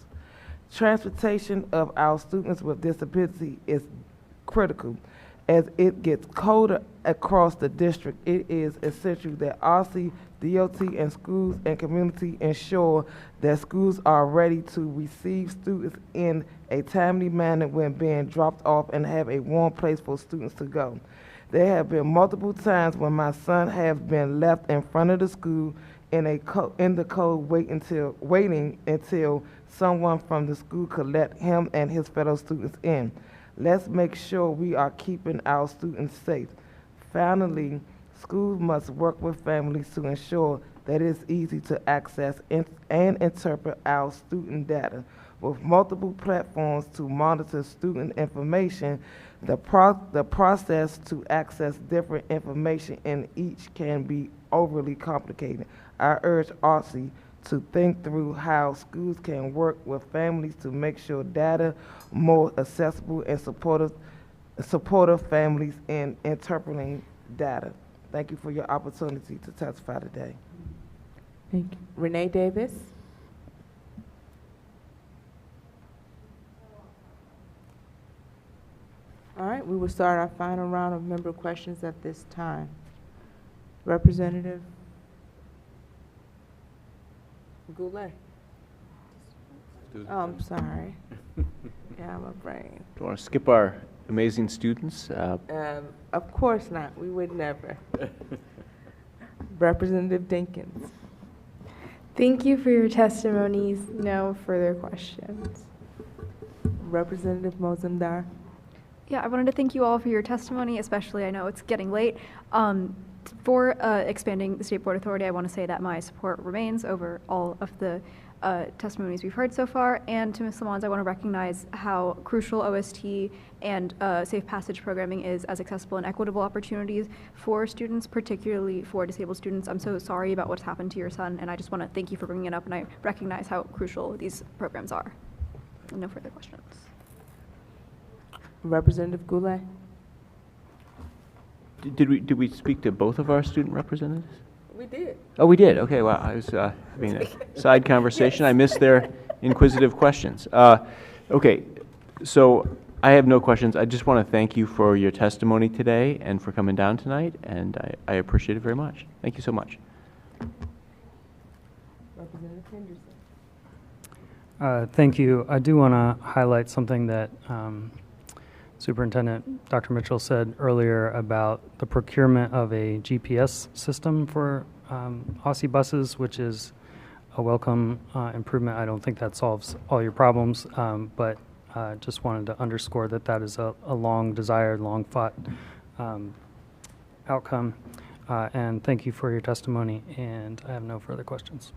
Transportation of our students with disability is critical. As it gets colder across the district, it is essential that RC, DOT, and schools and community ensure that schools are ready to receive students in a timely manner when being dropped off and have a warm place for students to go. There have been multiple times when my son has been left in front of the school in the cold waiting until someone from the school could let him and his fellow students in. Let's make sure we are keeping our students safe. Finally, schools must work with families to ensure that it's easy to access and interpret our student data. With multiple platforms to monitor student information, the process to access different information in each can be overly complicated. I urge RC to think through how schools can work with families to make sure data more accessible and supportive families in interpreting data. Thank you for your opportunity to testify today. Thank you. Renee Davis. All right, we will start our final round of member questions at this time. Representative Goulet. Oh, I'm sorry. Yeah, my brain. Do you want to skip our amazing students? Of course not. We would never. Representative Dinkins. Thank you for your testimonies. No further questions. Representative Mozamdar. Yeah, I wanted to thank you all for your testimony, especially I know it's getting late. For expanding the State Board Authority, I want to say that my support remains over all of the testimonies we've heard so far. And to Ms. Lamons, I want to recognize how crucial OST and safe passage programming is as accessible and equitable opportunities for students, particularly for disabled students. I'm so sorry about what's happened to your son, and I just want to thank you for bringing it up, and I recognize how crucial these programs are. And no further questions. Representative Goulet. Did we speak to both of our student representatives? We did. Oh, we did. Okay. Well, I was having a side conversation. Yes. I missed their inquisitive questions. Okay, so I have no questions. I just want to thank you for your testimony today and for coming down tonight, and I appreciate it very much. Thank you so much. Representative Henderson. Thank you. I do want to highlight something that Superintendent Dr. Mitchell said earlier about the procurement of a GPS system for Aussie buses, which is a welcome improvement. I don't think that solves all your problems, but just wanted to underscore that that is a long desired, long fought outcome. And thank you for your testimony, and I have no further questions.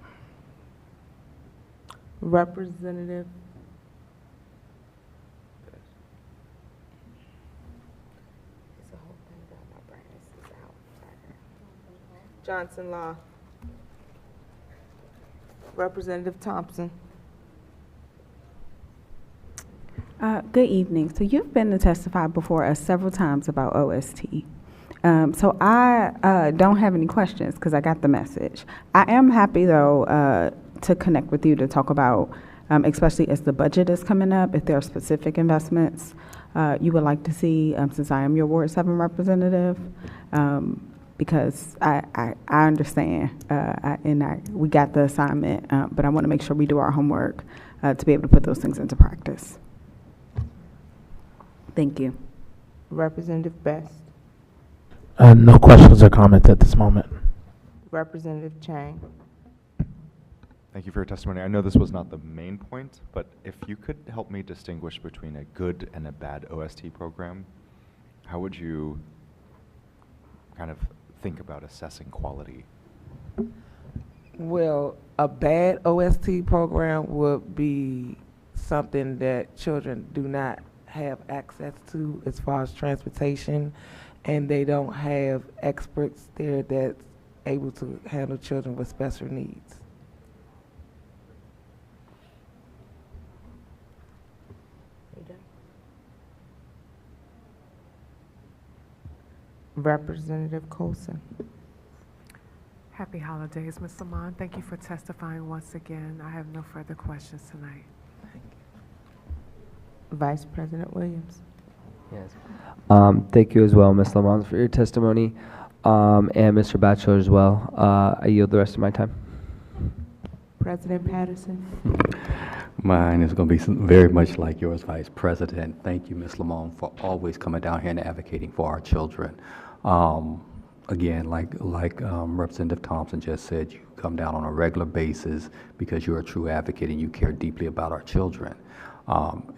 Representative. Johnson Law. Representative Thompson. Good evening. So you've been to testify before us several times about OST. So I don't have any questions because I got the message. I am happy, though, to connect with you to talk about, especially as the budget is coming up, if there are specific investments you would like to see, since I am your Ward 7 representative, because I understand, we got the assignment, but I want to make sure we do our homework to be able to put those things into practice. Thank you. Representative Best. No questions or comments at this moment. Representative Chang. Thank you for your testimony. I know this was not the main point, but if you could help me distinguish between a good and a bad OST program, how would you kind of think about assessing quality? Well, a bad OST program would be something that children do not have access to as far as transportation, and they don't have experts there that's able to handle children with special needs. Representative Colson. Happy holidays, Ms. Lamont. Thank you for testifying once again. I have no further questions tonight. Vice President Williams. Yes. Thank you as well, Ms. Lamont, for your testimony, and Mr. Batchelor as well. I yield the rest of my time. President Patterson. Mine is going to be very much like yours, Vice President. Thank you, Ms. Lamont, for always coming down here and advocating for our children. Again, like Representative Thompson just said, you come down on a regular basis because you're a true advocate and you care deeply about our children.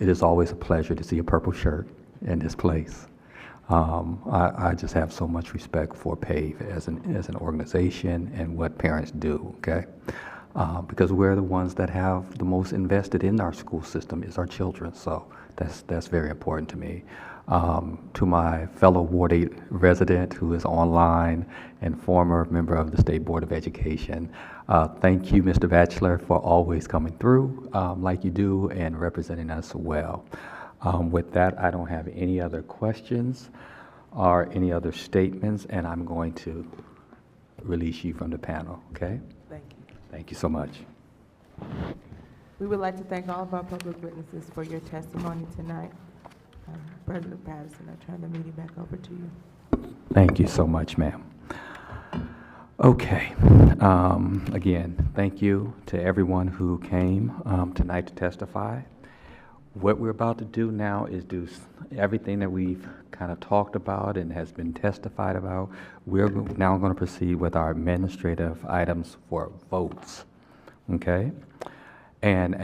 It is always a pleasure to see a purple shirt in this place. I just have so much respect for PAVE as an organization and what parents do, okay? Because we're the ones that have the most invested in our school system is our children, so that's very important to me. To my fellow Ward 8 resident who is online and former member of the State Board of Education, thank you, Mr. Batchelor, for always coming through like you do and representing us well. With that, I don't have any other questions or any other statements, and I'm going to release you from the panel, okay? Thank you. Thank you so much. We would like to thank all of our public witnesses for your testimony tonight. President Patterson, I turn the meeting back over to you. Thank you so much, ma'am. Okay. Again, thank you to everyone who came tonight to testify. What we're about to do now is do everything that we've kind of talked about and has been testified about. We're now going to proceed with our administrative items for votes, okay? And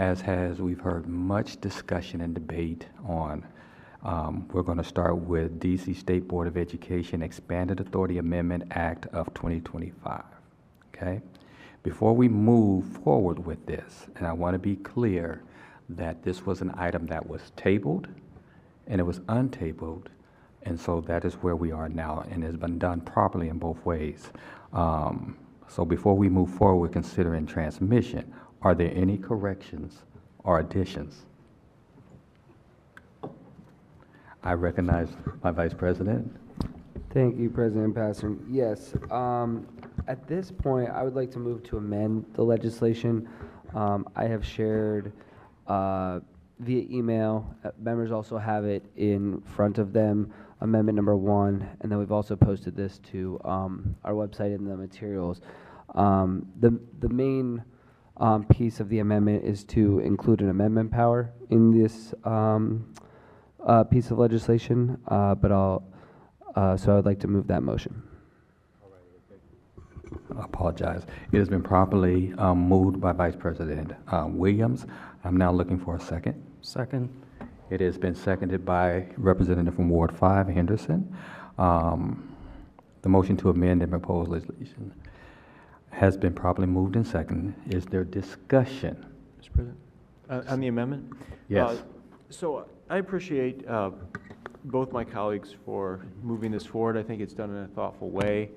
we've heard much discussion and debate on, we're going to start with DC State Board of Education Expanded Authority Amendment Act of 2025, okay? Before we move forward with this, and I want to be clear that this was an item that was tabled and it was untabled, and so that is where we are now, and it's been done properly in both ways. So before we move forward considering transmission, are there any corrections or additions? I recognize my Vice President. Thank you, President Patterson. Yes, at this point, I would like to move to amend the legislation. I have shared via email. Members also have it in front of them, amendment number 1, and then we've also posted this to our website in the materials. The main piece of the amendment is to include an amendment power in this piece of legislation, so I would like to move that motion. I apologize. It has been properly moved by Vice President Williams. I'm now looking for a second. Second. It has been seconded by Representative from Ward 5, Henderson. The motion to amend and propose legislation has been properly moved and seconded. Is there discussion? Mr. President, on the amendment? Yes. So I appreciate both my colleagues for moving this forward. I think it's done in a thoughtful way.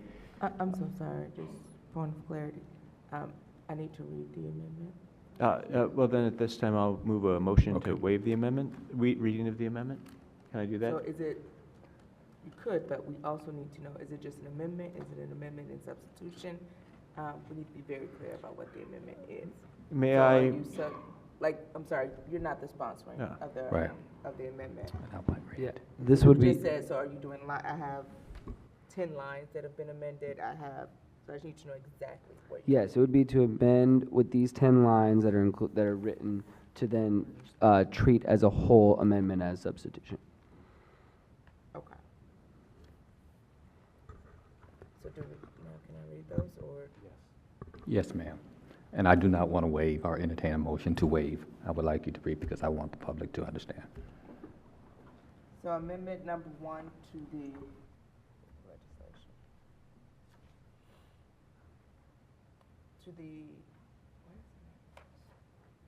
I'm so sorry, just point of clarity. I need to read the amendment. Well, then at this time, I'll move a motion to waive the amendment, reading of the amendment. Can I do that? So is it, you could, but we also need to know, is it just an amendment? Is it an amendment in substitution? We need to be very clear about what the amendment is. May So I? are you I'm sorry, you're not the sponsor of the Right. of the amendment. Yeah, this would You be. just said, so are you doing, I have 10 lines that have been amended. So I just need to know exactly what. Yes, it would be to amend with these 10 lines that are that are written to then treat as a whole amendment as substitution. Okay. So can I read those or? Yes, ma'am. And I do not want to waive or entertain a motion to waive. I would like you to read because I want the public to understand. So amendment number 1 to the legislation. To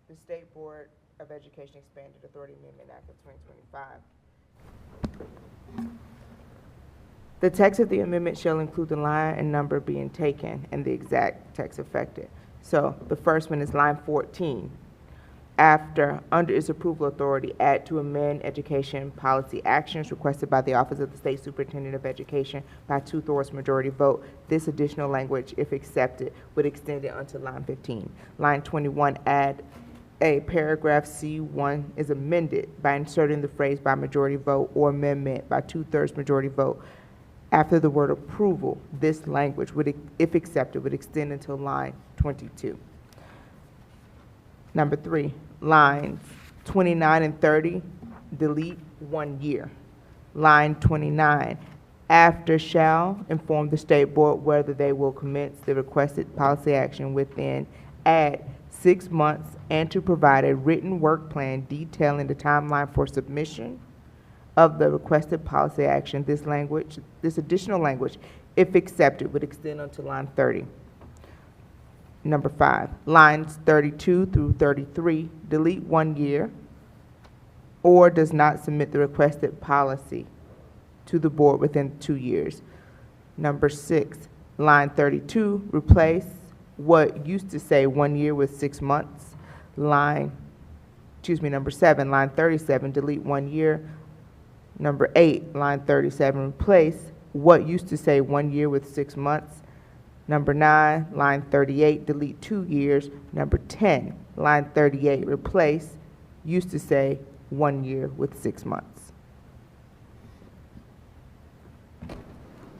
the State Board of Education Expanded Authority Amendment Act of 2025. The text of the amendment shall include the line and number being taken and the exact text affected. So the first one is line 14. After, under its approval authority, add to amend education policy actions requested by the Office of the State Superintendent of Education by 2/3 majority vote. This additional language, if accepted, would extend it until line 15. Line 21, add a paragraph C1 is amended by inserting the phrase by majority vote or amendment by 2/3 majority vote. After the word approval, this language would, if accepted, would extend until line 22. Number 3, lines 29 and 30, delete 1 year. Line 29, after shall inform the state board whether they will commence the requested policy action within, add 6 months and to provide a written work plan detailing the timeline for submission of the requested policy action. This additional language, if accepted, would extend until line 30. Number 5, lines 32 through 33, delete 1 year or does not submit the requested policy to the board within 2 years. Number 6, line 32, replace what used to say 1 year with 6 months. Number 7, line 37, delete 1 year. Number 8, line 37, replace what used to say 1 year with 6 months. Number 9, line 38, delete 2 years. Number 10, line 38, replace used to say 1 year with 6 months.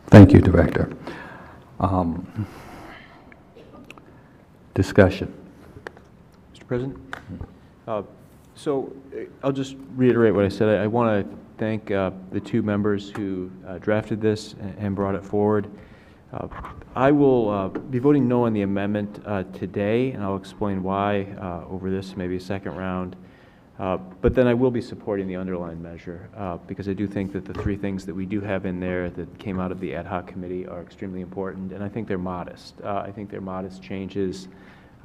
Thank you, Director. Discussion. Mr. President? So I'll just reiterate what I said. I want to thank the 2 members who drafted this and brought it forward. I will be voting no on the amendment today, and I'll explain why over this, maybe a second round. But then I will be supporting the underlying measure because I do think that the 3 things that we do have in there that came out of the ad hoc committee are extremely important, and I think they're modest. I think they're modest changes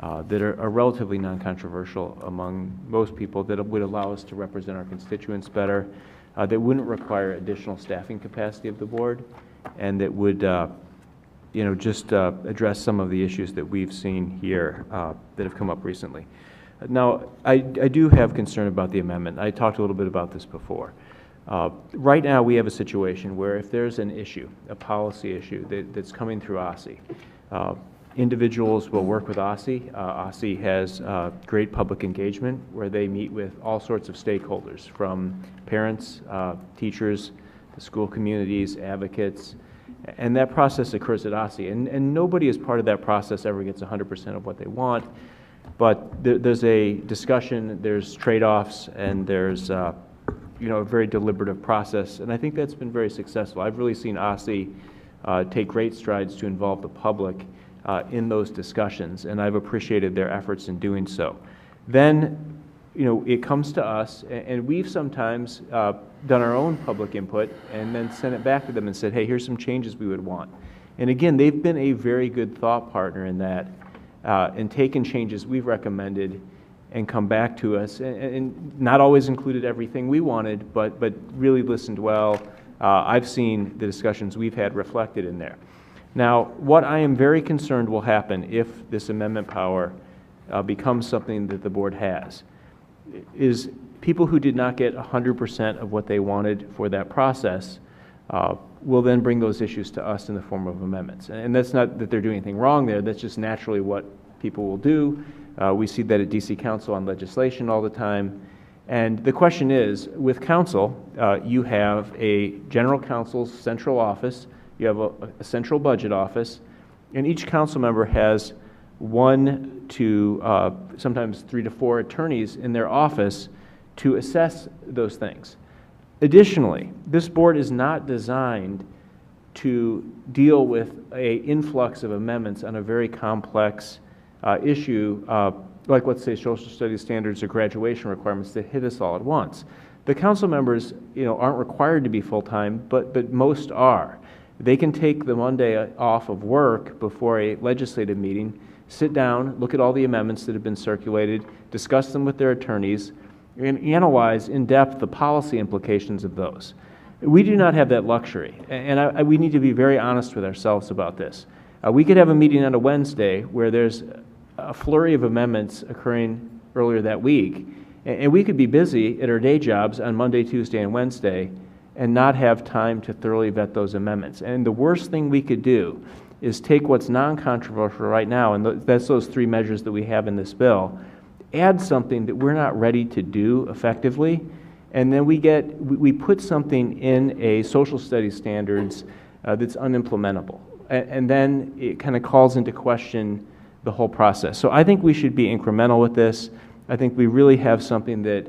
that are relatively non-controversial among most people that would allow us to represent our constituents better, that wouldn't require additional staffing capacity of the board, and that would just address some of the issues that we've seen here that have come up recently. Now, I do have concern about the amendment. I talked a little bit about this before. Right now, we have a situation where if there's an issue, a policy issue that's coming through OSSE, Individuals will work with OSSI. OSSI has great public engagement where they meet with all sorts of stakeholders, from parents, teachers, the school communities, advocates, and that process occurs at OSSI. And nobody as part of that process ever gets 100% of what they want, but there's a discussion, there's trade-offs, and there's a very deliberative process, and I think that's been very successful. I've really seen OSSI take great strides to involve the public in those discussions, and I've appreciated their efforts in doing so. Then, it comes to us, and we've sometimes done our own public input and then sent it back to them and said, hey, here's some changes we would want. And again, they've been a very good thought partner in that, and taken changes we've recommended and come back to us, and not always included everything we wanted, but really listened well. I've seen the discussions we've had reflected in there. Now, what I am very concerned will happen if this amendment power becomes something that the board has is people who did not get 100% of what they wanted for that process will then bring those issues to us in the form of amendments. And that's not that they're doing anything wrong there, that's just naturally what people will do. We see that at DC Council on legislation all the time. And the question is, with council, you have a general counsel's central office, you have a central budget office, and each council member has 1 to sometimes 3 to 4 attorneys in their office to assess those things. Additionally, this board is not designed to deal with an influx of amendments on a very complex issue, like let's say social studies standards or graduation requirements that hit us all at once. The council members, aren't required to be full-time, but most are. They can take the Monday off of work before a legislative meeting, sit down, look at all the amendments that have been circulated, discuss them with their attorneys, and analyze in depth the policy implications of those. We do not have that luxury, and we need to be very honest with ourselves about this. We could have a meeting on a Wednesday where there's a flurry of amendments occurring earlier that week, and we could be busy at our day jobs on Monday, Tuesday, and Wednesday and not have time to thoroughly vet those amendments. And the worst thing we could do is take what's non-controversial right now, and that's those 3 measures that we have in this bill, add something that we're not ready to do effectively, and then we put something in a social studies standards that's unimplementable. And then it kind of calls into question the whole process. So I think we should be incremental with this. I think we really have something that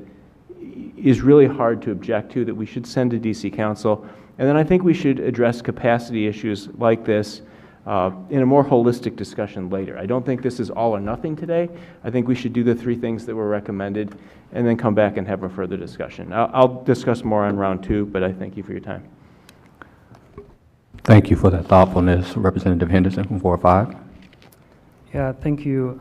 is really hard to object to that we should send to DC Council. And then I think we should address capacity issues like this in a more holistic discussion later. I don't think this is all or nothing today. I think we should do the 3 things that were recommended and then come back and have a further discussion. I'll discuss more on round 2, but I thank you for your time. Thank you for that thoughtfulness, Representative Henderson from Ward 5. Yeah, thank you,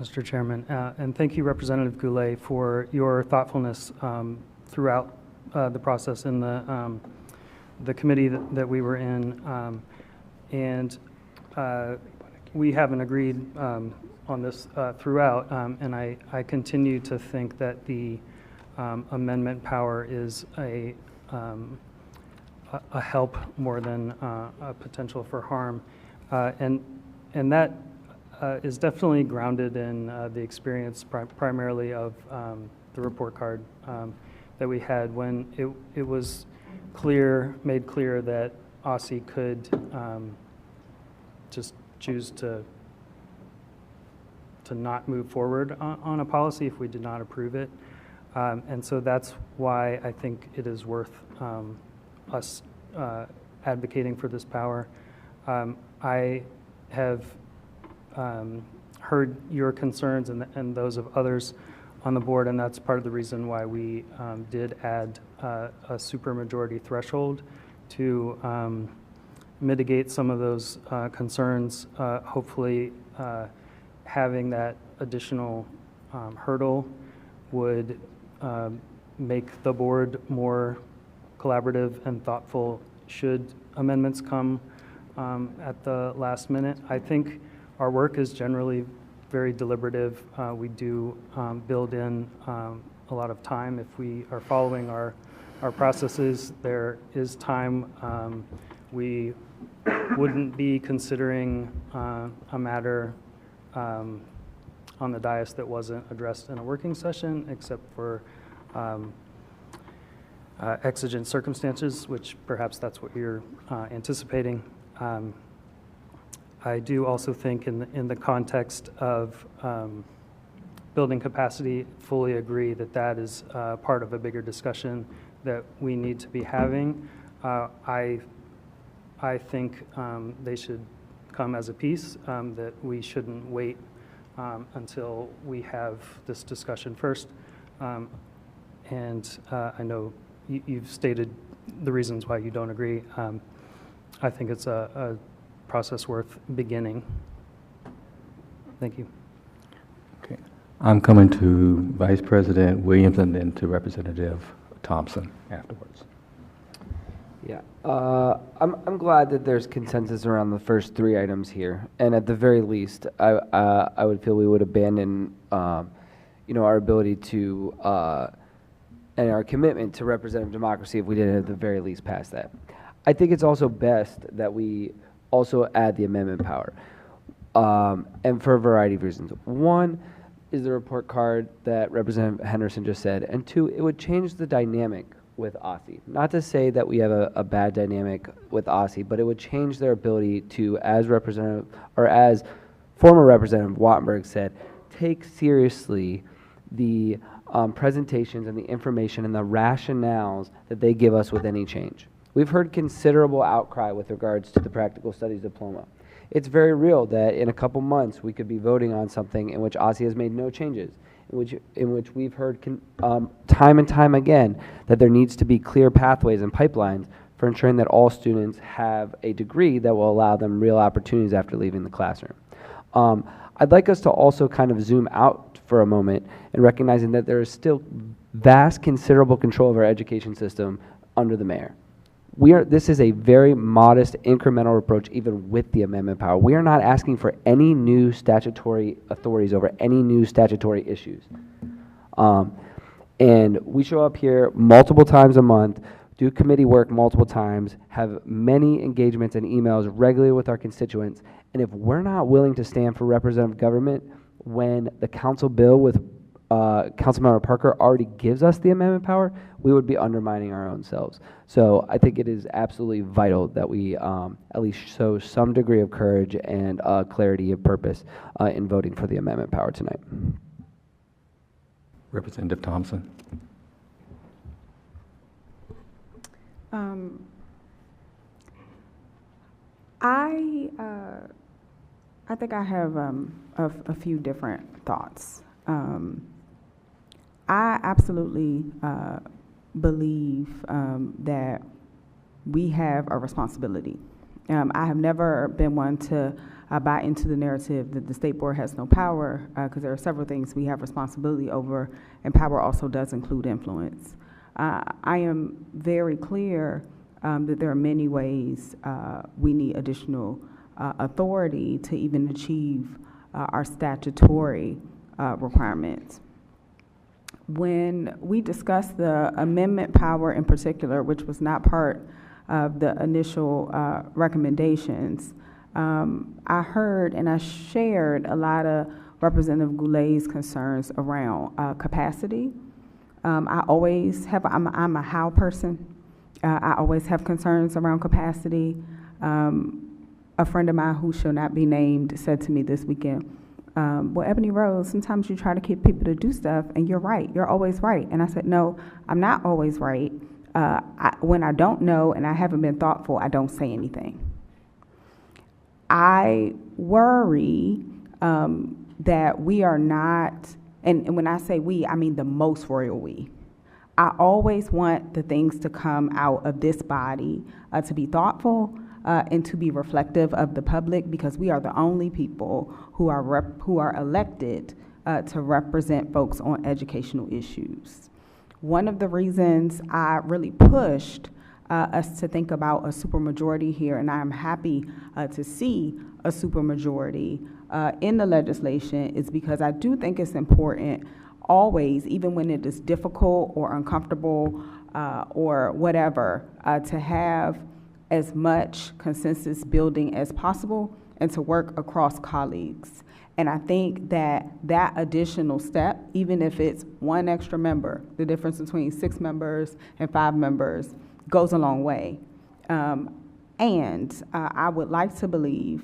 Mr. Chairman, and thank you, Representative Goulet, for your thoughtfulness throughout the process in the committee that we were in, and we haven't agreed on this throughout, and I continue to think that the amendment power is a help more than a potential for harm, and that is definitely grounded in the experience primarily of the report card that we had when it was made clear that OSSI could just choose to not move forward on a policy if we did not approve it. And so that's why I think it is worth us advocating for this power. I have heard your concerns and those of others on the board, and that's part of the reason why we did add a supermajority threshold to mitigate some of those concerns. Hopefully, having that additional hurdle would make the board more collaborative and thoughtful should amendments come at the last minute. I think our work is generally very deliberative. We do build in a lot of time. If we are following our processes, there is time. We wouldn't be considering a matter on the dais that wasn't addressed in a working session, except for exigent circumstances, which perhaps that's what you're anticipating. I do also think in the context of building capacity, fully agree that that is part of a bigger discussion that we need to be having. I think they should come as a piece, that we shouldn't wait until we have this discussion first. And I know you've stated the reasons why you don't agree. I think it's a process worth beginning. Thank you. Okay. I'm coming to Vice President Williams and then to Representative Thompson afterwards. Yeah, I'm glad that there's consensus around the first three items here, and at the very least, I would feel we would abandon, our ability to and our commitment to representative democracy if we didn't at the very least pass that. I think it's also best that we also add the amendment power, and for a variety of reasons. One is the report card that Representative Henderson just said, and two, it would change the dynamic with OSSE. Not to say that we have a bad dynamic with OSSE, but it would change their ability to, as former Representative Wattenberg said, take seriously the presentations and the information and the rationales that they give us with any change. We've heard considerable outcry with regards to the practical studies diploma. It's very real that in a couple months we could be voting on something in which OSSE has made no changes, in which we've heard time and time again that there needs to be clear pathways and pipelines for ensuring that all students have a degree that will allow them real opportunities after leaving the classroom. I'd like us to also kind of zoom out for a moment and recognizing that there is still vast, considerable control of our education system under the mayor. This is a very modest incremental approach even with the amendment power. We are not asking for any new statutory authorities over any new statutory issues. And we show up here multiple times a month, do committee work multiple times, have many engagements and emails regularly with our constituents, and if we're not willing to stand for representative government when the council bill with Councilmember Parker already gives us the amendment power, we would be undermining our own selves. So I think it is absolutely vital that we at least show some degree of courage and clarity of purpose in voting for the amendment power tonight. Representative Thompson. I think I have a few different thoughts. I absolutely believe that we have a responsibility. I have never been one to buy into the narrative that the State Board has no power, because there are several things we have responsibility over, and power also does include influence. I am very clear that there are many ways we need additional authority to even achieve our statutory requirements. When we discussed the amendment power in particular, which was not part of the initial recommendations, I heard and I shared a lot of Representative Goulet's concerns around capacity. I'm a how person. I always have concerns around capacity. A friend of mine who shall not be named said to me this weekend, well, Ebony Rose, sometimes you try to get people to do stuff and you're right, you're always right. And I said, no, I'm not always right. When I don't know and I haven't been thoughtful, I don't say anything. I worry that we are not, and when I say we, I mean the most royal we. I always want the things to come out of this body to be thoughtful and to be reflective of the public, because we are the only people who are elected to represent folks on educational issues. One of the reasons I really pushed us to think about a supermajority here, and I'm happy to see a supermajority in the legislation, is because I do think it's important always, even when it is difficult or uncomfortable or whatever, to have as much consensus building as possible and to work across colleagues. And I think that that additional step, even if it's one extra member, the difference between 6 members and 5 members, goes a long way. I would like to believe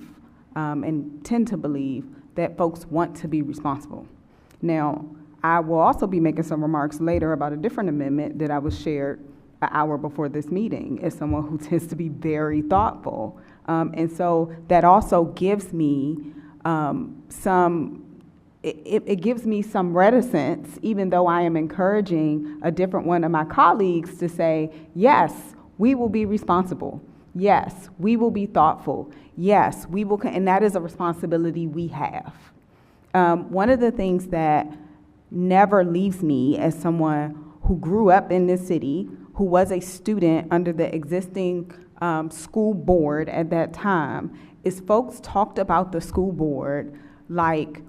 and tend to believe that folks want to be responsible. Now, I will also be making some remarks later about a different amendment that I was shared an hour before this meeting as someone who tends to be very thoughtful. And so that also gives me it gives me some reticence, even though I am encouraging a different one of my colleagues to say, yes, we will be responsible. Yes, we will be thoughtful. Yes, we will, and that is a responsibility we have. One of the things that never leaves me as someone who grew up in this city, who was a student under the existing school board at that time, is folks talked about the school board like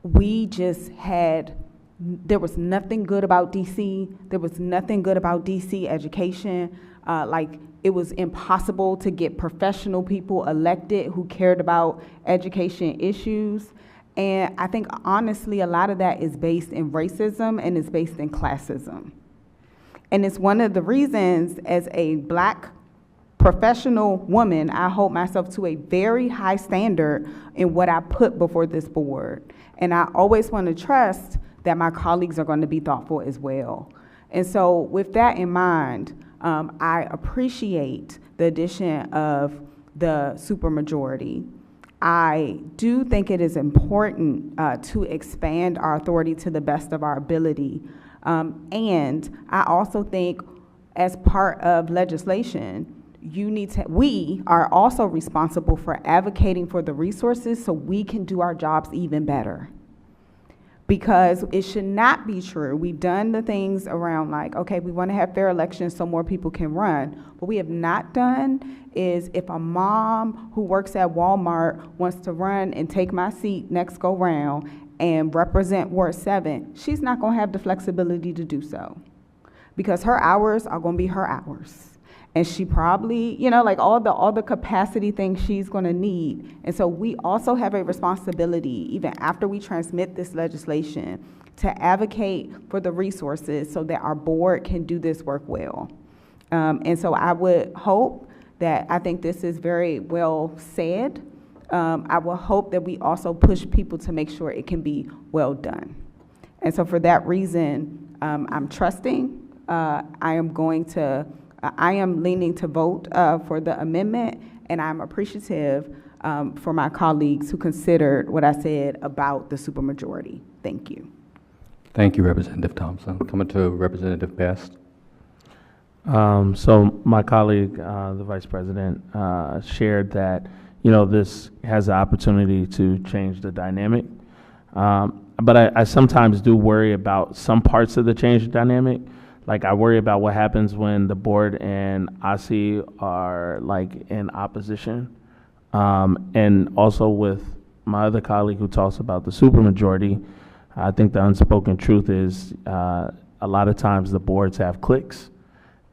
we just had, there was nothing good about DC, there was nothing good about DC education, like it was impossible to get professional people elected who cared about education issues. And I think honestly a lot of that is based in racism and is based in classism. And it's one of the reasons as a Black professional woman, I hold myself to a very high standard in what I put before this board. And I always want to trust that my colleagues are going to be thoughtful as well. And so with that in mind, I appreciate the addition of the supermajority. I do think it is important to expand our authority to the best of our ability. And I also think as part of legislation, we are also responsible for advocating for the resources so we can do our jobs even better. Because it should not be true. We've done the things around like, okay, we want to have fair elections so more people can run. What we have not done is if a mom who works at Walmart wants to run and take my seat next go round and represent Ward 7, she's not going to have the flexibility to do so. Because her hours are going to be her hours. And she probably, like all the capacity things she's going to need. And so we also have a responsibility, even after we transmit this legislation, to advocate for the resources so that our board can do this work well. And so I would hope that, I think this is very well said, I will hope that we also push people to make sure it can be well done. And so for that reason, I'm trusting. I am leaning to vote for the amendment, and I'm appreciative for my colleagues who considered what I said about the supermajority. Thank you. Thank you, Representative Thompson. Coming to Representative Best. So my colleague, the Vice President, shared that, this has the opportunity to change the dynamic. But I sometimes do worry about some parts of the change dynamic. Like I worry about what happens when the board and OSSE are like in opposition. And also with my other colleague who talks about the supermajority, I think the unspoken truth is a lot of times the boards have cliques.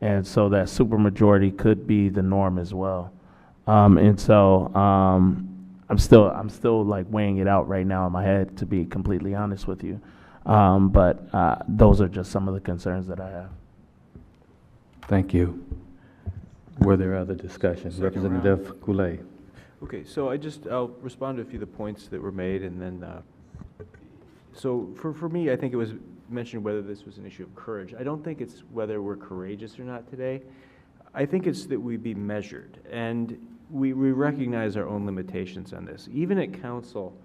And so that supermajority could be the norm as well. And so I'm still like weighing it out right now in my head, to be completely honest with you. But those are just some of the concerns that I have. Thank you. Were there other discussions? Representative Goulet. Okay, so I'll respond to a few of the points that were made, and then, so for me, I think it was mentioned whether this was an issue of courage. I don't think it's whether we're courageous or not today. I think it's that we be measured, and we recognize our own limitations on this. Even at council,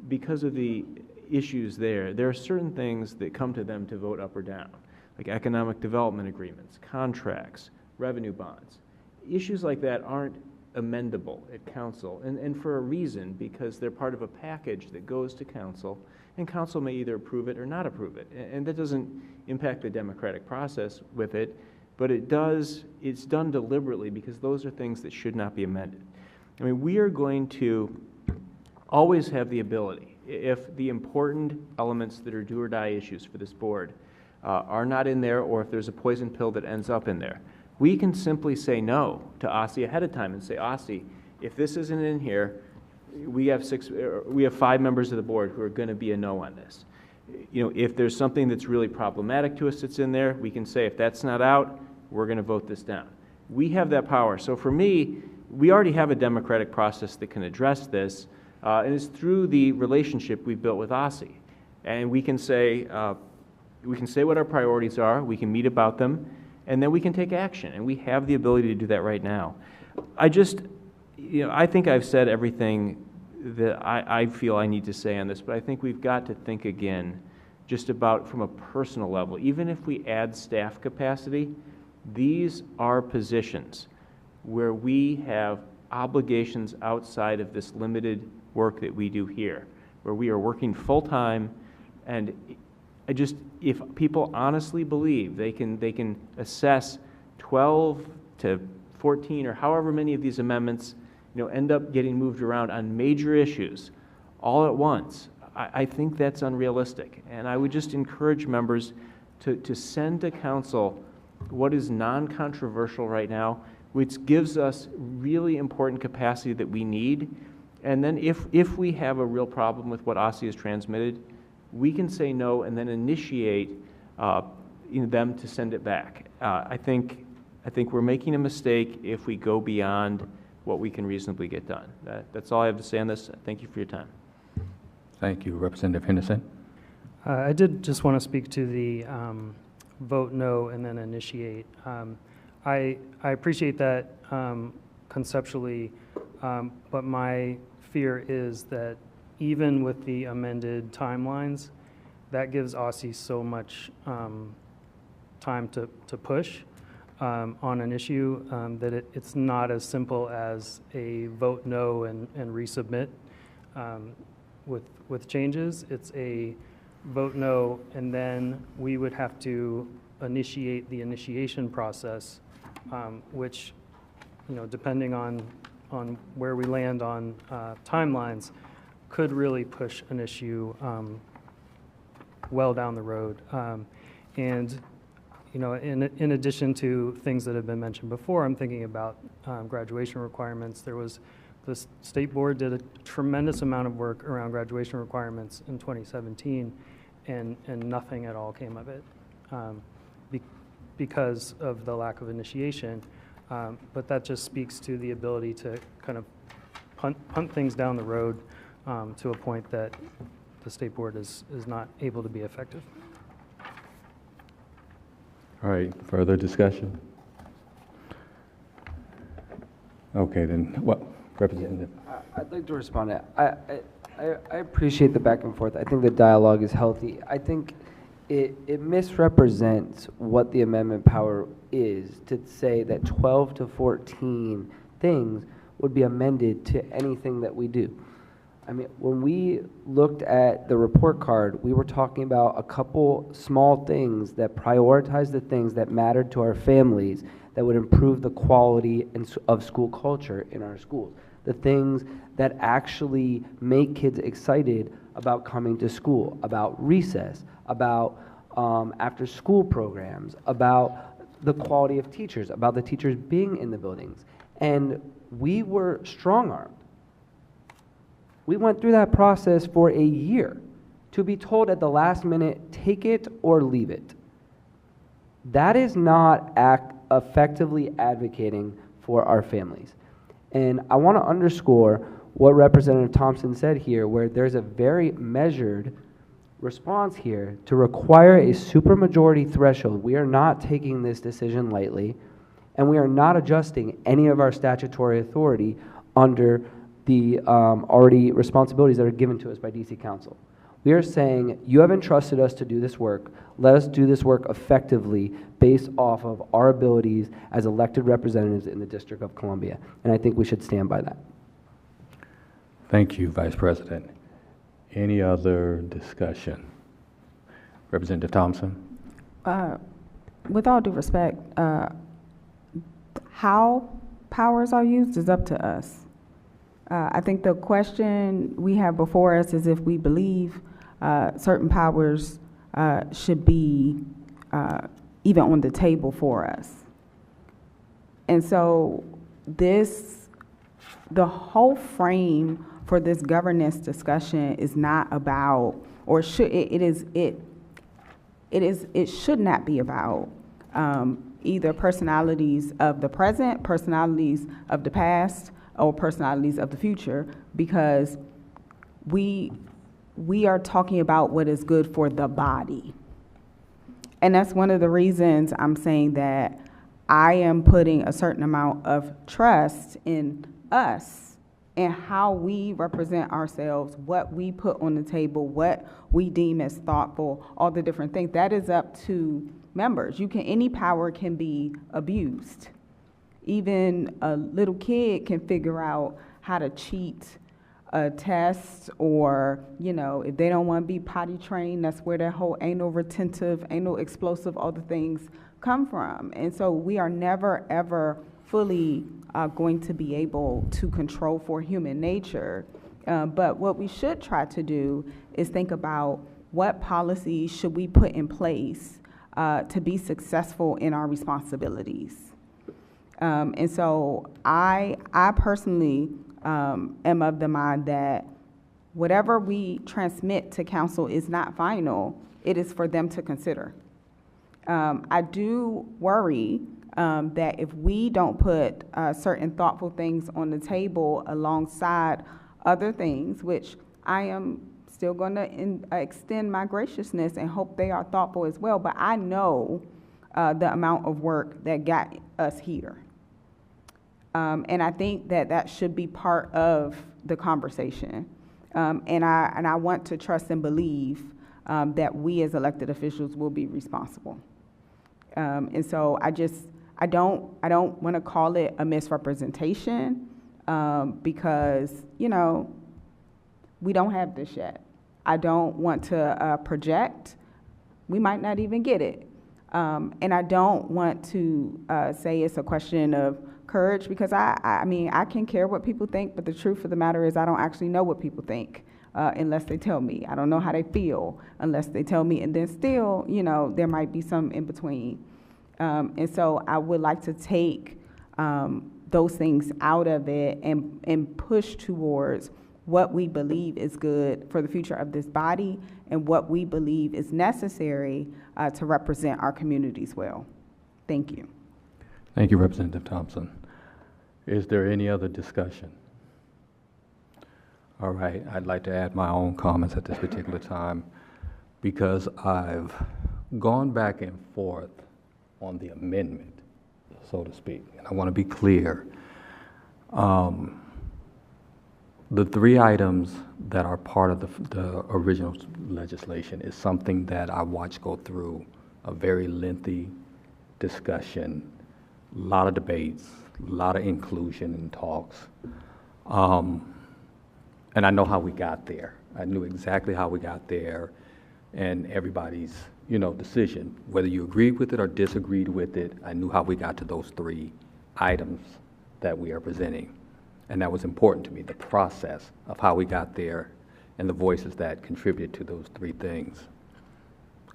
because of the issues there are certain things that come to them to vote up or down, like economic development agreements, contracts, revenue bonds. Issues like that aren't amendable at council, and for a reason, because they're part of a package that goes to council, and council may either approve it or not approve it. And that doesn't impact the democratic process with it, but it's done deliberately because those are things that should not be amended. I mean, we are going to always have the ability, if the important elements that are do or die issues for this board are not in there, or if there's a poison pill that ends up in there, we can simply say no to OSSI ahead of time and say, OSSI, if this isn't in here, we have 5 members of the board who are going to be a no on this. You know, if there's something that's really problematic to us that's in there, we can say, if that's not out, we're going to vote this down. We have that power. So for me, we already have a democratic process that can address this, and it's through the relationship we've built with OSSI. And we can say what our priorities are, we can meet about them, and then we can take action. And we have the ability to do that right now. I think I've said everything that I feel I need to say on this, but I think we've got to think again just about from a personal level. Even if we add staff capacity, these are positions where we have obligations outside of this limited work that we do here, where we are working full-time. And if people honestly believe they can assess 12 to 14 or however many of these amendments end up getting moved around on major issues all at once, I think that's unrealistic. And I would just encourage members to send to council what is non-controversial right now, which gives us really important capacity that we need. And then if we have a real problem with what OSSI has transmitted, we can say no and then initiate them to send it back. I think we're making a mistake if we go beyond what we can reasonably get done. That's all I have to say on this. Thank you for your time. Thank you. Representative Henderson. I did just want to speak to the vote no and then initiate. I appreciate that conceptually, but my fear is that even with the amended timelines, that gives OSSI so much time to push on an issue that it's not as simple as a vote no and resubmit with changes. It's a vote no, and then we would have to initiate the initiation process, which, depending on where we land on timelines, could really push an issue well down the road. And in addition to things that have been mentioned before, I'm thinking about graduation requirements. The state board did a tremendous amount of work around graduation requirements in 2017, and nothing at all came of it because of the lack of initiation. But that just speaks to the ability to kind of punt things down the road to a point that the state board is not able to be effective. All right, further discussion? Okay, then what, Representative? I'd like to respond to that. I appreciate the back and forth. I think the dialogue is healthy. I think it misrepresents what the amendment power is to say that 12 to 14 things would be amended to anything that we do. I mean, when we looked at the report card, we were talking about a couple small things that prioritize the things that mattered to our families that would improve the quality of school culture in our schools. The things that actually make kids excited about coming to school, about recess, about after school programs, about the quality of teachers, about the teachers being in the buildings. And we were strong-armed. We went through that process for a year to be told at the last minute, take it or leave it. That is not effectively advocating for our families. And I want to underscore what Representative Thompson said here, where there's a very measured response here to require a supermajority threshold. We are not taking this decision lightly, and we are not adjusting any of our statutory authority under the already responsibilities that are given to us by DC Council. We are saying, you have entrusted us to do this work. Let us do this work effectively based off of our abilities as elected representatives in the District of Columbia. And I think we should stand by that. Thank you, Vice President. Any other discussion? Representative Thompson? With all due respect, how powers are used is up to us. I think the question we have before us is if we believe certain powers should be even on the table for us. And so the whole frame for this governance discussion is not about, or it should not be about either personalities of the present, personalities of the past, or personalities of the future, because we are talking about what is good for the body. And that's one of the reasons I'm saying that I am putting a certain amount of trust in us and how we represent ourselves, what we put on the table, what we deem as thoughtful, all the different things. That is up to members. Any power can be abused. Even a little kid can figure out how to cheat a test, or, if they don't want to be potty trained, that's where that whole anal retentive, anal explosive, all the things come from. And so we are never, ever fully going to be able to control for human nature. But what we should try to do is think about what policies should we put in place to be successful in our responsibilities. And so I personally am of the mind that whatever we transmit to council is not final. It is for them to consider. I do worry that if we don't put certain thoughtful things on the table alongside other things, which I am still going to extend my graciousness and hope they are thoughtful as well, but I know the amount of work that got us here. And I think that should be part of the conversation. And I want to trust and believe that we as elected officials will be responsible. And so I don't want to call it a misrepresentation because, we don't have this yet. I don't want to project. We might not even get it. And I don't want to say it's a question of courage, because I can care what people think, but the truth of the matter is I don't actually know what people think unless they tell me. I don't know how they feel unless they tell me, and then still, there might be some in between. And so I would like to take those things out of it and push towards what we believe is good for the future of this body and what we believe is necessary to represent our communities well. Thank you. Thank you, Representative Thompson. Is there any other discussion? All right, I'd like to add my own comments at this particular time because I've gone back and forth on the amendment, so to speak. And I want to be clear. The three items that are part of the original legislation is something that I watched go through a very lengthy discussion, a lot of debates, a lot of inclusion and talks. And I know how we got there. I knew exactly how we got there, and everybody's decision, whether you agreed with it or disagreed with it, I knew how we got to those three items that we are presenting. And that was important to me, the process of how we got there and the voices that contributed to those three things.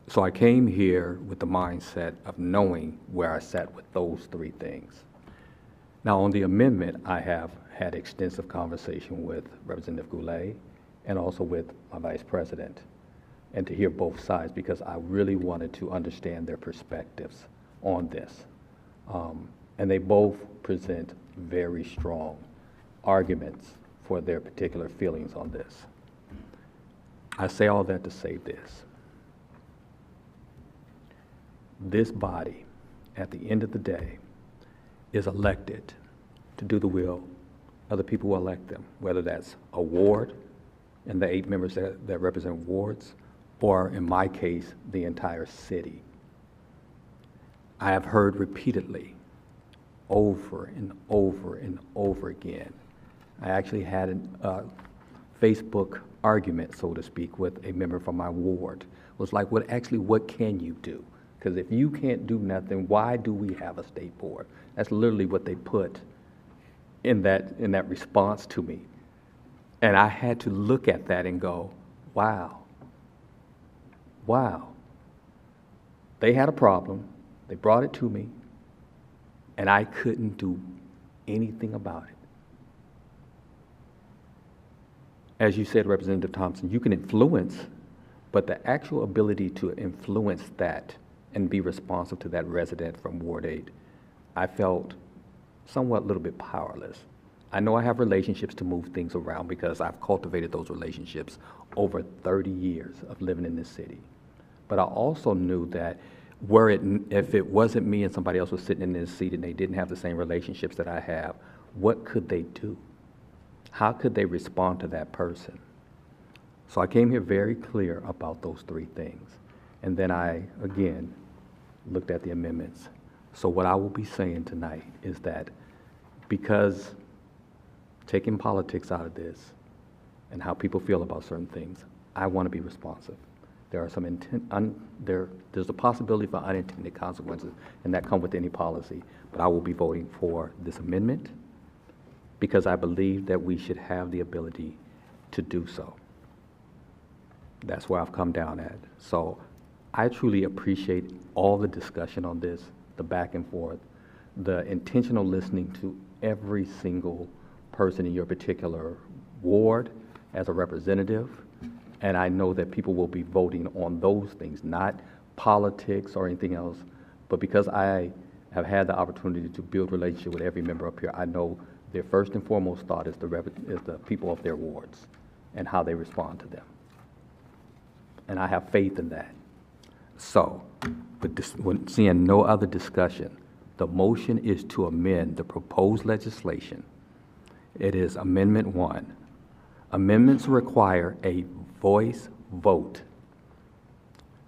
So I came here with the mindset of knowing where I sat with those three things. Now on the amendment, I have had extensive conversation with Representative Goulet and also with my Vice President, and to hear both sides because I really wanted to understand their perspectives on this. And they both present very strong arguments for their particular feelings on this. I say all that to say this. This body, at the end of the day, is elected to do the will of the people who elect them, whether that's a ward and the 8 members that represent wards, or in my case, the entire city. I have heard repeatedly, over and over and over again. I actually had a Facebook argument, so to speak, with a member from my ward. It was like, what can you do? Because if you can't do nothing, why do we have a state board? That's literally what they put in that response to me. And I had to look at that and go, wow. They had a problem. They brought it to me. and I couldn't do anything about it. As you said, Representative Thompson, you can influence, but the actual ability to influence that and be responsive to that resident from Ward 8, I felt somewhat a little bit powerless. I know I have relationships to move things around because I've cultivated those relationships over 30 years of living in this city. But I also knew that if it wasn't me and somebody else was sitting in this seat and they didn't have the same relationships that I have, what could they do? How could they respond to that person? So I came here very clear about those three things. And then I, again, looked at the amendments. So what I will be saying tonight is that because taking politics out of this and how people feel about certain things, I want to be responsive. There are some there's a possibility for unintended consequences, and that come with any policy. But I will be voting for this amendment because I believe that we should have the ability to do so. That's where I've come down at. So I truly appreciate all the discussion on this, the back and forth, the intentional listening to every single person in your particular ward as a representative. And I know that people will be voting on those things, not politics or anything else. But because I have had the opportunity to build relationship with every member up here, I know their first and foremost thought is the people of their wards and how they respond to them. And I have faith in that. So, when seeing no other discussion, the motion is to amend the proposed legislation. It is Amendment 1. Amendments require a voice vote.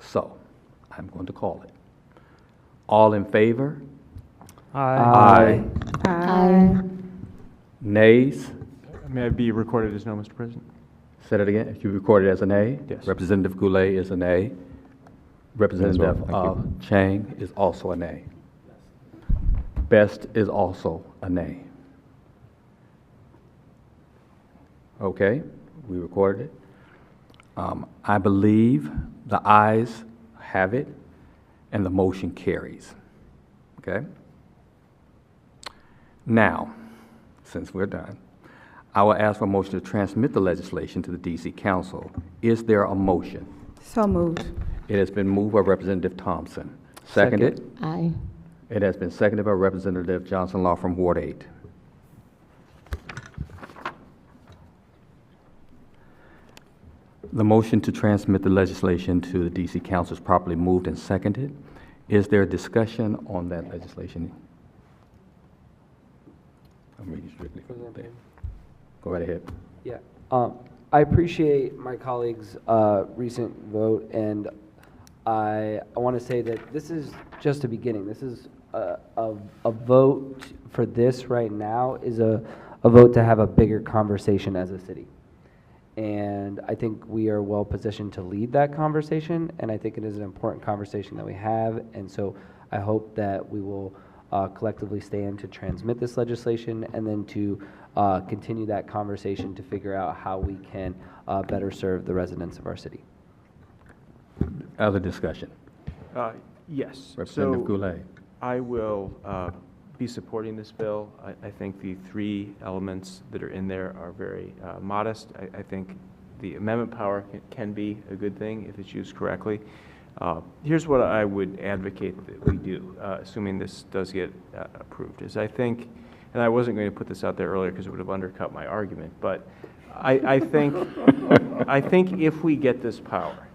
So, I'm going to call it. All in favor? Aye. Aye. Aye. Nays? May I be recorded as no, Mr. President? Say that again. You recorded as a nay? Yes. Representative Goulet is a nay. Representative Thank Chang is also a nay. Best is also a nay. Okay, we recorded it. I believe the ayes have it and the motion carries. Okay? Now, since we're done, I will ask for a motion to transmit the legislation to the DC Council. Is there a motion? So moved. It has been moved by Representative Thompson. Seconded? Aye. It has been seconded by Representative Johnson Law from Ward 8. The motion to transmit the legislation to the DC Council is properly moved and seconded. Is there discussion on that legislation? I'm reading strictly from the thing. Go right ahead. Yeah. I appreciate my colleague's recent vote, and I want to say that this is just a beginning. This is a vote for this right now is a vote to have a bigger conversation as a city. And I think we are well positioned to lead that conversation, and I think it is an important conversation that we have. And so I hope that we will collectively stand to transmit this legislation and then to continue that conversation to figure out how we can better serve the residents of our city. Other discussion? Yes. Representative Goulet. I will be supporting this bill. I think the three elements that are in there are very modest. I think the amendment power can be a good thing if it's used correctly. Here's what I would advocate that we do, assuming this does get approved, is I think, and I wasn't going to put this out there earlier because it would have undercut my argument, but I think if we get this power,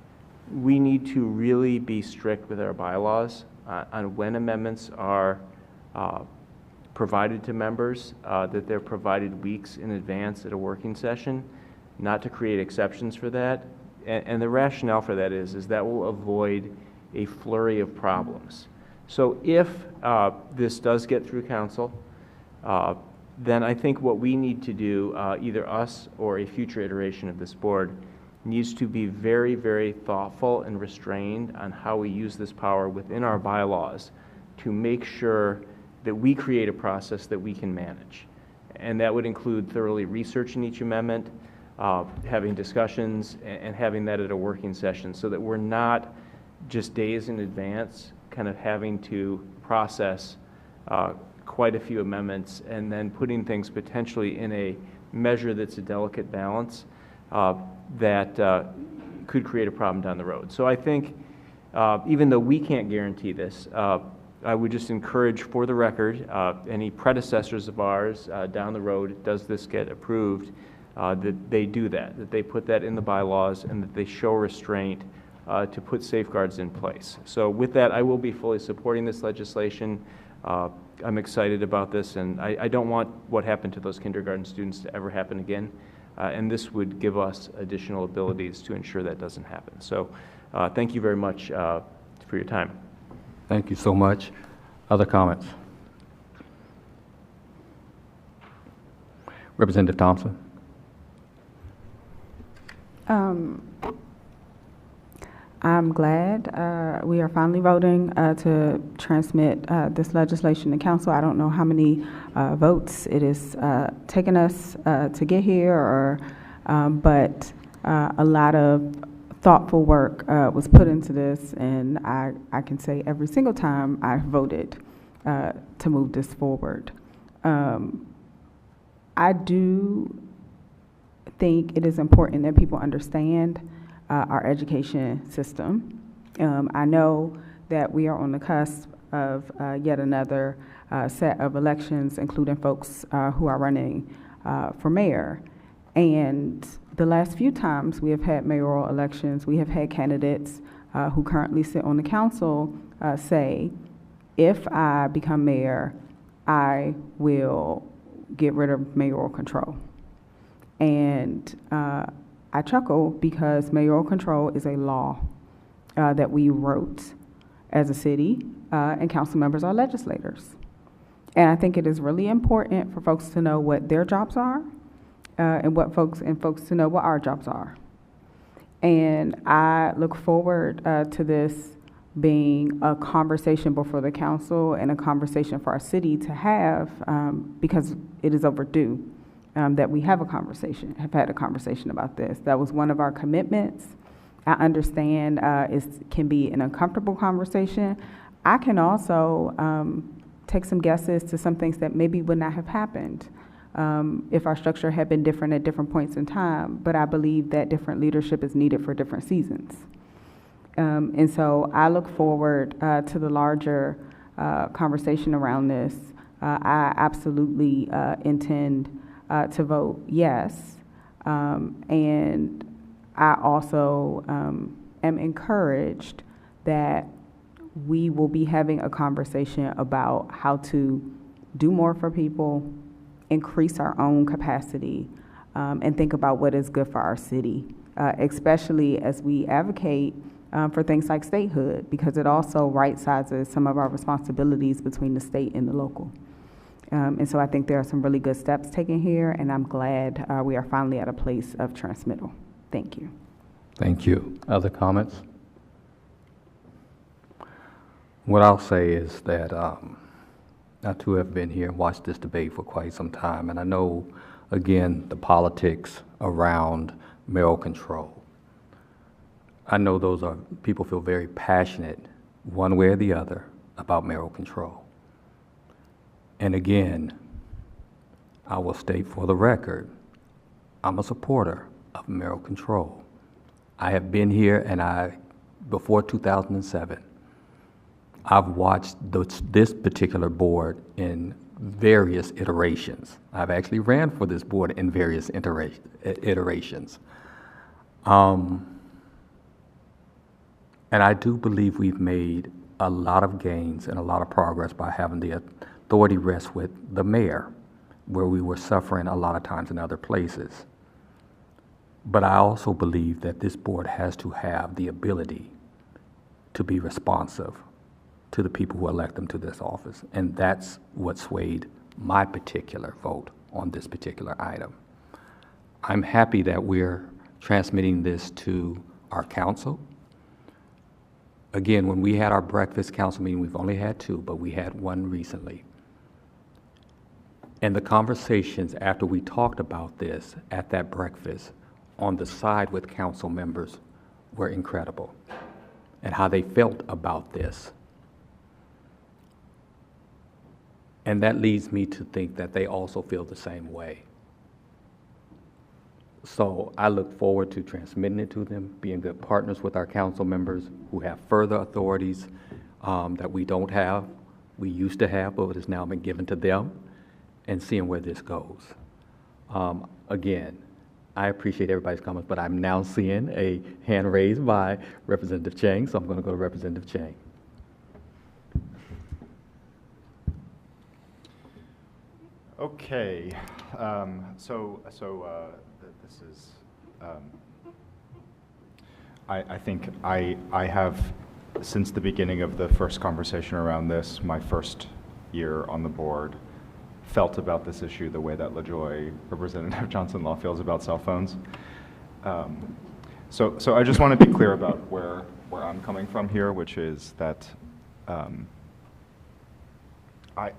we need to really be strict with our bylaws on when amendments are provided to members, that they're provided weeks in advance at a working session, not to create exceptions for that. And the rationale for that is that will avoid a flurry of problems. So if this does get through council, then I think what we need to do, either us or a future iteration of this board, needs to be very, very thoughtful and restrained on how we use this power within our bylaws to make sure that we create a process that we can manage. And that would include thoroughly researching each amendment, having discussions, and having that at a working session so that we're not just days in advance kind of having to process quite a few amendments and then putting things potentially in a measure that's a delicate balance that could create a problem down the road. So I think even though we can't guarantee this, I would just encourage, for the record, any predecessors of ours down the road, does this get approved, that they do that they put that in the bylaws and that they show restraint to put safeguards in place. So with that, I will be fully supporting this legislation. I'm excited about this, and I don't want what happened to those kindergarten students to ever happen again, and this would give us additional abilities to ensure that doesn't happen. So thank you very much for your time. Thank you so much. Other comments? Representative Thompson. I'm glad we are finally voting to transmit this legislation to council. I don't know how many votes it has taken us to get here, but a lot of thoughtful work was put into this, and I can say every single time I voted to move this forward. I do think it is important that people understand our education system. I know that we are on the cusp of yet another set of elections, including folks who are running for mayor. And the last few times we have had mayoral elections, we have had candidates who currently sit on the council say, if I become mayor, I will get rid of mayoral control. And I chuckle because mayoral control is a law that we wrote as a city, and council members are legislators. And I think it is really important for folks to know what their jobs are, and folks to know what our jobs are. And I look forward to this being a conversation before the council and a conversation for our city to have, because it is overdue that we have had a conversation about this. That was one of our commitments. I understand it can be an uncomfortable conversation. I can also take some guesses to some things that maybe would not have happened if our structure had been different at different points in time, but I believe that different leadership is needed for different seasons. And so I look forward to the larger conversation around this. I absolutely intend to vote yes, and I also am encouraged that we will be having a conversation about how to do more for people, increase our own capacity, and think about what is good for our city, especially as we advocate for things like statehood, because it also right-sizes some of our responsibilities between the state and the local. And so I think there are some really good steps taken here, and I'm glad we are finally at a place of transmittal. Thank you. Thank you. Other comments? What I'll say is that I too have been here and watched this debate for quite some time, and I know, again, the politics around mayoral control. I know people feel very passionate, one way or the other, about mayoral control. And again, I will state for the record, I'm a supporter of mayoral control. I have been here, and before 2007, I've watched this particular board in various iterations. I've actually ran for this board in various iterations. And I do believe we've made a lot of gains and a lot of progress by having the authority rest with the mayor, where we were suffering a lot of times in other places. But I also believe that this board has to have the ability to be responsive to the people who elect them to this office. And that's what swayed my particular vote on this particular item. I'm happy that we're transmitting this to our council. Again, when we had our breakfast council meeting, we've only had two, but we had one recently. And the conversations after we talked about this at that breakfast on the side with council members were incredible, and how they felt about this. And that leads me to think that they also feel the same way. So I look forward to transmitting it to them, being good partners with our council members who have further authorities that we don't have, we used to have, but it has now been given to them, and seeing where this goes. Again, I appreciate everybody's comments, but I'm now seeing a hand raised by Representative Chang, so I'm going to go to Representative Chang. Okay, this is, I think I have, since the beginning of the first conversation around this, my first year on the board, felt about this issue the way that LaJoy, Representative Johnson Law, feels about cell phones. So I just want to be clear about where I'm coming from here, which is that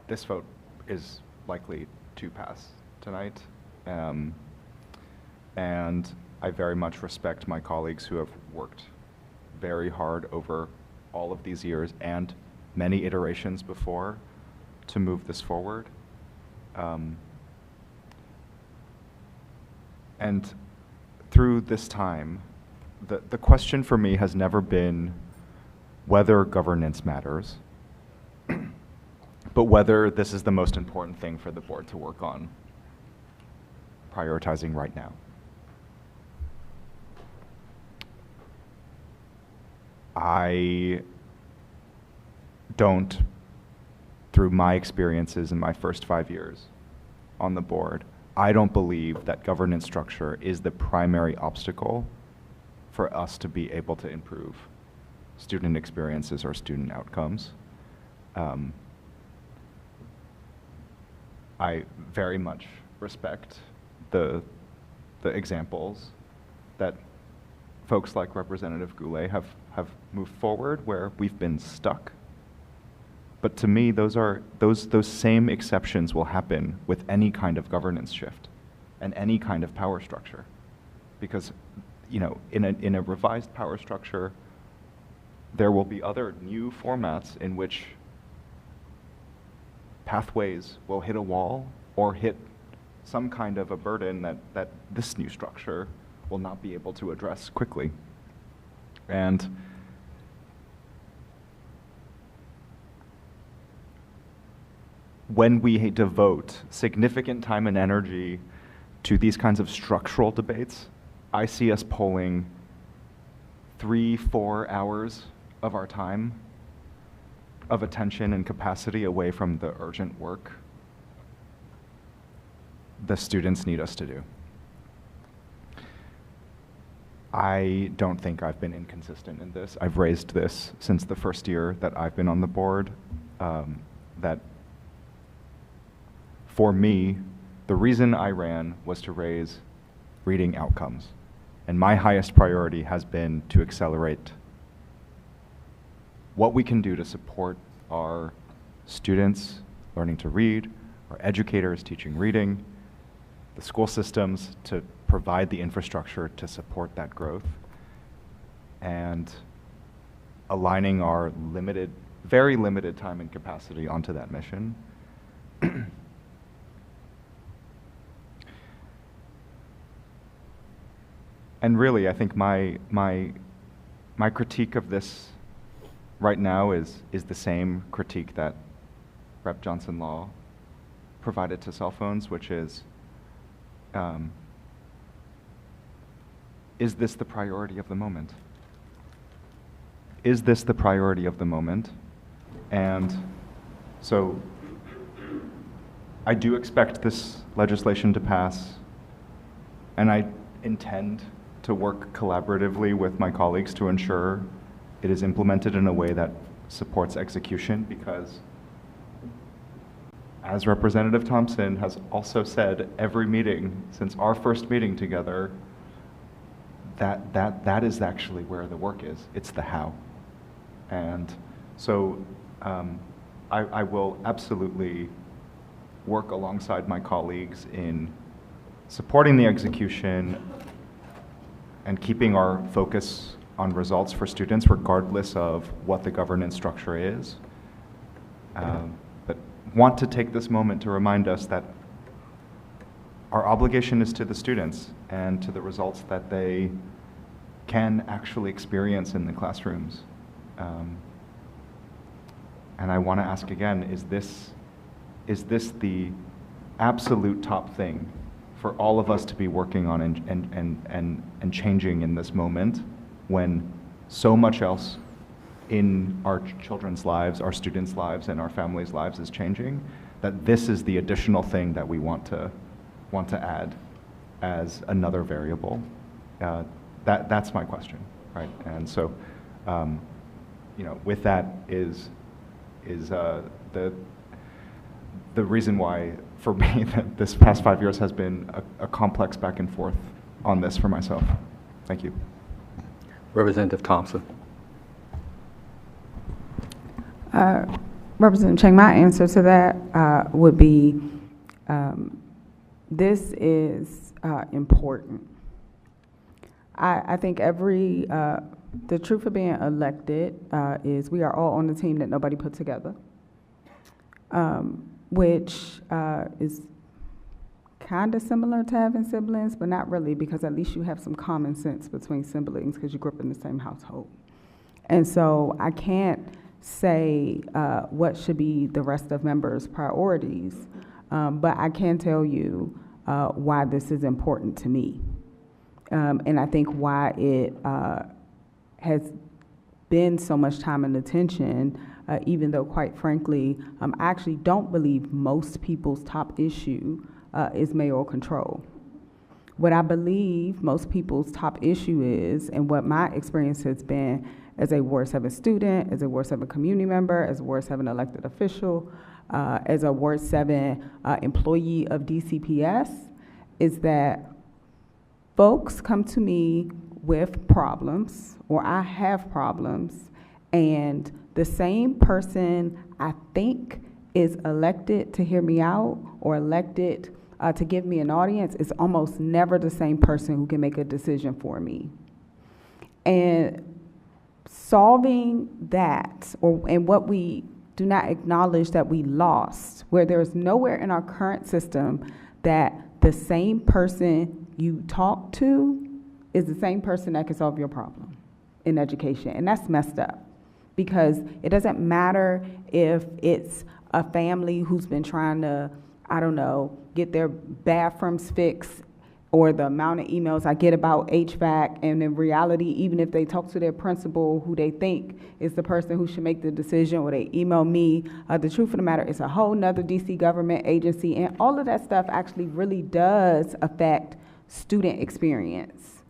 this vote is likely to pass tonight. And I very much respect my colleagues who have worked very hard over all of these years and many iterations before to move this forward. And through this time, the question for me has never been whether governance matters, but whether this is the most important thing for the board to work on, prioritizing right now. I don't, through my experiences in my first 5 years on the board, I don't believe that governance structure is the primary obstacle for us to be able to improve student experiences or student outcomes. I very much respect the examples that folks like Representative Goulet have moved forward where we've been stuck. But to me, those same exceptions will happen with any kind of governance shift and any kind of power structure. Because, you know, in a revised power structure, there will be other new formats in which pathways will hit a wall or hit some kind of a burden that this new structure will not be able to address quickly. And when we devote significant time and energy to these kinds of structural debates, I see us pulling 3-4 hours of our time, of attention and capacity away from the urgent work the students need us to do. I don't think I've been inconsistent in this. I've raised this since the first year that I've been on the board, that for me, the reason I ran was to raise reading outcomes. And my highest priority has been to accelerate what we can do to support our students learning to read, our educators teaching reading, the school systems to provide the infrastructure to support that growth, and aligning our very limited time and capacity onto that mission. And really, I think my critique of this right now is the same critique that Rep. Johnson Law provided to cell phones, which is this the priority of the moment? Is this the priority of the moment? And so I do expect this legislation to pass, and I intend to work collaboratively with my colleagues to ensure it is implemented in a way that supports execution, because as Representative Thompson has also said every meeting since our first meeting together, that is actually where the work is. It's the how. And so I will absolutely work alongside my colleagues in supporting the execution and keeping our focus on results for students regardless of what the governance structure is. But want to take this moment to remind us that our obligation is to the students and to the results that they can actually experience in the classrooms. And I want to ask again, is this the absolute top thing for all of us to be working on and changing in this moment when so much else in our children's lives, our students' lives, and our families' lives is changing, that this is the additional thing that we want to add as another variable? That's my question, right? And so, with that is the reason why, for me, that this past 5 years has been a complex back and forth on this for myself. Thank you. Representative Thompson. Representative Cheng, my answer to that would be, this is important. I think the truth of being elected is we are all on the team that nobody put together, which is kind of similar to having siblings, but not really, because at least you have some common sense between siblings because you grew up in the same household. And so I can't say what should be the rest of members' priorities, but I can tell you why this is important to me. And I think why it has been so much time and attention, even though, quite frankly, I actually don't believe most people's top issue is mayoral control. What I believe most people's top issue is, and what my experience has been as a Ward 7 student, as a Ward 7 community member, as a Ward 7 elected official, as a Ward 7 employee of DCPS, is that folks come to me with problems, or I have problems, and the same person I think is elected to hear me out or elected to give me an audience is almost never the same person who can make a decision for me. And solving that, and what we do not acknowledge that we lost, where there's nowhere in our current system that the same person you talk to is the same person that can solve your problem in education. And that's messed up, because it doesn't matter if it's a family who's been trying to, I don't know, get their bathrooms fixed, or the amount of emails I get about HVAC, and in reality, even if they talk to their principal, who they think is the person who should make the decision, or they email me, the truth of the matter is a whole nother DC government agency, and all of that stuff actually really does affect student experience.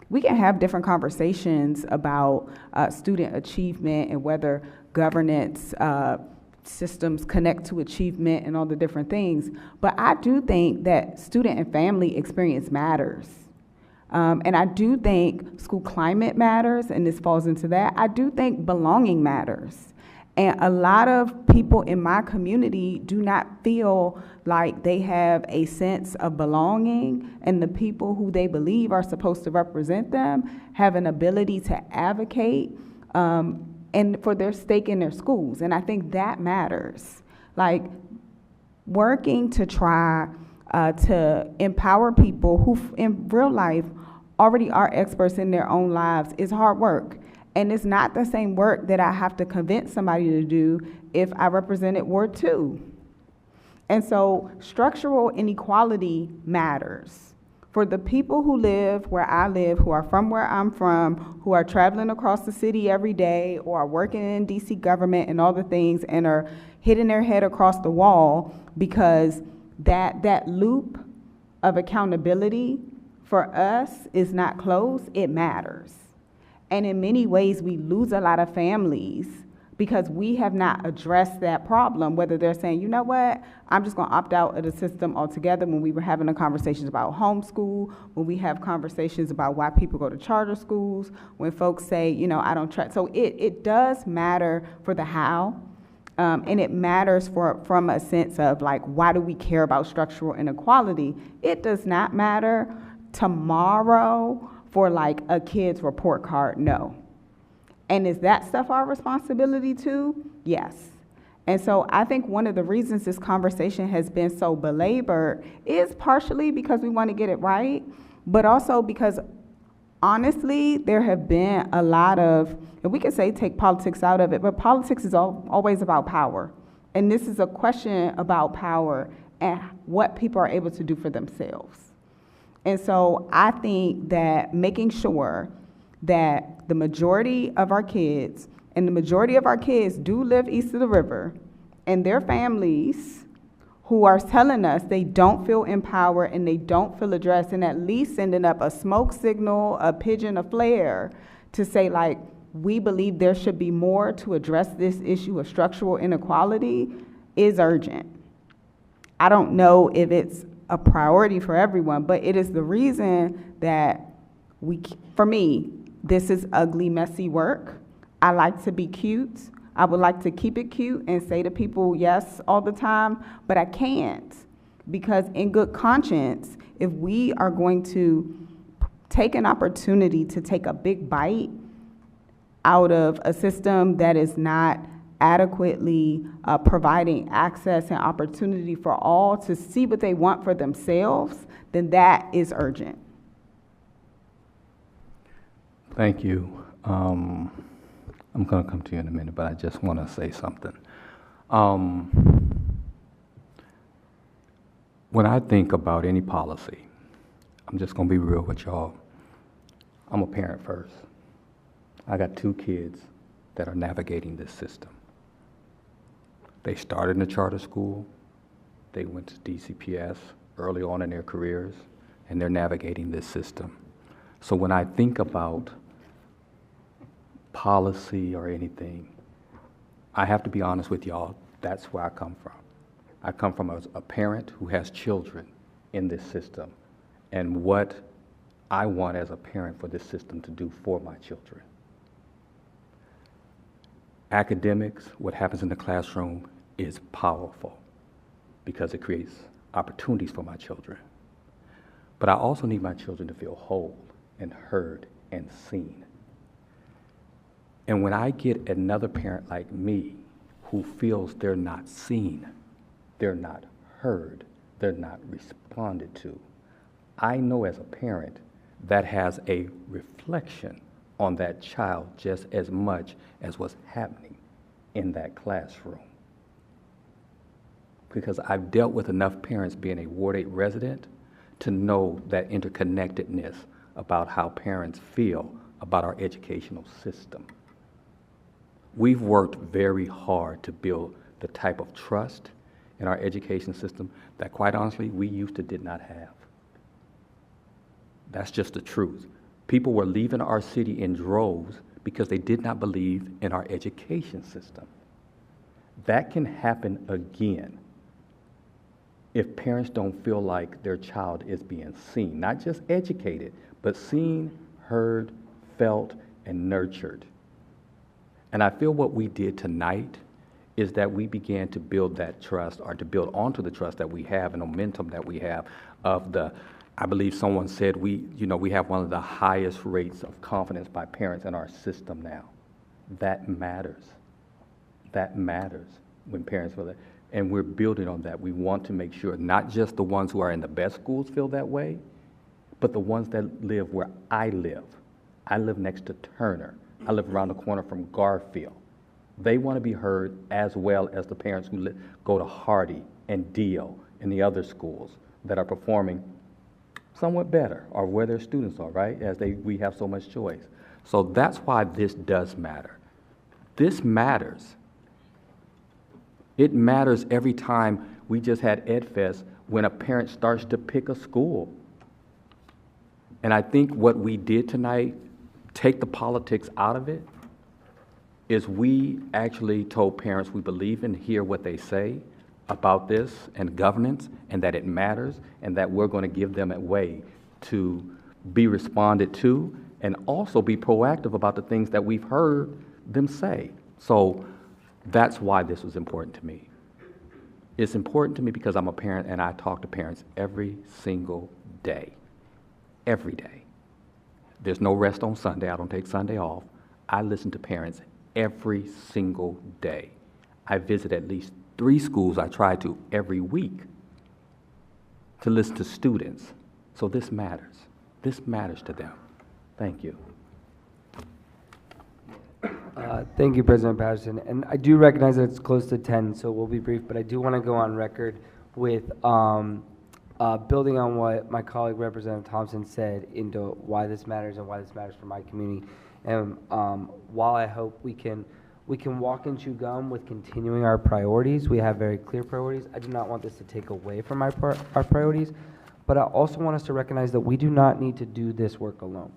We can have different conversations about student achievement and whether governance systems connect to achievement and all the different things, but I do think that student and family experience matters. And I do think school climate matters, and this falls into that. I do think belonging matters. And a lot of people in my community do not feel like they have a sense of belonging, and the people who they believe are supposed to represent them have an ability to advocate and for their stake in their schools. And I think that matters. Like, working to try to empower people who in real life already are experts in their own lives is hard work. And it's not the same work that I have to convince somebody to do if I represented Ward 2. And so structural inequality matters. For the people who live where I live, who are from where I'm from, who are traveling across the city every day, or are working in DC government and all the things, and are hitting their head across the wall because that loop of accountability for us is not closed, it matters. And in many ways, we lose a lot of families because we have not addressed that problem, whether they're saying, you know what, I'm just gonna opt out of the system altogether. When we were having the conversations about homeschool, when we have conversations about why people go to charter schools, when folks say, you know, I don't trust. So it does matter for the how, and it matters from a sense of like, why do we care about structural inequality? It does not matter tomorrow for like a kid's report card, no. And is that stuff our responsibility too? Yes. And so I think one of the reasons this conversation has been so belabored is partially because we want to get it right, but also because honestly, there have been a lot of, and we can say take politics out of it, but politics is always about power. And this is a question about power and what people are able to do for themselves. And so I think that making sure that the majority of our kids, and the majority of our kids do live east of the river, and their families who are telling us they don't feel empowered and they don't feel addressed, and at least sending up a smoke signal, a pigeon, a flare to say, like, we believe there should be more to address this issue of structural inequality is urgent. I don't know if it's a priority for everyone, but it is the reason that for me, this is ugly, messy work. I like to be cute. I would like to keep it cute and say to people yes all the time, but I can't, because in good conscience, if we are going to take an opportunity to take a big bite out of a system that is not adequately providing access and opportunity for all to see what they want for themselves, then that is urgent. Thank you. I'm going to come to you in a minute, but I just want to say something. When I think about any policy, I'm just going to be real with y'all. I'm a parent first. I got 2 kids that are navigating this system. They started in a charter school. They went to DCPS early on in their careers, and they're navigating this system. So when I think about policy or anything, I have to be honest with y'all, that's where I come from. I come from a parent who has children in this system, and what I want as a parent for this system to do for my children. Academics, what happens in the classroom is powerful because it creates opportunities for my children. But I also need my children to feel whole and heard and seen. And when I get another parent like me who feels they're not seen, they're not heard, they're not responded to, I know as a parent that has a reflection on that child just as much as what's happening in that classroom. Because I've dealt with enough parents being a Ward 8 resident to know that interconnectedness about how parents feel about our educational system. We've worked very hard to build the type of trust in our education system that, quite honestly, we used to did not have. That's just the truth. People were leaving our city in droves because they did not believe in our education system. That can happen again if parents don't feel like their child is being seen, not just educated, but seen, heard, felt, and nurtured. And I feel what we did tonight is that we began to build that trust, or to build onto the trust that we have and momentum that we have of the, I believe someone said we have one of the highest rates of confidence by parents in our system now. That matters. That matters when parents feel that. And we're building on that. We want to make sure not just the ones who are in the best schools feel that way, but the ones that live where I live. I live next to Turner. I live around the corner from Garfield. They want to be heard as well as the parents who go to Hardy and Deal and the other schools that are performing somewhat better, or where their students are, right? We have so much choice. So that's why this does matter. This matters. It matters every time. We just had EdFest when a parent starts to pick a school. And I think what we did tonight, take the politics out of it, is we actually told parents we believe and hear what they say about this and governance, and that it matters, and that we're going to give them a way to be responded to and also be proactive about the things that we've heard them say. So that's why this was important to me. It's important to me because I'm a parent and I talk to parents every single day. Every day. There's no rest on Sunday. I don't take Sunday off. I listen to parents every single day. I visit at least 3 schools. I try to every week to listen to students. So this matters. This matters to them. Thank you. Thank you, President Patterson. And I do recognize that it's close to 10, so we'll be brief, but I do want to go on record with building on what my colleague Representative Thompson said into why this matters and why this matters for my community. And while I hope we can walk and chew gum with continuing our priorities, we have very clear priorities. I do not want this to take away from our priorities, but I also want us to recognize that we do not need to do this work alone.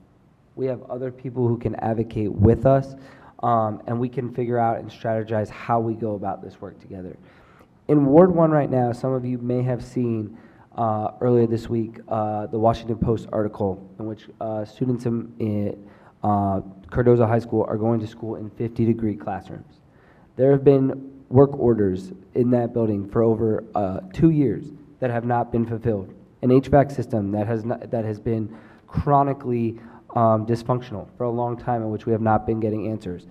We have other people who can advocate with us, and we can figure out and strategize how we go about this work together. In Ward 1 right now, some of you may have seen earlier this week the Washington Post article in which students in Cardozo High School are going to school in 50-degree classrooms. There have been work orders in that building for over 2 years that have not been fulfilled. An HVAC system that has been chronically dysfunctional for a long time, in which we have not been getting answers.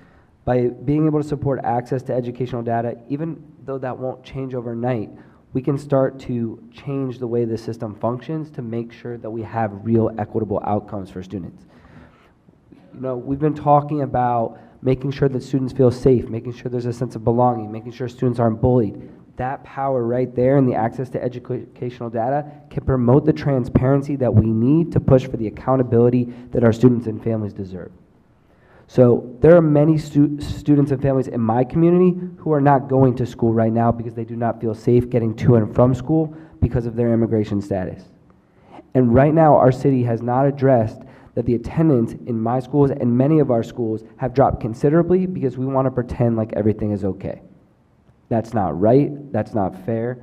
By being able to support access to educational data, even though that won't change overnight, we can start to change the way the system functions to make sure that we have real equitable outcomes for students. You know, we've been talking about making sure that students feel safe, making sure there's a sense of belonging, making sure students aren't bullied. That power right there and the access to educational data can promote the transparency that we need to push for the accountability that our students and families deserve. So there are many students and families in my community who are not going to school right now because they do not feel safe getting to and from school because of their immigration status. And right now our city has not addressed that the attendance in my schools and many of our schools have dropped considerably because we want to pretend like everything is okay. That's not right, that's not fair,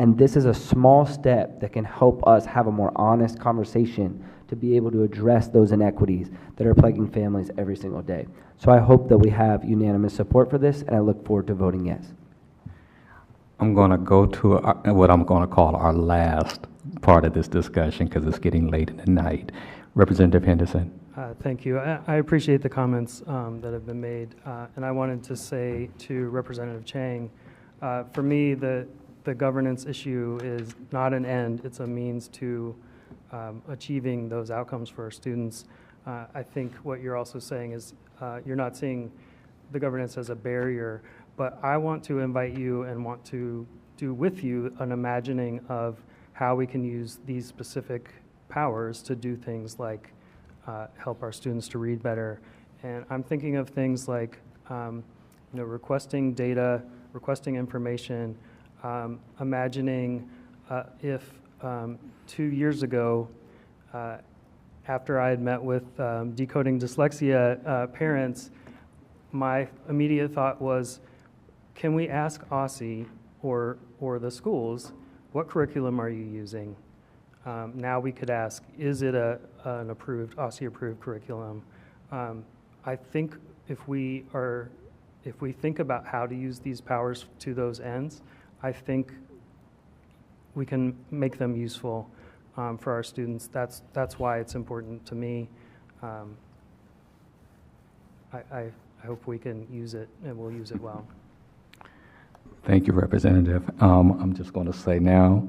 and this is a small step that can help us have a more honest conversation to be able to address those inequities that are plaguing families every single day. So I hope that we have unanimous support for this, and I look forward to voting yes. I'm going to go to what I'm going to call our last part of this discussion because it's getting late in the night. Representative Henderson. Thank you. I appreciate the comments that have been made, and I wanted to say to Representative Chang, for me, the governance issue is not an end, it's a means to achieving those outcomes for our students. I think what you're also saying is you're not seeing the governance as a barrier, but I want to invite you and want to do with you an imagining of how we can use these specific powers to do things like help our students to read better. And I'm thinking of things like requesting data, requesting information, imagining if 2 years ago, after I had met with decoding dyslexia parents, my immediate thought was, can we ask OSSI or the schools, what curriculum are you using? Now we could ask, is it an approved, OSSI-approved curriculum? I think if we think about how to use these powers to those ends, I think we can make them useful for our students. That's why it's important to me. I hope we can use it and we'll use it well. Thank you, Representative. I'm just going to say now,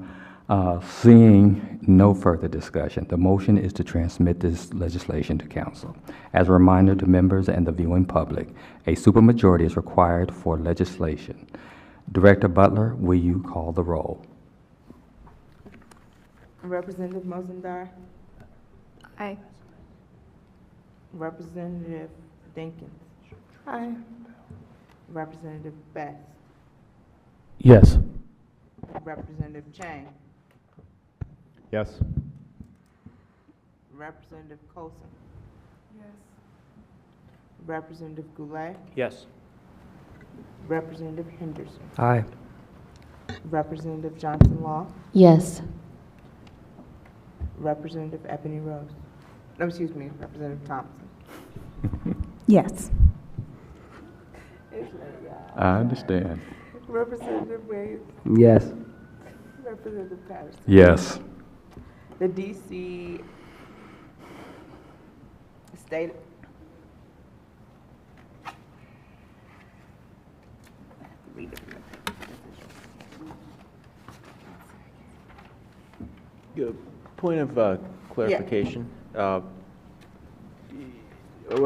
seeing no further discussion, the motion is to transmit this legislation to council. As a reminder to members and the viewing public, a supermajority is required for legislation. Director Butler, will you call the roll? Representative Mozendar. Aye. Representative Dinkins. Aye. Representative Best. Yes. Representative Chang. Yes. Representative Colson. Yes. Representative Goulet. Yes. Representative Henderson. Aye. Representative Johnson Law. Yes. Representative Ebony Rose. No, excuse me, Representative Thompson. Yes. I understand. Representative Wade. Yes. Representative Patterson. Yes. The DC read it. Point of clarification. Our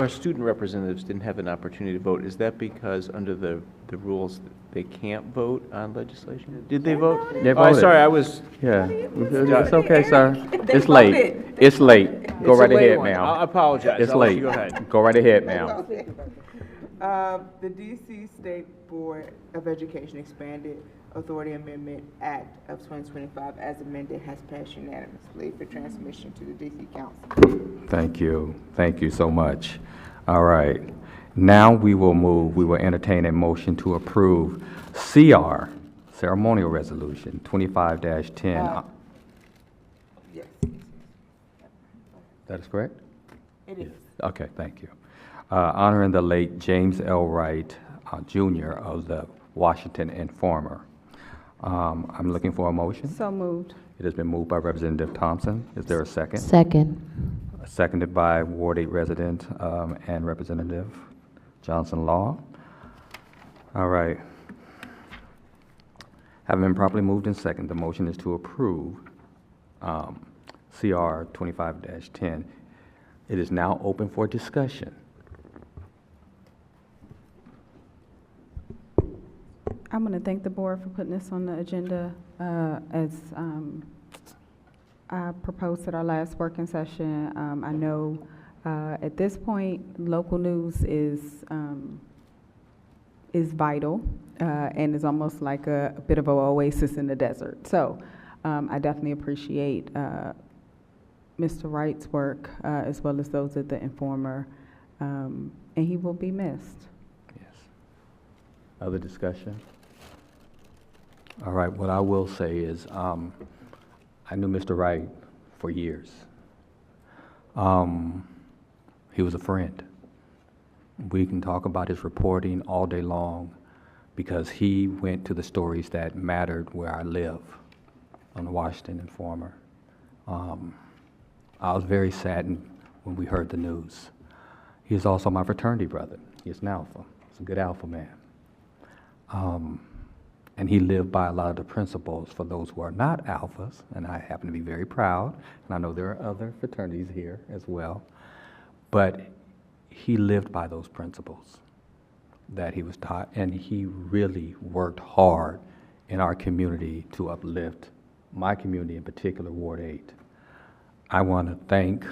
student representatives didn't have an opportunity to vote. Is that because under the rules they can't vote on legislation? Did they vote? They Oh, voted. sorry, I was. Yeah, it's okay, sir. They It's late. voted. It's late. Go It's a right late ahead, one. ma'am. I apologize. It's I'll let late. you go ahead. Go right ahead, ma'am. The DC State Board of Education Expanded Authority Amendment Act of 2025 as amended has passed unanimously for transmission to the DC Council. Thank you. Thank you so much. All right. Now we will entertain a motion to approve CR, Ceremonial Resolution 25-10. Yes. That is correct? It is. Okay, thank you. Honoring the late James L. Wright, Jr. of the Washington Informer. I'm looking for a motion. So moved. It has been moved by Representative Thompson. Is there a second? Second. Seconded by Ward 8 resident and Representative Johnson Law. All right. Having been properly moved and second, the motion is to approve CR 25-10. It is now open for discussion. I'm going to thank the board for putting this on the agenda. As I proposed at our last working session, I know at this point, local news is vital and is almost like a bit of an oasis in the desert. So I definitely appreciate Mr. Wright's work as well as those at the Informer, and he will be missed. Yes. Other discussion? All right, what I will say is I knew Mr. Wright for years. He was a friend. We can talk about his reporting all day long because he went to the stories that mattered where I live, on the Washington Informer. I was very saddened when we heard the news. He is also my fraternity brother. He is an alpha. He's a good alpha man. And he lived by a lot of the principles for those who are not alphas, and I happen to be very proud, and I know there are other fraternities here as well, but he lived by those principles that he was taught, and he really worked hard in our community to uplift my community, in particular Ward 8. I want to thank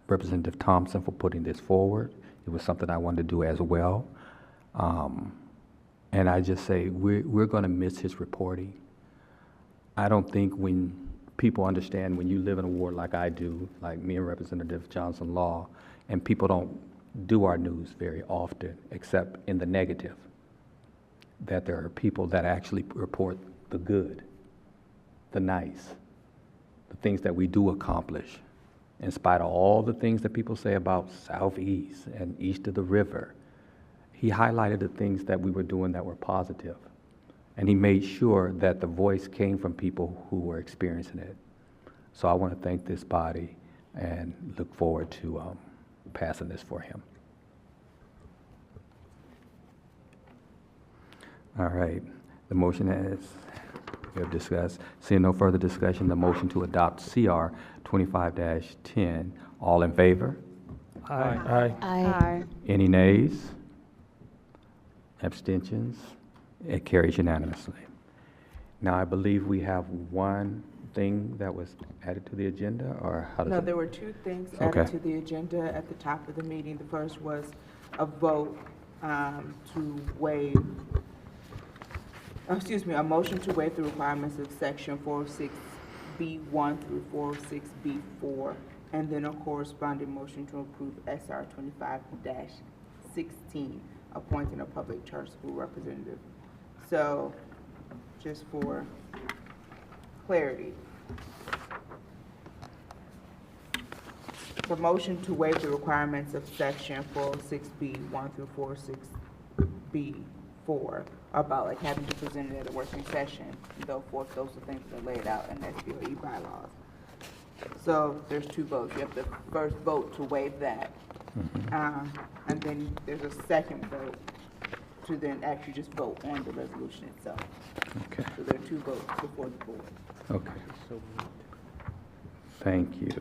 Representative Thompson for putting this forward. It was something I wanted to do as well. And I just say, we're going to miss his reporting. I don't think when people understand when you live in a ward like I do, like me and Representative Johnson Law, and people don't do our news very often, except in the negative, that there are people that actually report the good, the nice, the things that we do accomplish, in spite of all the things that people say about Southeast and east of the river. He highlighted the things that we were doing that were positive, and he made sure that the voice came from people who were experiencing it. So I want to thank this body and look forward to passing this for him. All right, the motion is, we have discussed. Seeing no further discussion, the motion to adopt CR 25-10. All in favor? Aye. Aye. Aye. Any nays? Abstentions? It carries unanimously. Now, I believe we have one thing that was added to the agenda, or how does No, it? there were two things Okay. added to the agenda at the top of the meeting. The first was a vote to waive, a motion to waive the requirements of section 406B1 through 406B4, and then a corresponding motion to approve SR 25-16, appointing a public charter school representative. So, just for clarity, the motion to waive the requirements of section 406B1 through 406B4 about like having to present it at a working session and so forth. Those are things that are laid out in the SBOE bylaws. So there's two votes. You have the first vote to waive that, and then there's a second vote to then actually just vote on the resolution itself. Okay. So there are 2 votes before the board. Okay. Thank you.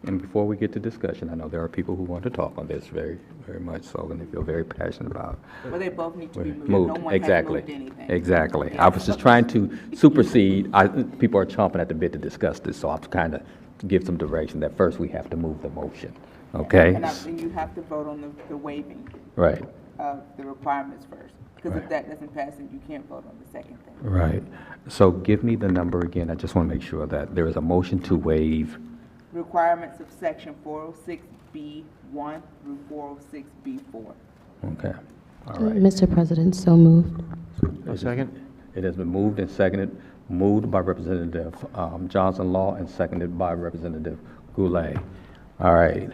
And before we get to discussion, I know there are people who want to talk on this very, very much so, and they feel very passionate about it. Well, they both need to be moved. Moved, No one exactly. has moved anything. Exactly. Yeah. I was just trying to supersede, people are chomping at the bit to discuss this, so I'm kind of give some direction that first we have to move the motion, okay? And you have to vote on the waiving Right, of the requirements first. Because Right. if that doesn't pass, then you can't vote on the second thing. right. So give me the number again, I just want to make sure that there is a motion to waive. Requirements of section 406B1 through 406B4. Okay, all right. Mr. President, so moved. A second? It has been moved and seconded, moved by Representative Johnson Law and seconded by Representative Goulet. All right.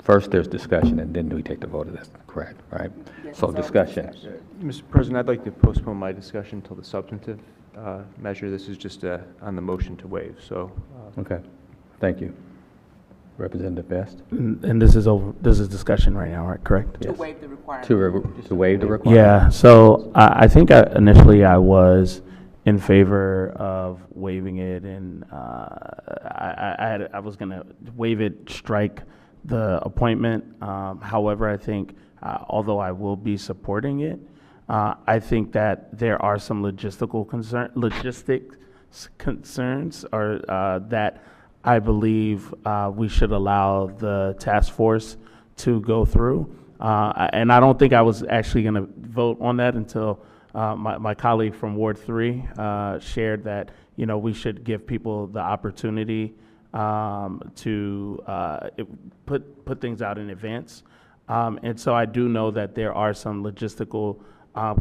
First, there's discussion, and then we take the vote. That's correct, right? Yes, So it's all discussion. Mr. President, I'd like to postpone my discussion until the substantive measure. This is just on the motion to waive, so. Okay, thank you. Representative Best? And this is over, this is discussion right now, right, correct? To waive the requirement. To waive the requirement? Yeah, so I think initially I was in favor of waiving it, and I was going to waive it, strike the appointment. However, I think, although I will be supporting it, I think that there are some logistics concerns or that I believe we should allow the task force to go through. And I don't think I was actually going to vote on that until my colleague from Ward 3 shared that, we should give people the opportunity to put things out in advance. And so I do know that there are some logistical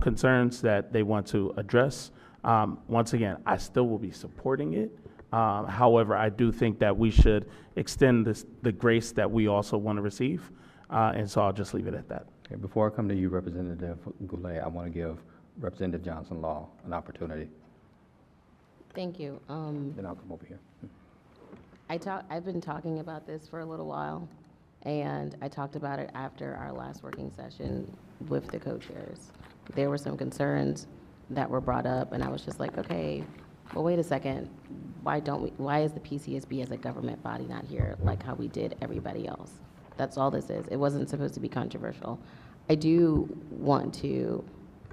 concerns that they want to address. Once again, I still will be supporting it. However, I do think that we should extend the grace that we also want to receive. And so I'll just leave it at that. Okay, before I come to you, Representative Goulet, I want to give Representative Johnson Law an opportunity. Thank you. Then I'll come over here. I've been talking about this for a little while, and I talked about it after our last working session with the co-chairs. There were some concerns that were brought up, and I was just like, okay, well, wait a second. Why is the PCSB as a government body not here like how we did everybody else? That's all this is. It wasn't supposed to be controversial. I do want to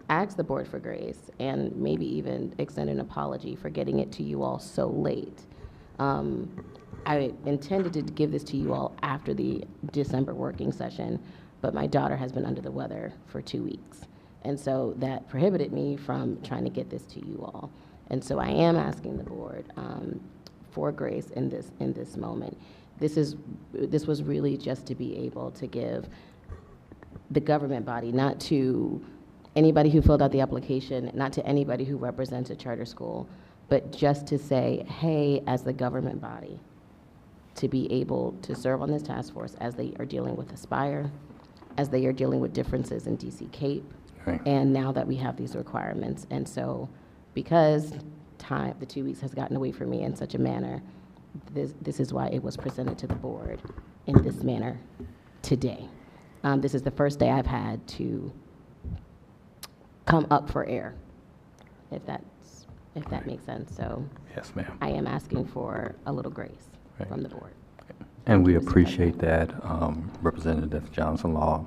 ask the board for grace and maybe even extend an apology for getting it to you all so late. I intended to give this to you all after the December working session, but my daughter has been under the weather for 2 weeks. And so that prohibited me from trying to get this to you all. And so I am asking the board for grace in this moment. This was really just to be able to give the government body, not to anybody who filled out the application, not to anybody who represents a charter school, but just to say, hey, as the government body, to be able to serve on this task force as they are dealing with Aspire, as they are dealing with differences in DC Cape, Right. and now that we have these requirements. And so because the 2 weeks has gotten away from me in such a manner, this is why it was presented to the board in this manner today. This is the first day I've had to come up for air, if that makes sense. So Yes, ma'am. I am asking for a little grace Right. from the board. And we appreciate that, Representative Johnson Law,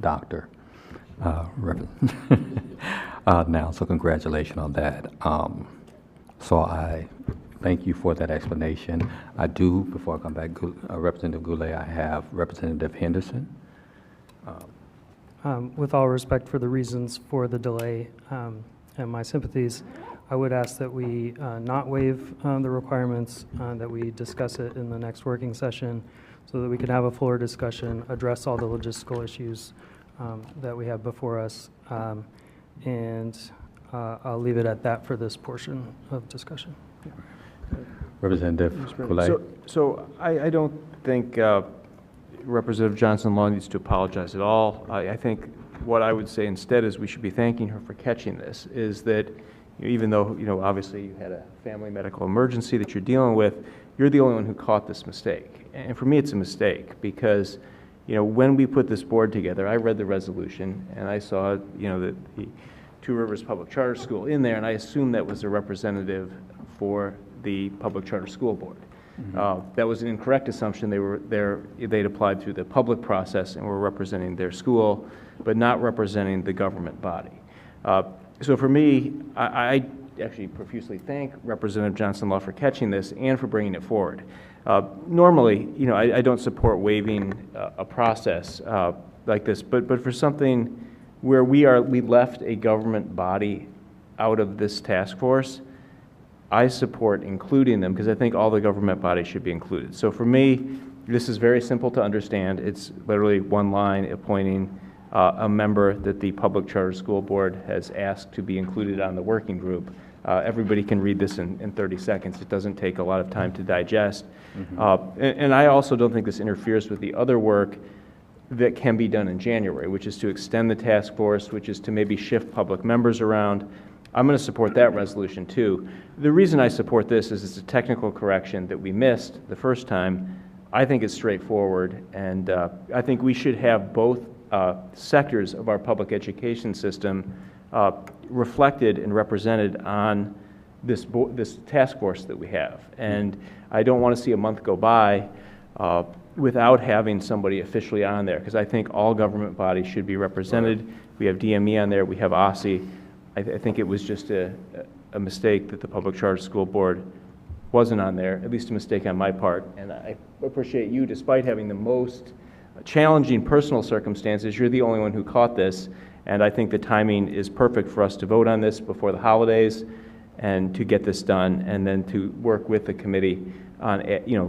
Doctor. Now, so congratulations on that. So I thank you for that explanation. I do, before I come back, Representative Goulet, I have Representative Henderson. With all respect for the reasons for the delay and my sympathies, I would ask that we not waive the requirements, that we discuss it in the next working session so that we can have a fuller discussion, address all the logistical issues that we have before us. And I'll leave it at that for this portion of discussion. Representative Goulet. So I don't think Representative Johnson Law needs to apologize at all. I think what I would say instead is we should be thanking her for catching this, is that even though, obviously you had a family medical emergency that you're dealing with, you're the only one who caught this mistake. And for me, it's a mistake because, when we put this board together, I read the resolution and I saw, the Two Rivers Public Charter School in there, and I assumed that was a representative for the Public Charter School Board. That was an incorrect assumption. They'd applied through the public process and were representing their school, but not representing the government body. So for me, I actually profusely thank Representative Johnson-Law for catching this and for bringing it forward. Normally, I don't support waiving a process like this, but for something where we left a government body out of this task force, I support including them because I think all the government bodies should be included. So for me, this is very simple to understand. It's literally one line appointing a member that the Public Charter School Board has asked to be included on the working group. Everybody can read this in 30 seconds. It doesn't take a lot of time to digest. And I also don't think this interferes with the other work that can be done in January, which is to extend the task force, which is to maybe shift public members around. I'm going to support that resolution too. The reason I support this is it's a technical correction that we missed the first time. I think it's straightforward, and I think we should have both sectors of our public education system reflected and represented on this task force that we have. And I don't want to see a month go by without having somebody officially on there, because I think all government bodies should be represented. We have DME on there, we have OSSI. I think it was just a mistake that the Public Charter School Board wasn't on there, at least a mistake on my part. And I appreciate you, despite having the most challenging personal circumstances, you're the only one who caught this. And I think the timing is perfect for us to vote on this before the holidays and to get this done, and then to work with the committee on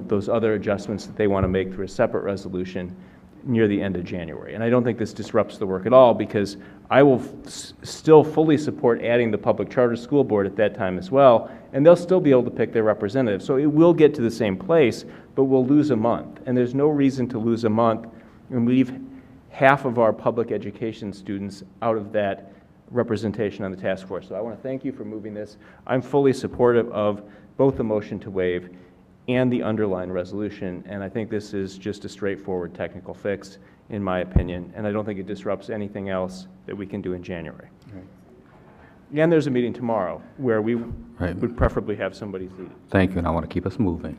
those other adjustments that they want to make through a separate resolution near the end of January. And I don't think this disrupts the work at all, because I will still fully support adding the Public Charter School Board at that time as well, and they'll still be able to pick their representatives. So it will get to the same place, but we'll lose a month. And there's no reason to lose a month and leave half of our public education students out of that representation on the task force. So I want to thank you for moving this. I'm fully supportive of both the motion to waive and the underlying resolution, and I think this is just a straightforward technical fix, in my opinion, and I don't think it disrupts anything else that we can do in January. Right. And there's a meeting tomorrow where we would preferably have somebody seated. Thank you, and I want to keep us moving.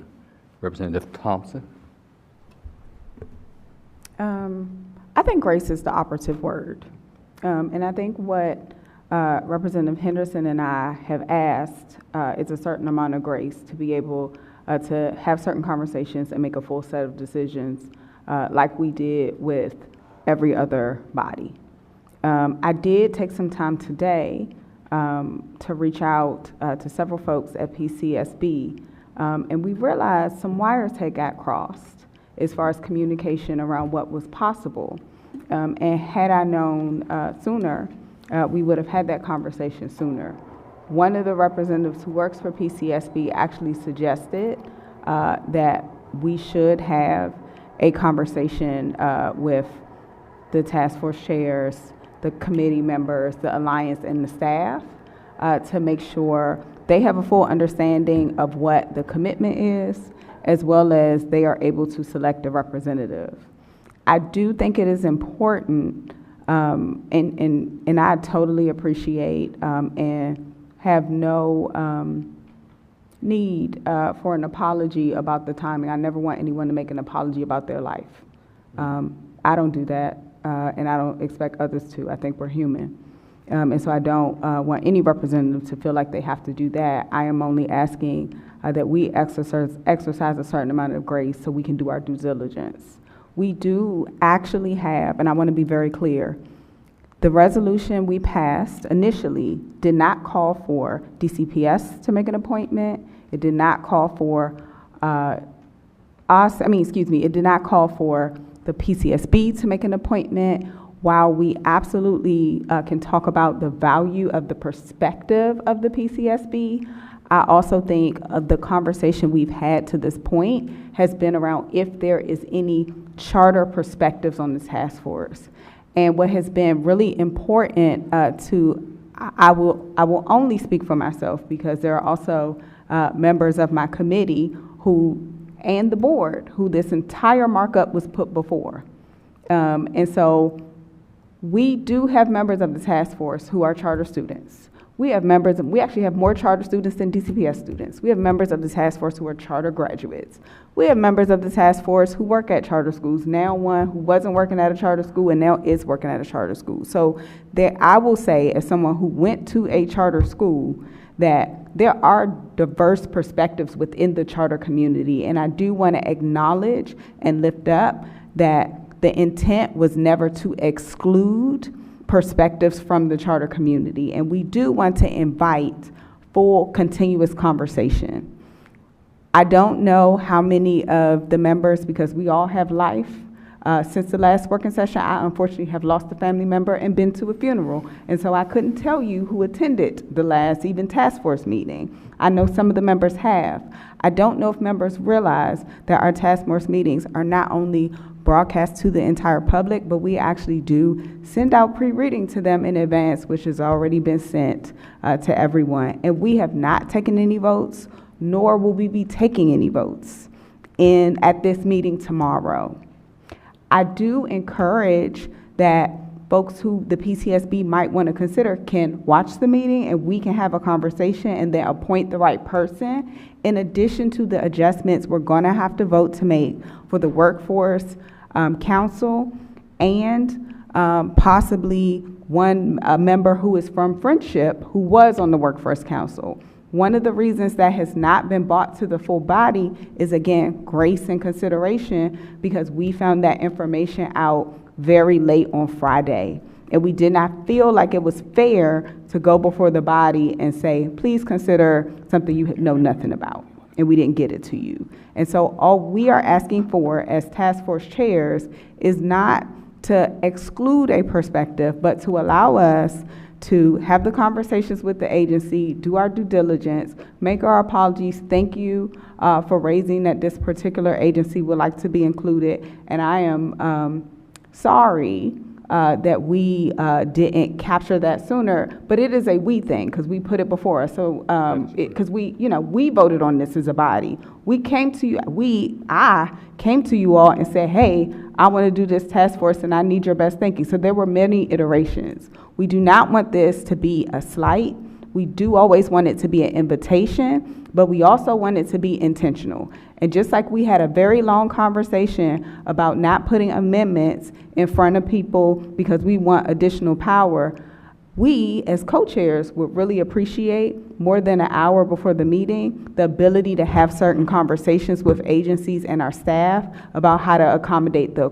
Representative Thompson. I think grace is the operative word. And I think what Representative Henderson and I have asked is a certain amount of grace to be able to have certain conversations and make a full set of decisions like we did with every other body. I did take some time today to reach out to several folks at PCSB, and we realized some wires had got crossed as far as communication around what was possible. And had I known sooner, we would have had that conversation sooner. One of the representatives who works for PCSB actually suggested that we should have a conversation with the task force chairs, the committee members, the alliance, and the staff to make sure they have a full understanding of what the commitment is, as well as they are able to select a representative. I do think it is important, and I totally appreciate and have no need for an apology about the timing. I never want anyone to make an apology about their life. I don't do that, and I don't expect others to. I think we're human. And so I don't want any representative to feel like they have to do that. I am only asking that we exercise a certain amount of grace so we can do our due diligence. We do actually have, and I want to be very clear, the resolution we passed initially did not call for DCPS to make an appointment. It did not call for it did not call for the PCSB to make an appointment. While we absolutely can talk about the value of the perspective of the PCSB, I also think the conversation we've had to this point has been around if there is any charter perspectives on the task force. And what has been really important I will only speak for myself, because there are also members of my committee and the board who this entire markup was put before. And so we do have members of the task force who are charter students. We actually have more charter students than DCPS students. We have members of the task force who are charter graduates. We have members of the task force who work at charter schools, now one who wasn't working at a charter school and now is working at a charter school. So I will say, as someone who went to a charter school, that there are diverse perspectives within the charter community, and I do want to acknowledge and lift up that the intent was never to exclude perspectives from the charter community, and we do want to invite full continuous conversation. I don't know how many of the members, because we all have life, since the last working session, I unfortunately have lost a family member and been to a funeral. And so I couldn't tell you who attended the last even task force meeting. I know some of the members have. I don't know if members realize that our task force meetings are not only broadcast to the entire public, but we actually do send out pre-reading to them in advance, which has already been sent to everyone. And we have not taken any votes, nor will we be taking any votes at this meeting tomorrow. I do encourage that folks who the PCSB might want to consider can watch the meeting, and we can have a conversation and then appoint the right person, in addition to the adjustments we're going to have to vote to make for the workforce council and possibly a member who is from Friendship who was on the workforce council. One of the reasons that has not been brought to the full body is, again, grace and consideration, because we found that information out very late on Friday. And we did not feel like it was fair to go before the body and say, please consider something you know nothing about. And we didn't get it to you. And so all we are asking for as task force chairs is not to exclude a perspective, but to allow us to have the conversations with the agency, do our due diligence, make our apologies. Thank you for raising that this particular agency would like to be included. And I am sorry that we didn't capture that sooner, but it is a we thing because we put it before us. So because we voted on this as a body. I came to you all and said, hey, I want to do this task force and I need your best thinking. So there were many iterations. We do not want this to be a slight. We do always want it to be an invitation, but we also want it to be intentional. And just like we had a very long conversation about not putting amendments in front of people because we want additional power, we as co-chairs would really appreciate, more than an hour before the meeting, the ability to have certain conversations with agencies and our staff about how to accommodate the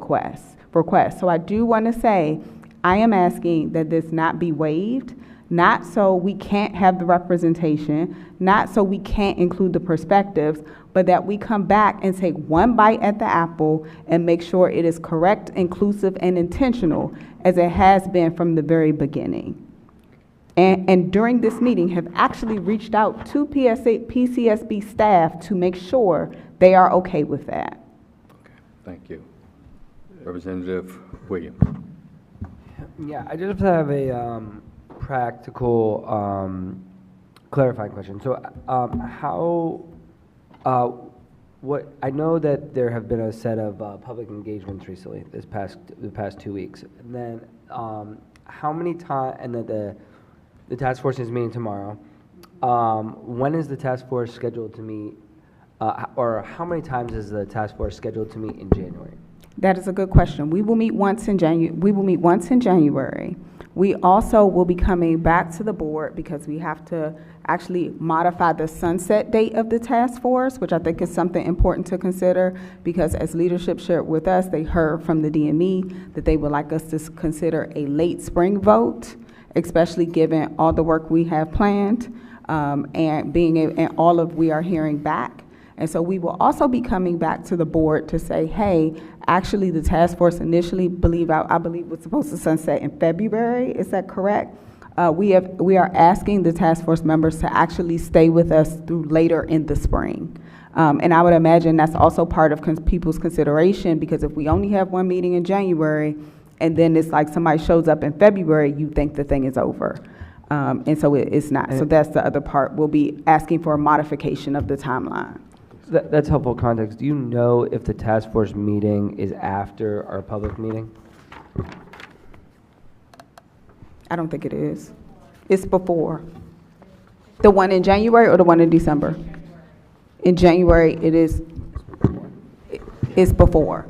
request. So I do want to say, I am asking that this not be waived, not so we can't have the representation, not so we can't include the perspectives, but that we come back and take one bite at the apple and make sure it is correct, inclusive, and intentional as it has been from the very beginning. And during this meeting have actually reached out to PCSB staff to make sure they are okay with that. Okay, thank you. Representative Williams. Yeah, I just have a practical clarifying question. So what I know that there have been a set of public engagements recently the past 2 weeks. And then how many times, and then the task force is meeting tomorrow. When is the task force scheduled to meet, or how many times is the task force scheduled to meet in January? That is a good question. We will meet once in January. We also will be coming back to the board because we have to actually modify the sunset date of the task force, which I think is something important to consider, because as leadership shared with us, they heard from the DME that they would like us to consider a late spring vote, especially given all the work we have planned we are hearing back. And so we will also be coming back to the board to say, hey, actually the task force initially I believe was supposed to sunset in February. Is that correct? We are asking the task force members to actually stay with us through later in the spring. And I would imagine that's also part of people's consideration, because if we only have one meeting in January and then it's like somebody shows up in February, you think the thing is over. And so it's not. So that's the other part. We'll be asking for a modification of the timeline. That's helpful context. Do you know if the task force meeting is after our public meeting? I don't think it is. It's before. The one in January or the one in December? In January, it is, it's before.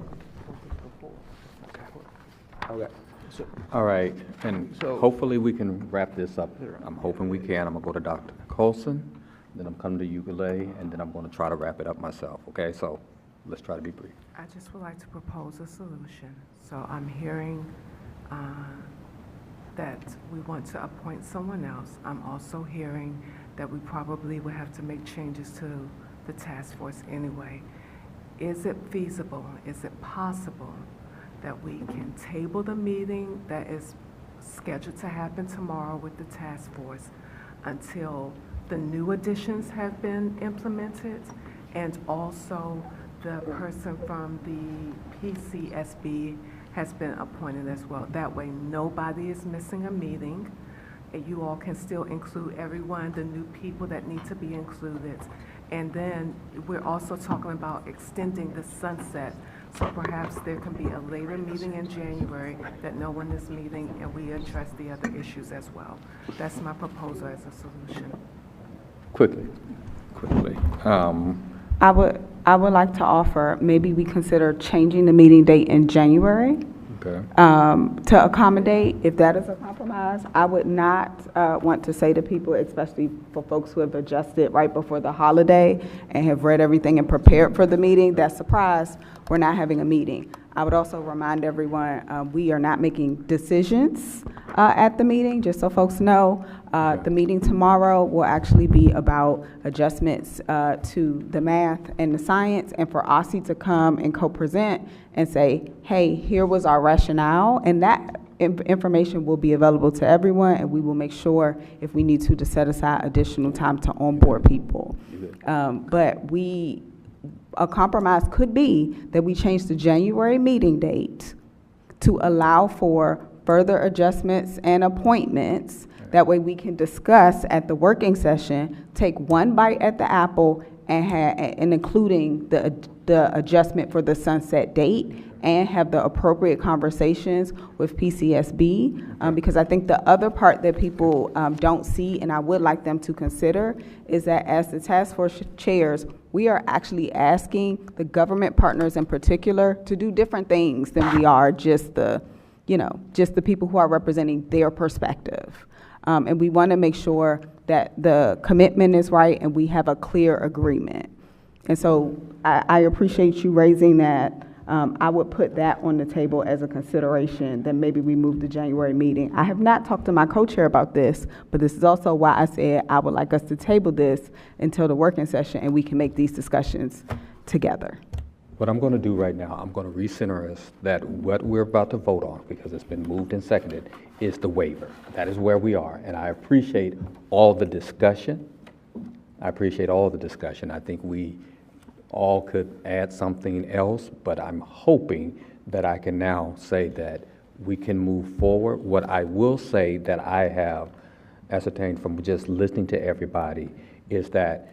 Okay. All right, and hopefully we can wrap this up. I'm hoping we can. I'm gonna go to Dr. Colson, then I'm coming to Ukulele, and then I'm gonna try to wrap it up myself, okay? So let's try to be brief. I just would like to propose a solution. So I'm hearing that we want to appoint someone else. I'm also hearing that we probably would have to make changes to the task force anyway. Is it feasible, is it possible that we can table the meeting that is scheduled to happen tomorrow with the task force until the new additions have been implemented and also the person from the PCSB has been appointed as well? That way nobody is missing a meeting and you all can still include everyone, the new people that need to be included. And then we're also talking about extending the sunset. So perhaps there can be a later meeting in January that no one is meeting and we address the other issues as well. That's my proposal as a solution. Quickly. I would like to offer, maybe we consider changing the meeting date in January. Okay. To accommodate, if that is a compromise. I would not want to say to people, especially for folks who have adjusted right before the holiday and have read everything and prepared for the meeting, that surprise, we're not having a meeting. I would also remind everyone, we are not making decisions at the meeting, just so folks know. The meeting tomorrow will actually be about adjustments to the math and the science, and for OSSI to come and co-present and say, hey, here was our rationale, and that information will be available to everyone, and we will make sure, if we need to set aside additional time to onboard people. But a compromise could be that we change the January meeting date to allow for further adjustments and appointments. That way we can discuss at the working session, take one bite at the apple and including the adjustment for the sunset date, and have the appropriate conversations with PCSB, because I think the other part that people don't see, and I would like them to consider, is that as the task force chairs, we are actually asking the government partners in particular to do different things than we are just the people who are representing their perspective. And we want to make sure that the commitment is right and we have a clear agreement. And so I appreciate you raising that. I would put that on the table as a consideration, that maybe we move the January meeting. I have not talked to my co-chair about this, but this is also why I said I would like us to table this until the working session and we can make these discussions together. What I'm going to do right now, I'm going to recenter us that what we're about to vote on, because it's been moved and seconded, is the waiver. That is where we are, and I appreciate all the discussion. I think we all could add something else, but I'm hoping that I can now say that we can move forward. What I will say that I have ascertained from just listening to everybody is that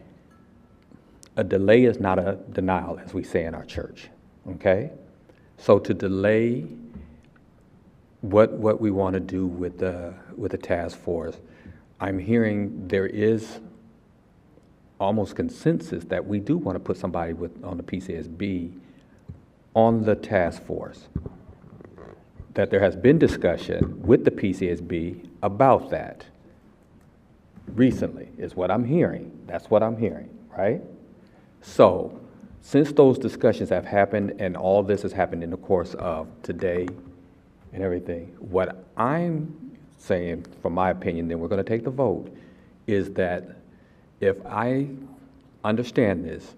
a delay is not a denial, as we say in our church, okay? So to delay what we want to do with the task force, I'm hearing there is almost consensus that we do want to put somebody on the PCSB on the task force. That there has been discussion with the PCSB about that recently, is what I'm hearing. That's what I'm hearing, right? So, since those discussions have happened and all this has happened in the course of today and everything, what I'm saying, from my opinion, then we're going to take the vote, is that if I understand this,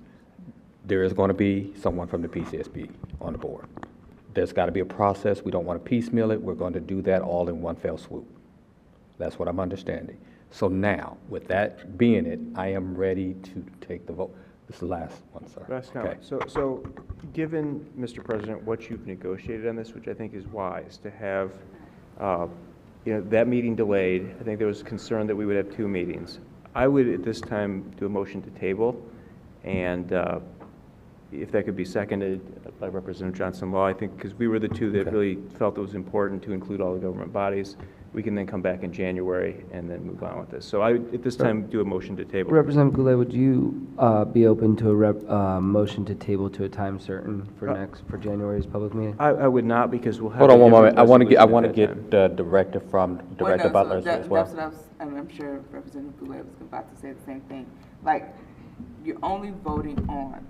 there is going to be someone from the PCSB on the board. There's got to be a process. We don't want to piecemeal it. We're going to do that all in one fell swoop. That's what I'm understanding. So now, with that being it, I am ready to take the vote. This is the last one, sir. Last comment. Okay. So given, Mr. President, what you've negotiated on this, which I think is wise, to have that meeting delayed, I think there was concern that we would have two meetings. I would, at this time, do a motion to table and if that could be seconded by Representative Johnson Law, I think, because we were the two that really felt it was important to include all the government bodies. We can then come back in January and then move on with this. So I, at this time, do a motion to table. Representative Goulet, would you be open to a motion to table to a time certain for January's public meeting? I would not, because we'll have. Hold on one moment. I want to resolution get at that time. the director from Director Butler as well. That's what I was, and I'm sure Representative Goulet was about to say the same thing. Like, you're only voting on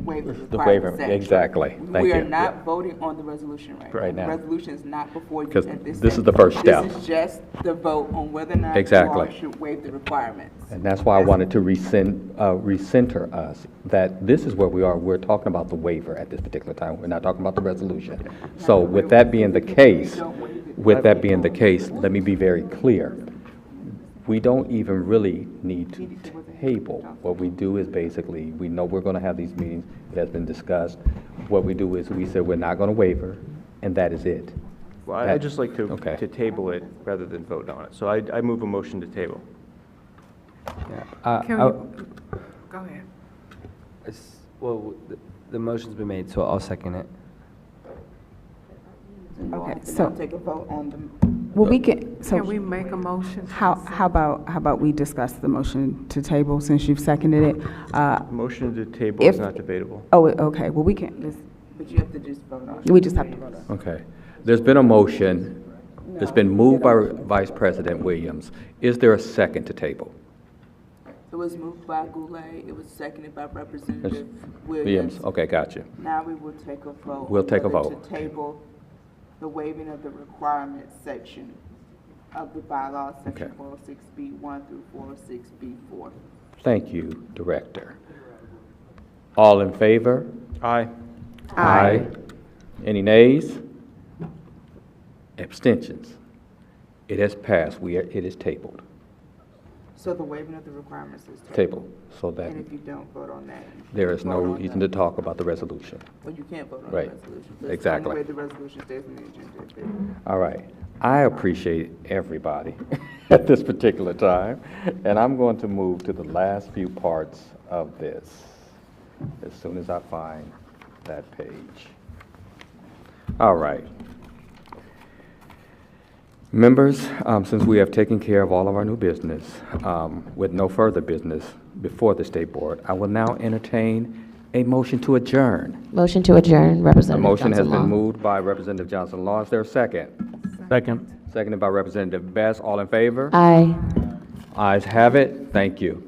waiver The waiver, requirement section. exactly. Thank We you. are not voting on the resolution right now. now. The resolution is not before you Because at this this time. is the first step. This is just the vote on whether or not Exactly. you all should waive the requirements. And that's why I wanted to recenter us, that this is where we are. We're talking about the waiver at this particular time. We're not talking about the resolution. So with that being the case, let me be very clear. We don't even really need to table. What we do is basically, we know we're going to have these meetings. It has been discussed. What we do is we say we're not going to waiver, and that is it. Well, I'd just like to table it rather than vote on it. So I move a motion to table. Can we, go ahead. Well, the motion's been made, so I'll second it. Okay, so take a vote on the. Well, we can, so. Can we make a motion? How about we discuss the motion to table since you've seconded it? Motion to table is not debatable. Oh, okay, well, we can, But you have to just vote on it. we just have to vote on it. Okay. There's been a motion. It's been moved by Vice President Williams. Is there a second to table? It was moved by Goulet, it was seconded by Representative Williams. Okay, gotcha. Now we will take a vote. We'll take a whether vote. To table the waiving of the requirements section of the bylaws, section 406B1 through 406B4. Thank you, Director. All in favor? Aye. Aye. Any nays? Abstentions? It has passed. It is tabled. So the waiving of the requirements is Tabled, so that And if you don't vote on that. there is no vote on reason the- to talk about the resolution. Well, you can't vote on Right. the resolution. That's Exactly. the only way the resolution stays on the agenda. All right. I appreciate everybody at this particular time, and I'm going to move to the last few parts of this as soon as I find that page. All right. Members, since we have taken care of all of our new business, with no further business before the State Board, I will now entertain a motion to adjourn. Motion to adjourn, A Representative motion has Johnson been Law. moved by Representative Johnson Law. Is there a second? Second. Seconded by Representative Best. All in favor? Aye. Ayes have it. Thank you.